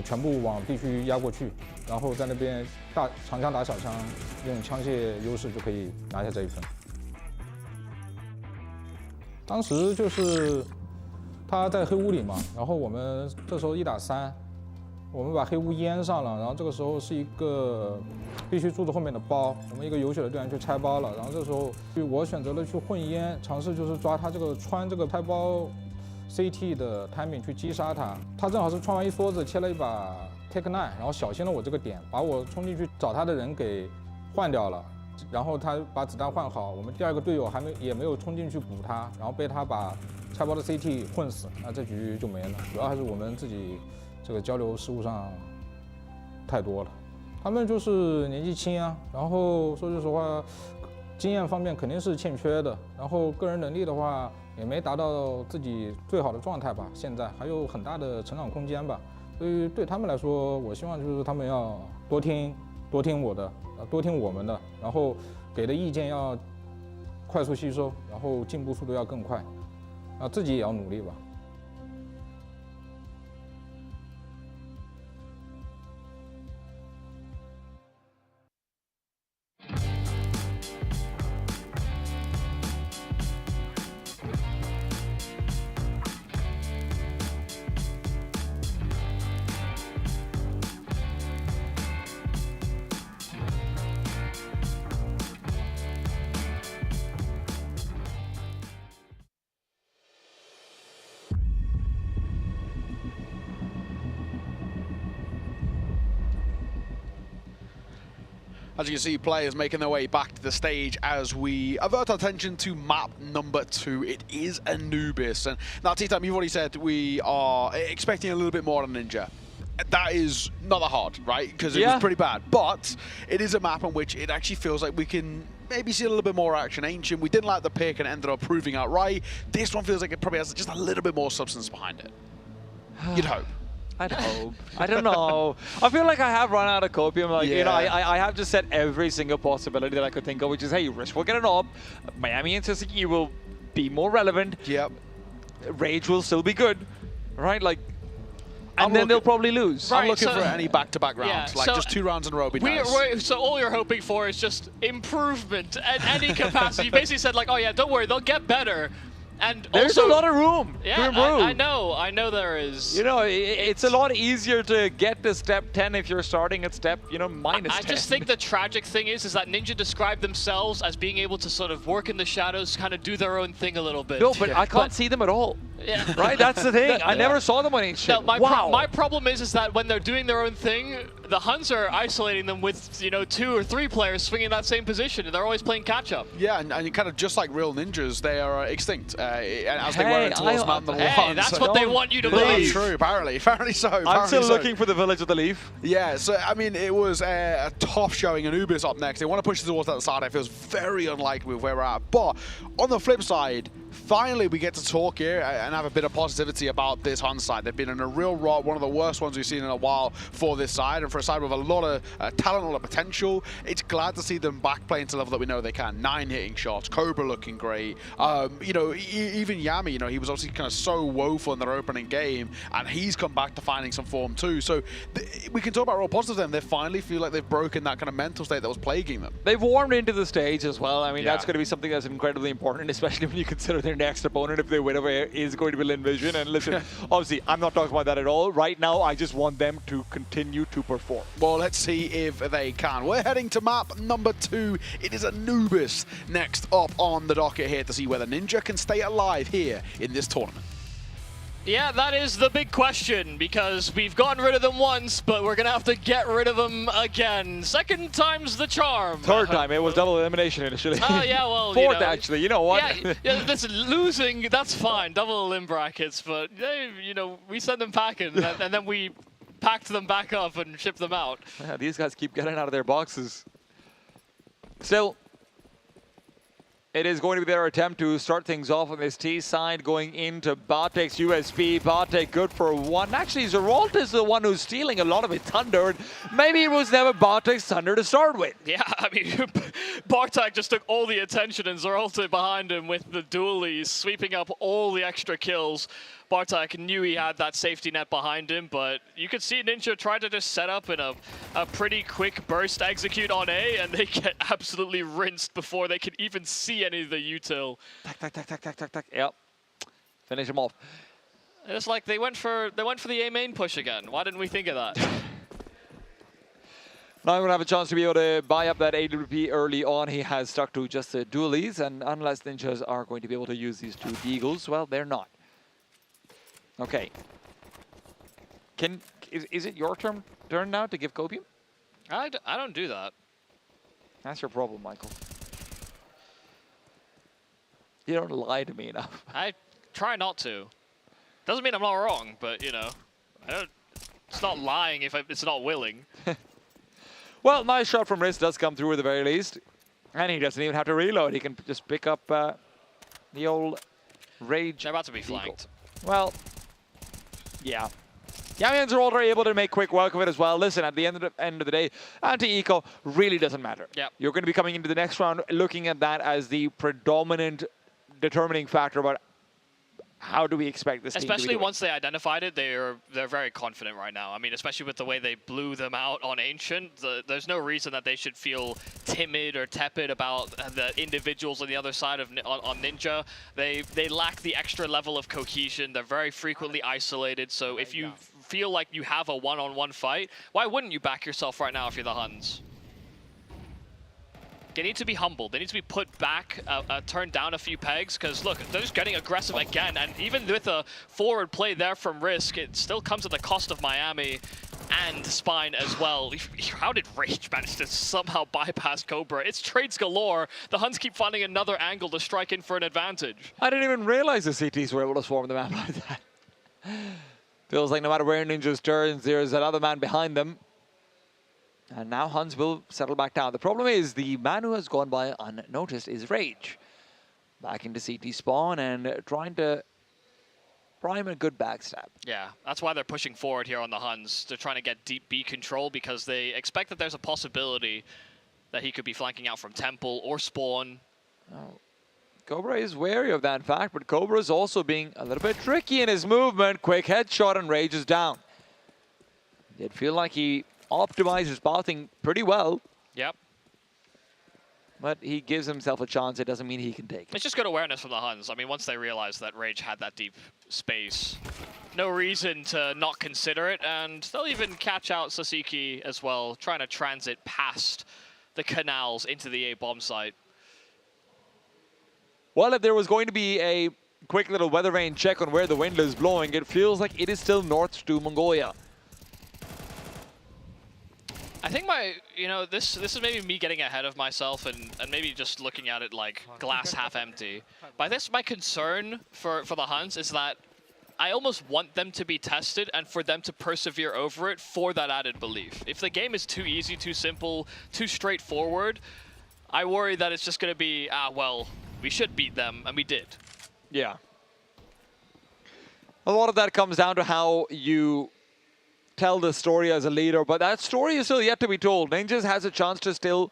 全部往 B 区压过去，然后在那边长枪打小枪，用枪械优势就可以拿下这一分。当时就是他在黑屋里嘛，然后我们这时候1打3，我们把黑屋淹上了，然后这个时候是一个必须住着后面的包，我们一个有血的队员去拆包了，然后这时候我选择了去混烟，尝试就是抓他这个穿这个拆包 CT 的 timing 去击杀他，他正好是穿完一梭子切了一把 Take 9，然后小心了我这个点，把我冲进去找他的人给换掉了，然后他把子弹换好，我们第二个队友也没有冲进去补他，然后被他把拆包的 CT 混死，那这局就没了。主要还是我们自己这个交流失误上太多了。他们就是年纪轻啊，然后说句实话，经验方面肯定是欠缺的，然后个人能力的话也没达到自己最好的状态吧，现在还有很大的成长空间吧。所以对他们来说，我希望就是他们要多听我的，多听我们的，然后给的意见要快速吸收，然后进步速度要更快，自己也要努力吧。As you can see, players making their way back to the stage as we avert our attention to map number 2. It is Anubis. And now, T-Time, you've already said we are expecting a little bit more on Ninja. That is not that hard, right? Because it was pretty bad. But it is a map on which it actually feels like we can maybe see a little bit more action. Ancient, we didn't like the pick and it ended up proving out right. This one feels like it probably has just a little bit more substance behind it. You'd hope. I'd hope. I don't know. I feel like I have run out of copium. Like, you know, I have just said every single possibility that I could think of, which is, hey, Rish will get an AWP. Miami and Sisiki will be more relevant. Yep. Rage will still be good, right? Like, and then they'll probably lose. I'm looking for any back-to-back rounds, like just 2 rounds in a row would be nice. So all you're hoping for is just improvement at any capacity. You basically said like, oh yeah, don't worry, they'll get better. And there's also, a lot of room to improve. I know there is. You know, it's a lot easier to get to step 10 if you're starting at step, you know, minus 10. I just think the tragic thing is that Ninja described themselves as being able to sort of work in the shadows, kind of do their own thing a little bit. No, but I can't see them at all. Yeah. Right? That's the thing. I never saw them on Ancient. No, my problem is that when they're doing their own thing, the Huns are isolating them with, you know, 2 or 3 players swinging that same position, and they're always playing catch-up. Yeah, and kind of just like real ninjas, they are extinct as they were towards Mount the One. That's what they want you to believe. True, apparently so. I'm still looking for the Village of the Leaf. Yeah, so I mean, it was a tough showing. Anubis up next. They want to push towards that side. It feels very unlikely with where we're at. But on the flip side, finally we get to talk here and have a bit of positivity about this Hun side. They've been in a real rot, one of the worst ones we've seen in a while for this side, and for a side with a lot of talent, a lot of potential. It's glad to see them back playing to the level that we know they can. 9 hitting shots, Cobra looking great. You know, even Yami, you know, he was obviously kind of so woeful in their opening game, and he's come back to finding some form too. So we can talk about real positive then. They finally feel like they've broken that kind of mental state that was plaguing them. They've warmed into the stage as well. I mean, that's going to be something that's incredibly important, especially when you consider their next opponent, if they win away, is going to be Lin Vision. And listen, obviously, I'm not talking about that at all. Right now, I just want them to continue to perform. Well, let's see if they can. We're heading to map number 2. It is Anubis next up on the docket here to see whether Ninja can stay alive here in this tournament. Yeah, that is the big question, because we've gotten rid of them once, but we're going to have to get rid of them again. Second time's the charm. Third time, it was double elimination initially. Oh, yeah, well, Fourth, you know, actually, you know what? Yeah, listen, losing, that's fine, double elim brackets, but, you know, we send them packing, and then we packed them back up and shipped them out. Yeah, these guys keep getting out of their boxes. Still, it is going to be their attempt to start things off on this T side, going into Bartek's USP. Bartek good for 1. Actually, Zeralt is the one who's stealing a lot of his thunder. Maybe it was never Bartek's thunder to start with. Yeah, I mean, Bartek just took all the attention, and Zeralt behind him with the dualies, sweeping up all the extra kills. Bartek knew he had that safety net behind him, but you could see Ninja try to just set up in a pretty quick burst execute on A, and they get absolutely rinsed before they can even see any of the util. Tack. Yep. Finish him off. It's like they went for the A main push again. Why didn't we think of that? Now I'm going to have a chance to be able to buy up that AWP early on. He has stuck to just the dualies, and unless Ninjas are going to be able to use these 2 deagles, well, they're not. Okay. Is it your turn now to give copium? I don't do that. That's your problem, Michael. You don't lie to me enough. I try not to. Doesn't mean I'm not wrong, but you know, it's not lying if it's not willing. Well, nice shot from Riz does come through at the very least. And he doesn't even have to reload. He can just pick up the old Rage. They're about to be flanked. Well, yeah. Yamians are already able to make quick work of it as well. Listen, at the end of the day, anti-eco really doesn't matter. Yep. You're going to be coming into the next round looking at that as the predominant determining factor about how do we expect this team to be Especially doing. once they identified it, they're very confident right now. I mean, especially with the way they blew them out on Ancient, there's no reason that they should feel timid or tepid about the individuals on the other side of on Ninja. They lack the extra level of cohesion. They're very frequently isolated. So if you feel like you have a one-on-one fight, why wouldn't you back yourself right now if you're the Huns? They need to be humbled. They need to be put back, turned down a few pegs, because look, they're just getting aggressive again. And even with a forward play there from Risk, it still comes at the cost of Miami and Spine as well. How did Rage manage to somehow bypass Cobra? It's trades galore. The Huns keep finding another angle to strike in for an advantage. I didn't even realize the CTs were able to swarm the map like that. Feels like no matter where Ninjas turns, there's another man behind them. And now Huns will settle back down. The problem is the man who has gone by unnoticed is Rage. Back into CT spawn and trying to prime a good backstab. Yeah, that's why they're pushing forward here on the Huns. They're trying to get deep B control because they expect that there's a possibility that he could be flanking out from Temple or Spawn. Oh. Cobra is wary of that fact, but Cobra is also being a little bit tricky in his movement. Quick headshot and Rage is down. Did feel like he optimized his pathing pretty well. Yep. But he gives himself a chance. It doesn't mean he can take it. It's just good awareness from the Huns. I mean, once they realized that Rage had that deep space, no reason to not consider it, and they'll even catch out Sasiki as well, trying to transit past the canals into the A bomb site. Well, if there was going to be a quick little weather vane check on where the wind is blowing, it feels like it is still north to Mongolia. I think this is maybe me getting ahead of myself and maybe just looking at it like glass half empty. But this, my concern for the Huns is that I almost want them to be tested and for them to persevere over it for that added belief. If the game is too easy, too simple, too straightforward, I worry that it's just going to be, well, we should beat them, and we did. Yeah. A lot of that comes down to how you tell the story as a leader, but that story is still yet to be told. Ninjas has a chance to still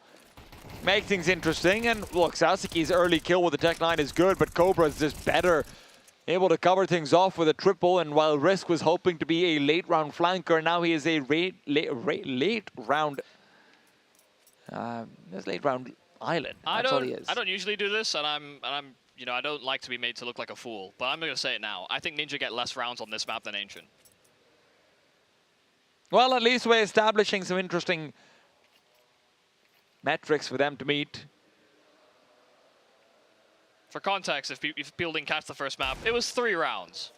make things interesting, and look, Sasuke's early kill with the Tech 9 is good, but Cobra is just better, able to cover things off with a triple, and while Risk was hoping to be a late round flanker, now he is a late round island. That's all he is. I don't usually do this, and I'm I don't like to be made to look like a fool, but I'm going to say it now. I think Ninja get less rounds on this map than Ancient. Well, at least we're establishing some interesting metrics for them to meet. For context, if people didn't catch the first map, it was 3 rounds.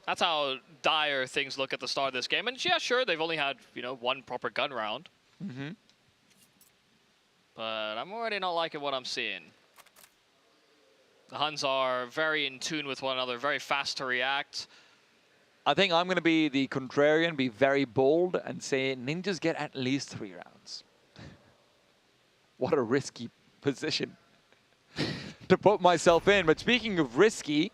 That's how dire things look at the start of this game. And yeah, sure, they've only had, 1 proper gun round. Mm-hmm. But I'm already not liking what I'm seeing. The Huns are very in tune with one another, very fast to react. I think I'm going to be the contrarian, be very bold, and say Ninjas get at least 3 rounds. What a risky position to put myself in. But speaking of risky,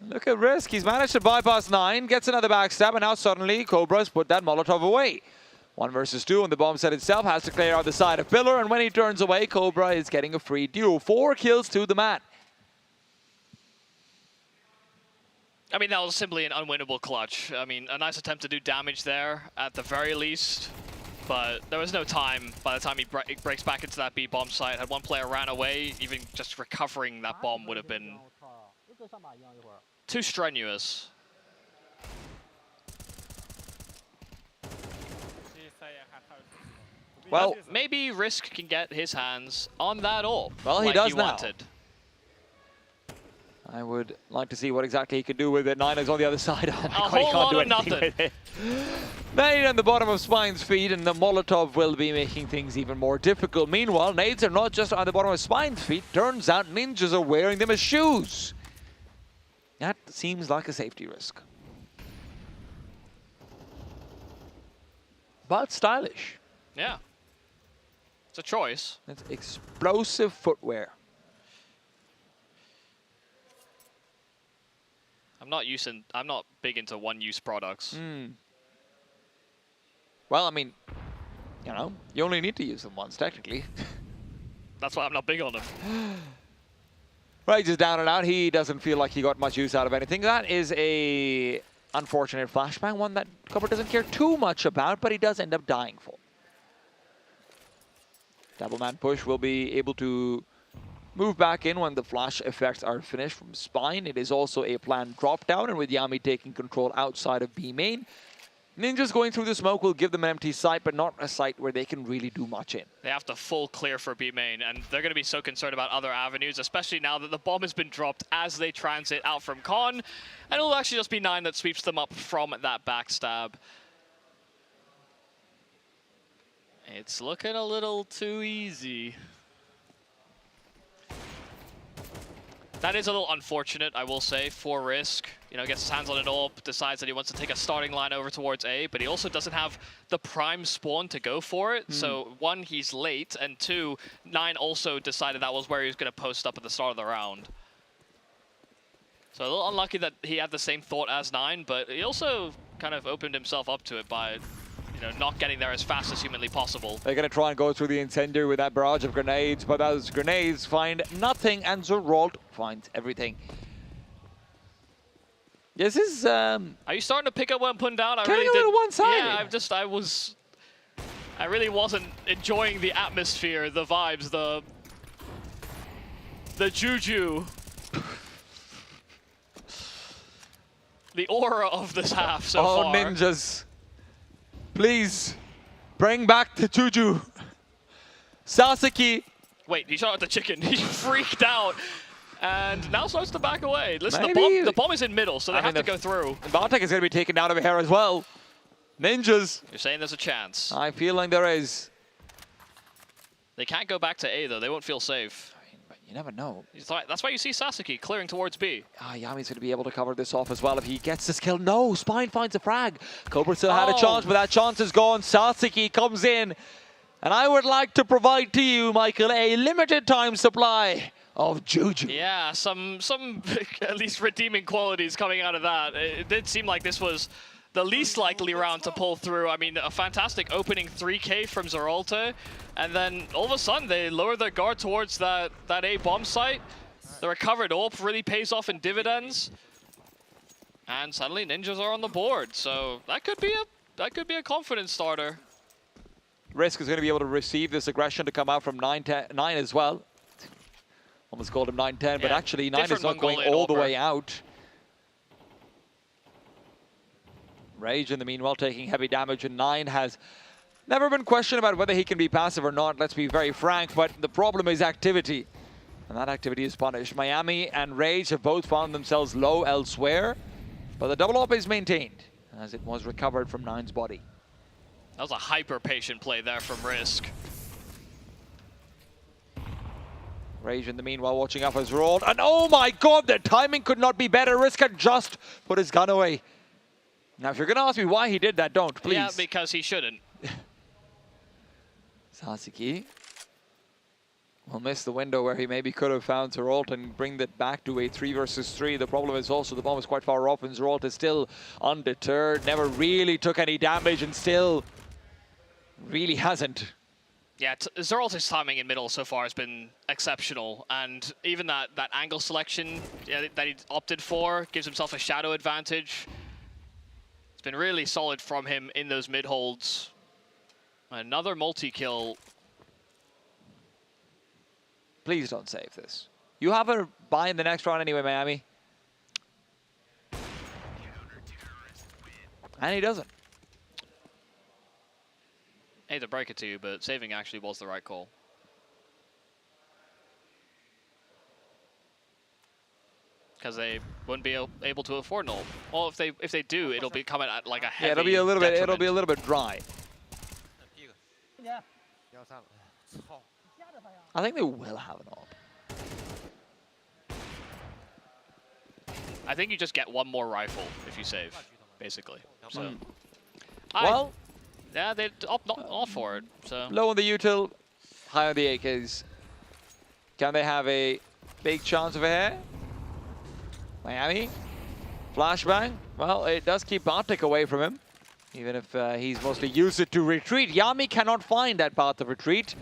look at Risk. He's managed to bypass 9, gets another backstab, and now suddenly Cobra's put that Molotov away. 1 versus 2, and the bomb set itself has to clear out the side of Pillar, and when he turns away, Cobra is getting a free duel. 4 kills to the man. I mean, that was simply an unwinnable clutch. I mean, a nice attempt to do damage there, at the very least. But there was no time by the time he breaks back into that B bomb site. Had 1 player ran away, even just recovering that bomb would have been too strenuous. Well, maybe Risk can get his hands on that AWP. Well, he like does now. Wanted. I would like to see what exactly he could do with it. 9 is on the other side. Oh my God, whole he can't lot do of anything nothing. with it. Nade on the bottom of Spine's feet, and the Molotov will be making things even more difficult. Meanwhile, nades are not just on the bottom of Spine's feet. Turns out ninjas are wearing them as shoes. That seems like a safety risk. But stylish. Yeah. It's a choice. It's explosive footwear. I'm not big into one-use products. Well, I mean, you know, you only need to use them once, technically. That's why I'm not big on them. Rage is down and out. He doesn't feel like he got much use out of anything. That is a unfortunate flashbang, one that Cobra doesn't care too much about, but he does end up dying for. Double man push will be able to move back in when the flash effects are finished from Spine. It is also a planned drop down, and with Yami taking control outside of B main, Ninjas going through the smoke will give them an empty site, but not a site where they can really do much in. They have to full clear for B main, and they're going to be so concerned about other avenues, especially now that the bomb has been dropped as they transit out from Con, and it'll actually just be 9 that sweeps them up from that backstab. It's looking a little too easy. That is a little unfortunate, I will say, for Risk. You know, gets his hands on an AWP, decides that he wants to take a starting line over towards A, but he also doesn't have the prime spawn to go for it. So, 1, he's late, and 2, 9 also decided that was where he was going to post up at the start of the round. So a little unlucky that he had the same thought as 9, but he also kind of opened himself up to it by, you know, not getting there as fast as humanly possible. They're going to try and go through the incendiary with that barrage of grenades, but those grenades find nothing, and Zeralt finds everything. This is... Are you starting to pick up what I'm putting down? I really did. A little one-sided. Yeah, I really wasn't enjoying the atmosphere, the vibes, the juju. The aura of this half so far. Oh, ninjas. Please, bring back the juju. Sasuke. Wait, he shot at the chicken. He freaked out. And now starts to back away. Listen, Maybe. the bomb is in middle, so they have to go through. Bartek is going to be taken down over here as well. Ninjas. You're saying there's a chance. I feel like there is. They can't go back to A, though. They won't feel safe. But you never know. That's why you see Sasuke clearing towards B. Yami's going to be able to cover this off as well if he gets this kill. No, Spine finds a frag. Cobra still had a chance, but that chance is gone. Sasuke comes in. And I would like to provide to you, Michael, a limited time supply of juju. Yeah, some at least redeeming qualities coming out of that. It did seem like this was the least likely round to pull through. I mean, a fantastic opening 3K from Zeralta, and then all of a sudden they lower their guard towards that A bomb site. The recovered AWP really pays off in dividends, and suddenly ninjas are on the board. So that could be a confidence starter. Risk is going to be able to receive this aggression to come out from 9 as well. Almost called him 9-10, but actually 9 is not going all the way out. Rage in the meanwhile taking heavy damage, and 9 has never been questioned about whether he can be passive or not, let's be very frank, but the problem is activity. And that activity is punished. Miami and Rage have both found themselves low elsewhere, but the double AWP is maintained as it was recovered from 9's body. That was a hyper-patient play there from Risk. Rage in the meanwhile watching up as rolled, and oh my god, the timing could not be better. Risk had just put his gun away. Now if you're going to ask me why he did that, don't, please. Yeah, because he shouldn't. Sasuke will miss the window where he maybe could have found Zeralt and bring that back to a 3 versus 3. The problem is also the bomb is quite far off, and Zeralt is still undeterred, never really took any damage, and still really hasn't. Yeah, Zeralta's timing in middle so far has been exceptional, and even that angle selection that he opted for gives himself a shadow advantage. It's been really solid from him in those mid holds. Another multi-kill. Please don't save this. You have a buy in the next round anyway, Miami. And he doesn't. I hate to break it to you, but saving actually was the right call. because they wouldn't be able to afford null. Or if they do, it'll be coming at like a heavy Yeah, it'll be a little bit dry. I think they will have an AWP. I think you just get one more rifle if you save, basically. So, well, yeah, they opt not all for it. So low on the util, high on the AKs. Can they have a big chance of a hair? Miami, flashbang. Well, it does keep Bartek away from him, even if he's mostly used it to retreat. Yami cannot find that path of retreat.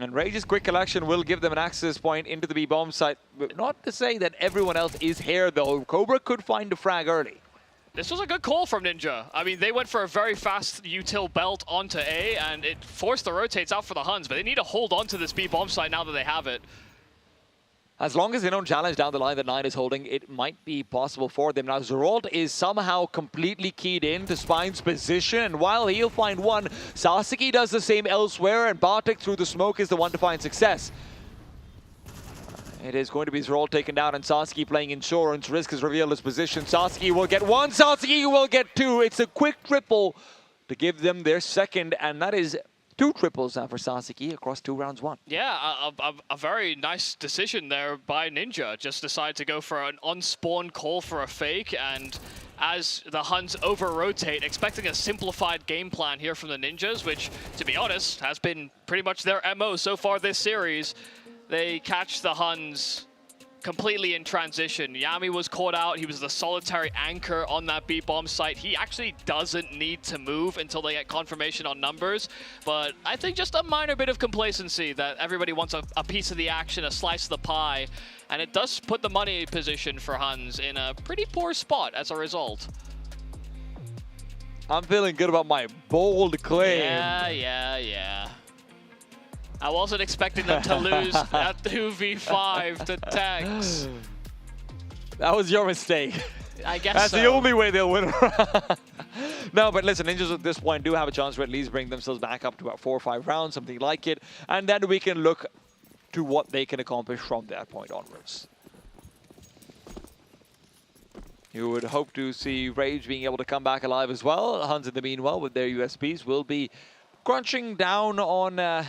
And Rage's quick collection will give them an access point into the B-bomb site. Not to say that everyone else is here, though. Cobra could find a frag early. this was a good call from Ninja. I mean, they went for a very fast util belt onto A, and it forced the rotates out for the Huns, but they need to hold on to this B-bomb site now that they have it. As long as they don't challenge down the line that 9 is holding, it might be possible for them. Now, Zerold is somehow completely keyed in to Spine's position, and while he'll find one, Sasaki does the same elsewhere, and Bartek through the smoke is the one to find success. It is going to be Zerold taken down, and Sasaki playing insurance. Risk has revealed his position. Sasaki will get one, Sasaki will get two. It's a quick triple to give them their second, and that is 2 triples now for Sasaki across 2 rounds won. Yeah, a very nice decision there by Ninja. Just decide to go for an unspawned call for a fake, and as the Huns over-rotate, expecting a simplified game plan here from the Ninjas, which, to be honest, has been pretty much their MO so far this series. They catch the Huns completely in transition. Yami was caught out. He was the solitary anchor on that B-bomb site. He actually doesn't need to move until they get confirmation on numbers. But I think just a minor bit of complacency that everybody wants a piece of the action, a slice of the pie. And it does put the money position for Huns in a pretty poor spot as a result. I'm feeling good about my bold claim. Yeah. I wasn't expecting them to lose at 2v5 to Tex. That was your mistake. I guess That's so. the only way they'll win. No, but listen, Ninjas at this point do have a chance to at least bring themselves back up to about 4 or 5 rounds, something like it. And then we can look to what they can accomplish from that point onwards. You would hope to see Rage being able to come back alive as well. Huns, in the meanwhile, with their USPs, will be crunching down on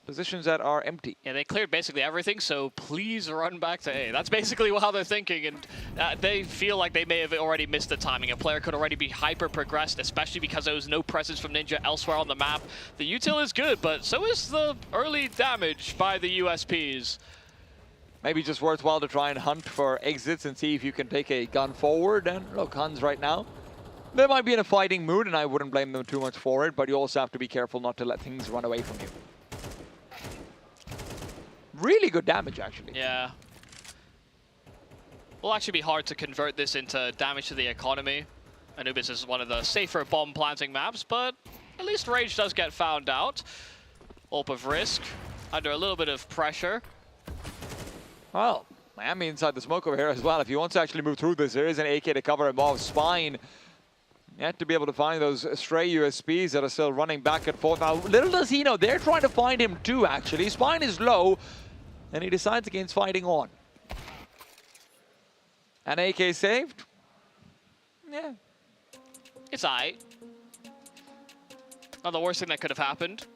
positions that are empty. Yeah, they cleared basically everything, so please run back to A. That's basically how they're thinking, and they feel like they may have already missed the timing. A player could already be hyper-progressed, especially because there was no presence from Ninja elsewhere on the map. The util is good, but so is the early damage by the USPs. Maybe just worthwhile to try and hunt for exits and see if you can take a gun forward. And look, Huns right now, they might be in a fighting mood, and I wouldn't blame them too much for it, but you also have to be careful not to let things run away from you. Really good damage, actually. Yeah. Will actually be hard to convert this into damage to the economy. Anubis is one of the safer bomb planting maps, but at least Rage does get found out. Ulp of Risk, under a little bit of pressure. Well, Miami inside the smoke over here as well. If he wants to actually move through this, there is an AK to cover him off. Spine yet to be able to find those stray USPs that are still running back and forth. Now, little does he know, they're trying to find him too, actually. Spine is low, and he decides against fighting on. An AK saved? Yeah. It's aight. Not the worst thing that could have happened.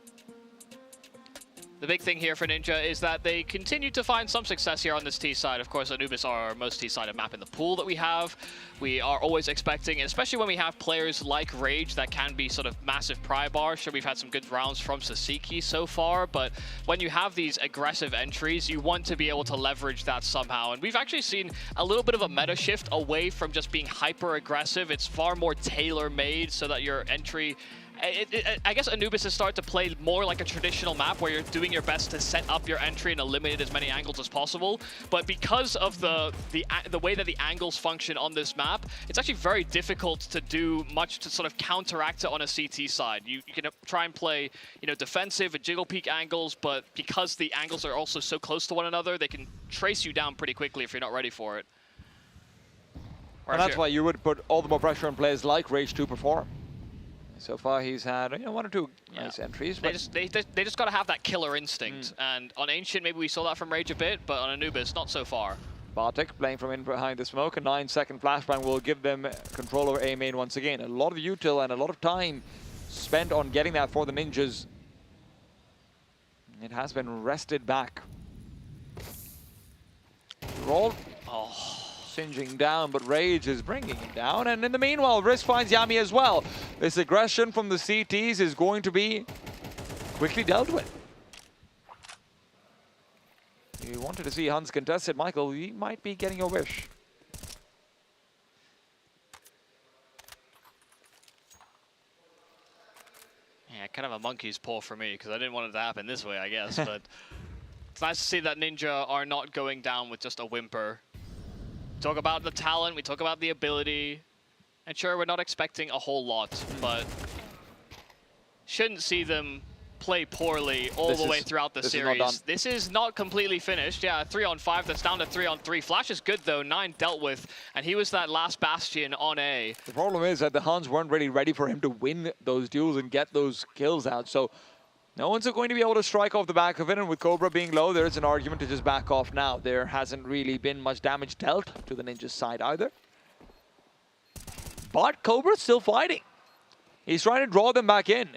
The big thing here for Ninja is that they continue to find some success here on this T side. Of course, Anubis are our most T-sided map in the pool that we have. We are always expecting, especially when we have players like Rage that can be sort of massive pry bars. Sure, we've had some good rounds from Sasaki so far, but when you have these aggressive entries, you want to be able to leverage that somehow. And we've actually seen a little bit of a meta shift away from just being hyper-aggressive. It's far more tailor-made so that your entry... I guess Anubis has started to play more like a traditional map where you're doing your best to set up your entry and eliminate as many angles as possible. But because of the way that the angles function on this map, it's actually very difficult to do much to sort of counteract it on a CT side. You can try and play, you know, defensive and jiggle peek angles, but because the angles are also so close to one another, they can trace you down pretty quickly if you're not ready for it. And that's why you would put all the more pressure on players like Rage to perform. So far, he's had 1 or 2 nice entries. They just got to have that killer instinct. And on Ancient, maybe we saw that from Rage a bit, but on Anubis, not so far. Bartek playing from in behind the smoke. A 9-second flashbang will give them control over A main once again. A lot of util and a lot of time spent on getting that for the Ninjas. It has been wrested back. Roll. Singeing down, but Rage is bringing it down. And in the meanwhile, Risk finds Yami as well. This aggression from the CTs is going to be quickly dealt with. You wanted to see Hans contested, Michael. You might be getting your wish. Yeah, kind of a monkey's paw for me, because I didn't want it to happen this way, I guess. But it's nice to see that Ninja are not going down with just a whimper. We talk about the talent, we talk about the ability. And sure, we're not expecting a whole lot, but shouldn't see them play poorly all the way throughout the series. This is not completely finished. Yeah, 3-on-5, that's down to 3-on-3. Flash is good though, 9 dealt with, and he was that last bastion on A. The problem is that the Huns weren't really ready for him to win those duels and get those kills out, so no one's going to be able to strike off the back of it, and with Cobra being low, there's an argument to just back off now. There hasn't really been much damage dealt to the Ninja's side either. But Cobra's still fighting. He's trying to draw them back in.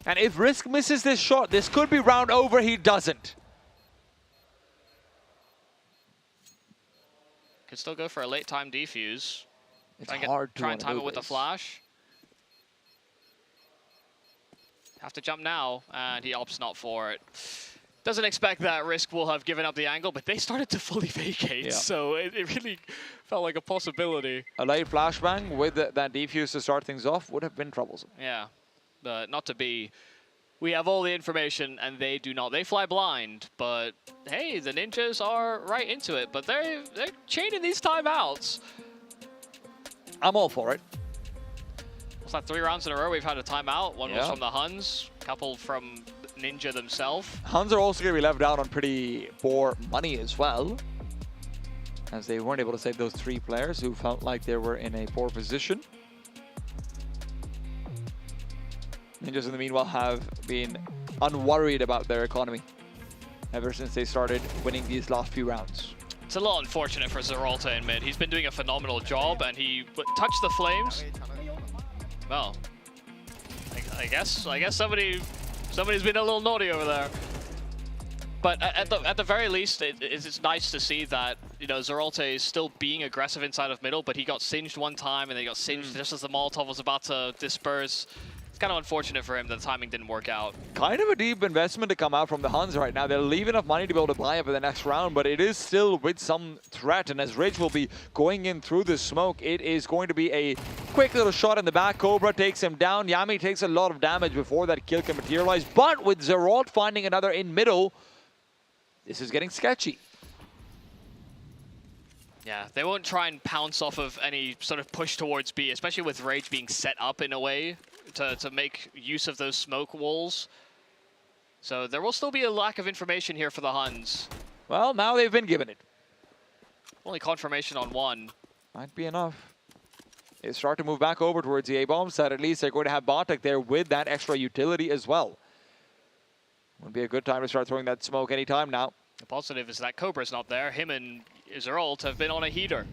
And if Risk misses this shot, this could be round over. He doesn't. Could still go for a late time defuse. It's hard to try and time it with a flash. Have to jump now, and he opts not for it. Doesn't expect that Risk will have given up the angle, but they started to fully vacate, so it really felt like a possibility. A late flashbang with that defuse to start things off would have been troublesome. Yeah. Not to be, we have all the information and they do not. They fly blind, but hey, the Ninjas are right into it. But they're chaining these timeouts. I'm all for it. It's like 3 rounds in a row we've had a timeout. One was from the Huns, a couple from Ninja themselves. Huns are also going to be left out on pretty poor money as well, as they weren't able to save those 3 players who felt like they were in a poor position. Ninjas in the meanwhile have been unworried about their economy ever since they started winning these last few rounds. It's a little unfortunate for Zeralta in mid. He's been doing a phenomenal job, and he touched the flames. Well, I guess somebody's been a little naughty over there. But at the very least, it's nice to see that, you know, Zeralta is still being aggressive inside of middle, but he got singed one time, and then he got singed just as the Molotov was about to disperse. It's kind of unfortunate for him that the timing didn't work out. Kind of a deep investment to come out from the Huns right now. They'll leave enough money to be able to buy up for the next round, but it is still with some threat. And as Rage will be going in through the smoke, it is going to be a quick little shot in the back. Cobra takes him down. Yami takes a lot of damage before that kill can materialize. But with Zeralt finding another in middle, this is getting sketchy. Yeah, they won't try and pounce off of any sort of push towards B, especially with Rage being set up in a way to make use of those smoke walls. So there will still be a lack of information here for the Huns. Well, now they've been given it. Only confirmation on 1. Might be enough. They start to move back over towards the A-bomb side. At least they're going to have Bartek there with that extra utility as well. Would be a good time to start throwing that smoke anytime now. The positive is that Cobra's not there. Him and Zeralt have been on a heater.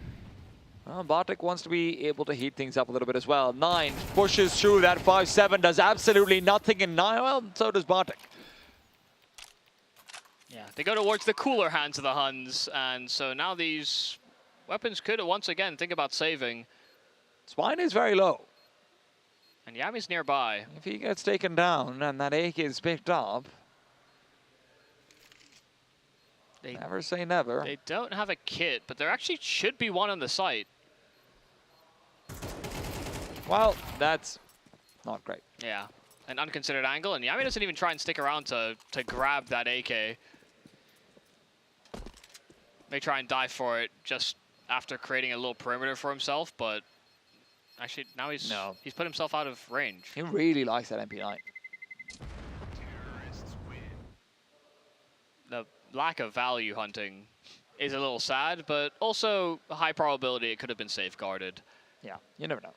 Well, Bartek wants to be able to heat things up a little bit as well. 9 pushes through that 5-7, does absolutely nothing in 9. Well, so does Bartek. Yeah, they go towards the cooler hands of the Huns, and so now these weapons could once again think about saving. Spine is very low. And Yami's nearby. If he gets taken down and that AK is picked up, never say never. They don't have a kit, but there actually should be one on the site. Well, that's not great. Yeah, an unconsidered angle, and Yami doesn't even try and stick around to grab that AK. May try and dive for it just after creating a little perimeter for himself, but actually now he's put himself out of range. He really likes that MP9. The lack of value hunting is a little sad, but also a high probability it could have been safeguarded. Yeah, you never know.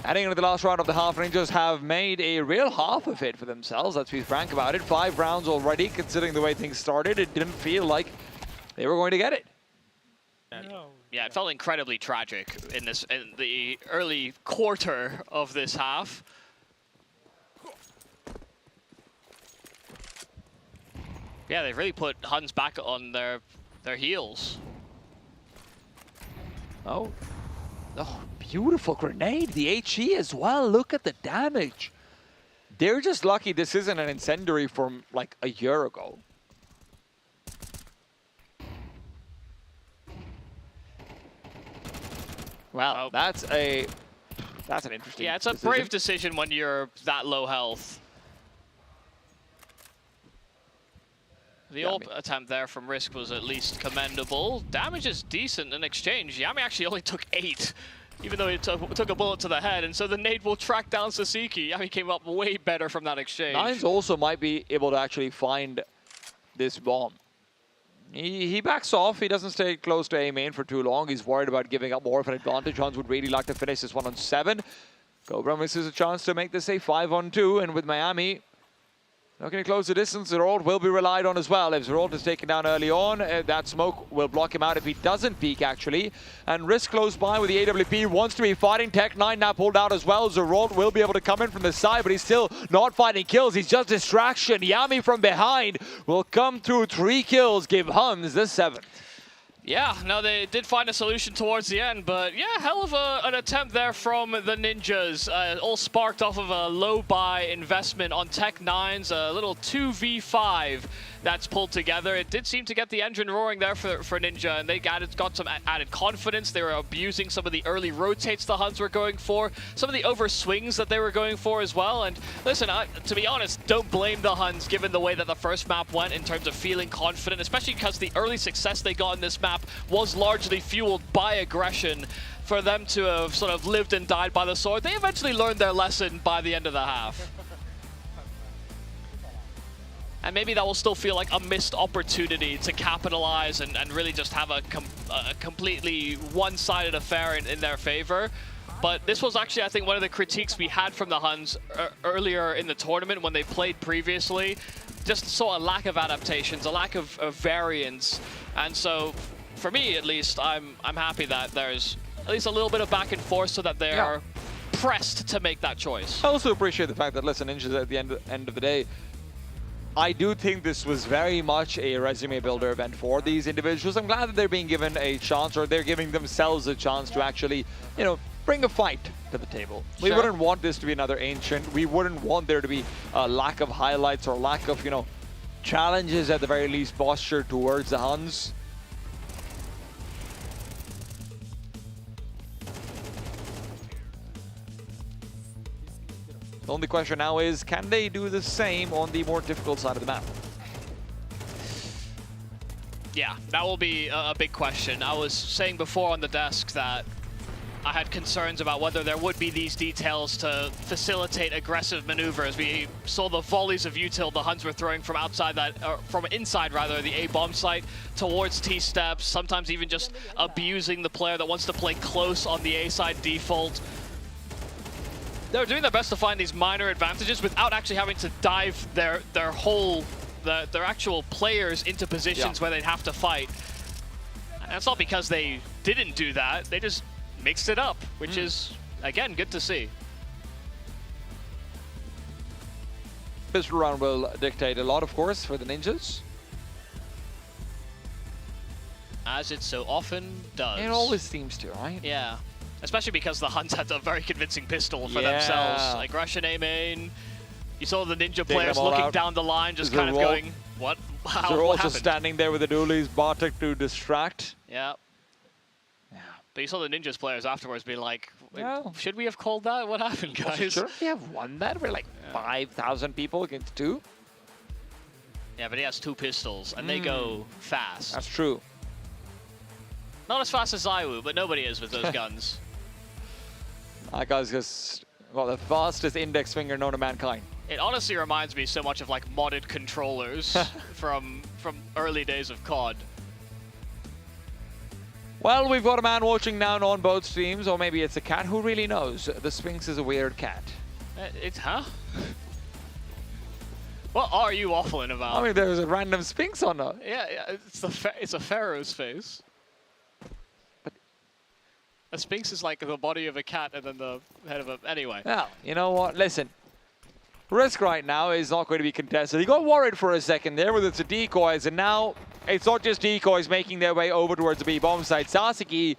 Heading into the last round of the half, Rangers have made a real half of it for themselves. Let's be frank about it. 5 rounds already, considering the way things started. It didn't feel like they were going to get it. Yeah, it felt incredibly tragic in the early quarter of this half. Yeah, they've really put Huns back on their heels. Oh, beautiful grenade. The HE as well. Look at the damage. They're just lucky this isn't an incendiary from like a year ago. Well, that's an interesting Yeah, it's a brave decision when you're that low health. The ult attempt there from Risk was at least commendable. Damage is decent in exchange. Yami actually only took 8, even though he took a bullet to the head, and so the nade will track down Sasiki. Yami came up way better from that exchange. Nines also might be able to actually find this bomb. He backs off. He doesn't stay close to A main for too long. He's worried about giving up more of an advantage. Huns would really like to finish this 1-on-7. Cobra misses a chance to make this a 5-on-2, and with Miami looking to close the distance, Zerold will be relied on as well. If Zerold is taken down early on, that smoke will block him out if he doesn't peek, actually. And Risk close by with the AWP, wants to be fighting. Tech9 now pulled out as well. Zerold will be able to come in from the side, but he's still not finding kills. He's just distraction. Yami from behind will come through 3 kills, give Huns the 7th. Yeah, no, they did find a solution towards the end, but yeah, hell of an attempt there from the Ninjas. All sparked off of a low buy investment on Tech9's, a little 2v5 that's pulled together. It did seem to get the engine roaring there for Ninja, and they got some added confidence. They were abusing some of the early rotates the Huns were going for, some of the overswings that they were going for as well. And listen, to be honest, don't blame the Huns given the way that the first map went in terms of feeling confident, especially because the early success they got in this map was largely fueled by aggression. For them to have sort of lived and died by the sword, they eventually learned their lesson by the end of the half. And maybe that will still feel like a missed opportunity to capitalize and really just have a completely one-sided affair in their favor. But this was actually, I think, one of the critiques we had from the Huns earlier in the tournament when they played previously. Just saw a lack of adaptations, a lack of variance. And so, for me at least, I'm happy that there's at least a little bit of back and forth so that they are pressed to make that choice. I also appreciate the fact that, listen, Ninjas at the end of the day, I do think this was very much a resume builder event for these individuals. I'm glad that they're being given a chance, or they're giving themselves a chance to actually, you know, bring a fight to the table. We wouldn't want this to be another Ancient. We wouldn't want there to be a lack of highlights or lack of, you know, challenges at the very least postured towards the Huns. The only question now is, can they do the same on the more difficult side of the map? Yeah, that will be a big question. I was saying before on the desk that I had concerns about whether there would be these details to facilitate aggressive maneuvers. We saw the volleys of util the Huns were throwing from outside that, or from inside rather, the A bomb site towards T steps, sometimes even just abusing the player that wants to play close on the A side default. They're doing their best to find these minor advantages without actually having to dive their actual players into positions where they'd have to fight. And it's not because they didn't do that, they just mixed it up, which is, again, good to see. Pistol round will dictate a lot, of course, for the Ninjas. As it so often does. It always seems to, right? Yeah. Especially because the Huns had a very convincing pistol for themselves. Aggression A main. You saw the Ninja players looking down the line, just kind of going, what? How? They're What also happened? standing there with the dualies, Bartek to distract. Yeah. But you saw the Ninjas players afterwards being like, should we have called that? What happened, guys? Sure, we have won that. We're like 5,000 people against 2. Yeah, but he has 2 pistols, and they go fast. That's true. Not as fast as Zaiwu, but nobody is with those guns. That guy's just, well, the fastest index finger known to mankind. It honestly reminds me so much of like modded controllers from early days of COD. Well, we've got a man watching now on both streams, or maybe it's a cat. Who really knows? The Sphinx is a weird cat. It's, huh? What are you waffling about? I mean, there's a random Sphinx on her. Yeah, it's a pharaoh's face. A Sphinx is like the body of a cat and then the head of a... Anyway. Well, you know what? Listen. Risk right now is not going to be contested. He got worried for a second there with the decoys, and now it's not just decoys making their way over towards the B bomb site. Sasuke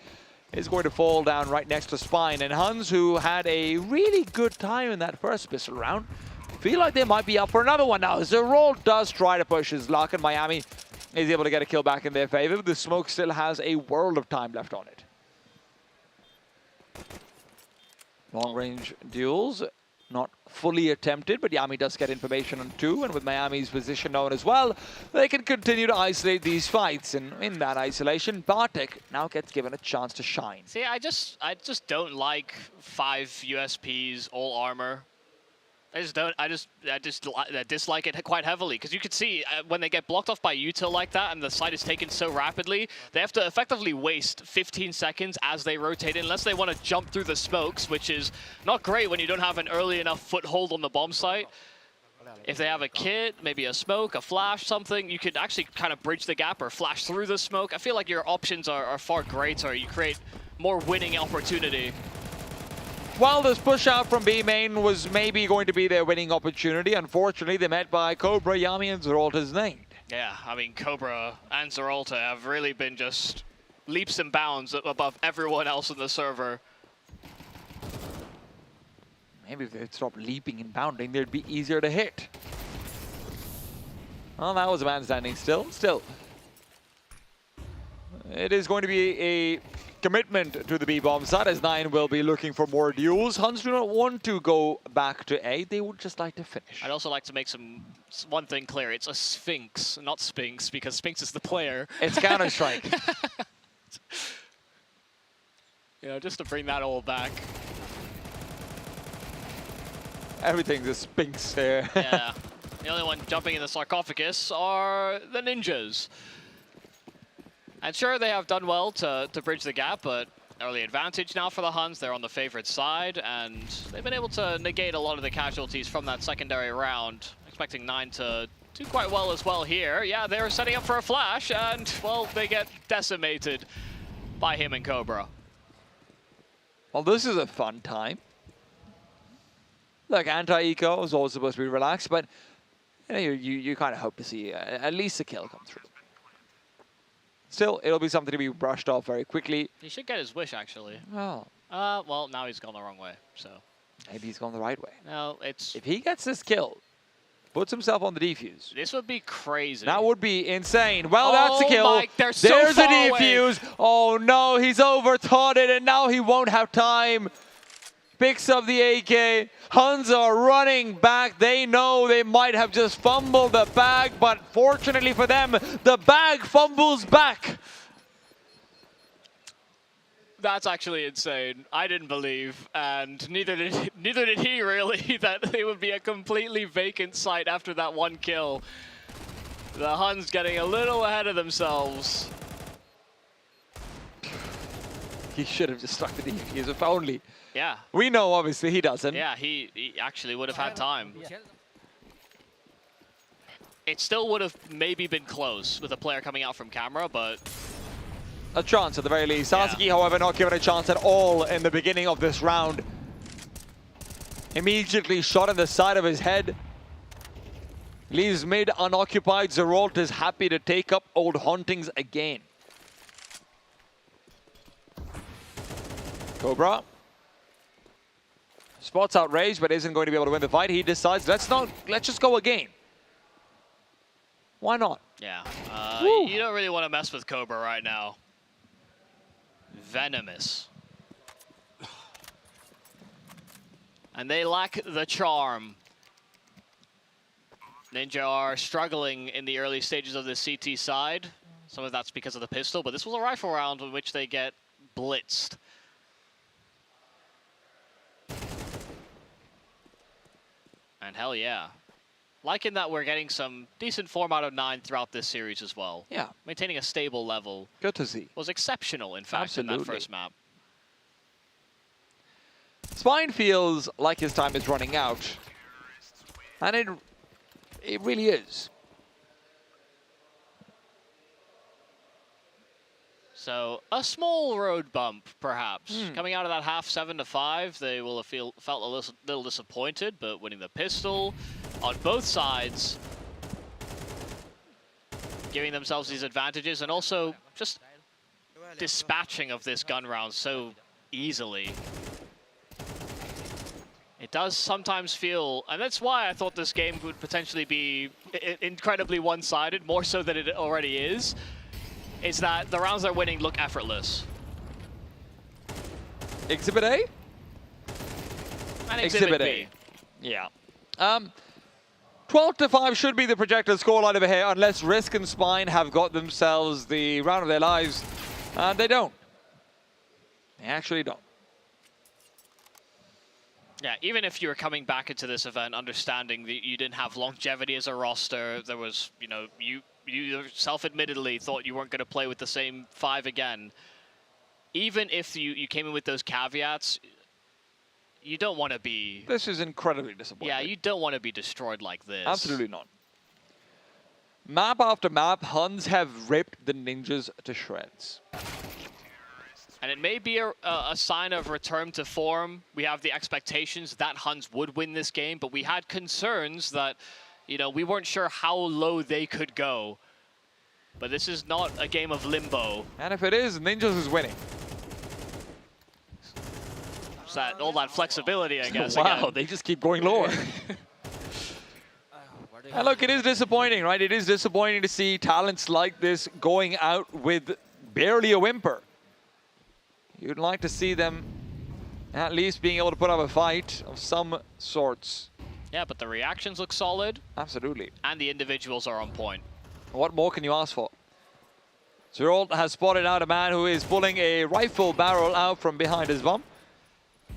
is going to fall down right next to Spine, and Huns, who had a really good time in that first pistol round, feel like they might be up for another one now. Zerol does try to push his luck, and Miami is able to get a kill back in their favor, but the smoke still has a world of time left on it. Long-range duels, not fully attempted, but Yami does get information on 2, and with Miami's position known as well, they can continue to isolate these fights, and in that isolation, Bartek now gets given a chance to shine. See, I just don't like 5 USPs, all armor. I dislike it quite heavily, because you could see when they get blocked off by util like that and the site is taken so rapidly, they have to effectively waste 15 seconds as they rotate in, unless they want to jump through the smokes, which is not great when you don't have an early enough foothold on the bomb site. If they have a kit, maybe a smoke, a flash, something, you could actually kind of bridge the gap or flash through the smoke. I feel like your options are far greater. You create more winning opportunity. Well, this push out from B main was maybe going to be their winning opportunity. Unfortunately, they're met by Cobra, Yami, and Zeralta's named. Yeah, I mean, Cobra and Zeralta have really been just leaps and bounds above everyone else on the server. Maybe if they'd stop leaping and bounding, they'd be easier to hit. Well, that was a man standing still. Still, it is going to be a commitment to the B-bomb side, as 9 will be looking for more duels. Huns do not want to go back to A. They would just like to finish. I'd also like to make one thing clear. It's a Sphinx, not Sphinx, because Sphinx is the player. It's Counter-Strike. You know, just to bring that all back. Everything's a Sphinx there. Yeah. The only one jumping in the sarcophagus are the ninjas. And sure, they have done well to bridge the gap, but early advantage now for the Huns. They're on the favorite side, and they've been able to negate a lot of the casualties from that secondary round. Expecting 9 to do quite well as well here. Yeah, they're setting up for a flash, and, well, they get decimated by him and Cobra. Well, this is a fun time. Look, anti-eco is always supposed to be relaxed, but you know, you kind of hope to see at least a kill come through. Still, it'll be something to be brushed off very quickly. He should get his wish, actually. Well. Well, now he's gone the wrong way, so. Maybe he's gone the right way. No, it's... If he gets this kill, puts himself on the defuse. This would be crazy. That would be insane. Well, that's a kill. My, There's so a defuse. Away. Oh, no, he's overthought it, and now he won't have time. Picks up the AK. Huns are running back. They know they might have just fumbled the bag, but fortunately for them, the bag fumbles back. That's actually insane. I didn't believe, and neither did he really, that it would be a completely vacant site after that one kill. The Huns getting a little ahead of themselves. He should have just stuck the defuse, if only. Yeah. We know, obviously, he doesn't. Yeah, he actually would have had time. It still would have maybe been close with a player coming out from camera, but... A chance at the very least. Sasuke, however, not given a chance at all in the beginning of this round. Immediately shot in the side of his head. Leaves mid unoccupied. Zeralt is happy to take up old hauntings again. Cobra. Spots outraged, but isn't going to be able to win the fight. He decides, let's just go again. Why not? Yeah, you don't really want to mess with Cobra right now. Venomous. And they lack the charm. Ninja are struggling in the early stages of the CT side. Some of that's because of the pistol, but this was a rifle round in which they get blitzed. And hell yeah. Liking that we're getting some decent form out of 9 throughout this series as well. Yeah. Maintaining a stable level. Good to see. Was exceptional, in fact, in that first map. Spine feels like his time is running out. And It really is. So a small road bump, perhaps. Coming out of that half 7-5, they will have felt a little disappointed, but winning the pistol on both sides, giving themselves these advantages, and also just dispatching of this gun round so easily. It does sometimes feel, and that's why I thought this game would potentially be incredibly one-sided, more so than it already is that the rounds they're winning look effortless. Exhibit A? And Exhibit B. Yeah. 12-5 should be the projected scoreline over here, unless Risk and Spine have got themselves the round of their lives. And they don't. They actually don't. Yeah, even if you were coming back into this event understanding that you didn't have longevity as a roster, there was, you know, you self-admittedly thought you weren't going to play with the same 5 again. Even if you came in with those caveats, you don't want to be... This is incredibly disappointing. Yeah, you don't want to be destroyed like this. Absolutely not. Map after map, Huns have ripped the Ninjas to shreds. And it may be a sign of return to form. We have the expectations that Huns would win this game, but we had concerns that, you know, we weren't sure how low they could go. But this is not a game of limbo. And if it is, Ninjas is winning. It's all that flexibility, I guess. Wow, again. they just keep going lower. And look, it is disappointing, right? It is disappointing to see talents like this going out with barely a whimper. You'd like to see them at least being able to put up a fight of some sorts. Yeah, but the reactions look solid. Absolutely. And the individuals are on point. What more can you ask for? Zerald has spotted out a man who is pulling a rifle barrel out from behind his bum.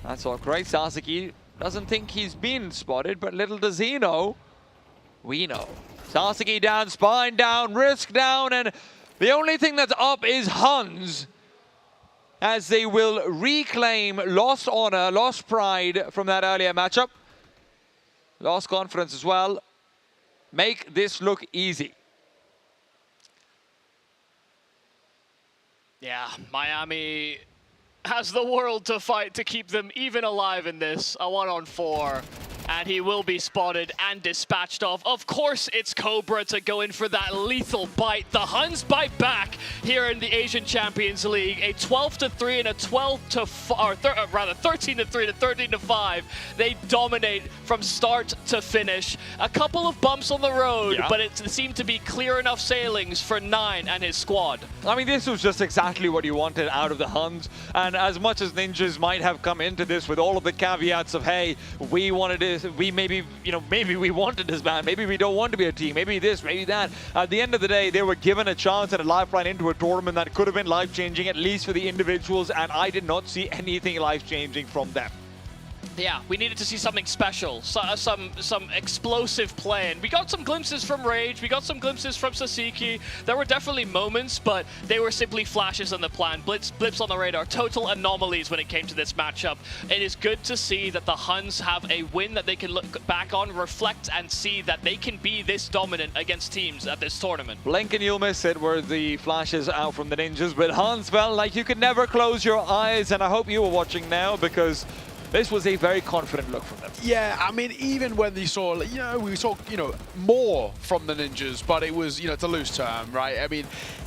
That's all great. Sasuke doesn't think he's been spotted, but little does he know, we know. Sasuke down, Spine down, Risk down, and the only thing that's up is Huns, as they will reclaim lost honor, lost pride from that earlier matchup. Lost confidence as well. Make this look easy. Yeah, Miami has the world to fight to keep them even alive in this. A 1-on-4. And he will be spotted and dispatched off. Of course, it's Cobra to go in for that lethal bite. The Huns bite back here in the Asian Champions League. A 12-3 and a 13-3 to 13-5. They dominate from start to finish. A couple of bumps on the road, but it seemed to be clear enough sailings for 9 and his squad. I mean, this was just exactly what you wanted out of the Huns. And as much as Ninjas might have come into this with all of the caveats of, hey, we wanted to, maybe we wanted this man, maybe we don't want to be a team, maybe this, maybe that. At the end of the day, they were given a chance and a lifeline into a tournament that could have been life-changing, at least for the individuals, and I did not see anything life-changing from them. Yeah, we needed to see something special, some explosive play. And we got some glimpses from Rage, we got some glimpses from Sasuke. There were definitely moments, but they were simply flashes on the plan, blips on the radar, total anomalies when it came to this matchup. It is good to see that the Huns have a win that they can look back on, reflect, and see that they can be this dominant against teams at this tournament. Blink and you'll miss it were the flashes out from the Ninjas, but Huns felt like you could never close your eyes, and I hope you were watching now, because this was a very confident look from them. Yeah, I mean, even when they saw, we saw, more from the Ninjas, but it was, it's a loose term, right? I mean,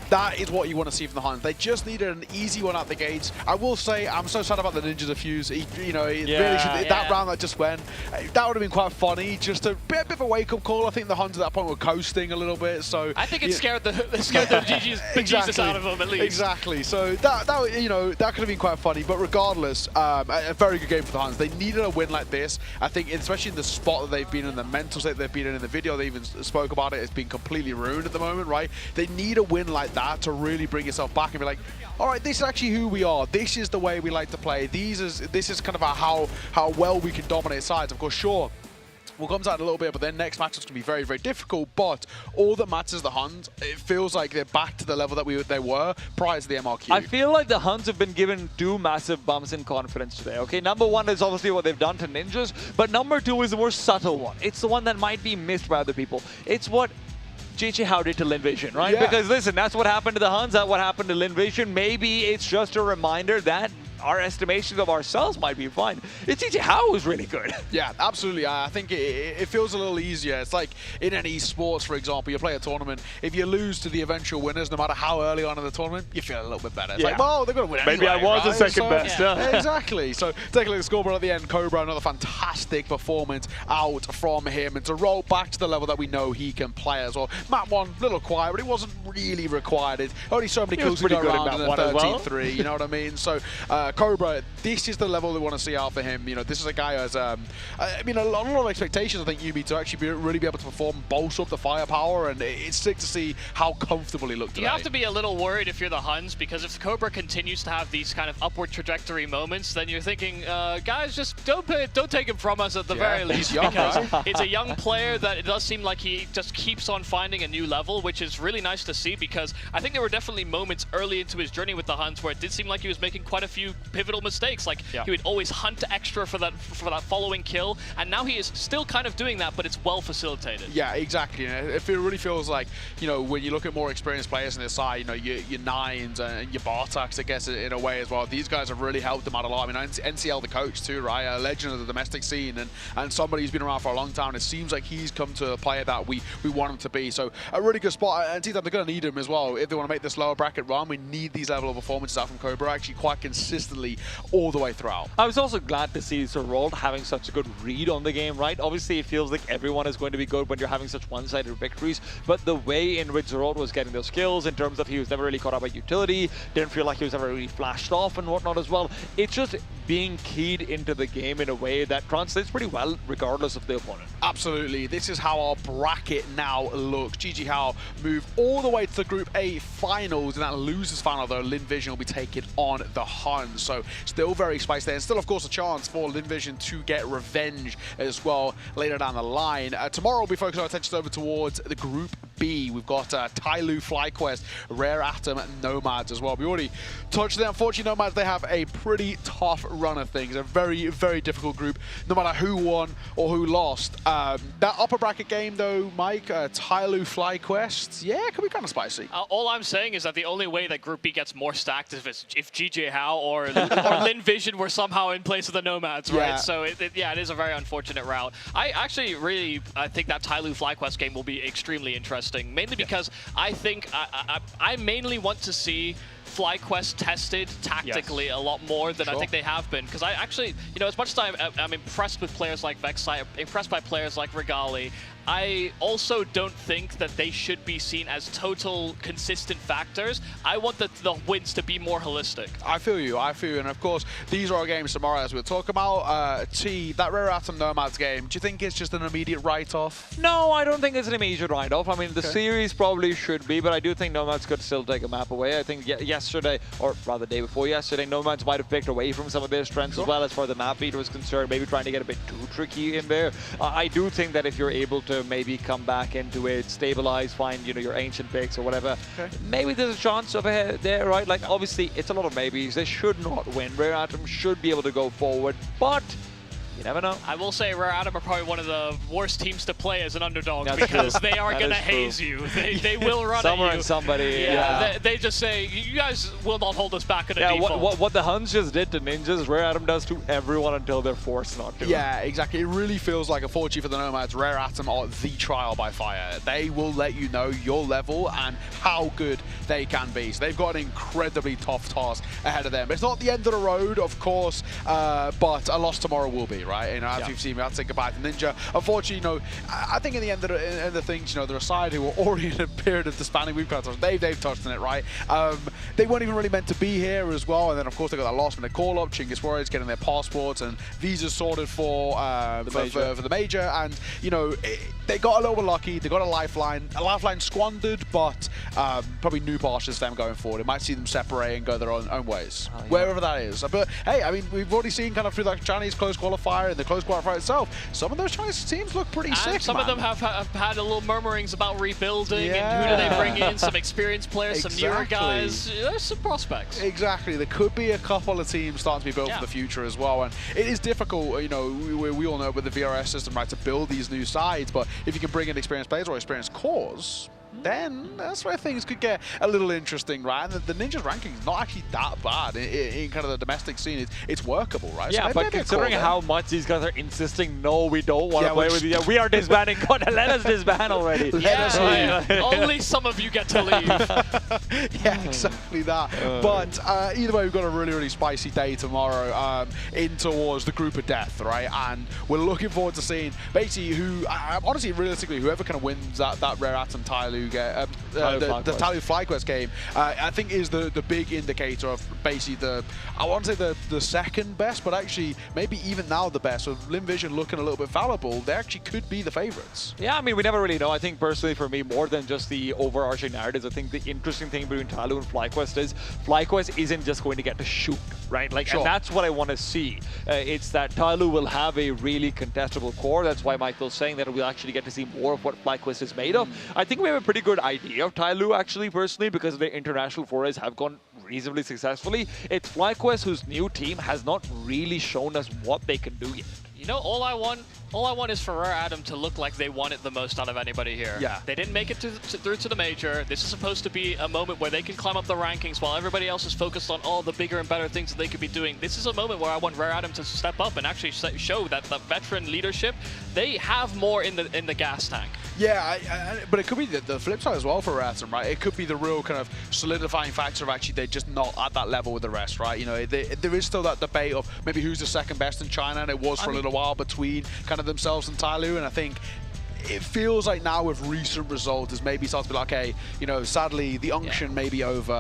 that is what you want to see from the Huns. They just needed an easy one out the gates. I will say, I'm so sad about the Ninjas of Fuse. Really should, that round that just went, that would have been quite funny. Just a bit of a wake-up call. I think the Huns at that point were coasting a little bit. So I think it scared the bejesus out of them at least. Exactly. So that could have been quite funny. But regardless, a very good game for the Huns. They needed a win like this. I think, especially in the spot that they've been in, the mental state they've been in the video, they even spoke about it. It's been completely ruined at the moment, right? They need a win like that to really bring yourself back and be like, all right, this is actually who we are. This is the way we like to play. This is kind of how well we can dominate sides. Of course, sure, We'll come to that in a little bit, but their next match is going to be very, very difficult. But all that matters, the Huns, it feels like they're back to the level that they were prior to the MRQ. I feel like the Huns have been given 2 massive bumps in confidence today. Okay, number 1 is obviously what they've done to Ninjas, but number 2 is the more subtle one. It's the one that might be missed by other people. It's what JJ How did to Linvision, right? Yeah. Because listen, that's what happened to the Huns, that's what happened to Linvision. Maybe it's just a reminder that our estimations of ourselves might be fine. It's JJ How was really good. Yeah, absolutely. I think it feels a little easier. It's like in any sports, for example, you play a tournament. If you lose to the eventual winners, no matter how early on in the tournament, you feel a little bit better. It's like, well, they're going to win Maybe anyway, I was right? the second best. Yeah. Exactly. So take a look at the scoreboard at the end. Cobra, another fantastic performance out from him. And to roll back to the level that we know he can play as well. Map 1, a little quiet, but it wasn't really required. Only so many kills to go around in a 13-3, you know what I mean? So Cobra, this is the level we want to see out for him. You know, this is a guy who has, I mean, a lot of expectations, I think, Yubi, to actually really be able to perform, bolster up the firepower, and it's sick to see how comfortable he looked today. You have to be a little worried if you're the Huns, because if Cobra continues to have these kind of upward trajectory moments, then you're thinking, guys, just don't take him from us at the very least, young, because right? it's a young player that it does seem like he just keeps on finding a new level, which is really nice to see, because I think there were definitely moments early into his journey with the Huns where it did seem like he was making quite a few pivotal mistakes. Like he would always hunt extra for that following kill, and now he is still kind of doing that, but it's well facilitated. Yeah, exactly. And it really feels like, you know, when you look at more experienced players on this side, you know, your Nines and your Bartaks, I guess, in a way as well. These guys have really helped them out a lot. I mean, NCL, the coach too, right? A legend of the domestic scene, and somebody who's been around for a long time. It seems like he's come to a player that we want him to be. So a really good spot. And T-Time, they're going to need him as well. If they want to make this lower bracket run, we need these level of performances out from Cobra actually quite consistently all the way throughout. I was also glad to see Zerold having such a good read on the game, right? Obviously, it feels like everyone is going to be good when you're having such one-sided victories, but the way in which Zerold was getting those kills, in terms of he was never really caught up by utility, didn't feel like he was ever really flashed off and whatnot as well. It's just being keyed into the game in a way that translates pretty well, regardless of the opponent. Absolutely. This is how our bracket now looks. GG How move all the way to the Group A finals. In that losers final, though, Linvision will be taking on the Huns. So still very spicy there. And still, of course, a chance for Linvision to get revenge as well later down the line. Tomorrow, we'll be focusing our attention over towards the Group B. We've got Tyloo, FlyQuest, Rare Atom, Nomads as well. We already touched them. Unfortunately, Nomads, they have a pretty tough run of things. A very, very difficult group, no matter who won or who lost. That upper bracket game, though, Mike, Tyloo, FlyQuest, yeah, it could be kind of spicy. All I'm saying is that the only way that Group B gets more stacked is if GJ How or Linvision were somehow in place of the Nomads, right? Yeah. So, it is a very unfortunate route. I actually really think that Tyloo FlyQuest game will be extremely interesting, mainly because I think I mainly want to see FlyQuest tested tactically a lot more than I think they have been. Because I actually, you know, as much as I'm impressed with players like Vexite, impressed by players like Regali, I also don't think that they should be seen as total consistent factors. I want the wins to be more holistic. I feel you. And of course, these are our games tomorrow, as we'll talk about. T, that Rare Atom Nomads game, do you think it's just an immediate write-off? No, I don't think it's an immediate write-off. I mean, the series probably should be, but I do think Nomads could still take a map away. I think yesterday, or rather the day before yesterday, Nomads might have picked away from some of their strengths as well as far as the map beat was concerned, maybe trying to get a bit too tricky in there. I do think that if you're able to maybe come back into it, stabilize, find, you know, your ancient picks or whatever, maybe there's a chance of a there, right? Like, obviously, it's a lot of maybes. They should not win. Rare Atom should be able to go forward, but you never know. I will say Rare Atom are probably one of the worst teams to play as an underdog because they are going to haze you. They will run Somewhere at you. and somebody. They just say, you guys will not hold us back at a default. What the Huns just did to Ninjas, Rare Atom does to everyone until they're forced not to. Yeah, exactly. It really feels like, unfortunately for the Nomads, Rare Atom are the trial by fire. They will let you know your level and how good they can be. So they've got an incredibly tough task ahead of them. It's not the end of the road, of course, but a loss tomorrow will be, right? You know, as we've seen, we have to say goodbye to Ninja. Unfortunately, you know, I think in the end of the things, you know, they're a side who were already in a period of disbanding. We've got they've touched on it, right? They weren't even really meant to be here as well. And then, of course, they got that last minute call up. Chinggis Warriors getting their passports and visas sorted for the major. And, you know, they got a little bit lucky. They got a lifeline squandered, but probably new pastures for them going forward. It might see them separate and go their own ways, wherever that is. But hey, I mean, we've already seen kind of through that Chinese close qualifier. qualifier, in the close qualifier itself, some of those Chinese teams look pretty sick, some of them have had a little murmurings about rebuilding and who do they bring in, some experienced players, some newer guys. There's some prospects. Exactly. There could be a couple of teams starting to be built for the future as well. And it is difficult, you know, we all know with the VRS system, right, to build these new sides. But if you can bring in experienced players or experienced cores, then that's where things could get a little interesting, right? And the Ninjas ranking is not actually that bad in kind of the domestic scene. It's workable, right? Yeah, so but considering how much these guys are insisting, no, we don't want to play with you. We are disbanding. God, let us disband already. Let us leave. Only some of you get to leave. Yeah, exactly that. But either way, we've got a really, really spicy day tomorrow in towards the group of death, right? And we're looking forward to seeing basically who, honestly, realistically, whoever kind of wins that Rare Atom Tyloo the Tyloo FlyQuest game, I think is the big indicator of basically I want to say the second best, but actually maybe even now the best. With Lim Vision looking a little bit fallible, they actually could be the favorites. Yeah, I mean, we never really know. I think personally for me, more than just the overarching narratives, I think the interesting thing between Tyloo and FlyQuest is FlyQuest isn't just going to get to shoot, right? Like, and that's what I want to see. It's that Tyloo will have a really contestable core. That's why Michael's saying that we'll actually get to see more of what FlyQuest is made of. I think we have a pretty good idea of Tyloo, actually, personally, because their international forays have gone reasonably successfully. It's FlyQuest whose new team has not really shown us what they can do yet. You know, all I want is for Rare Atom to look like they want it the most out of anybody here. Yeah. They didn't make it through to the major. This is supposed to be a moment where they can climb up the rankings while everybody else is focused on all the bigger and better things that they could be doing. This is a moment where I want Rare Atom to step up and actually show that the veteran leadership, they have more in the gas tank. Yeah, but it could be the flip side as well for Rare Atom, right? It could be the real kind of solidifying factor of actually they're just not at that level with the rest, right? You know, there is still that debate of maybe who's the second best in China, and it was for a little while between kind of themselves and Tyloo, and I think it feels like now with recent results is maybe starts to be like, okay, you know, sadly the unction may be over.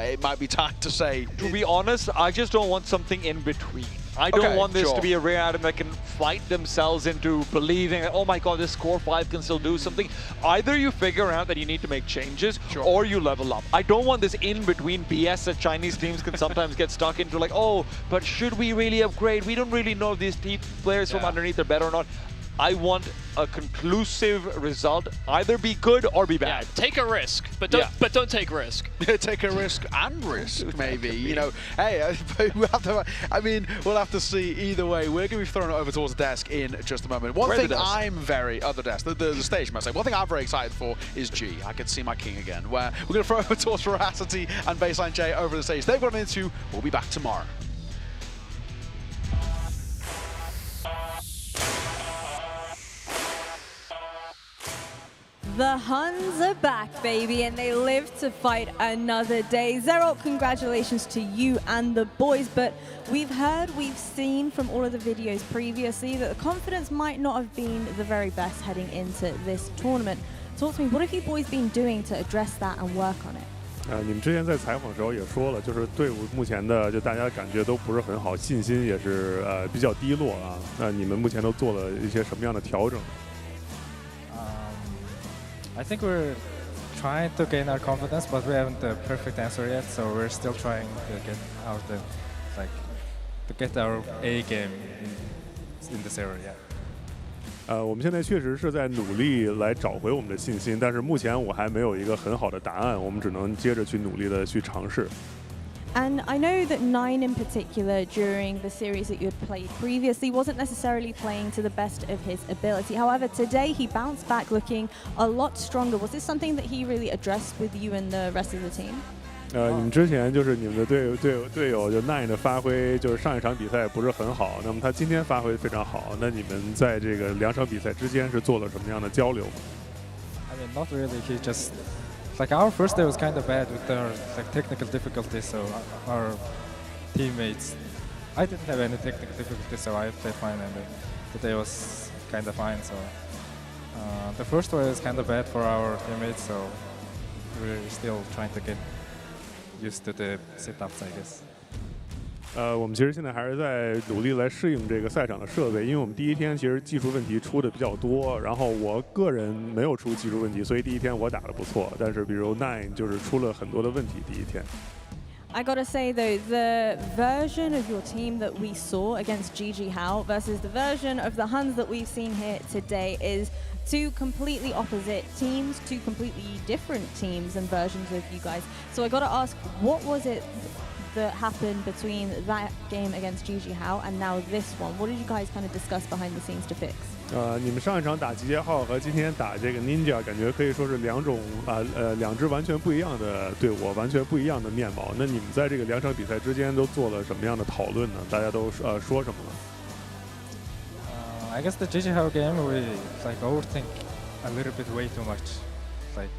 It might be time to say. To be honest, I just don't want something in between. I don't want this to be a Rare Atom that can fight themselves into believing that, oh my god, this Core 5 can still do something. Either you figure out that you need to make changes, or you level up. I don't want this in-between BS that Chinese teams can sometimes get stuck into, like, oh, but should we really upgrade? We don't really know if these players from underneath are better or not. I want a conclusive result, either be good or be bad. Yeah, take a risk, but don't take risk. Take a risk and risk, maybe. You know, hey, we'll have to see either way. We're going to be throwing it over towards the desk in just a moment. One thing I'm very, the stage, must say, one thing I'm very excited for is G. I can see my king again, where we're going to throw over towards Veracity and Baseline J over the stage. They've got an interview. We'll be back tomorrow. The Huns are back, baby, and they live to fight another day. Zerok, congratulations to you and the boys, but we've seen from all of the videos previously that the confidence might not have been the very best heading into this tournament. Talk to me, what have you boys been doing to address that and work on it? 你们之前在采访的时候也说了，就是队伍目前的就大家感觉都不是很好，信心也是比较低落啊。那你们目前都做了一些什么样的调整？ I think we're trying to gain our confidence, but we haven't the perfect answer yet. So we're still trying to get out to get our A game in this area. 我们现在确实是在努力来找回我们的信心，但是目前我还没有一个很好的答案，我们只能接着去努力的去尝试。 And I know that Nine in particular, during the series that you had played previously, wasn't necessarily playing to the best of his ability. However, today he bounced back looking a lot stronger. Was this something that he really addressed with you and the rest of the team? 你们之前就是你们的队友就 Nine 的发挥，就是上一场比赛不是很好，那么他今天发挥非常好。那你们在这个两场比赛之间是做了什么样的交流 I mean, not really. He just our first day was kind of bad with our technical difficulties. So our teammates, I didn't have any technical difficulties, so I played fine, and the day was kind of fine. So the first one is kind of bad for our teammates, so we're still trying to get used to the setups, I guess. 我们其实现在还是在努力来适应这个赛场的设备，因为我们第一天其实技术问题出的比较多，然后我个人没有出技术问题，所以第一天我打得不错，但是比如 Nine 就是出了很多的问题第一天。I gotta say though, the version of your team that we saw against GG Hao versus the version of the Huns that we've seen here today is two completely opposite teams, two completely different teams and versions of you guys. So I gotta ask, what was it that happened between that game against GG Hao and now this one? What did you guys kind of discuss behind the scenes to fix? 你们上一场打集结号和今天打这个 Ninja， 感觉可以说是两支完全不一样的队伍，完全不一样的面貌。那你们在这个2场比赛之间都做了什么样的讨论呢？大家都说什么了？ I guess the GG Hao game we like overthink a little bit way too much. Like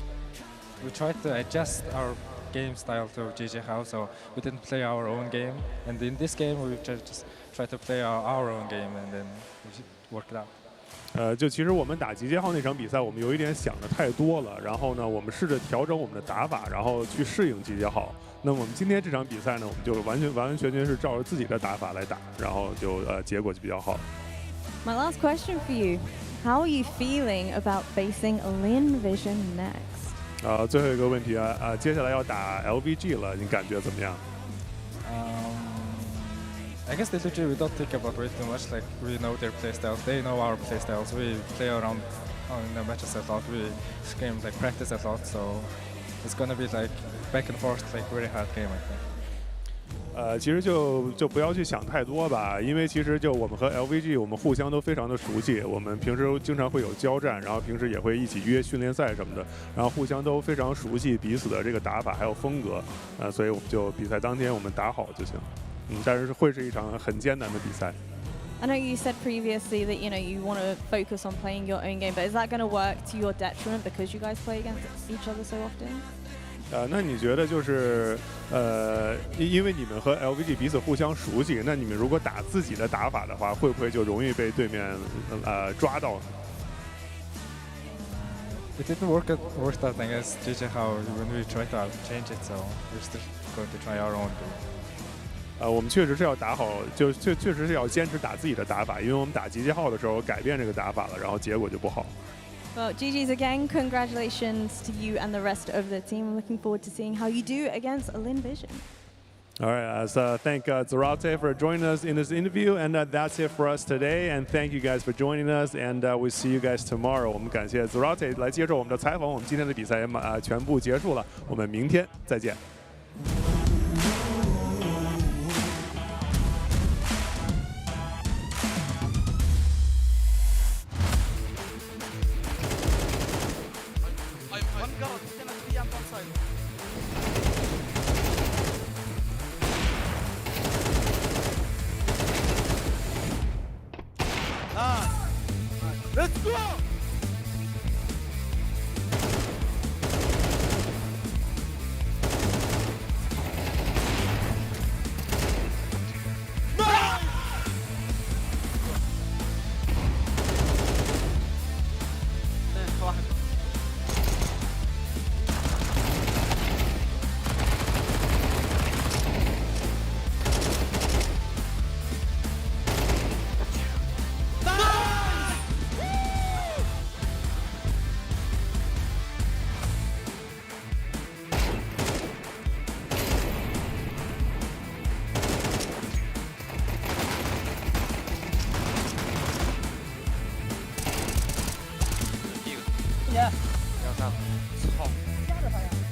we tried to adjust our game style to GG Hao, so we didn't play our own game. And in this game we just try to play our own game, and then we work it out. 就其实我们打集结号那场比赛，我们有一点想的太多了。然后呢，我们试着调整我们的打法，然后去适应集结号。那么我们今天这场比赛呢，我们就完全是照着自己的打法来打，然后就结果就比较好。My last question for you: How are you feeling about facing Lin Vision next? 最后一个问题接下来要打 LVG 了，你感觉怎么样？ I guess literally we don't think about it too much. Like we know their playstyles, they know our playstyles. We play around in the matches a lot. We scrim like practice a lot, so it's gonna be like back and forth, like very hard game, I think. 其实就不要去想太多吧，因为其实就我们和 LVG 我们互相都非常的熟悉，我们平时经常会有交战，然后平时也会一起约训练赛什么的，然后互相都非常熟悉彼此的这个打法还有风格，所以我们就比赛当天我们打好就行。但是会是一场很艰难的比赛。 I know you said previously that you want to focus on playing your own game, but is that going to work to your detriment because you guys play against each other so often? 那你觉得就是因为你们和 LVG 彼此互相熟悉，那你们如果打自己的打法的话，会不会就容易被对面抓到呢？ It didn't work out against GG Hao when we tried to change it, so we're still going to try our own game. 我们确实是要打好，就确实是要坚持打自己的打法，因为我们打集结号的时候改变这个打法了，然后结果就不好。 Well, GG's again. Congratulations to you and the rest of the team. I'm looking forward to seeing how you do against Lin Vision. All right, let's thank Zarate for joining us in this interview, and that's it for us today. And thank you guys for joining us, and we'll see you guys tomorrow. 我们感谢 Zarate 来接受我们的采访。我们今天的比赛也全部结束了，我们明天再见。Let's go! Yeah. 操！压着他呀！